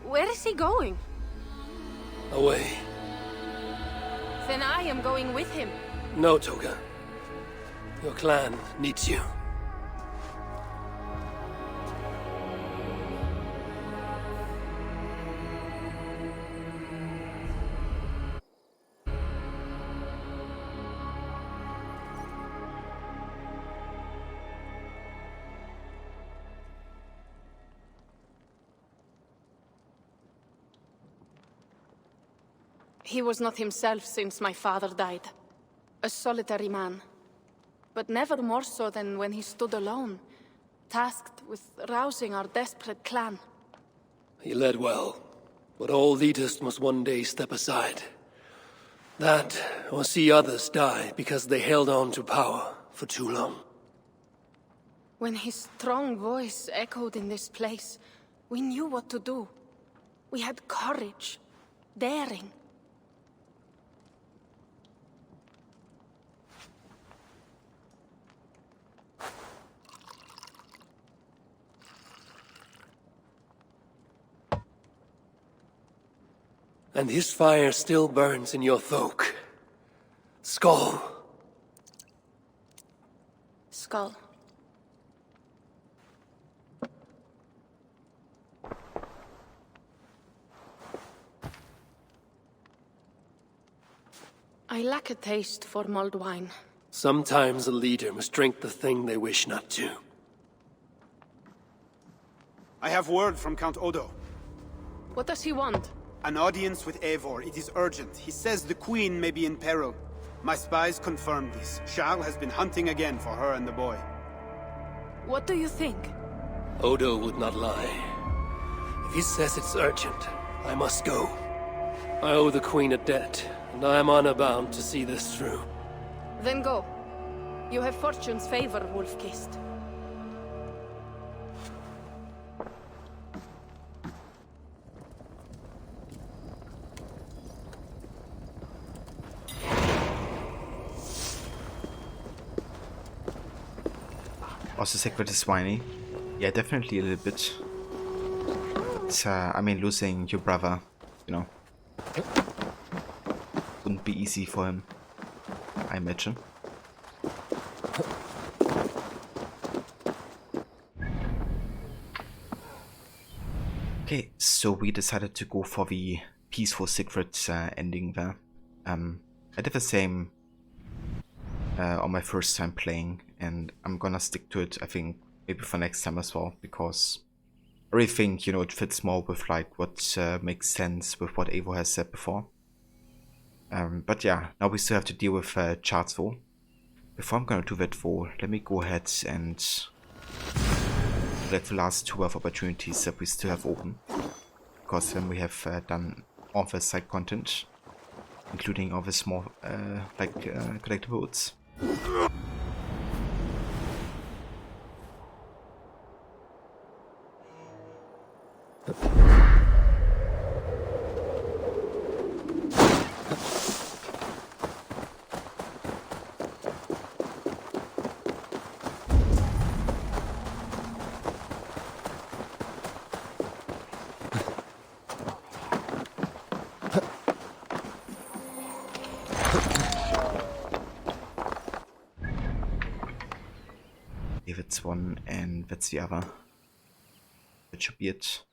Where is he going? Away. Then I am going with him. No, Toga. Your clan needs you. He was not himself since my father died. A solitary man. But never more so than when he stood alone, tasked with rousing our desperate clan. He led well, but all leaders must one day step aside. That, or see others die because they held on to power for too long. When his strong voice echoed in this place, we knew what to do. We had courage, daring. And his fire still burns in your thoque. Skull. Skull. I lack a taste for mulled wine. Sometimes a leader must drink the thing they wish not to. I have word from Count Odo. What does he want? An audience with Eivor. It is urgent. He says the Queen may be in peril. My spies confirm this. Charles has been hunting again for her and the boy. What do you think? Odo would not lie. If he says it's urgent, I must go. I owe the Queen a debt, and I am honor bound to see this through. Then go. You have fortune's favor, Wolf-Kissed. Also, Sigrid is whiny. Yeah, definitely a little bit. It's, I mean, losing your brother, you know, wouldn't be easy for him, I imagine. Okay, so we decided to go for the peaceful Sigrid ending there. I did the same on my first time playing, and I'm gonna stick to it, I think, maybe for next time as well, because I really think, you know, it fits more with like what makes sense with what Eivor has said before. But yeah, now we still have to deal with Chartsville. Before I'm gonna do that though, let me go ahead and select the last 12 opportunities that we still have open, because then we have done all the side content, including all the small like collectibles. believe it's one, and that's the other. That should be it.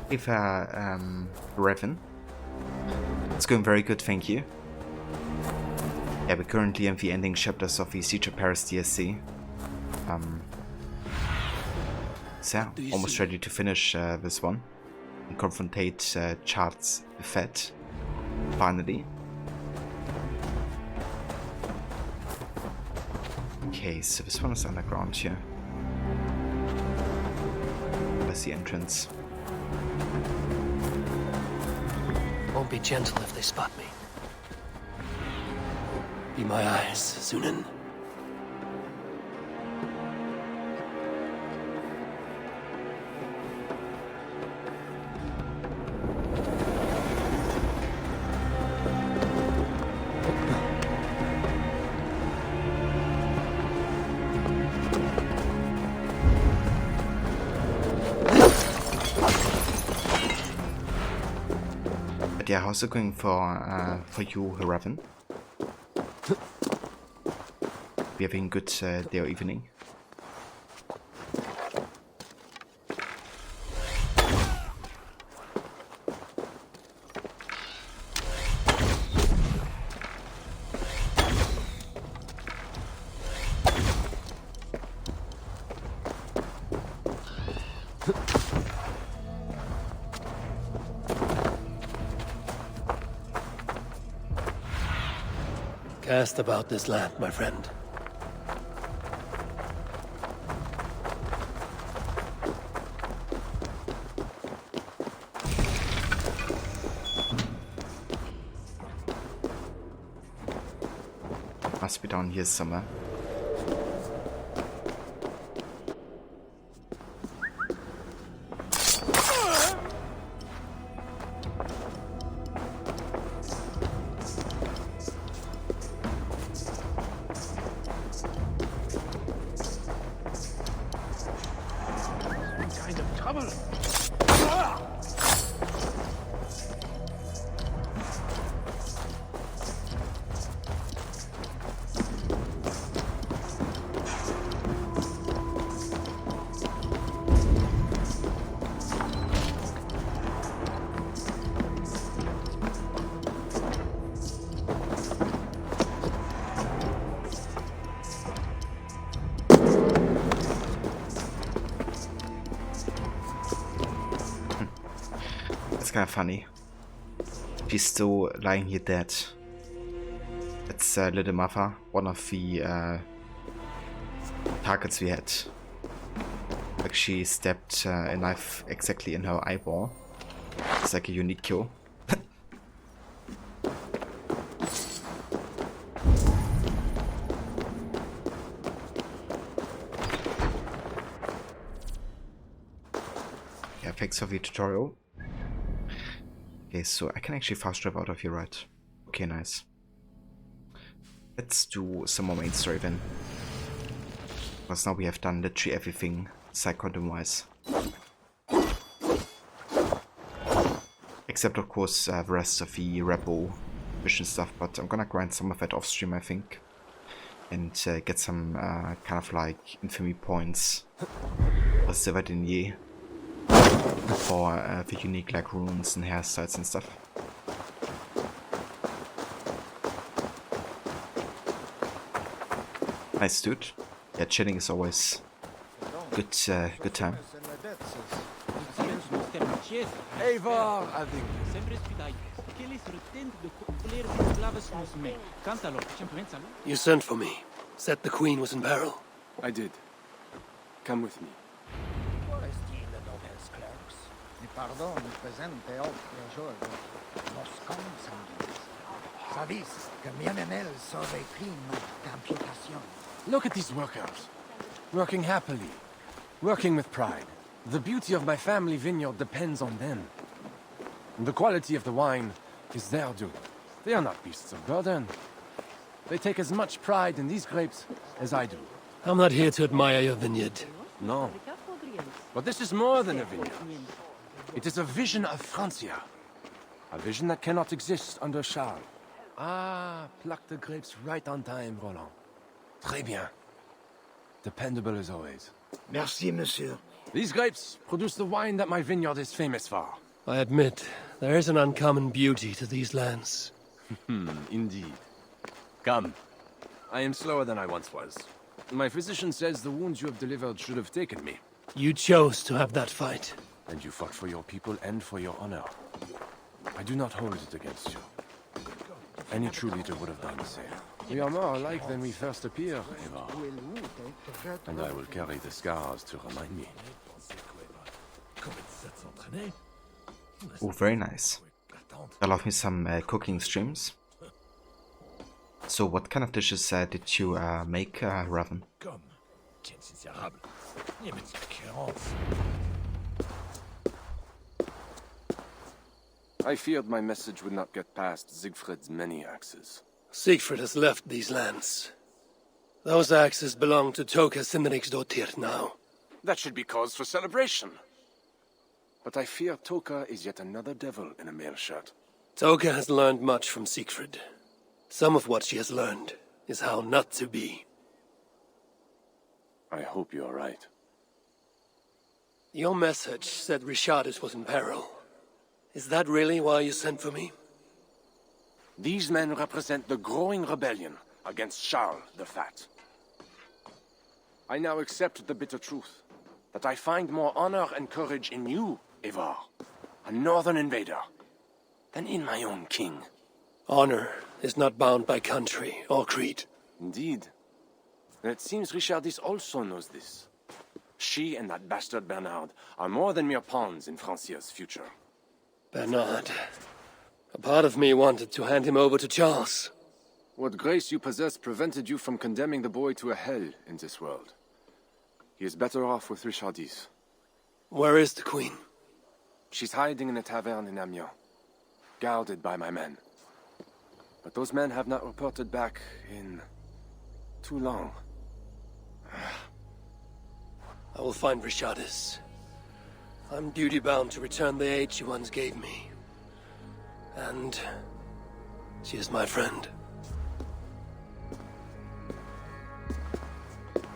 If Revan. It's going very good, thank you. Yeah, we're currently in the ending chapters of the Siege of Paris DLC. So yeah, almost ready to finish this one and confrontate Charles Fett finally. Okay, so this one is underground here. Where's the entrance? Won't be gentle if they spot me. Be my eyes, Zunin. Yeah, how's it going for you, Revan? We having a good day or evening? Cast about this land, my friend. Must be down here somewhere. Kind of funny. She's still lying here dead. It's Little Mother, one of the targets we had. Like she stabbed a knife exactly in her eyeball. It's like a unique kill. Yeah, thanks for the tutorial. Okay, so I can actually fast travel out of here, right? Okay, nice. Let's do some more main story then. Because now we have done literally everything side content-wise. Except of course the rest of the rebel mission stuff, but I'm gonna grind some of that off stream, I think. And get some kind of like infamy points for Silver Denier for the unique like runes and hairstyles and stuff. Nice dude. Yeah, chilling is always good good time. You sent for me. Said the Queen was in peril. I did. Come with me. Look at these workers. Working happily. Working with pride. The beauty of my family vineyard depends on them. And the quality of the wine is their due. They are not beasts of burden. They take as much pride in these grapes as I do. I'm not here to admire your vineyard. No. But this is more than a vineyard. It is a vision of Francia. A vision that cannot exist under Charles. Ah, pluck the grapes right on time, Roland. Très bien. Dependable as always. Merci, monsieur. These grapes produce the wine that my vineyard is famous for. I admit, there is an uncommon beauty to these lands. Indeed. Come. I am slower than I once was. My physician says the wounds you have delivered should have taken me. You chose to have that fight. And you fought for your people and for your honor. I do not hold it against you. Any true leader would have done the same. We are more alike than we first appear, Eva. And I will carry the scars to remind me. Oh, very nice. I love me some cooking streams. So what kind of dishes did you make, Raven? I feared my message would not get past Siegfried's many axes. Siegfried has left these lands. Those axes belong to Toka Sinriksdottir now. That should be cause for celebration. But I fear Toka is yet another devil in a mail shirt. Toka has learned much from Siegfried. Some of what she has learned is how not to be. I hope you are right. Your message said Richardus was in peril. Is that really why you sent for me? These men represent the growing rebellion against Charles the Fat. I now accept the bitter truth that I find more honor and courage in you, Ivar, a northern invader, than in my own king. Honor is not bound by country or creed. Indeed. And it seems Richardis also knows this. She and that bastard Bernard are more than mere pawns in Francia's future. Bernard. A part of me wanted to hand him over to Charles. What grace you possess prevented you from condemning the boy to a hell in this world. He is better off with Richardis. Where is the Queen? She's hiding in a tavern in Amiens, guarded by my men. But those men have not reported back in too long. I will find Richardis. I'm duty-bound to return the aid she once gave me. And she is my friend.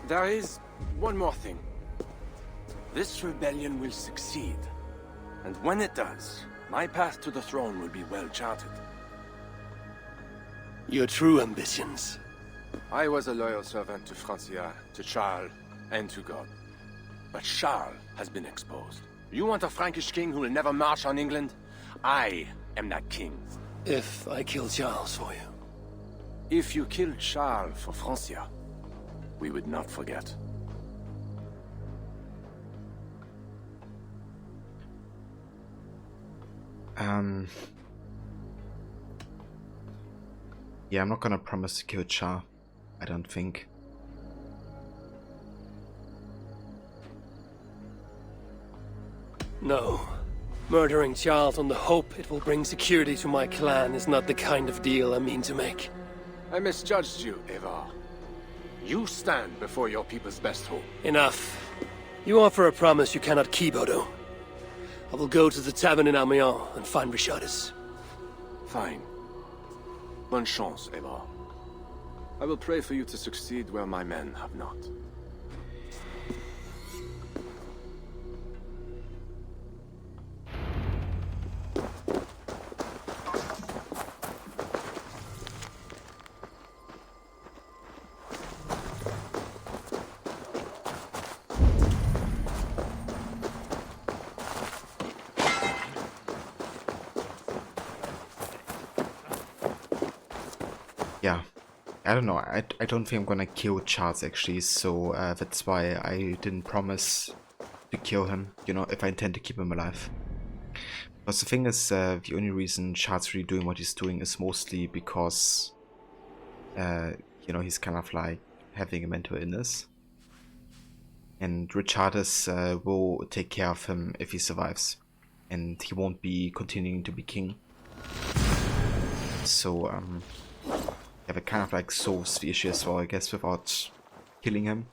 There is one more thing. This rebellion will succeed. And when it does, my path to the throne will be well charted. Your true ambitions. I was a loyal servant to Francia, to Charles, and to God. But Charles has been exposed. You want a Frankish king who will never march on England? I am that king. If I kill Charles for you. If you killed Charles for Francia, we would not forget. Yeah, I'm not gonna promise to kill Char, I don't think. No. Murdering Charles on the hope it will bring security to my clan is not the kind of deal I mean to make. I misjudged you, Evar. You stand before your people's best hope. Enough. You offer a promise you cannot keep, Odo. I will go to the tavern in Amiens and find Richardus. Fine. Bonne chance, Eivor. I will pray for you to succeed where my men have not. Yeah, I don't know. I don't think I'm gonna kill Charles actually, so that's why I didn't promise to kill him, you know, if I intend to keep him alive. Because the thing is, the only reason Charles really doing what he's doing is mostly because, you know, he's kind of like having a mental illness. And Richardus will take care of him if he survives. And he won't be continuing to be king. So, yeah, it kind of like solves the issue as well, I guess, without killing him.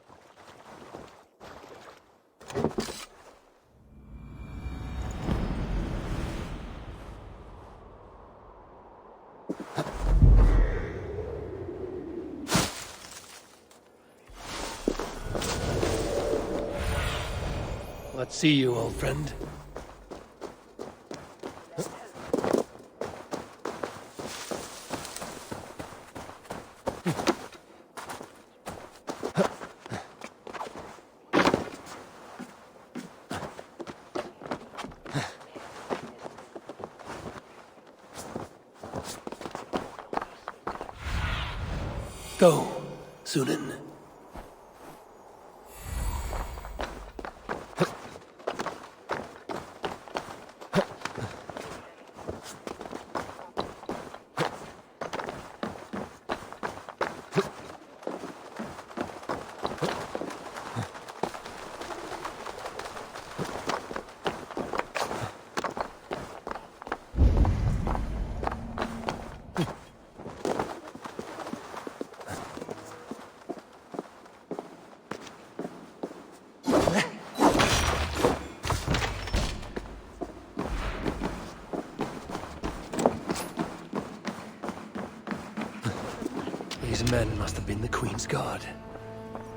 Let's see you, old friend. Go, Sunan. These men must have been the Queen's Guard.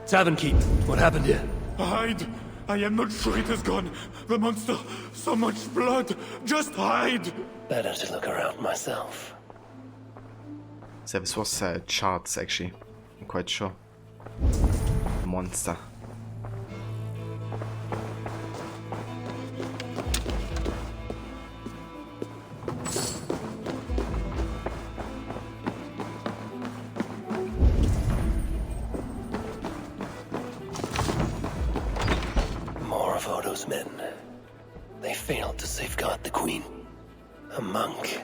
Tavern keep, what happened here? Hide! I am not sure it has gone. The monster, so much blood. Just hide! Better to look around myself. So this was Charles actually, I'm quite sure. Monster. More of Odo's men. They failed to safeguard the Queen. A monk.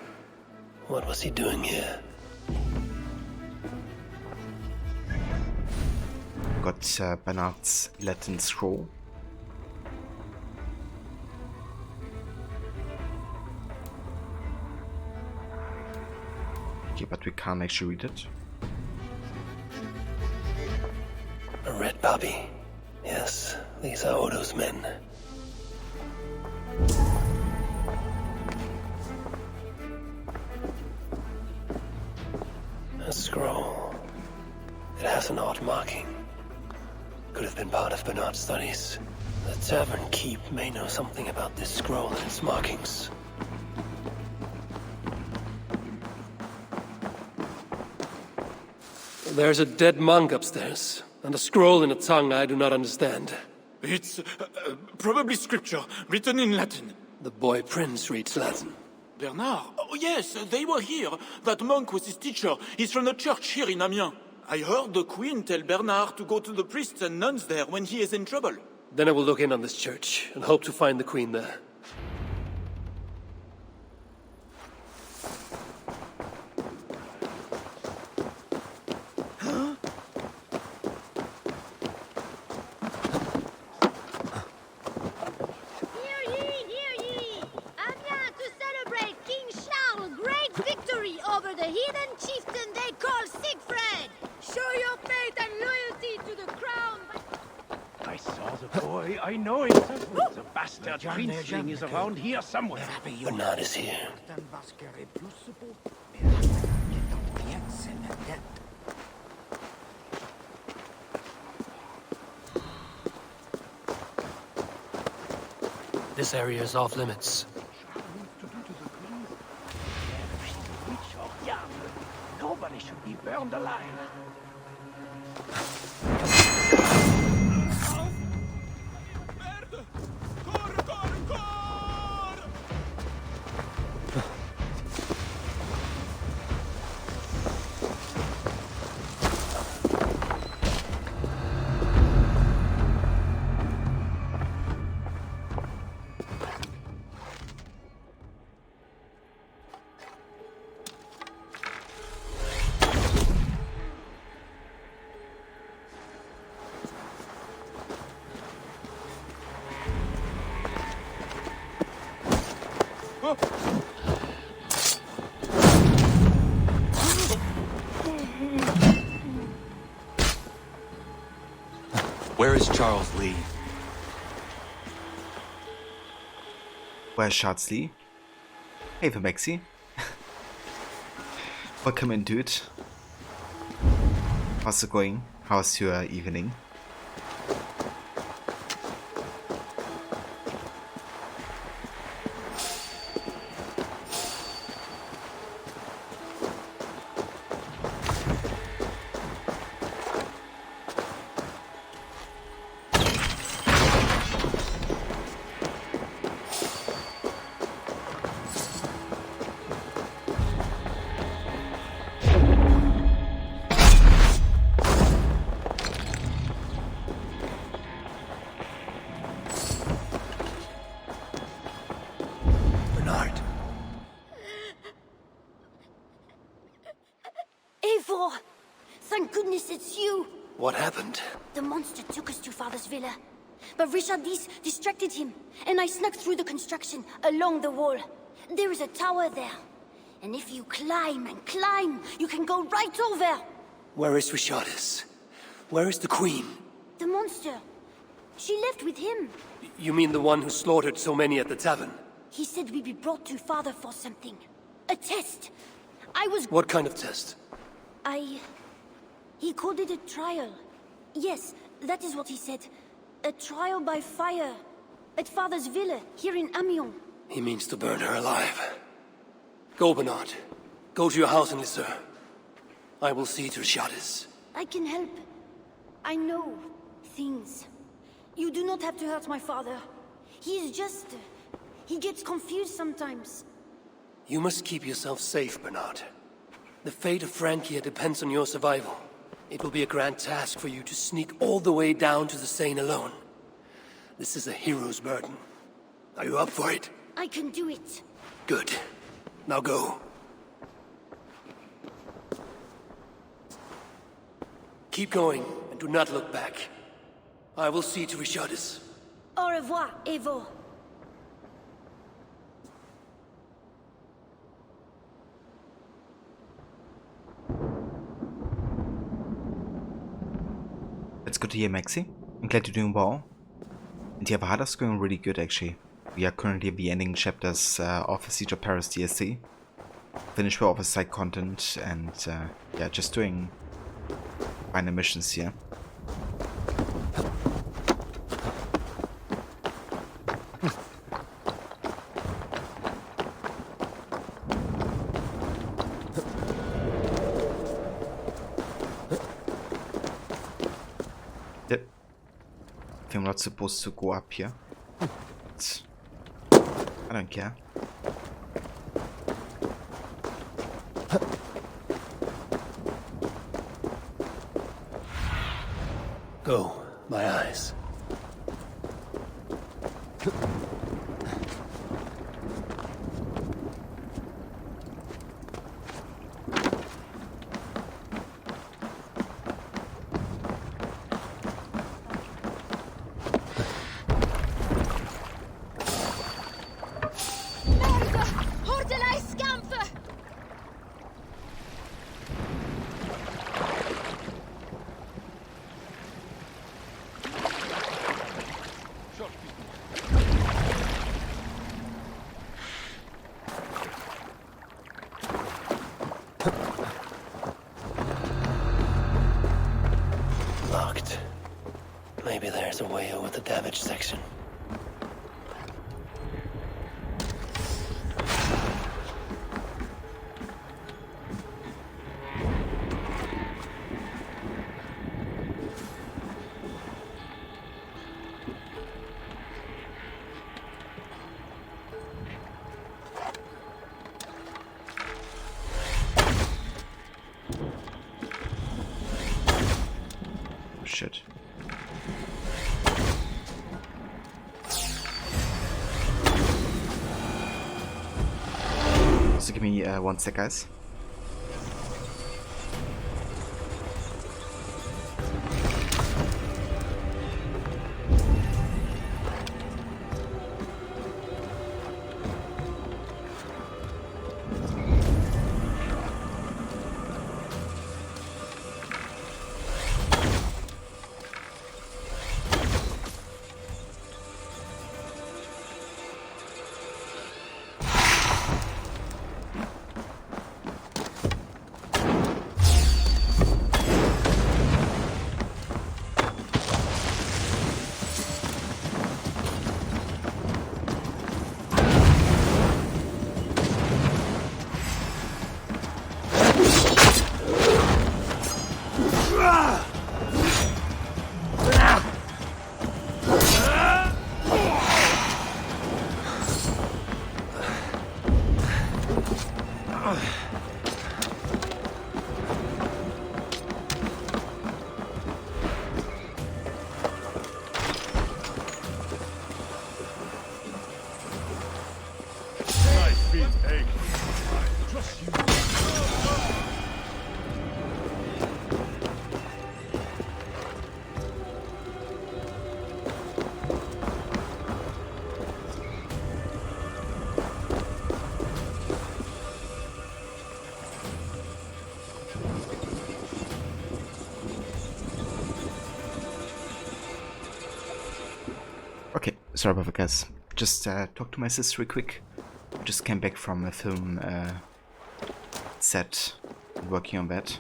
What was he doing here? Got Bernard's Latin scroll. Okay, but we can't actually read it. A red poppy. Yes, these are Odo's men. A scroll. It has an odd marking. Could have been part of Bernard's studies. The tavern keep may know something about this scroll and its markings. There's a dead monk upstairs, and a scroll in a tongue I do not understand. It's probably scripture, written in Latin. The boy prince reads Latin. Bernard? Oh yes, they were here. That monk was his teacher. He's from the church here in Amiens. I heard the Queen tell Bernard to go to the priests and nuns there when he is in trouble. Then I will look in on this church, and hope to find the Queen there. Over the heathen chieftain they call Siegfried! Show your faith and loyalty boy, I know him. The bastard princeling is around here somewhere. Bernard is here. This area is off limits. Nobody should be burned alive. Where is Charles Lee? Where's Charles Lee? Hey, the Maxi. Welcome in, dude. How's it going? How's your evening? Eivor! Thank goodness it's you! What happened? The monster took us to Father's villa. But Richard distracted him, and I snuck through the construction, along the wall. There is a tower there. And if you climb and climb, you can go right over! Where is Richardis? Where is the Queen? The monster. She left with him. You mean the one who slaughtered so many at the tavern? He said we'd be brought to Father for something. A test. I was... What kind of test? He called it a trial. Yes, that is what he said. A trial by fire. At Father's villa, here in Amiens. He means to burn her alive. Go, Bernard. Go to your house in Lisseur. I will see to Richardis. I can help. I know things. You do not have to hurt my father. He is just... he gets confused sometimes. You must keep yourself safe, Bernard. The fate of Francia depends on your survival. It will be a grand task for you to sneak all the way down to the Seine alone. This is a hero's burden. Are you up for it? I can do it. Good. Now go. Keep going, and do not look back. I will see to Richardis. Au revoir, Eivor. That's good to hear, Maxi. I'm glad you're doing well. And yeah, Valhalla's going really good, actually. We are currently at the ending chapters of the Siege of Paris DLC. Finished with all the side content, and yeah, just doing final missions here. Yep. I think I'm not supposed to go up here. But I don't care. Go, my eyes. a way over the damaged section. Shit. So give me 1 sec, guys. Okay, sorry about that, guys. Just talked to my sister real quick. Just came back from a film set, working on that.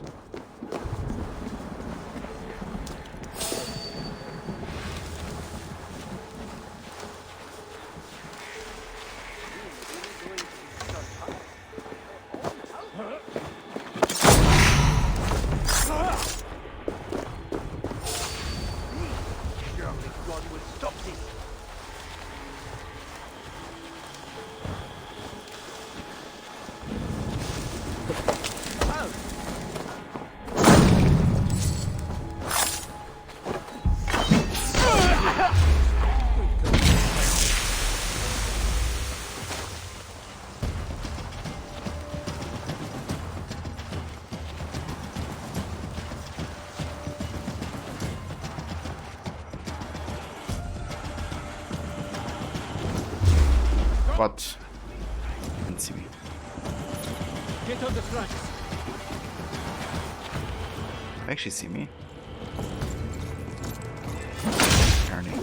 What? Can't see me. Get on the flanks. Actually see me. Turning.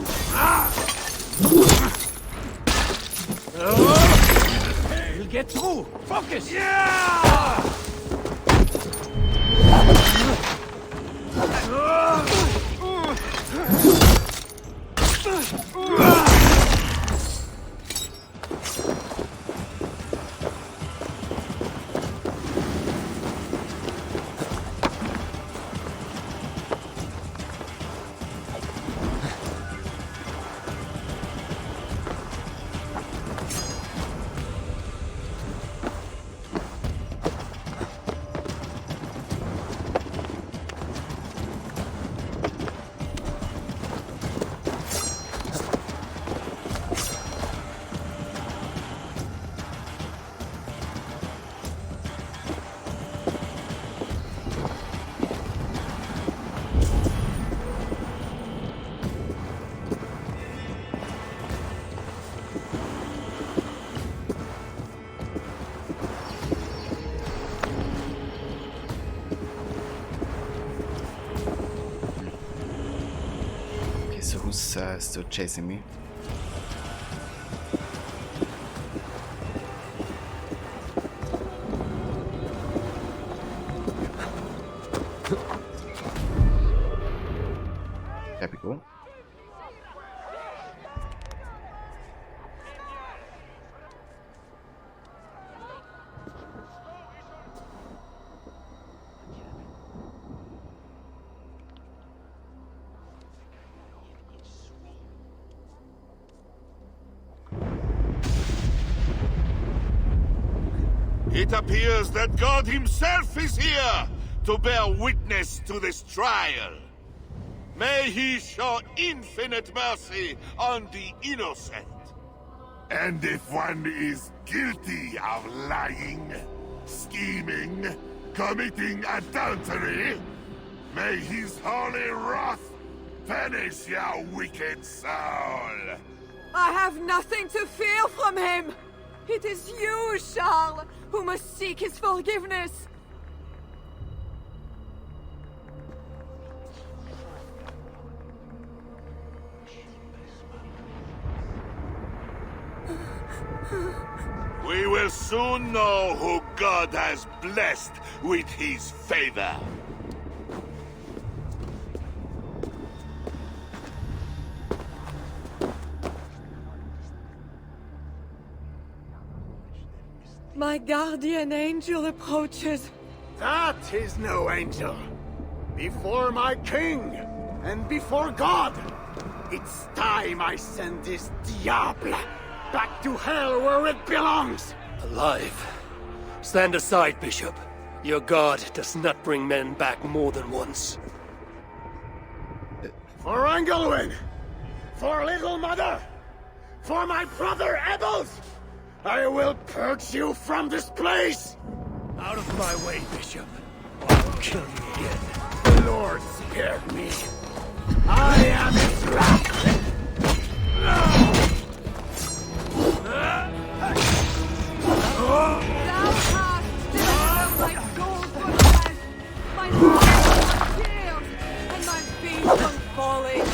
You'll get through. Focus. Yeah! So who's still chasing me? There we go. It appears that God himself is here to bear witness to this trial. May he show infinite mercy on the innocent. And if one is guilty of lying, scheming, committing adultery, may his holy wrath punish your wicked soul. I have nothing to fear from him! It is you, Charles, who must seek his forgiveness! We will soon know who God has blessed with his favor. My guardian angel approaches. That is no angel. Before my king, and before God, it's time I send this diable back to hell where it belongs. Alive. Stand aside, Bishop. Your God does not bring men back more than once. For Engelwin! For Little Mother! For my brother Ebels! I will purge you from this place! Out of my way, Bishop. Or I'll kill you again. The Lord spared me. I am his wrath! Thou hast delivered my soul from death, my heart from tears, and my feet from falling.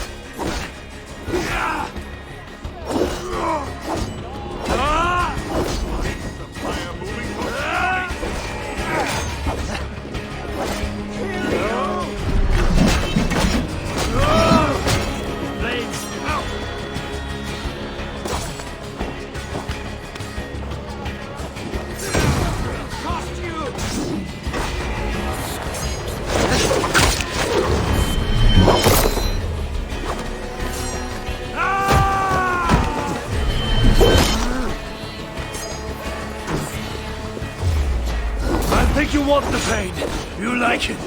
I think you want the pain. You like it. I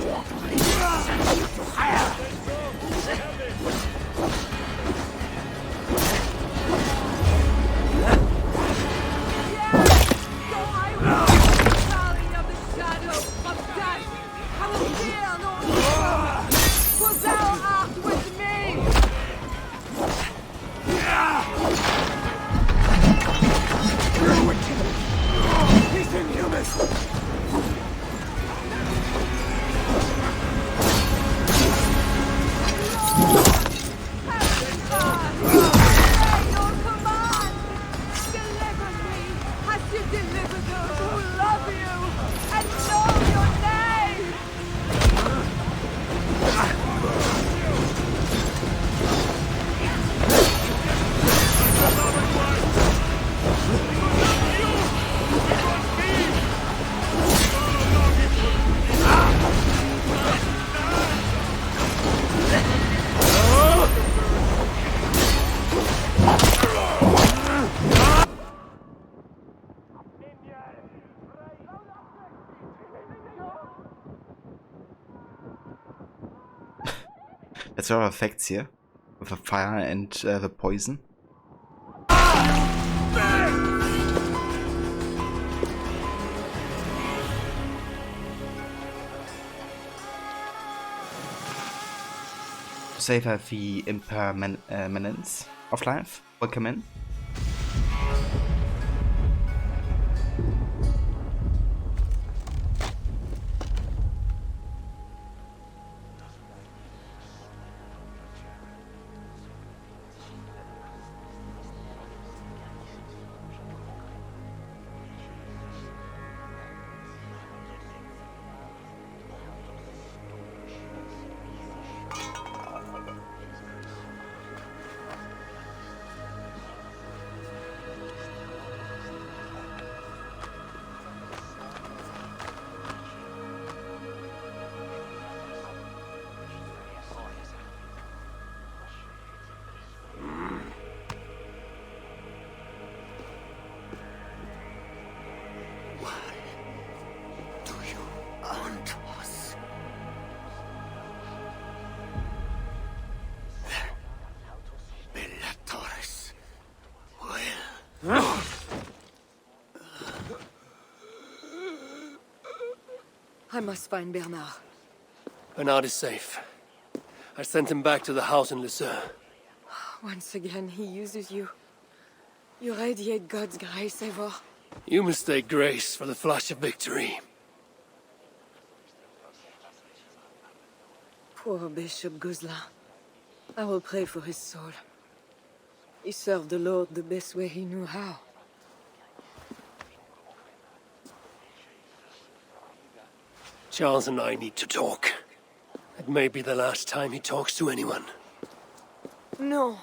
want to higher. Valley of the shadow of death, I will fear no evil, for thou art with me. You're wicked. He's inhuman. That's our effects here with the fire and the poison. Save the impermanence of life. Welcome in. I must find Bernard. Bernard is safe. I sent him back to the house in Lucerne. Once again, he uses you. You radiate God's grace, Eivor. You mistake grace for the flash of victory. Poor Bishop Guzla. I will pray for his soul. He served the Lord the best way he knew how. Charles and I need to talk. It may be the last time he talks to anyone. No.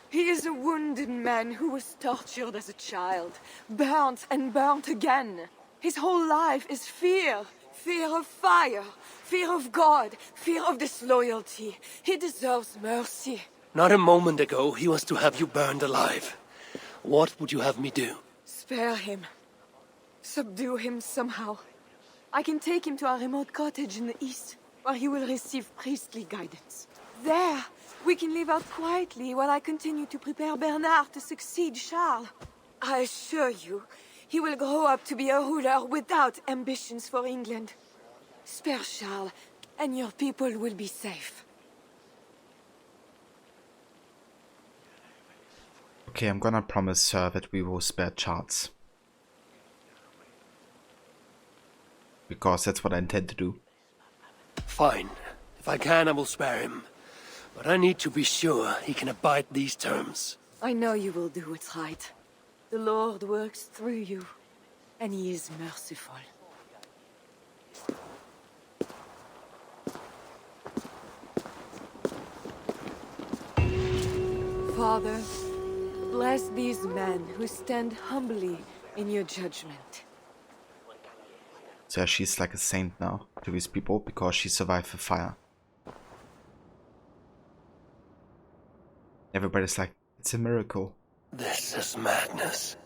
He is a wounded man who was tortured as a child, burnt and burnt again. His whole life is fear. Fear of fire, fear of God, fear of disloyalty. He deserves mercy. Not a moment ago, he was to have you burned alive. What would you have me do? Spare him. Subdue him somehow. I can take him to a remote cottage in the east, where he will receive priestly guidance. There, we can live out quietly while I continue to prepare Bernard to succeed Charles. I assure you, he will grow up to be a ruler without ambitions for England. Spare Charles, and your people will be safe. Okay, I'm gonna promise her that we will spare Charles. Because that's what I intend to do. Fine. If I can, I will spare him. But I need to be sure he can abide these terms. I know you will do what's right. The Lord works through you, and he is merciful. Father, bless these men who stand humbly in your judgment. So she's like a saint now to these people because she survived the fire. Everybody's like, it's a miracle. This is madness.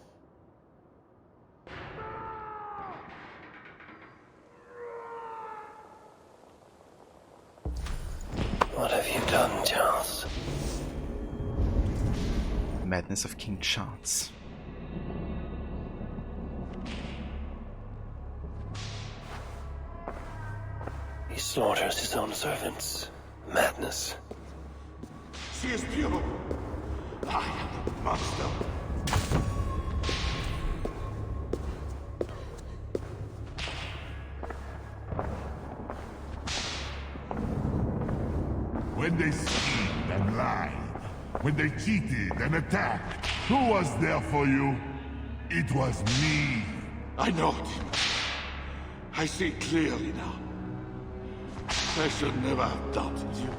What have you done, Charles? The madness of King Charles. He slaughters his own servants. Madness. She is pure. I am a monster. When they schemed and lied, when they cheated and attacked, who was there for you? It was me. I know it. I see clearly now. I should never have doubted you.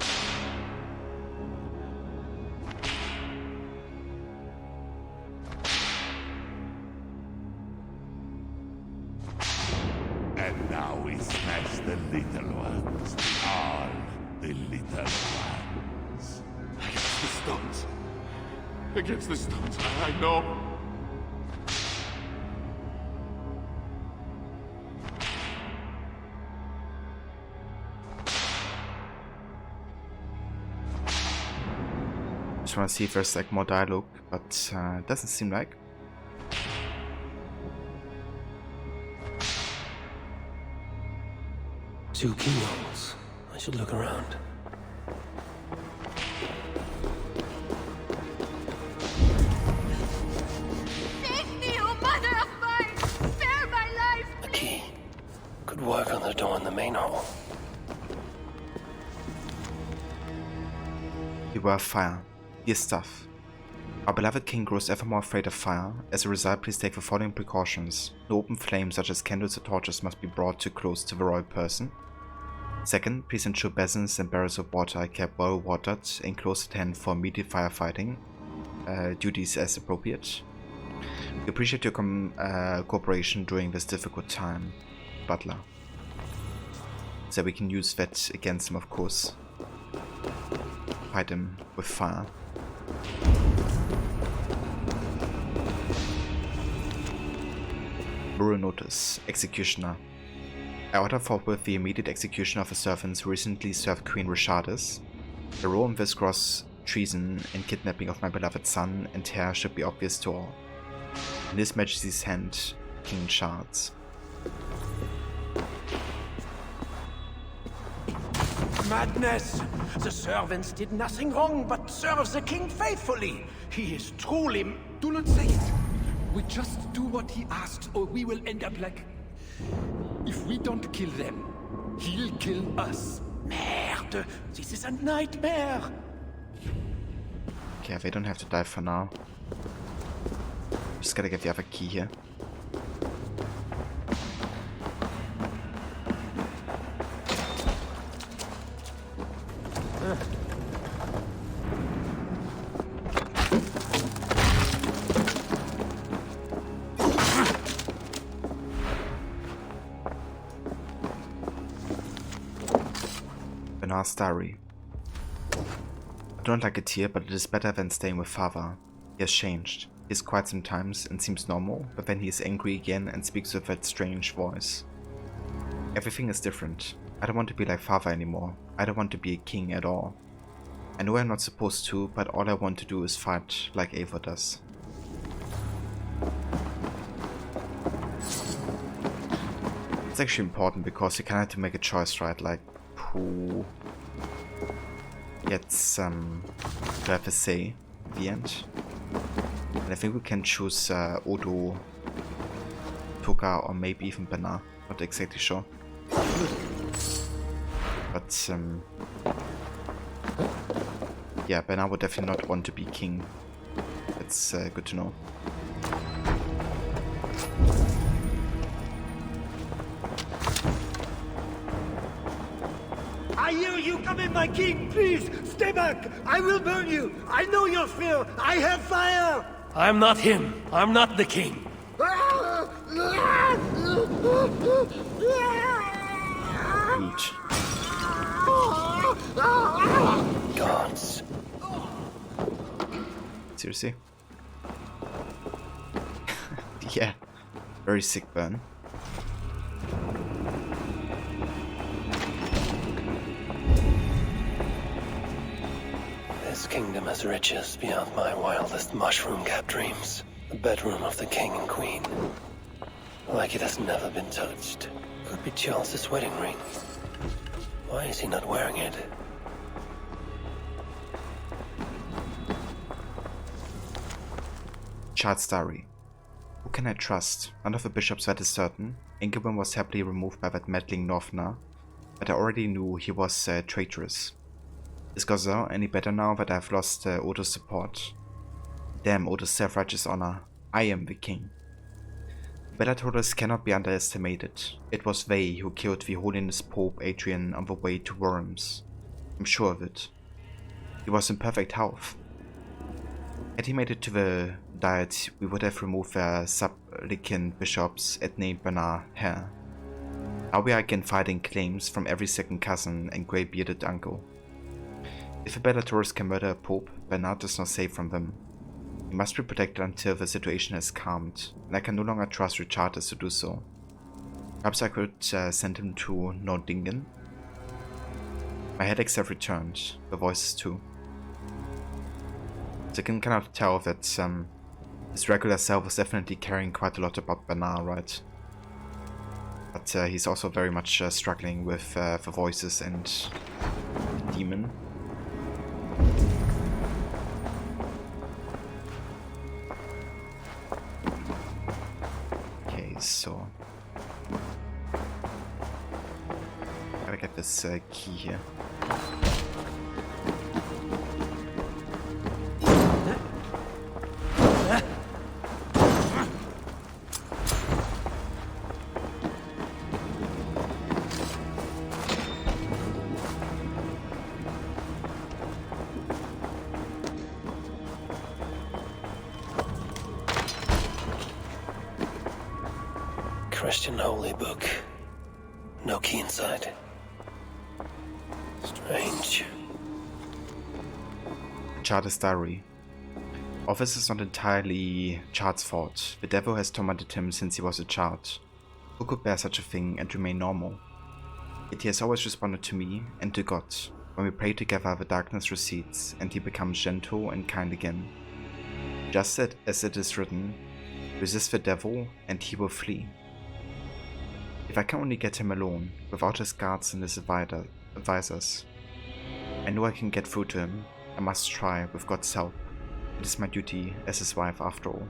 And now we smash the little ones. All the little ones. Against the stones. Against the stones, I know. Just want to see if there's like more dialogue, but it doesn't seem like. Two keyholes. I should look around. Save me, oh mother of mine! Spare my life! A key. Could work on the door in the main hall. Beware of fire. Dear stuff. Our beloved king grows ever more afraid of fire. As a result, please take the following precautions. No open flames such as candles or torches must be brought too close to the royal person. Second, please ensure basins and barrels of water are kept well watered and close at hand for immediate firefighting duties as appropriate. We appreciate your cooperation during this difficult time, Butler. So we can use that against him, of course. Fight him with fire. Burial notice. Executioner. I order forthwith the immediate execution of the servants who recently served Queen Richardis. The role in this gross treason and kidnapping of my beloved son and heir should be obvious to all. In His Majesty's hand, King Charles. madness. The servants did nothing wrong but serve the king faithfully. He is truly... Do not say it. We just do what he asks, or we will end up like... If we don't kill them, he'll kill us. Merde! This is a nightmare! Okay, we don't have to die for now. Just gotta get the other key here. Benar's diary. I don't like it here, but it is better than staying with father. He has changed. He is quiet sometimes and seems normal, but then he is angry again and speaks with that strange voice. Everything is different. I don't want to be like father anymore. I don't want to be a king at all. I know I'm not supposed to, but all I want to do is fight like Eivor does. It's actually important because you kind of have to make a choice, right? Like, who gets to have a say at the end. And I think we can choose Odo, Toga, or maybe even Benar. Not exactly sure. But yeah, Benar would definitely not want to be king. That's good to know. I hear you coming, my king! Please, stay back! I will burn you! I know your fear! I have fire! I'm not him. I'm not the king. Gods. Seriously? Yeah. Very sick burn. This kingdom has riches beyond my wildest mushroom-capped dreams. The bedroom of the king and queen. Like it has never been touched. Could be Charles's wedding ring. Why is he not wearing it? Charles' diary. Who can I trust? None of the bishops that is certain. Ingeborg was happily removed by that meddling Northerner, but I already knew he was traitorous. Is Gazan any better now that I've lost Odo's support? Damn Odo's self-righteous honor. I am the king. Bellatores cannot be underestimated. It was they who killed the Holiness Pope Adrian on the way to Worms. I'm sure of it. He was in perfect health. Had he made it to the Diet, we would have removed the supplicant bishops and named Benar Herr. Now we are again fighting claims from every second cousin and grey-bearded uncle. If the Bellatores can murder a pope, Benar does not save from them. He must be protected until the situation has calmed, and I can no longer trust Richardus to do so. Perhaps I could send him to Nordingen? My headaches have returned, the voices too. So I can kind of tell that his regular self was definitely caring quite a lot about Benar, right? But he's also very much struggling with the voices and the demon. Okay, so gotta get this key here. Christian holy book. No key inside. Strange. Charles' diary. All this is not entirely Charles' fault. The devil has tormented him since he was a child. Who could bear such a thing and remain normal? Yet he has always responded to me and to God. When we pray together, the darkness recedes, and he becomes gentle and kind again. Just as it is written, resist the devil, and he will flee. If I can only get him alone, without his guards and his advisors, I know I can get through to him. I must try, with God's help. It is my duty as his wife after all.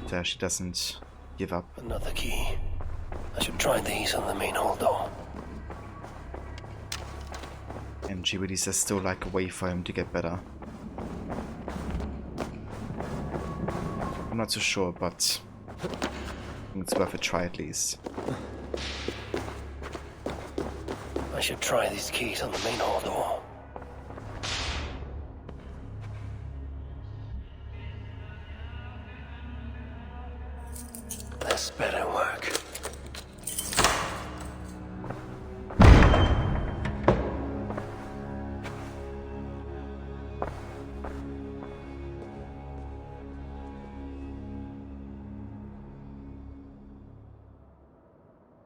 So she doesn't give up. Another key. I should try these on the main hall door. And she really says still like a way for him to get better. I'm not so sure, but I think it's worth a try at least. I should try these keys on the main hall door. This better work.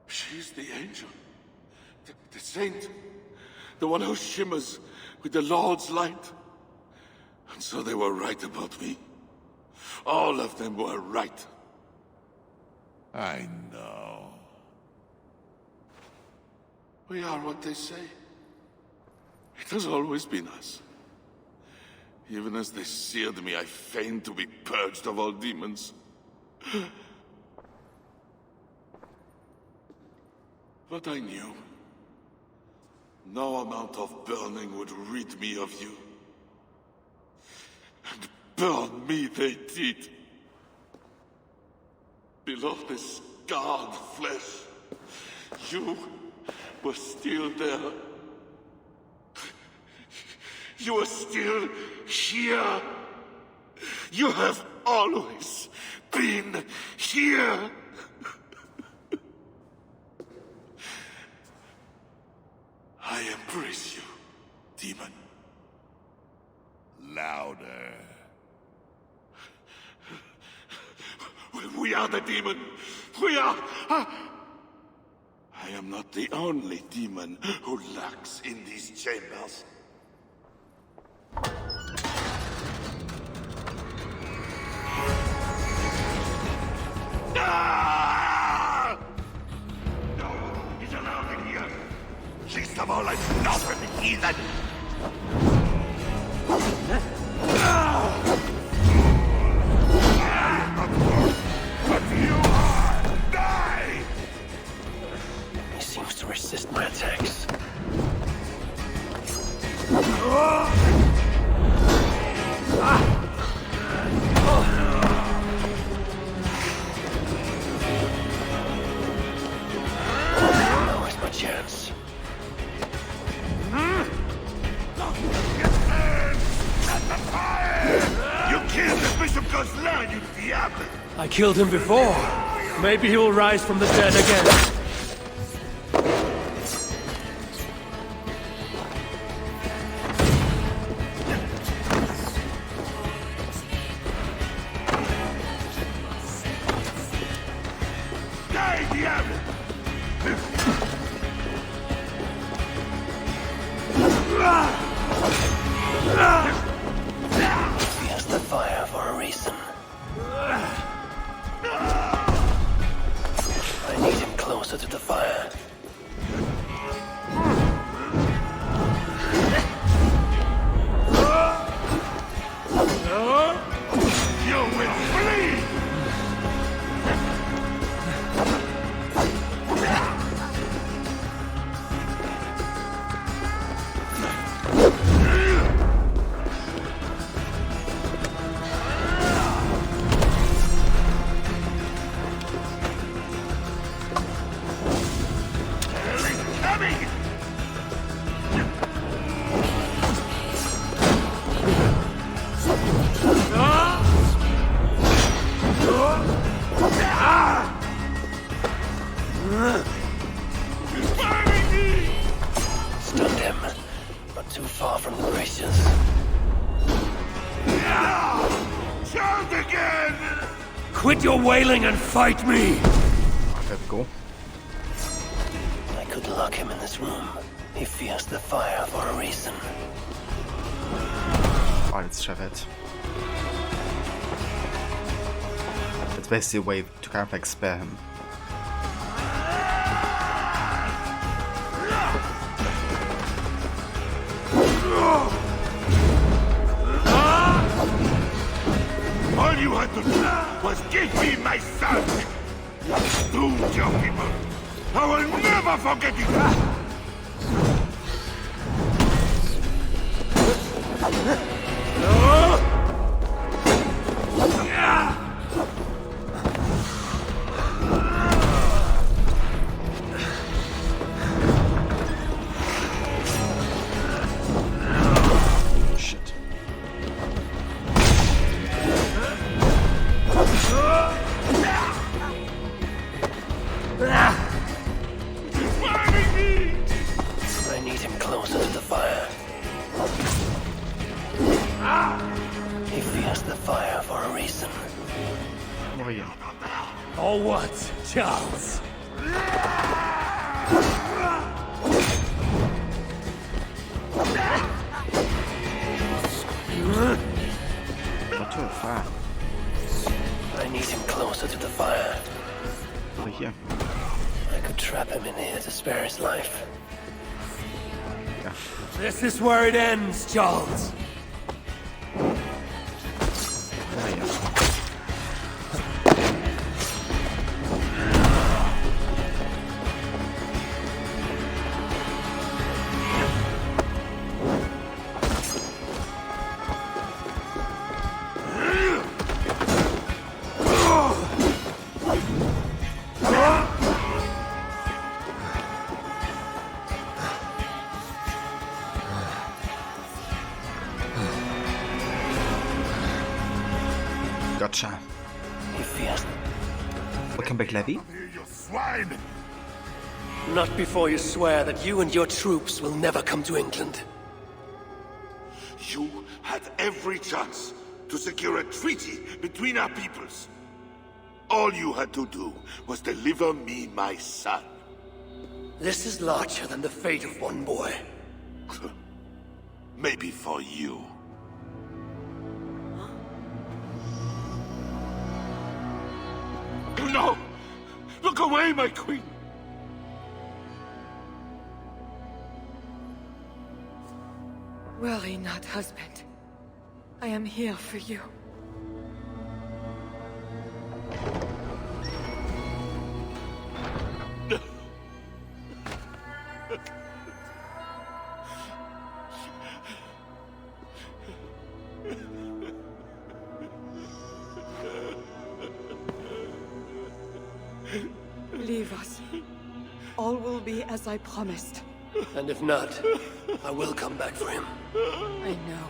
She's the angel. The saint. The one who shimmers with the Lord's light. And so they were right about me. All of them were right. I know. We are what they say. It has always been us. Even as they seared me, I feigned to be purged of all demons. But I knew. No amount of burning would rid me of you. And burn me they did. Below the scarred flesh, you were still there. You are still here. You have always been here. I embrace you, demon. Louder. We are the demon. We are... I am not the only demon who lurks in these chambers. Ah! No one is allowed in here. Least of all, I'm not a heathen. He seems to resist my attacks. Now is my chance. You killed the Bishop Gosselin, you diable! I killed him before. Maybe he will rise from the dead again. Die, diable! He has the fire for a reason. I need him closer to the fire. You will flee! Stunned him, but too far from the gracious. Shout again! Quit your wailing and fight me! There we go. I could lock him in this room. He fears the fire for a reason. Oh, let's shove it. It's basically a way to kind of like spare him. you had to do was give me my son! You doomed your people! I will never forget it! Shit. I need him closer to the fire. He fears the fire for a reason. Oh yeah. Or what, Charles? What to a fire? I need him closer to the fire. Over here. I could trap him in here to spare his life. Yeah. This is where it ends, Charles. There you go. Gotcha. He fears. Welcome back, Levy. You swine! Not before you swear that you and your troops will never come to England. You had every chance to secure a treaty between our peoples. All you had to do was deliver me my son. This is larger than the fate of one boy. Maybe for you. No! Look away, my queen! Worry not, husband. I am here for you. Leave us. All will be as I promised. And if not, I will come back for him. I know.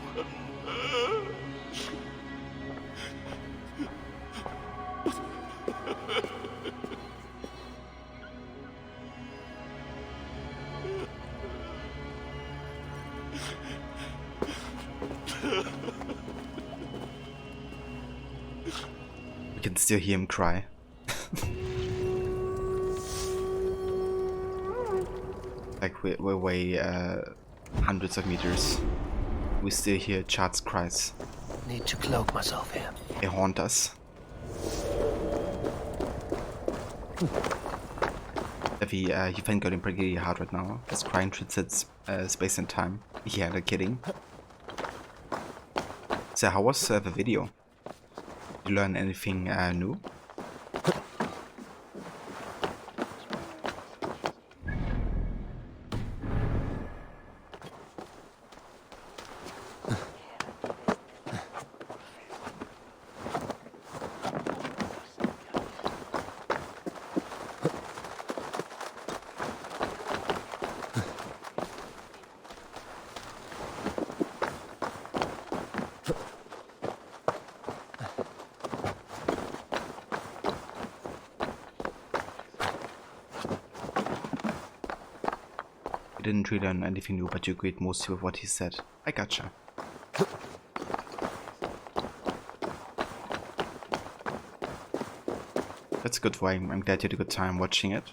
We can still hear him cry. Like we're way hundreds of meters. We still hear Chad's cries. Need to cloak myself here. They haunt us. He fangirling pretty hard right now. His crying transcends space and time. Yeah, no kidding. So how was the video? Did you learn anything new? You didn't really learn anything new, but you agreed mostly with what he said. I gotcha. That's a good way. I'm glad you had a good time watching it.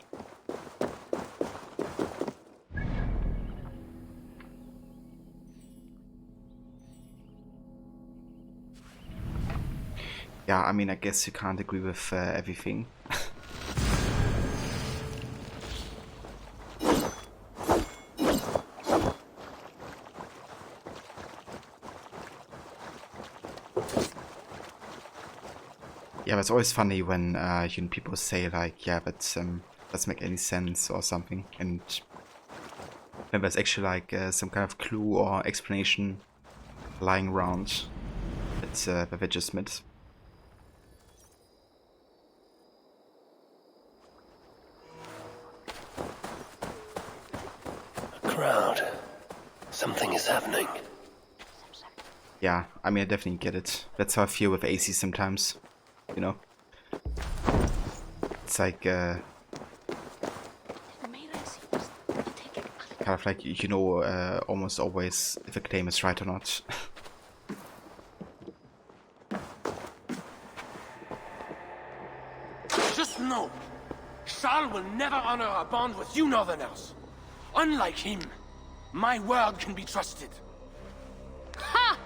Yeah, I mean, I guess you can't agree with everything. Yeah, it's always funny when people say like, yeah, that doesn't make any sense or something, and when there's actually like some kind of clue or explanation lying around that they just missed. A crowd. Something is happening. Yeah, I mean, I definitely get it. That's how I feel with AC sometimes, you know? It's like, kind of like, you know, almost always if a claim is right or not. Just know, Charles will never honor a bond with you Northerners. Unlike him, my word can be trusted. Ha!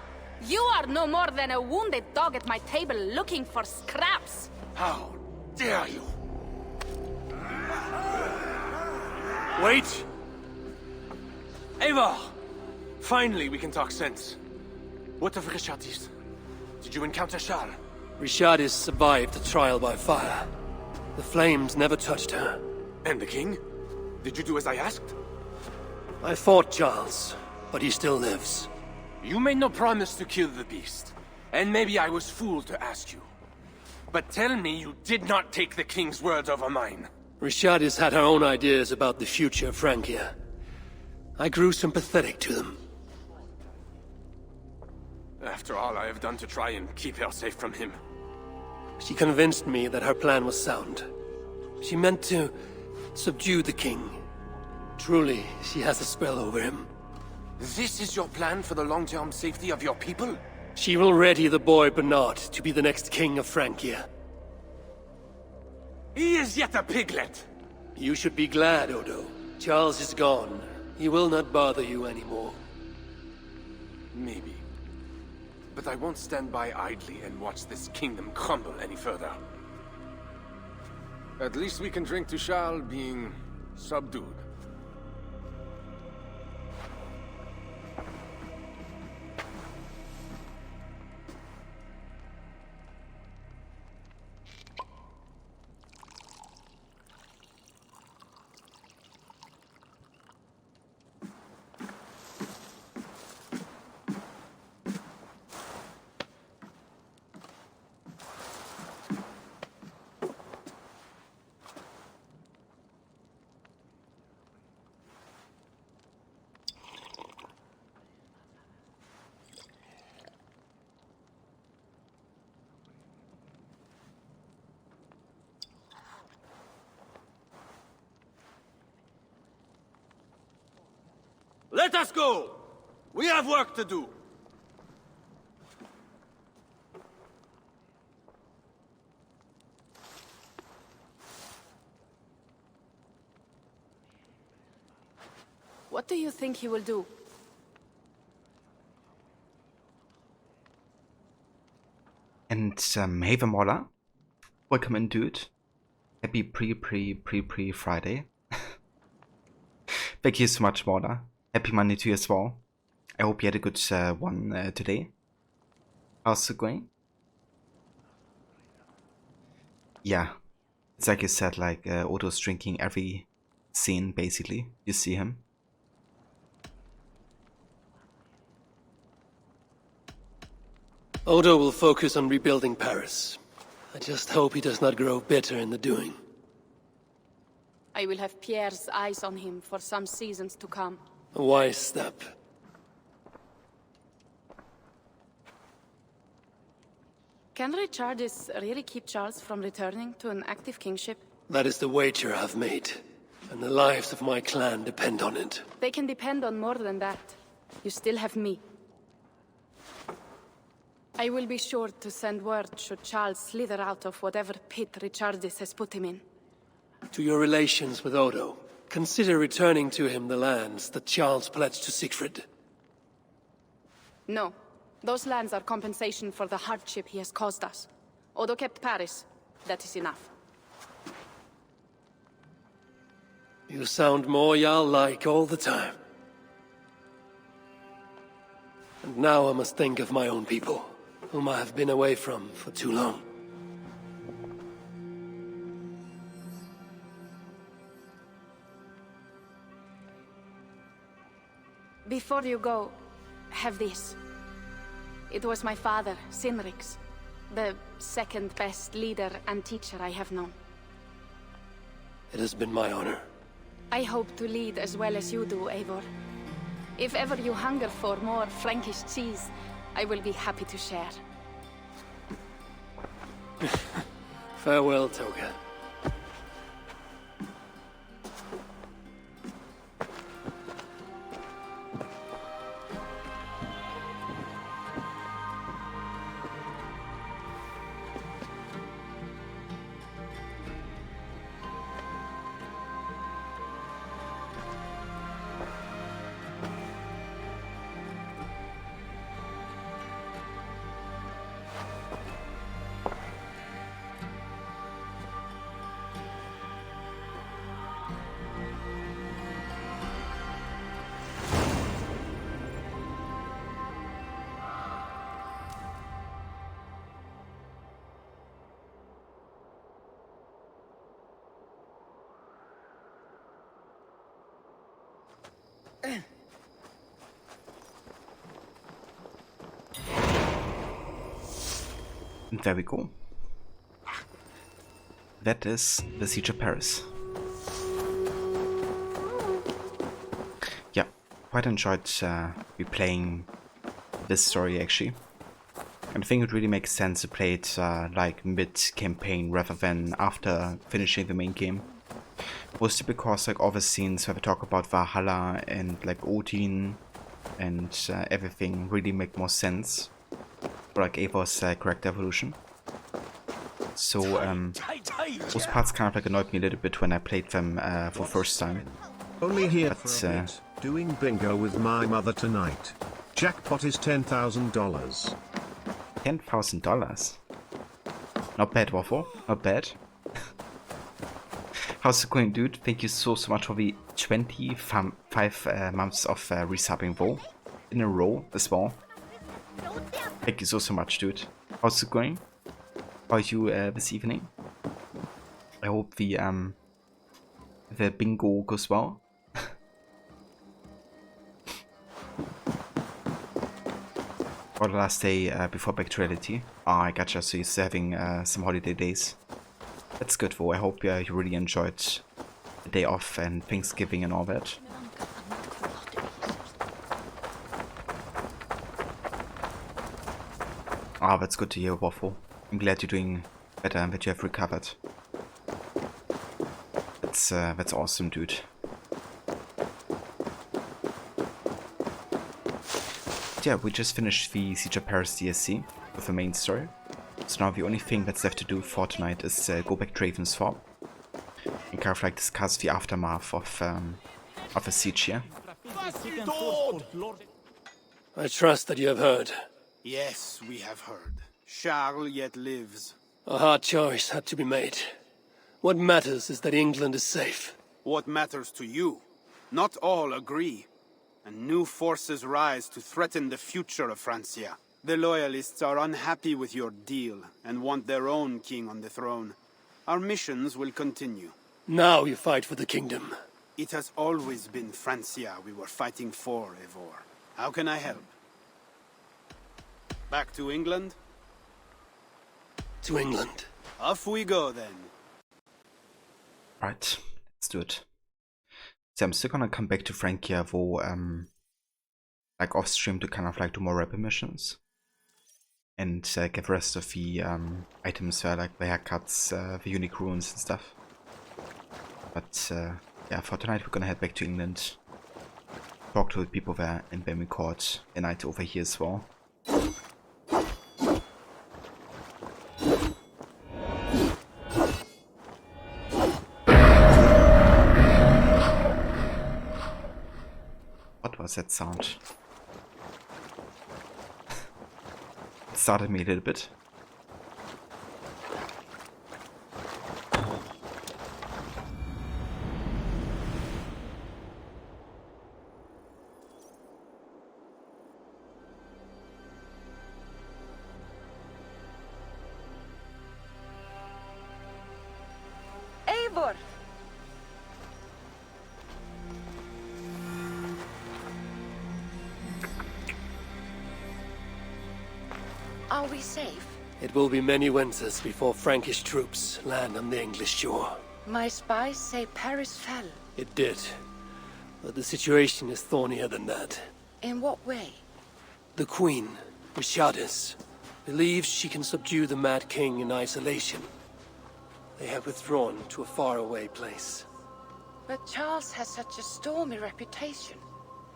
You are no more than a wounded dog at my table looking for scraps. How dare you? Wait! Eivor! Finally, we can talk sense. What of Richardis? Did you encounter Charles? Richardis survived the trial by fire. The flames never touched her. And the king? Did you do as I asked? I fought Charles, but he still lives. You made no promise to kill the beast, and maybe I was fooled to ask you. But tell me you did not take the king's words over mine. Richardis had her own ideas about the future of Francia. I grew sympathetic to them. After all I have done to try and keep her safe from him. She convinced me that her plan was sound. She meant to subdue the king. Truly, she has a spell over him. This is your plan for the long-term safety of your people? She will ready the boy Bernard to be the next king of Francia. He is yet a piglet! You should be glad, Odo. Charles is gone. He will not bother you anymore. Maybe. But I won't stand by idly and watch this kingdom crumble any further. At least we can drink to Charles being subdued. Let us go! We have work to do! What do you think he will do? And hey Vermola, welcome in, dude. Happy pre Friday. Thank you so much, Mola. Happy Monday to you as well. I hope you had a good one today. How's it going? Yeah, it's like you said, like Odo's drinking every scene, basically. You see him. Odo will focus on rebuilding Paris. I just hope he does not grow bitter in the doing. I will have Pierre's eyes on him for some seasons to come. A wise step. Can Richardis really keep Charles from returning to an active kingship? That is the wager I've made, and the lives of my clan depend on it. They can depend on more than that. You still have me. I will be sure to send word should Charles slither out of whatever pit Richardis has put him in. To your relations with Odo, consider returning to him the lands that Charles pledged to Siegfried. No. Those lands are compensation for the hardship he has caused us. Odo kept Paris. That is enough. You sound more Jarl-like all the time. And now I must think of my own people, whom I have been away from for too long. Before you go, have this. It was my father, Sinrix, the second best leader and teacher I have known. It has been my honor. I hope to lead as well as you do, Eivor. If ever you hunger for more Frankish cheese, I will be happy to share. Farewell, Toga. And there we go. That is the Siege of Paris. Yeah, quite enjoyed replaying this story actually. And I think it really makes sense to play it like mid-campaign rather than after finishing the main game. Mostly because like all the scenes where we talk about Valhalla and like Odin and everything really make more sense for like Eivor's character evolution. So those parts kind of like annoyed me a little bit when I played them for first time. Only here for a bit, doing bingo with my mother tonight. Jackpot is $10,000. $10,000? Not bad, Waffle. Not bad. How's it going, dude? Thank you so much for the 25 months of resubbing, Vo. In a row as well. Thank you so much, dude. How's it going? How are you this evening? I hope the bingo goes well. Or the last day before back to reality. Ah, I gotcha, so you're having some holiday days. That's good, though. I hope you really enjoyed the day off and Thanksgiving and all that. Ah, that's good to hear, Waffle. I'm glad you're doing better and that you have recovered. That's awesome, dude. Yeah, we just finished the Siege of Paris DLC with the main story. So now the only thing that's left to do for tonight is go back to Ravensthorpe and kind of like discuss the aftermath of the siege here. I trust that you have heard. Yes, we have heard. Charles yet lives. A hard choice had to be made. What matters is that England is safe. What matters to you? Not all agree. And new forces rise to threaten the future of Francia. The Loyalists are unhappy with your deal and want their own king on the throne. Our missions will continue. Now you fight for the kingdom. It has always been Francia we were fighting for, Eivor. How can I help? Back to England? To England. Off we go then. Right, let's do it. So I'm still gonna come back to Francia for like off stream to kind of like do more rebel missions. And get the rest of the items like the haircuts, the unique runes and stuff. But yeah, for tonight we're gonna head back to England. Talk to the people there and then record a night over here as well. What was that sound? It startled me a little bit. Eivor! Are we safe? It will be many winters before Frankish troops land on the English shore. My spies say Paris fell. It did. But the situation is thornier than that. In what way? The Queen, Richardis, believes she can subdue the Mad King in isolation. They have withdrawn to a faraway place. But Charles has such a stormy reputation.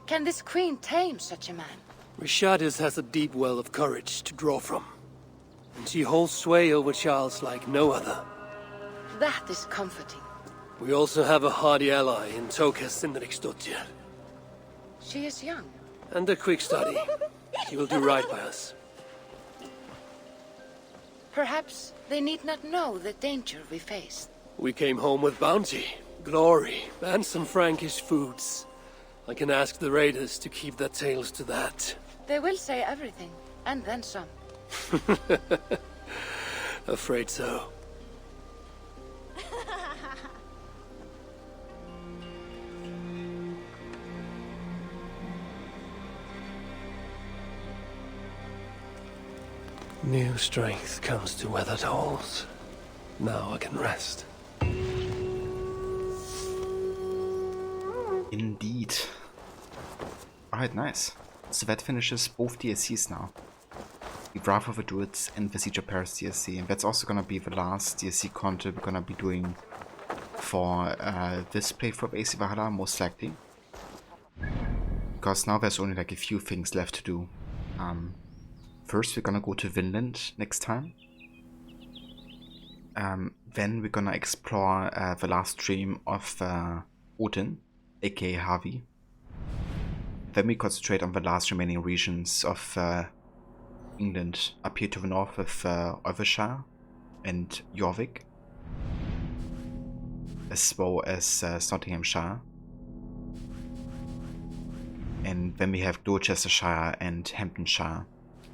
Can this queen tame such a man? Richardis has a deep well of courage to draw from. And she holds sway over Charles like no other. That is comforting. We also have a hardy ally in Toka Sindriksdottir. She is young. And a quick study. She will do right by us. Perhaps they need not know the danger we faced. We came home with bounty, glory, and some Frankish foods. I can ask the raiders to keep their tails to that. They will say everything, and then some. Afraid so. New strength comes to weathered halls. Now I can rest. Indeed. Alright, nice. So that finishes both DLCs now. The Wrath of the Druids and the Siege of Paris DLC. And that's also gonna be the last DLC content we're gonna be doing for this playthrough of AC Valhalla, most likely. Because now there's only like a few things left to do. First, we're gonna go to Vinland next time. Then we're gonna explore the last dream of Odin, aka Harvey. Then we concentrate on the last remaining regions of England, up here to the north of Overshire and Jorvik, as well as Nottinghamshire. And then we have Gloucestershire and Hamptonshire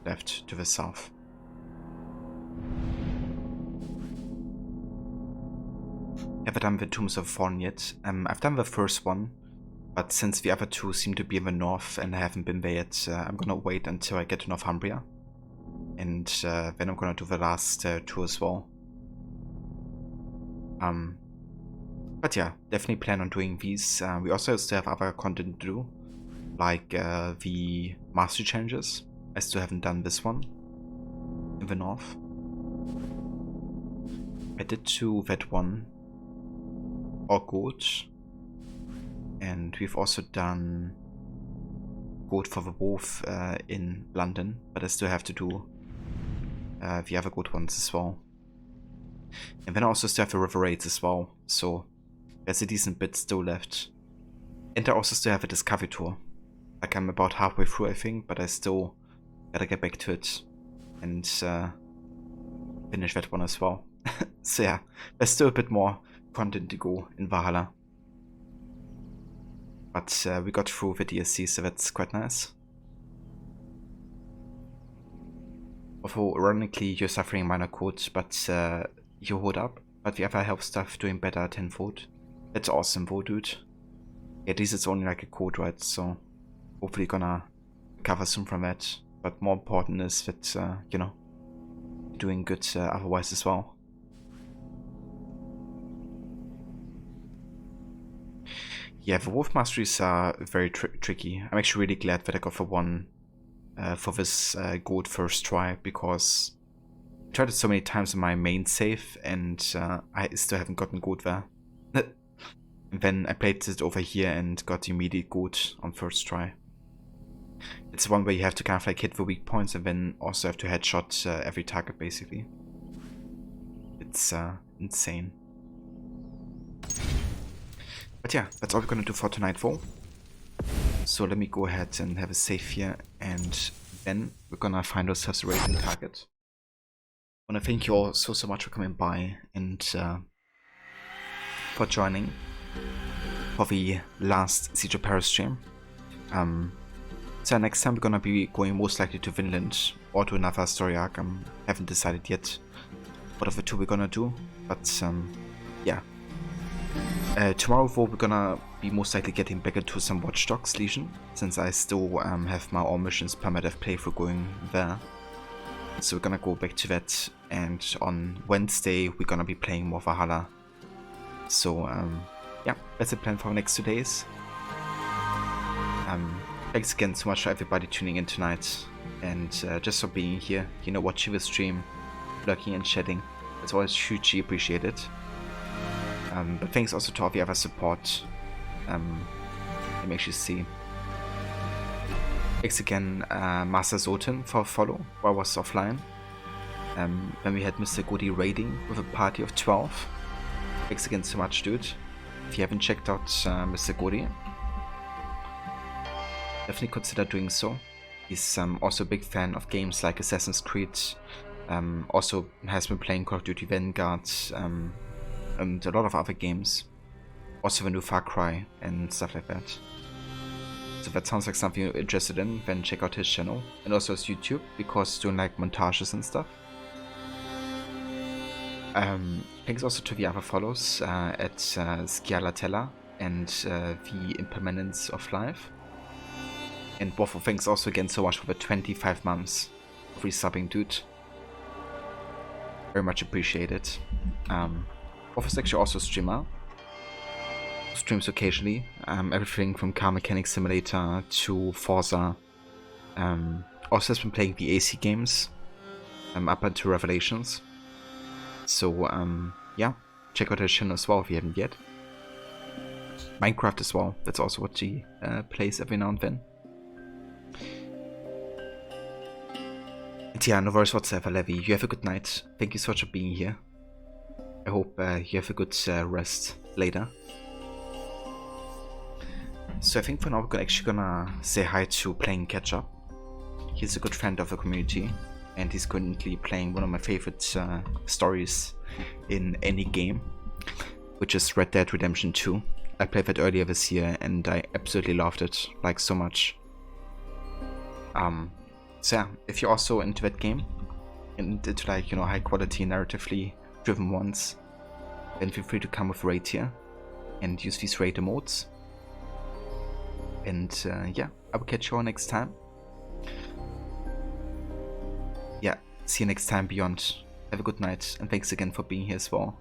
left to the south. Haven't done the Tombs of Fallen yet. I've done the first one, but since the other two seem to be in the north and I haven't been there yet, I'm gonna wait until I get to Northumbria. And then I'm gonna do the last two as well. But yeah, definitely plan on doing these. We also still have other content to do, like the Mastery Challenges. I still haven't done this one in the north. I did do that one, or Goat, and we've also done Goat for the Wolf in London, but I still have to do the other Goat ones as well. And then I also still have the River Raids as well, so there's a decent bit still left. And I also still have a Discovery Tour. Like, I'm about halfway through, I think, but I still gotta get back to it and finish that one as well. So yeah, there's still a bit more content to go in Valhalla. But we got through the DLC, so that's quite nice. Although, ironically, you're suffering minor cold, but you hold up. But the other health stuff doing better tenfold. That's awesome though, dude. At least it's only like a code, right? So hopefully gonna recover soon from that. But more important is that, you know, doing good otherwise as well. Yeah, the Wolf Masteries are very tricky. I'm actually really glad that I got the one for this gold first try, because I tried it so many times in my main save and I still haven't gotten gold there. And then I played it over here and got immediate gold on first try. It's one where you have to kind of like hit the weak points and then also have to headshot every target basically. It's insane. But yeah, that's all we're gonna do for tonight though. So let me go ahead and have a save here, and then we're gonna find ourselves a raiding target. I wanna thank you all so much for coming by and for joining for the last Siege of Paris stream. So next time we're gonna be going most likely to Vinland or to another story arc. I haven't decided yet what of the two we're gonna do, but yeah. Tomorrow though we're gonna be most likely getting back into some Watch Dogs Legion, since I still have my all missions permadeath playthrough going there. So we're gonna go back to that, and on Wednesday we're gonna be playing more Valhalla. So yeah, that's the plan for the next 2 days. Thanks again so much for everybody tuning in tonight, and just for being here, you know, watching the stream, lurking and chatting. It's always hugely appreciated. But thanks also to all the other support. It makes you see. Thanks again, Master Zoten, for a follow while I was offline. When we had Mr. Goody raiding with a party of 12. Thanks again so much, dude. If you haven't checked out Mr. Goody, definitely consider doing so. He's also a big fan of games like Assassin's Creed. Also has been playing Call of Duty Vanguard and a lot of other games. Also the new Far Cry and stuff like that. So if that sounds like something you're interested in, then check out his channel and also his YouTube, because he's doing like montages and stuff. Thanks also to the other follows at Scialatella and the Impermanence of Life. And Waffle, thanks also again so much for the 25 months of resubbing, dude. Very much appreciated. Waffle's actually also a streamer. Streams occasionally. Everything from Car Mechanic Simulator to Forza. Also has been playing the AC games up until Revelations. So yeah, check out his channel as well if you haven't yet. Minecraft as well, that's also what he plays every now and then. And yeah, no worries whatsoever, Levi. You have a good night. Thank you so much for being here. I hope you have a good rest later. So I think for now we're actually gonna say hi to Playing Catch Up. He's a good friend of the community, and he's currently playing one of my favorite stories in any game, which is Red Dead Redemption 2. I played that earlier this year and I absolutely loved it, like so much. So yeah, if you're also into that game, and into like, you know, high quality narratively driven ones, then feel free to come with raid here and use these raid emotes. And yeah, I will catch you all next time. Yeah, see you next time, Beyond. Have a good night, and thanks again for being here as well.